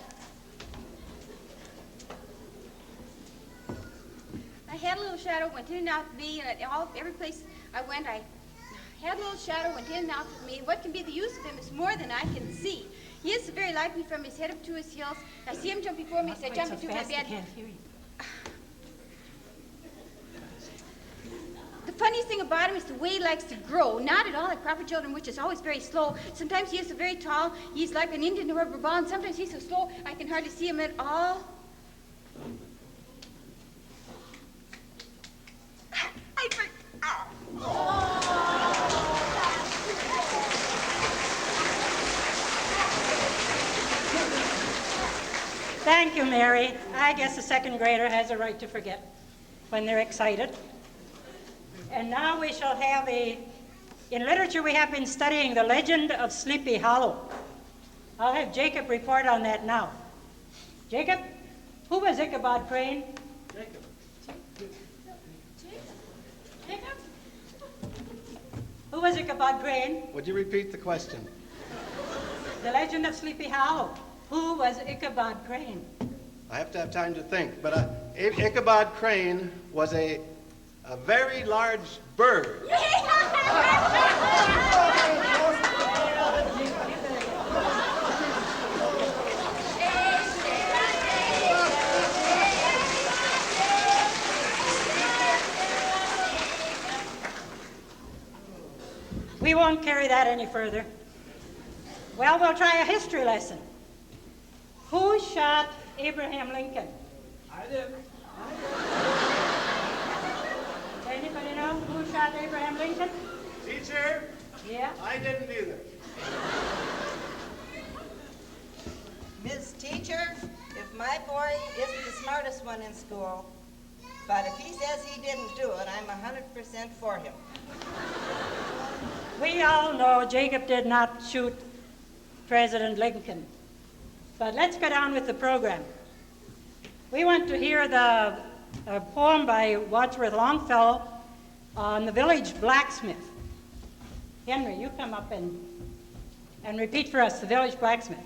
I had a little shadow, went in and out of me, and every place I went, I had a little shadow, went in and out of me. And what can be the use of him is more than I can see. He is very like me from his head up to his heels. I see him jump before me, so I jump into my bed. The funniest thing about him is the way he likes to grow. Not at all like proper children, which is always very slow. Sometimes he is so very tall, he's like an Indian rubber ball, and sometimes he's so slow, I can hardly see him at all. Thank you, Mary. I guess a 2nd grader has a right to forget when they're excited. And now we shall have in literature we have been studying the legend of Sleepy Hollow. I'll have Jacob report on that now. Jacob, who was Ichabod Crane? Jacob. Jacob? Who was Ichabod Crane? Would you repeat the question? The legend of Sleepy Hollow. Who was Ichabod Crane? I have to have time to think, but Ichabod Crane was a very large bird. We won't carry that any further. Well, we'll try a history lesson. Who shot Abraham Lincoln? I did. Anybody know who shot Abraham Lincoln? Teacher? Yeah? I didn't either. Miss Teacher, if my boy isn't the smartest one in school, but if he says he didn't do it, I'm 100% for him. We all know Jacob did not shoot President Lincoln. But let's go down with the program. We want to hear the poem by Wadsworth Longfellow on the village blacksmith. Henry, you come up and repeat for us the village blacksmith.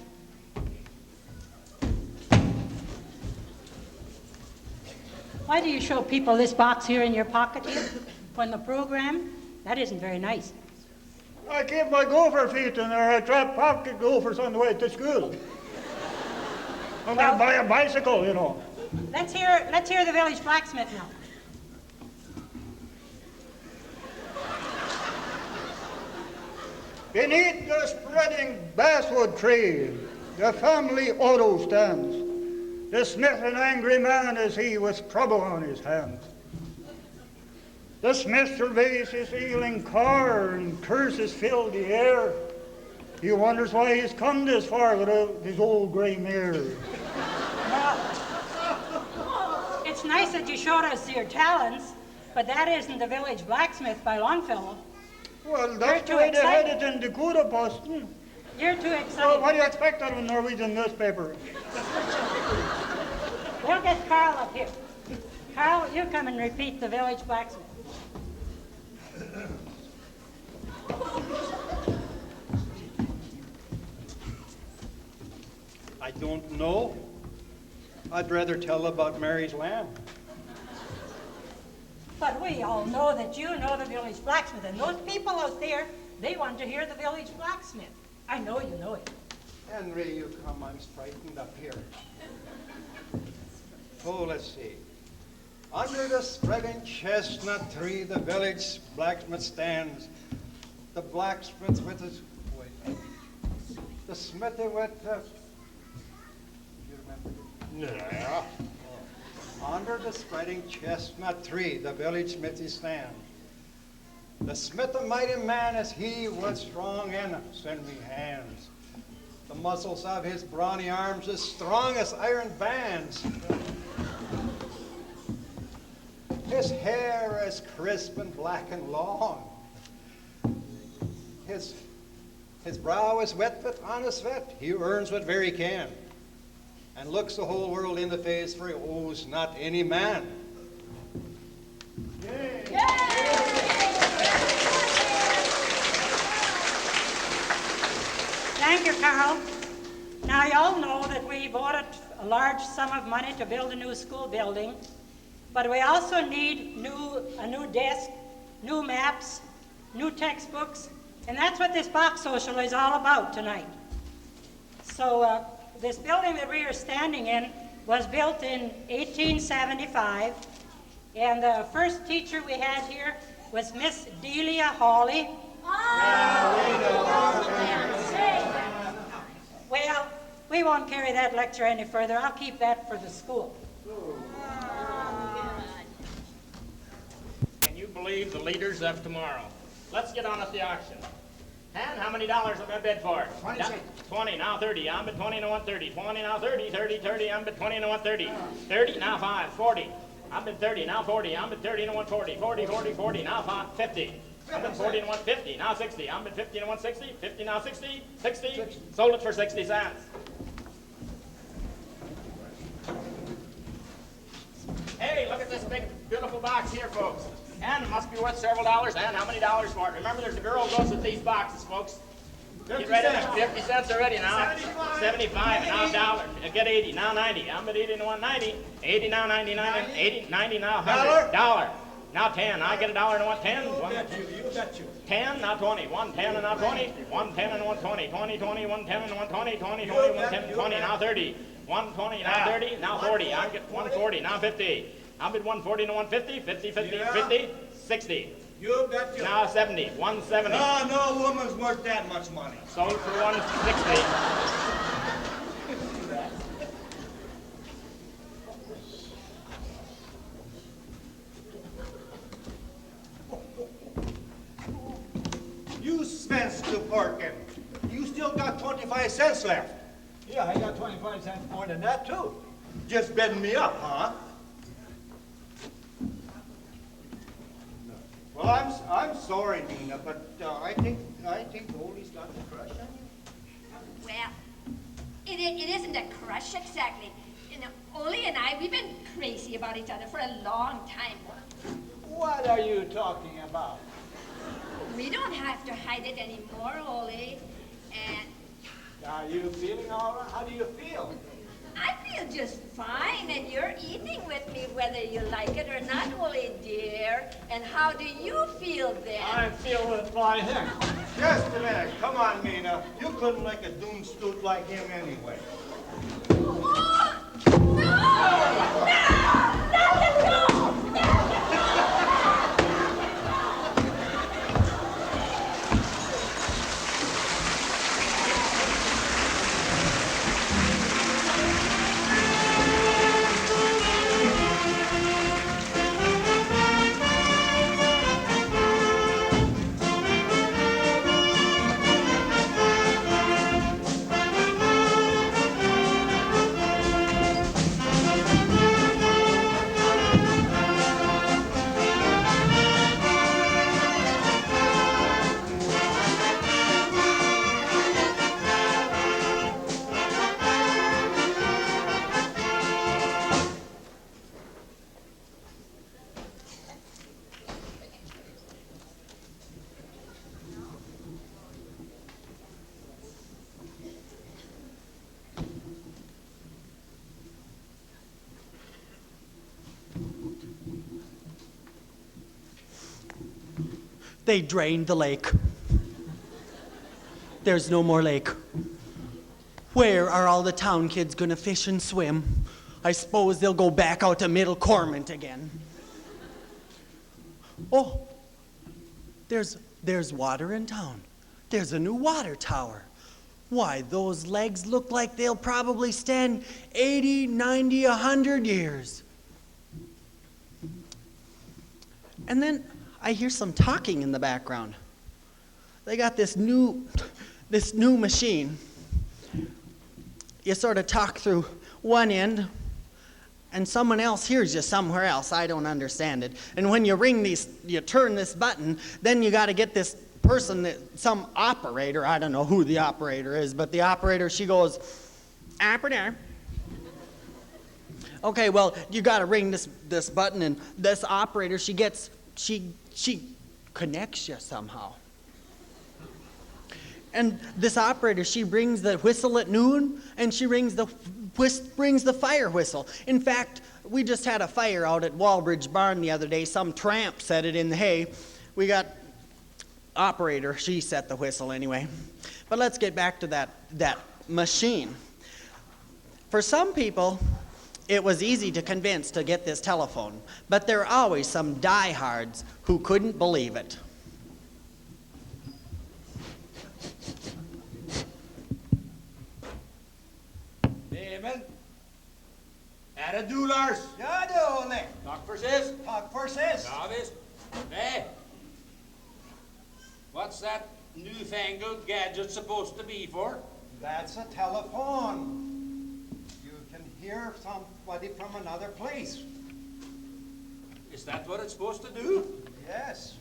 Why do you show people this box here in your pocket here from the program? That isn't very nice. I keep my gopher feet in there. I trap pocket gophers on the way to school. I'm going to buy a bicycle, you know. Let's hear the village blacksmith now. Beneath the spreading basswood tree, the family auto stands. The smith an angry man is he with trouble on his hands. The smith surveys his ailing car and curses fill the air. He wonders why he's come this far without his old gray mare. It's nice that you showed us your talents, but that isn't the village blacksmith by Longfellow. Well, that's the way they had it in Dakota Post. You're too excited. Well, what do you expect out of a Norwegian newspaper? We'll get Carl up here. Carl, you come and repeat the village blacksmith. I don't know. I'd rather tell about Mary's lamb. But we all know that you know the village blacksmith, and those people out there, they want to hear the village blacksmith. I know you know it. Henry, you come, I'm frightened up here. Oh, let's see. Under the spreading chestnut tree, the village blacksmith stands. The blacksmith with his, wait, the smithy with the, you remember? Yeah. Under the spreading chestnut tree, the village smithy stands. The smith a mighty man as he was strong and sinewy hands. The muscles of his brawny arms as strong as iron bands. His hair as crisp and black and long. His brow is wet with honest sweat. He earns what very can, and looks the whole world in the face, for he owes not any man. Yay. Thank you, Carl. Now, you all know that we voted a large sum of money to build a new school building, but we also need a new desk, new maps, new textbooks, and that's what this box social is all about tonight. So this building that we are standing in was built in 1875, and the first teacher we had here was Miss Delia Hawley. Well, we won't carry that lecture any further. I'll keep that for the school. Can you believe the leaders of tomorrow? Let's get on at the auction. And how many dollars am I bid for? 20 cents. 20, now 30. I'm bid 20 to 130. 20, now 30, 30, 30. I'm bid 20 to 130. 30, now 5, 40. I'm bid 30, now 40. I'm bid 30 to 140. 40, 40, 40, now 5, 50. I'm bid 40 to 150, now 60. I'm bid 50 to 160. 50, now 60. 60. Sold it for 60 cents. Hey, look at this big, beautiful box here, folks. And it must be worth several dollars. And how many dollars for it? Remember, there's a girl who goes with these boxes, folks. Get ready. 50 cents already now. 75, and now a dollar. Get 80, now 90. I'm at 80 to 190. 80 now 99. 80, 90 now 100. Dollar. Now 10. I get a dollar and 110. You got you. 10, now 20. 110 and now 20. 110 and 120. 20, 20, 110 and 120. 20, 20, 110, 20, now 30. 120, now 30, now 40. I get 140, now 50. I'm at 140 to 150, 50, 50, 50, 60. You bet you. Now 70, 170. No woman's worth that much money. Sold for 160. You Spence to Porkin. You still got 25 cents left. Yeah, I got 25 cents more than that, too. Just bidding me up, huh? Well, I'm sorry, Nina, but I think Goldie's got the crush on you. Well, it isn't a crush exactly. You know, Ole and I, we've been crazy about each other for a long time. What are you talking about? We don't have to hide it anymore, Ole. And Are you feeling all right? How do you feel? I feel just fine, and you're eating with me whether you like it or not, Willie dear. And how do you feel then? I'm feeling fine. Heck, just a minute. Come on, Mina. You couldn't like a doomstoot like him anyway. They drained the lake. There's no more lake. Where are all the town kids gonna fish and swim? I suppose they'll go back out to Middle Cormant again. Oh, there's water in town. There's a new water tower. Why, those legs look like they'll probably stand 80, 90, 100 years. And then I hear some talking in the background. They got this new machine. You sort of talk through one end, and someone else hears you somewhere else. I don't understand it. And when you you turn this button, then you got to get this person, some operator, I don't know who the operator is, but the operator, she goes, operator. Okay, well, you got to ring this button, and this operator, she connects you somehow. And this operator, she rings the whistle at noon, and she rings the fire whistle. In fact, we just had a fire out at Walbridge Barn the other day. Some tramp set it in the hay. We got operator, she set the whistle anyway. But let's get back to that machine. For some people, it was easy to convince to get this telephone, but there are always some diehards who couldn't believe it. Emil, är det du, Lars? Ja, du, Olle. Tack för sist. Tack för sist. Ja, visst. Hey, what's that newfangled gadget supposed to be for? That's a telephone. You can hear somebody from another place. Is that what it's supposed to do? Yes.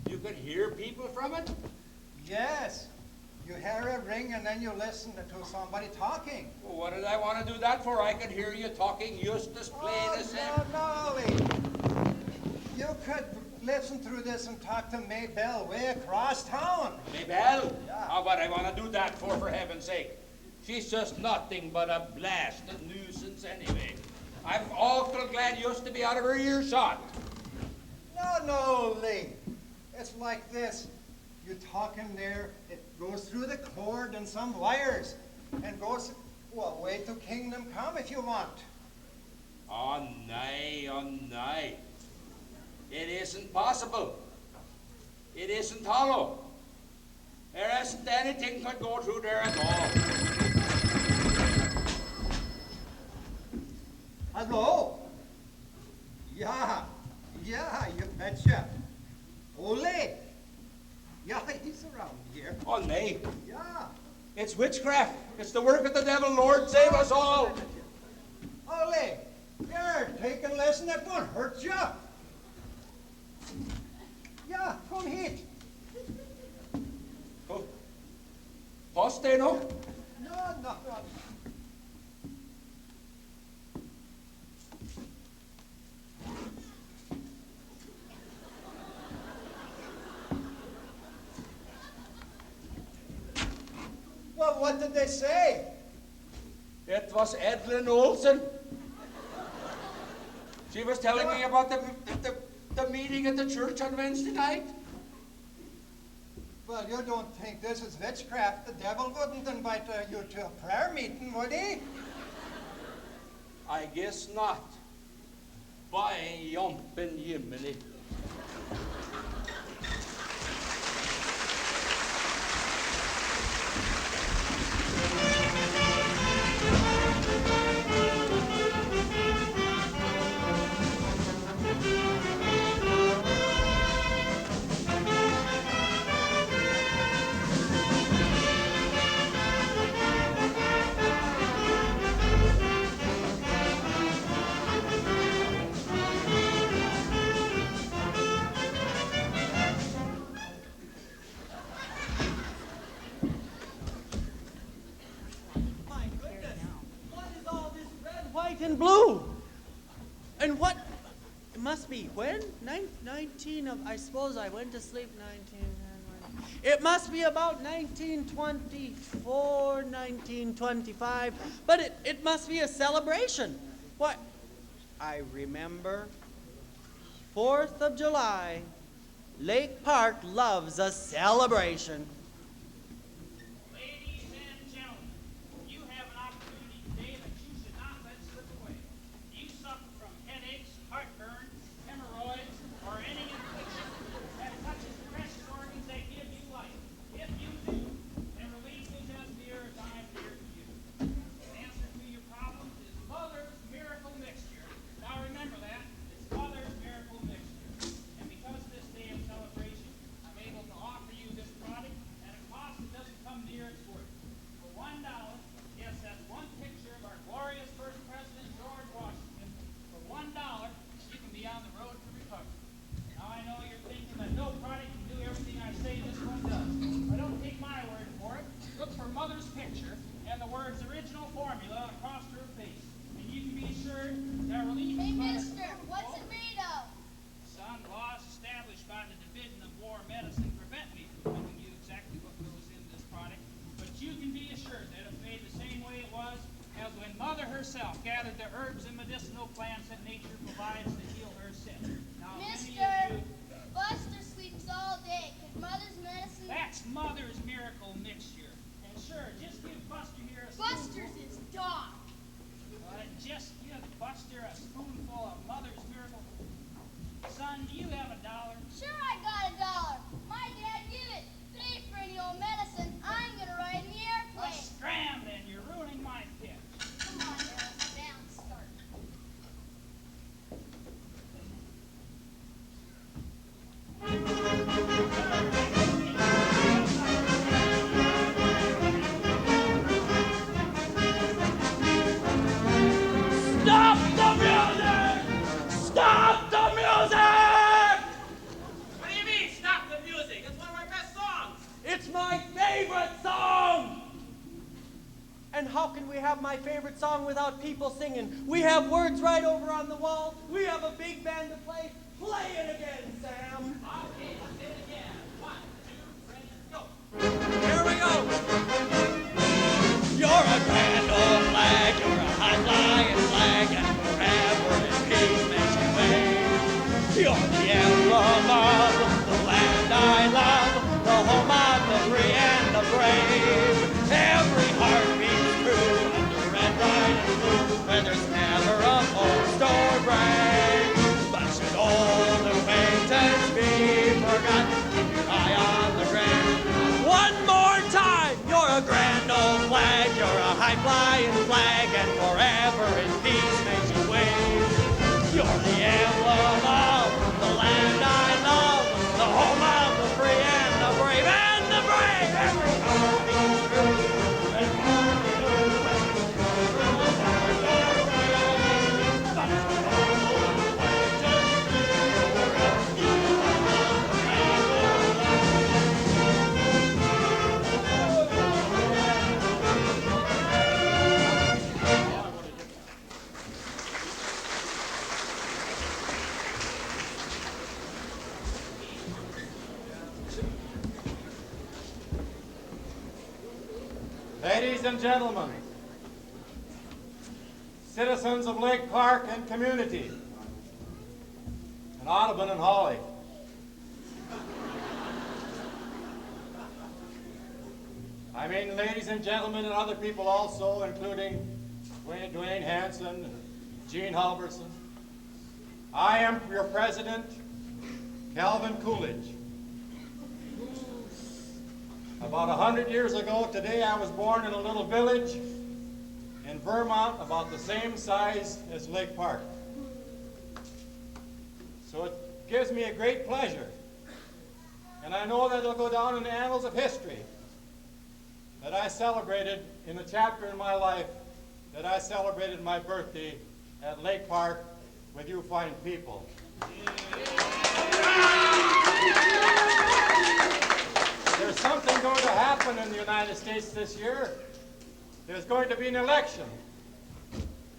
You can hear people from it? Yes. You hear a ring and then you listen to somebody talking. Well, what did I want to do that for? I can hear you talking just as plain as him. No, you could listen through this and talk to Maybelle way across town. Maybelle? Yeah. Oh, what I want to do that for heaven's sake? She's just nothing but a blasted nuisance anyway. I'm awful glad just to be out of her earshot. No, Lee. It's like this. You talk in there, it goes through the cord and some wires, and goes, well, way to Kingdom Come if you want. Oh, nay, oh, nay. It isn't possible. It isn't hollow. There isn't anything could go through there at all. Hello? Yeah, you betcha. Ole? Yeah, he's around here. Oh, nay. Yeah. It's witchcraft. It's the work of the devil. Lord, save us all. Ole, here, take a lesson. That won't hurt you. Yeah, come here. Oh. Poste, no? No. Well, what did they say? It was Evelyn Olsen. She was telling me about the meeting at the church on Wednesday night. Well, you don't think this is witchcraft? The devil wouldn't invite you to a prayer meeting, would he? I guess not. By jumping Jiminy. White and blue. And what? It must be when? 19 of, I suppose I went to sleep 19. It must be about 1924, 1925. But it must be a celebration. What? I remember 4th of July. Lake Park loves a celebration. Ladies and gentlemen, you have an opportunity today that you should not let slip away. Do you suffer from headaches, heartburn, hemorrhoids, or any infection that touches the precious organs that give you life? If you do, then relief is as near as I am near to you. The answer to your problems is Mother's Miracle Mixture. Now remember that. It's Mother's Miracle Mixture. And because this day of celebration, I'm able to offer you this product at a cost that doesn't come near its worth. For $1, yes, that's one picture of our glorious first President, George Washington. For $1, you can be on the road to recovery. Now I know you're thinking that no product can do everything I say this one does. But don't take my word for it. Look for Mother's picture and the words original formula across her face. And you can be assured that relief Hey, is mister, what's it made of? Son, laws established by the Division of War Medicine prevent me from telling you exactly what goes in this product, but you can be assured that it's made the same way it was as when Mother herself gathered the herbs and medicinal plants that nature provides to heal her sick. Now, many of Mister, you, Buster sleeps all day. Could Mother's medicine... that's Mother's Miracle Mixture. And sure, just give Buster here a Buster's his dog. Just give Buster a spoonful of Mother's Miracle. Son, do you have $1? Sure, I got $1. My dad give it. If it ain't for any old medicine, I'm gonna ride in the airplane. Scram then, you're ruining my pitch. Come on, Harris, down start. Stop the music! Stop the music! What do you mean, stop the music? It's one of our best songs. It's my favorite song! And how can we have my favorite song without people singing? We have words right over on the wall. We have a big band to play. Play it again, Sam. Okay, let's hit it again. 1, 2, 3, go. Here we go. You're a grand old flag, you're a high-flying flag, and forever in peace makes you wave. You're the emblem of the land I love, the home of the free and the brave. Every heart beats true under red, white, and blue, where there's never a post or break. But should old acquaintance be forgot, keep your eye on the grave. One more time, you're a grand old flag, you're a high-flying flag, and forever in peace makes you wave. You're the emblem of the land I love, the home of the free and the brave, and the brave. Every heart beats true, and heart beats true, Ladies and gentlemen, citizens of Lake Park and community, and Audubon and Holly. I mean, ladies and gentlemen, and other people also, including Dwayne Hanson and Gene Halverson. I am your president, Calvin Coolidge. About 100 years ago today, I was born in a little village in Vermont about the same size as Lake Park. So it gives me a great pleasure, and I know that it'll go down in the annals of history, that I celebrated in the chapter in my life, that I celebrated my birthday at Lake Park with you fine people. There's something going to happen in the United States this year. There's going to be an election,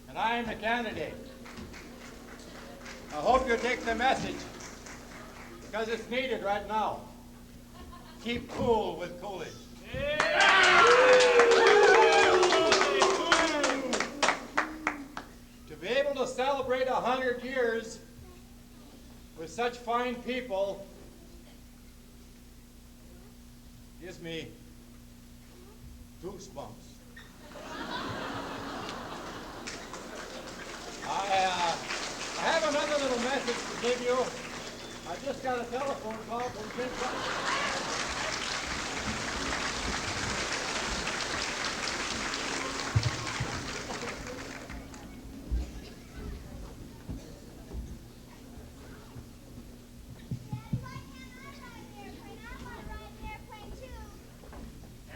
and I am a candidate. I hope you take the message, because it's needed right now. Keep cool with Coolidge. To be able to celebrate 100 years with such fine people gives me goosebumps. I have another little message to give you. I just got a telephone call from Jim.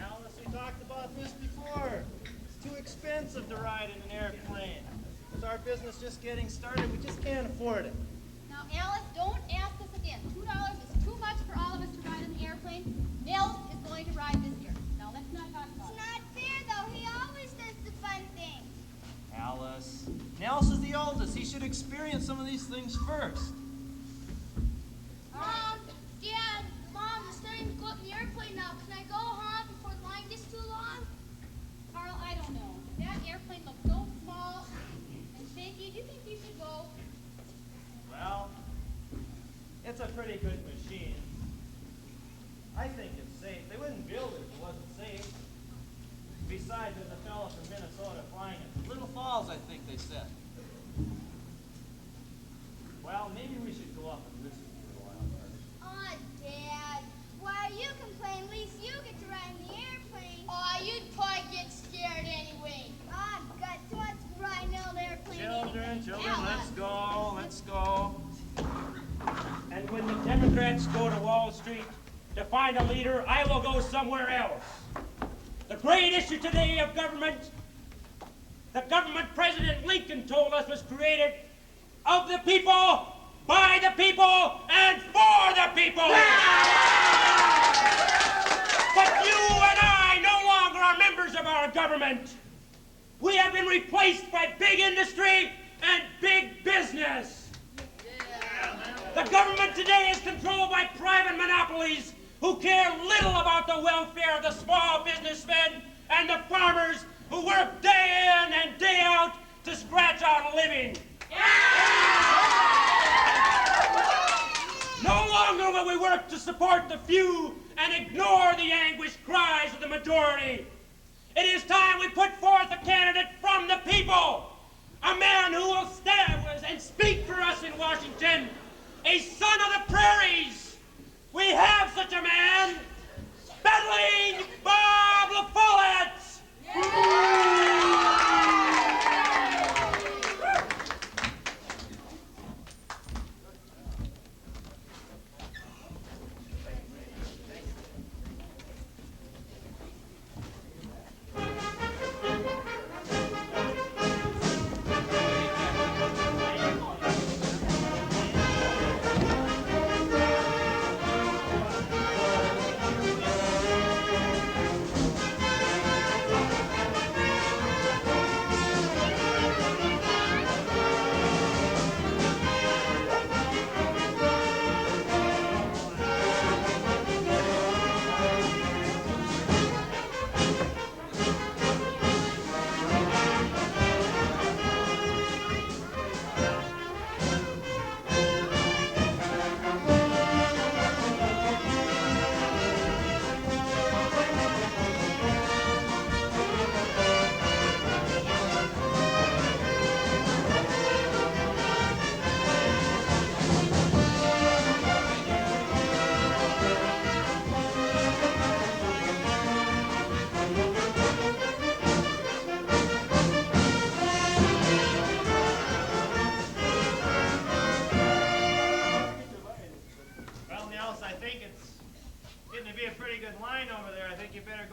Alice, we talked about this before. It's too expensive to ride in an airplane. With our business just getting started, we just can't afford it. Now, Alice, don't ask us again. $2 is too much for all of us to ride in the airplane. Nels is going to ride this year. Now, let's not talk about it. It's not fair, though. He always does the fun things. Alice, Nels is the oldest. He should experience some of these things first. Mom, Dad, Mom, it's starting to go up in the airplane now. Can I go, huh, before the line gets too long? Carl, I don't know. That airplane looks so small and shaky. Do you think you should go? Well, it's a pretty good machine. I think it's safe. They wouldn't build it if it wasn't safe. Besides, there's a fellow from Minnesota flying it. Little Falls, I think they said. Well, maybe we should go up and listen for a while first. Aw, Dad, why you complain? At least you get to ride in the airplane. Aw, you'd probably get scared anyway. Aw, God, who wants to ride in an airplane anyway? Children, let's go. And when the Democrats go to Wall Street to find a leader, I will go somewhere else. The great issue today of government, the government President Lincoln told us was created of the people, by the people, and for the people. But you and I no longer are members of our government. We have been replaced by big industry and big business. The government today is controlled by private monopolies who care little about the welfare of the small businessmen and the farmers who work day in and day out to scratch out a living. No longer will we work to support the few and ignore the anguished cries of the majority. It is time we put forth a candidate from the people, a man who will stand and speak for us in Washington, a son of the prairies. We have such a man, Bedling Bob LaFollette.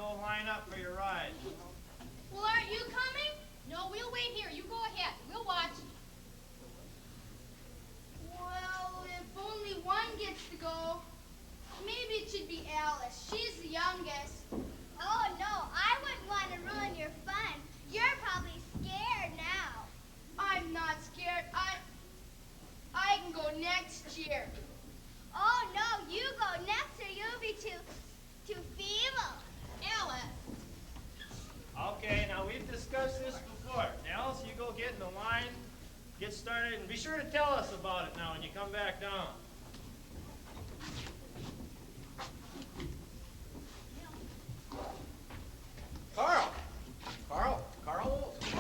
go line up for your ride. Well, aren't you coming? No, we'll wait here. You go ahead. We'll watch. Well, if only one gets to go, maybe it should be Alice. She's the youngest. Oh, no, I wouldn't want to ruin your fun. You're probably scared now. I'm not scared. I can go next year. Oh, no, you go next or you'll be too feeble. Alice. Okay, now we've discussed this before. Alice, you go get in the line, get started, and be sure to tell us about it now when you come back down. Carl, how are you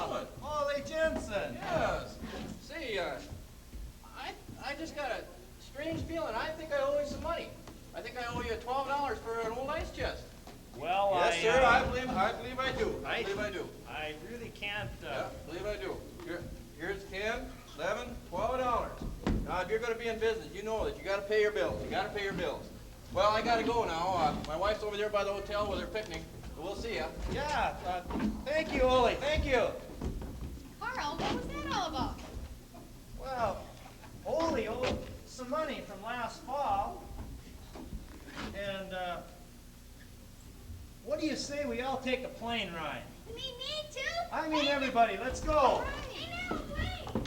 doing? Ollie Jensen. Yes. See, I just got a strange feeling. I think I owe you some money. I think I owe you $12 for an old ice chest. Well, yes, sir. I believe I do. I believe I do. I really can't. Yeah, I believe I do. Here's 10, 11, $12. Now, if you're going to be in business, you know that you got to pay your bills. You got to pay your bills. Well, I got to go now. My wife's over there by the hotel with her picnic. So we'll see ya. Yeah. Thank you, Ollie. Thank you. Carl, what was that all about? Well, Ollie owed some money from last fall. And, what do you say we all take a plane ride? You mean me too? I mean everybody. Let's go. Hey, now, wait.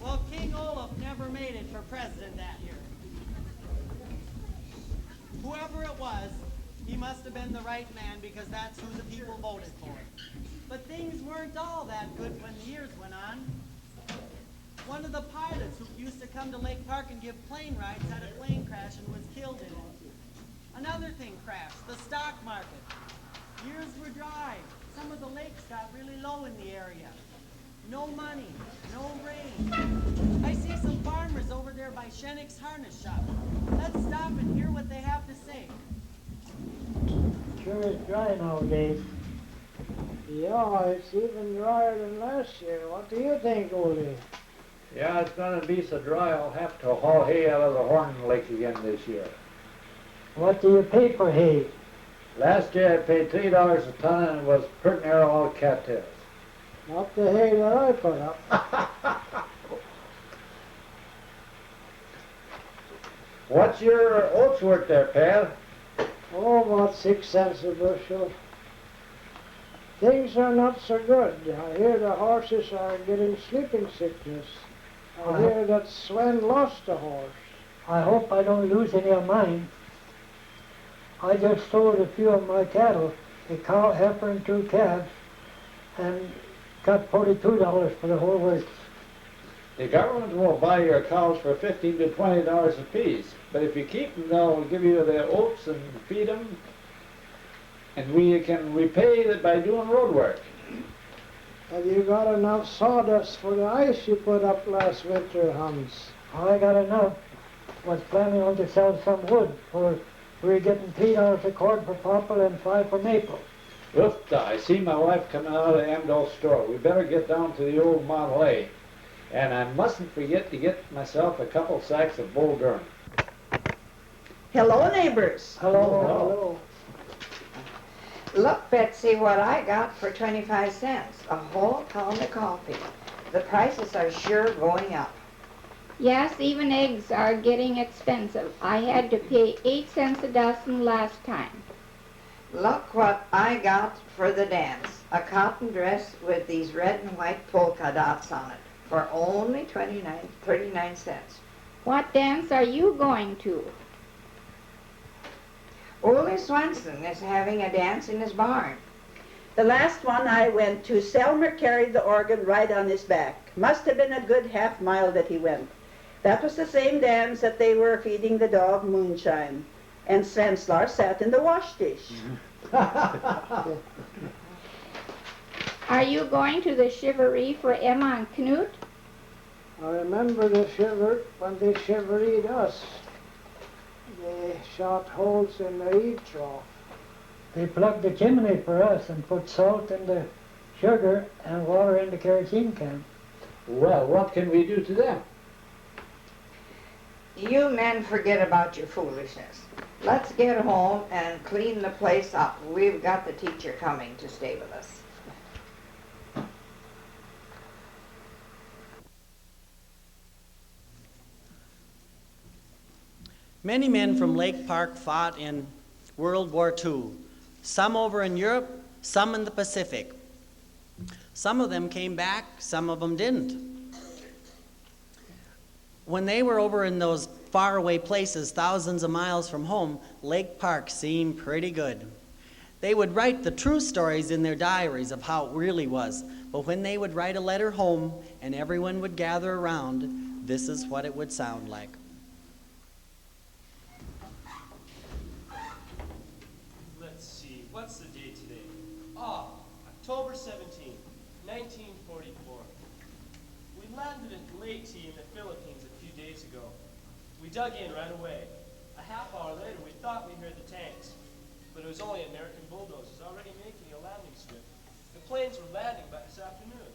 Well, King Olaf never made it for president that year. Whoever it was, he must have been the right man because that's who the people voted for. But things weren't all that good when the years went on. One of the pilots who used to come to Lake Park and give plane rides had a plane crash and was killed in it. Another thing crashed, the stock market. Years were dry. Some of the lakes got really low in the area. No money, no rain. I see some farmers over there by Shennick's harness shop. Let's stop and hear what they have to say. Sure is dry nowadays. Yeah, it's even drier than last year. What do you think, Ole? Yeah, it's gonna be so dry I'll have to haul hay out of the Horn Lake again this year. What do you pay for hay? Last year I paid $3 a ton and it was pretty near all cattails. Not the hay that I put up. What's your oats worth there, pal? Oh, about 6 cents a bushel. Things are not so good. I hear the horses are getting sleeping sickness. I hear that Sven lost a horse. I hope I don't lose any of mine. I just sold a few of my cattle, a cow, heifer, and 2 calves, and got $42 for the whole works. The government will buy your cows for $15 to $20 apiece, but if you keep them, they'll give you the oats and feed them, and we can repay it by doing road work. Have you got enough sawdust for the ice you put up last winter, Hans? I got enough. Was planning on to sell some wood, for we're getting $3 a cord for poplar and 5 for maple. Look, I see my wife coming out of the Amdol store. We better get down to the old Model A. And I mustn't forget to get myself a couple sacks of Bull Durham. Hello, neighbors. Hello. Look, Betsy, what I got for 25 cents. A whole pound of coffee. The prices are sure going up. Yes, even eggs are getting expensive. I had to pay 8 cents a dozen last time. Look what I got for the dance. A cotton dress with these red and white polka dots on it for only 39 cents. What dance are you going to? Ole Swanson is having a dance in his barn. The last one I went to, Selmer carried the organ right on his back. Must have been a good half mile that he went. That was the same dance that they were feeding the dog moonshine. And Svenslar sat in the wash dish. Are you going to the chivalry for Emma and Knut? I remember the shiver when they chivaried us. They shot holes in the eave trough. They plugged the chimney for us and put salt in the sugar and water in the kerosene can. Well, what can we do to them? You men forget about your foolishness. Let's get home and clean the place up. We've got the teacher coming to stay with us. Many men from Lake Park fought in World War II, some over in Europe, some in the Pacific. Some of them came back, some of them didn't. When they were over in those faraway places, thousands of miles from home, Lake Park seemed pretty good. They would write the true stories in their diaries of how it really was, but when they would write a letter home and everyone would gather around, this is what it would sound like. Let's see, what's the date today? October 17, 1944. We landed at Leyte in the Philippines a few days ago. We dug in right away. A half hour later, we thought we heard the tanks, but it was only American bulldozers already making a landing strip. The planes were landing by this afternoon.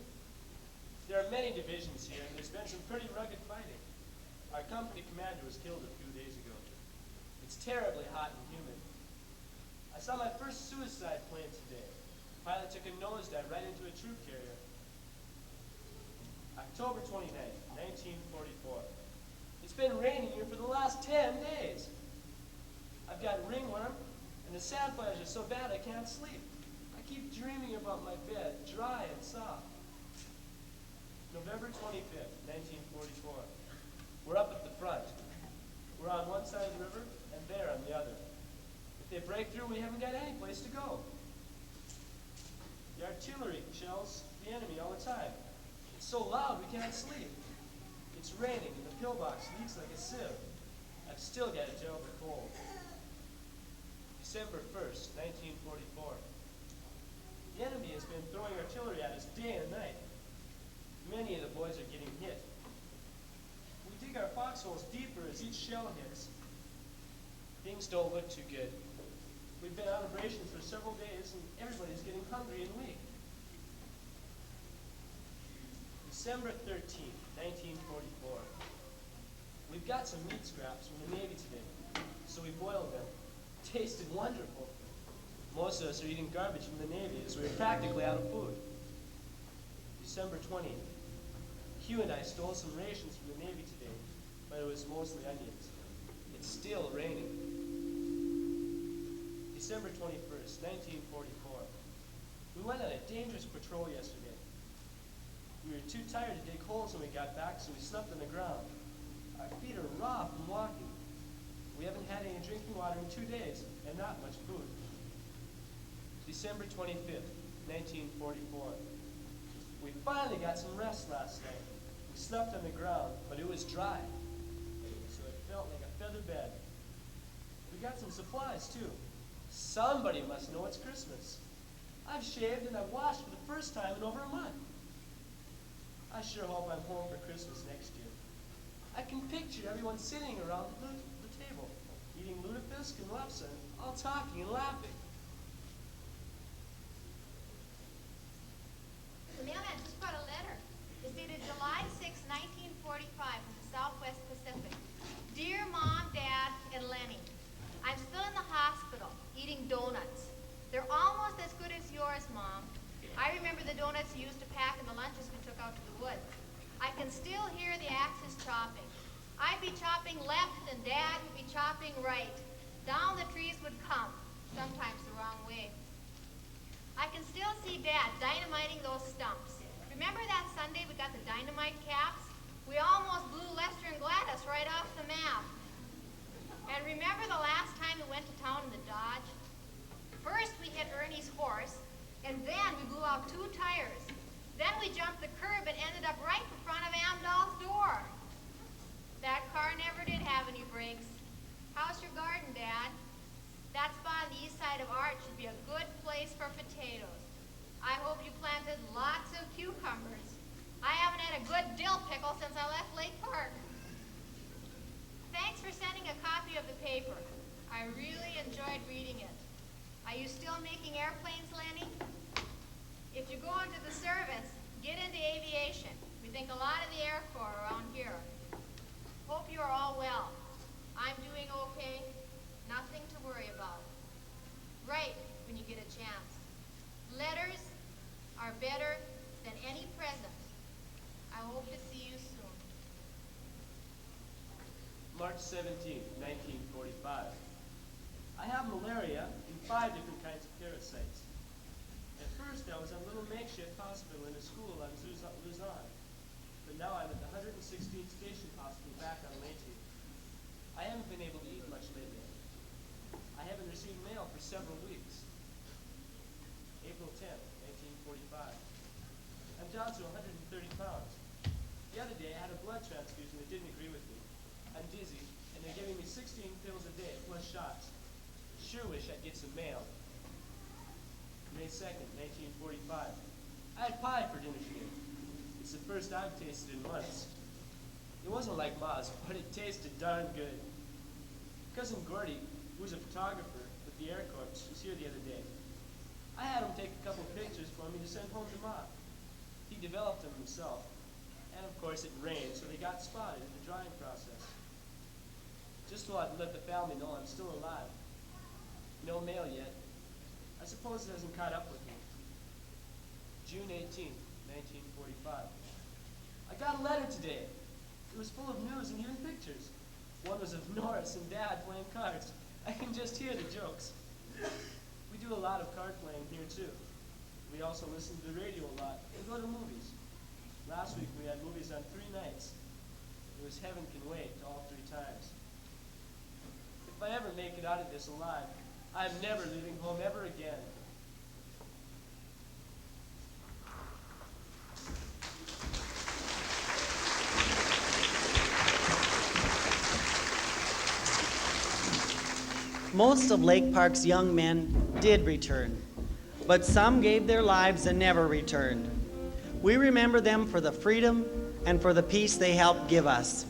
There are many divisions here, and there's been some pretty rugged fighting. Our company commander was killed a few days ago. It's terribly hot and humid. I saw my first suicide plane today. The pilot took a nosedive right into a troop carrier. October 29th, 1944. It's been raining here for the last 10 days. I've got ringworm, and the sand flies are so bad I can't sleep. I keep dreaming about my bed, dry and soft. November 25th, 1944. We're up at the front. We're on one side of the river, and they're on the other. If they break through, we haven't got any place to go. The artillery shells the enemy all the time. It's so loud we can't sleep. It's raining and the pillbox leaks like a sieve. I've still got a terrible cold. December 1st, 1944. The enemy has been throwing artillery at us day and night. Many of the boys are getting hit. We dig our foxholes deeper as each shell hits. Things don't look too good. We've been out of rations for several days and everybody's getting hungry and weak. December 13th, 1944. We've got some meat scraps from the Navy today, so we boiled them. Tasted wonderful. Most of us are eating garbage from the Navy as we're practically out of food. December 20th. Hugh and I stole some rations from the Navy today, but it was mostly onions. It's still raining. December 21st, 1944. We went on a dangerous patrol yesterday. We were too tired to dig holes when we got back, so we slept on the ground. Our feet are raw from walking. We haven't had any drinking water in 2 days, and not much food. December 25th, 1944. We finally got some rest last night. We slept on the ground, but it was dry, so it felt like a feather bed. We got some supplies, too. Somebody must know it's Christmas. I've shaved and I've washed for the first time in over a month. I sure hope I'm home for Christmas next year. I can picture everyone sitting around the table, eating lutefisk and lefse, all talking and laughing. The mailman just brought a letter. It's dated July 6, 1945, from the Southwest Pacific. Dear Mom, Dad, and Lenny, I'm still in the hospital, eating donuts. They're almost as good as yours, Mom. I remember the donuts you used to pack in the lunches we took out to the woods. I can still hear the axes chopping. I'd be chopping left and Dad would be chopping right. Down the trees would come, sometimes the wrong way. I can still see Dad dynamiting those stumps. Remember that Sunday we got the dynamite caps? We almost blew Lester and Gladys right off the map. And remember the last time we went to town in the Dodge? First we hit Ernie's horse, and then we blew out 2 tires. Then we jumped the curb and ended up right in front of Amdal's door. That car never did have any brakes. How's your garden, Dad? That spot on the east side of Arch should be a good place for potatoes. I hope you planted lots of cucumbers. I haven't had a good dill pickle since I left Lake Park. Thanks for sending a copy of the paper. I really enjoyed reading it. Are you still making airplanes, Lenny? If you go into the service, get into aviation. We think a lot of the Air Corps around here. Hope you are all well. I'm doing okay. Nothing to worry about. Write when you get a chance. Letters are better than any present. I hope to see you soon. March 17, 1945. I have malaria and 5 different kinds of parasites. At first, I was at a little makeshift hospital in a school on Luzon. But now I'm at the 116th Station Hospital back on Leyte. I haven't been able to eat much lately. I haven't received mail for several weeks. April 10, 1945. I'm down to 130 pounds. The other day, I had a blood transfusion that didn't agree with me. I'm dizzy, and they're giving me 16 pills a day, plus shots. Sure wish I'd get some mail. May 2nd, 1945. I had pie for dinner today. It's the first I've tasted in months. It wasn't like Ma's, but it tasted darn good. Cousin Gordy, who's a photographer with the Air Corps, was here the other day. I had him take a couple pictures for me to send home to Ma. He developed them himself. And of course it rained, so they got spotted in the drying process. Just thought I'd let the family know I'm still alive. No mail yet. I suppose it hasn't caught up with me. June 18, 1945. I got a letter today. It was full of news and even pictures. One was of Norris and Dad playing cards. I can just hear the jokes. We do a lot of card playing here too. We also listen to the radio a lot and go to movies. Last week we had movies on 3 nights. It was Heaven Can Wait all 3 times. If I ever make it out of this alive, I'm never leaving home ever again. Most of Lake Park's young men did return, but some gave their lives and never returned. We remember them for the freedom and for the peace they helped give us.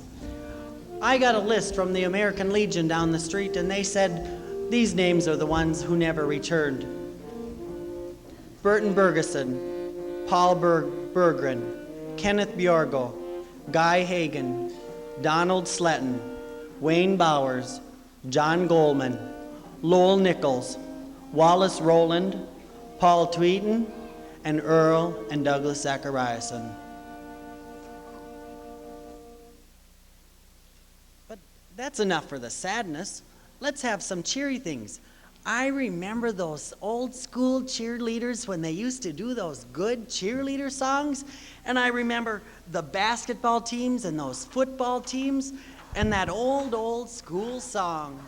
I got a list from the American Legion down the street, and they said these names are the ones who never returned. Burton Bergeson, Paul Berggren, Kenneth Bjorgo, Guy Hagen, Donald Sletton, Wayne Bowers, John Goldman, Lowell Nichols, Wallace Rowland, Paul Tweeden, and Earl and Douglas Zachariason. But that's enough for the sadness. Let's have some cheery things. I remember those old school cheerleaders when they used to do those good cheerleader songs. And I remember the basketball teams and those football teams and that old school song.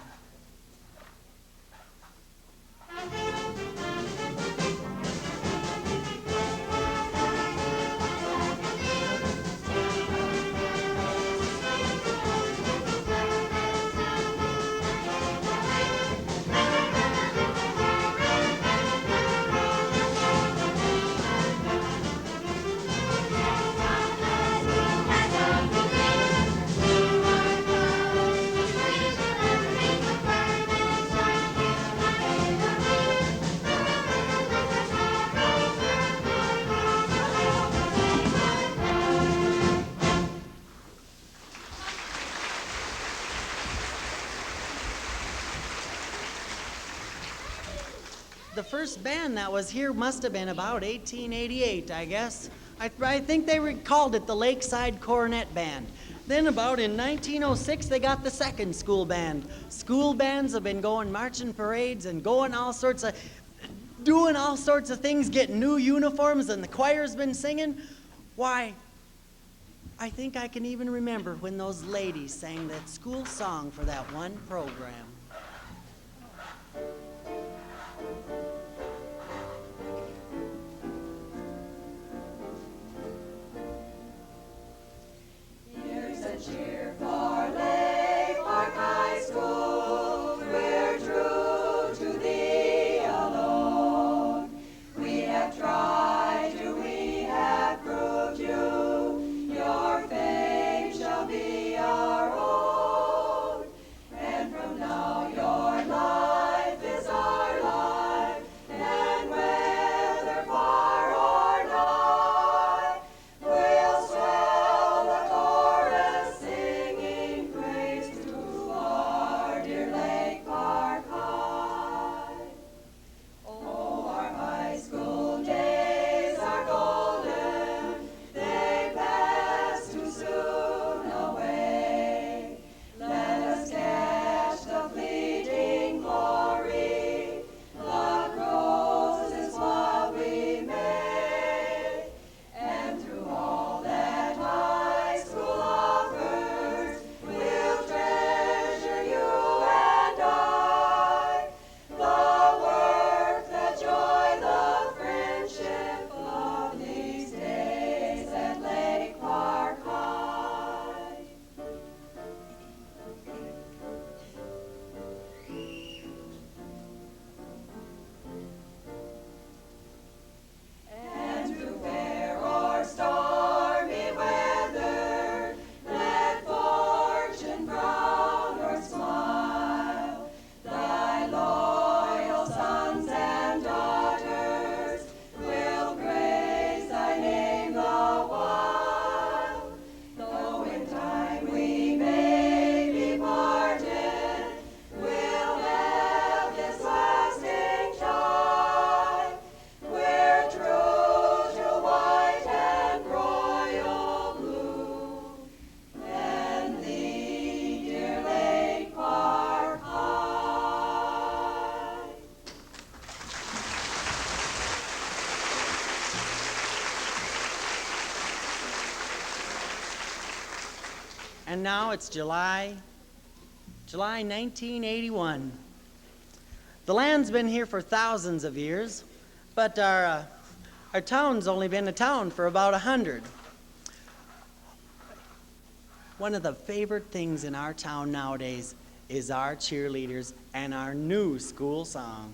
The first band that was here must have been about 1888, I guess. I think they called it the Lakeside Cornet Band. Then about in 1906, they got the second school band. School bands have been going marching parades and doing all sorts of things, getting new uniforms, and the choir's been singing. Why, I think I can even remember when those ladies sang that school song for that one program. Cheer for Lake Park High School, we're true to thee alone. We have tried you, we have proved you, your fame shall be our own. And from now And now it's July 1981. The land's been here for thousands of years, but our town's only been a town for about 100. One of the favorite things in our town nowadays is our cheerleaders and our new school song.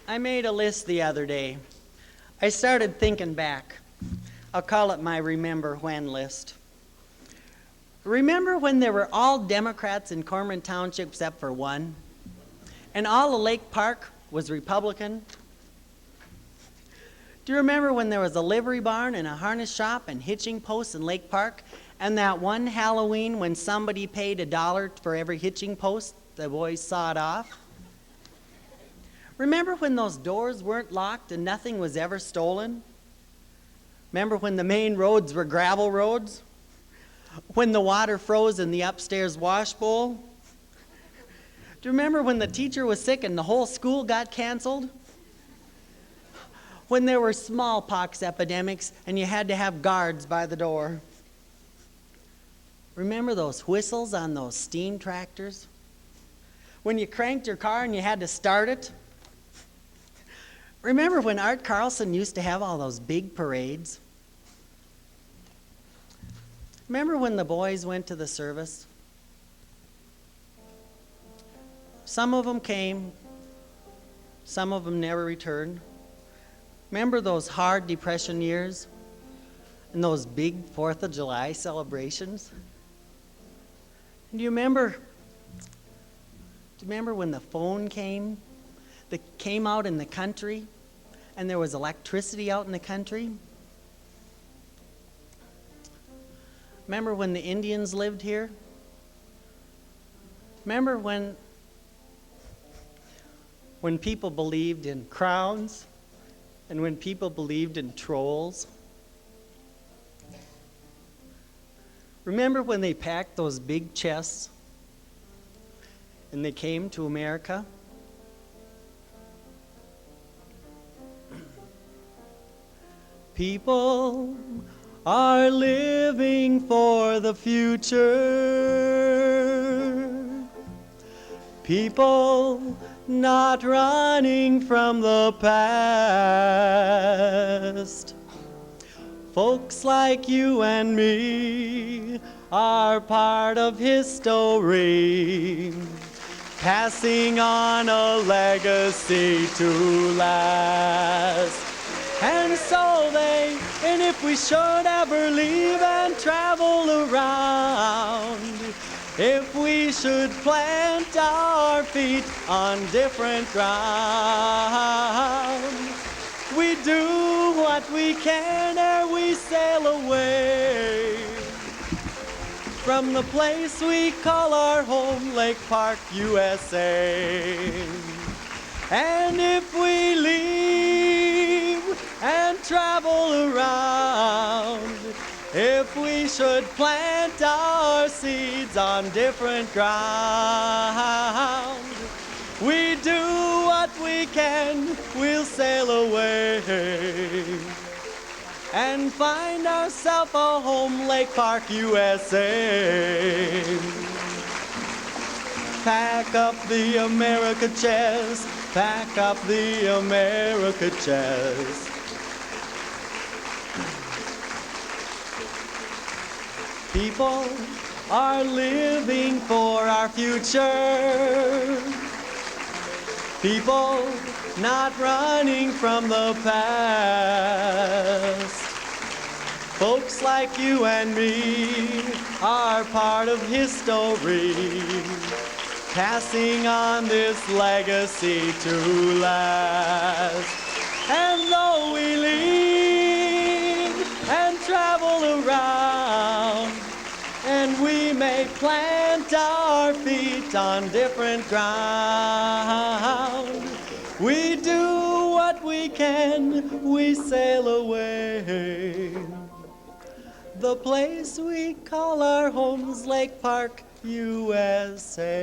I made a list the other day. I started thinking back. I'll call it my Remember When list. Remember when there were all Democrats in Cormorant Township except for one? And all of Lake Park was Republican? Do you remember when there was a livery barn and a harness shop and hitching posts in Lake Park? And that one Halloween when somebody paid $1 for every hitching post, the boys sawed off? Remember when those doors weren't locked and nothing was ever stolen? Remember when the main roads were gravel roads? When the water froze in the upstairs wash bowl? Do you remember when the teacher was sick and the whole school got canceled? When there were smallpox epidemics and you had to have guards by the door? Remember those whistles on those steam tractors? When you cranked your car and you had to start it? Remember when Art Carlson used to have all those big parades? Remember when the boys went to the service? Some of them came, some of them never returned. Remember those hard Depression years and those big 4th of July celebrations? And do you remember when the phone came out in the country and there was electricity out in the country? Remember when the Indians lived here? Remember when people believed in crowns and when people believed in trolls? Remember when they packed those big chests and they came to America? People are living for the future. People not running from the past. Folks like you and me are part of history, passing on a legacy to last. And if we should ever leave and travel around, if we should plant our feet on different ground, we do what we can ere we sail away from the place we call our home, Lake Park, USA. And if we leave and travel around, if we should plant our seeds on different ground, we do what we can, we'll sail away and find ourselves a home, Lake Park, USA. Pack up the America chest, pack up the America chest. People are living for our future. People not running from the past. Folks like you and me are part of history, passing on this legacy to last. And though we leave and travel around, and we may plant our feet on different ground, we do what we can, we sail away. The place we call our home's Lake Park, USA.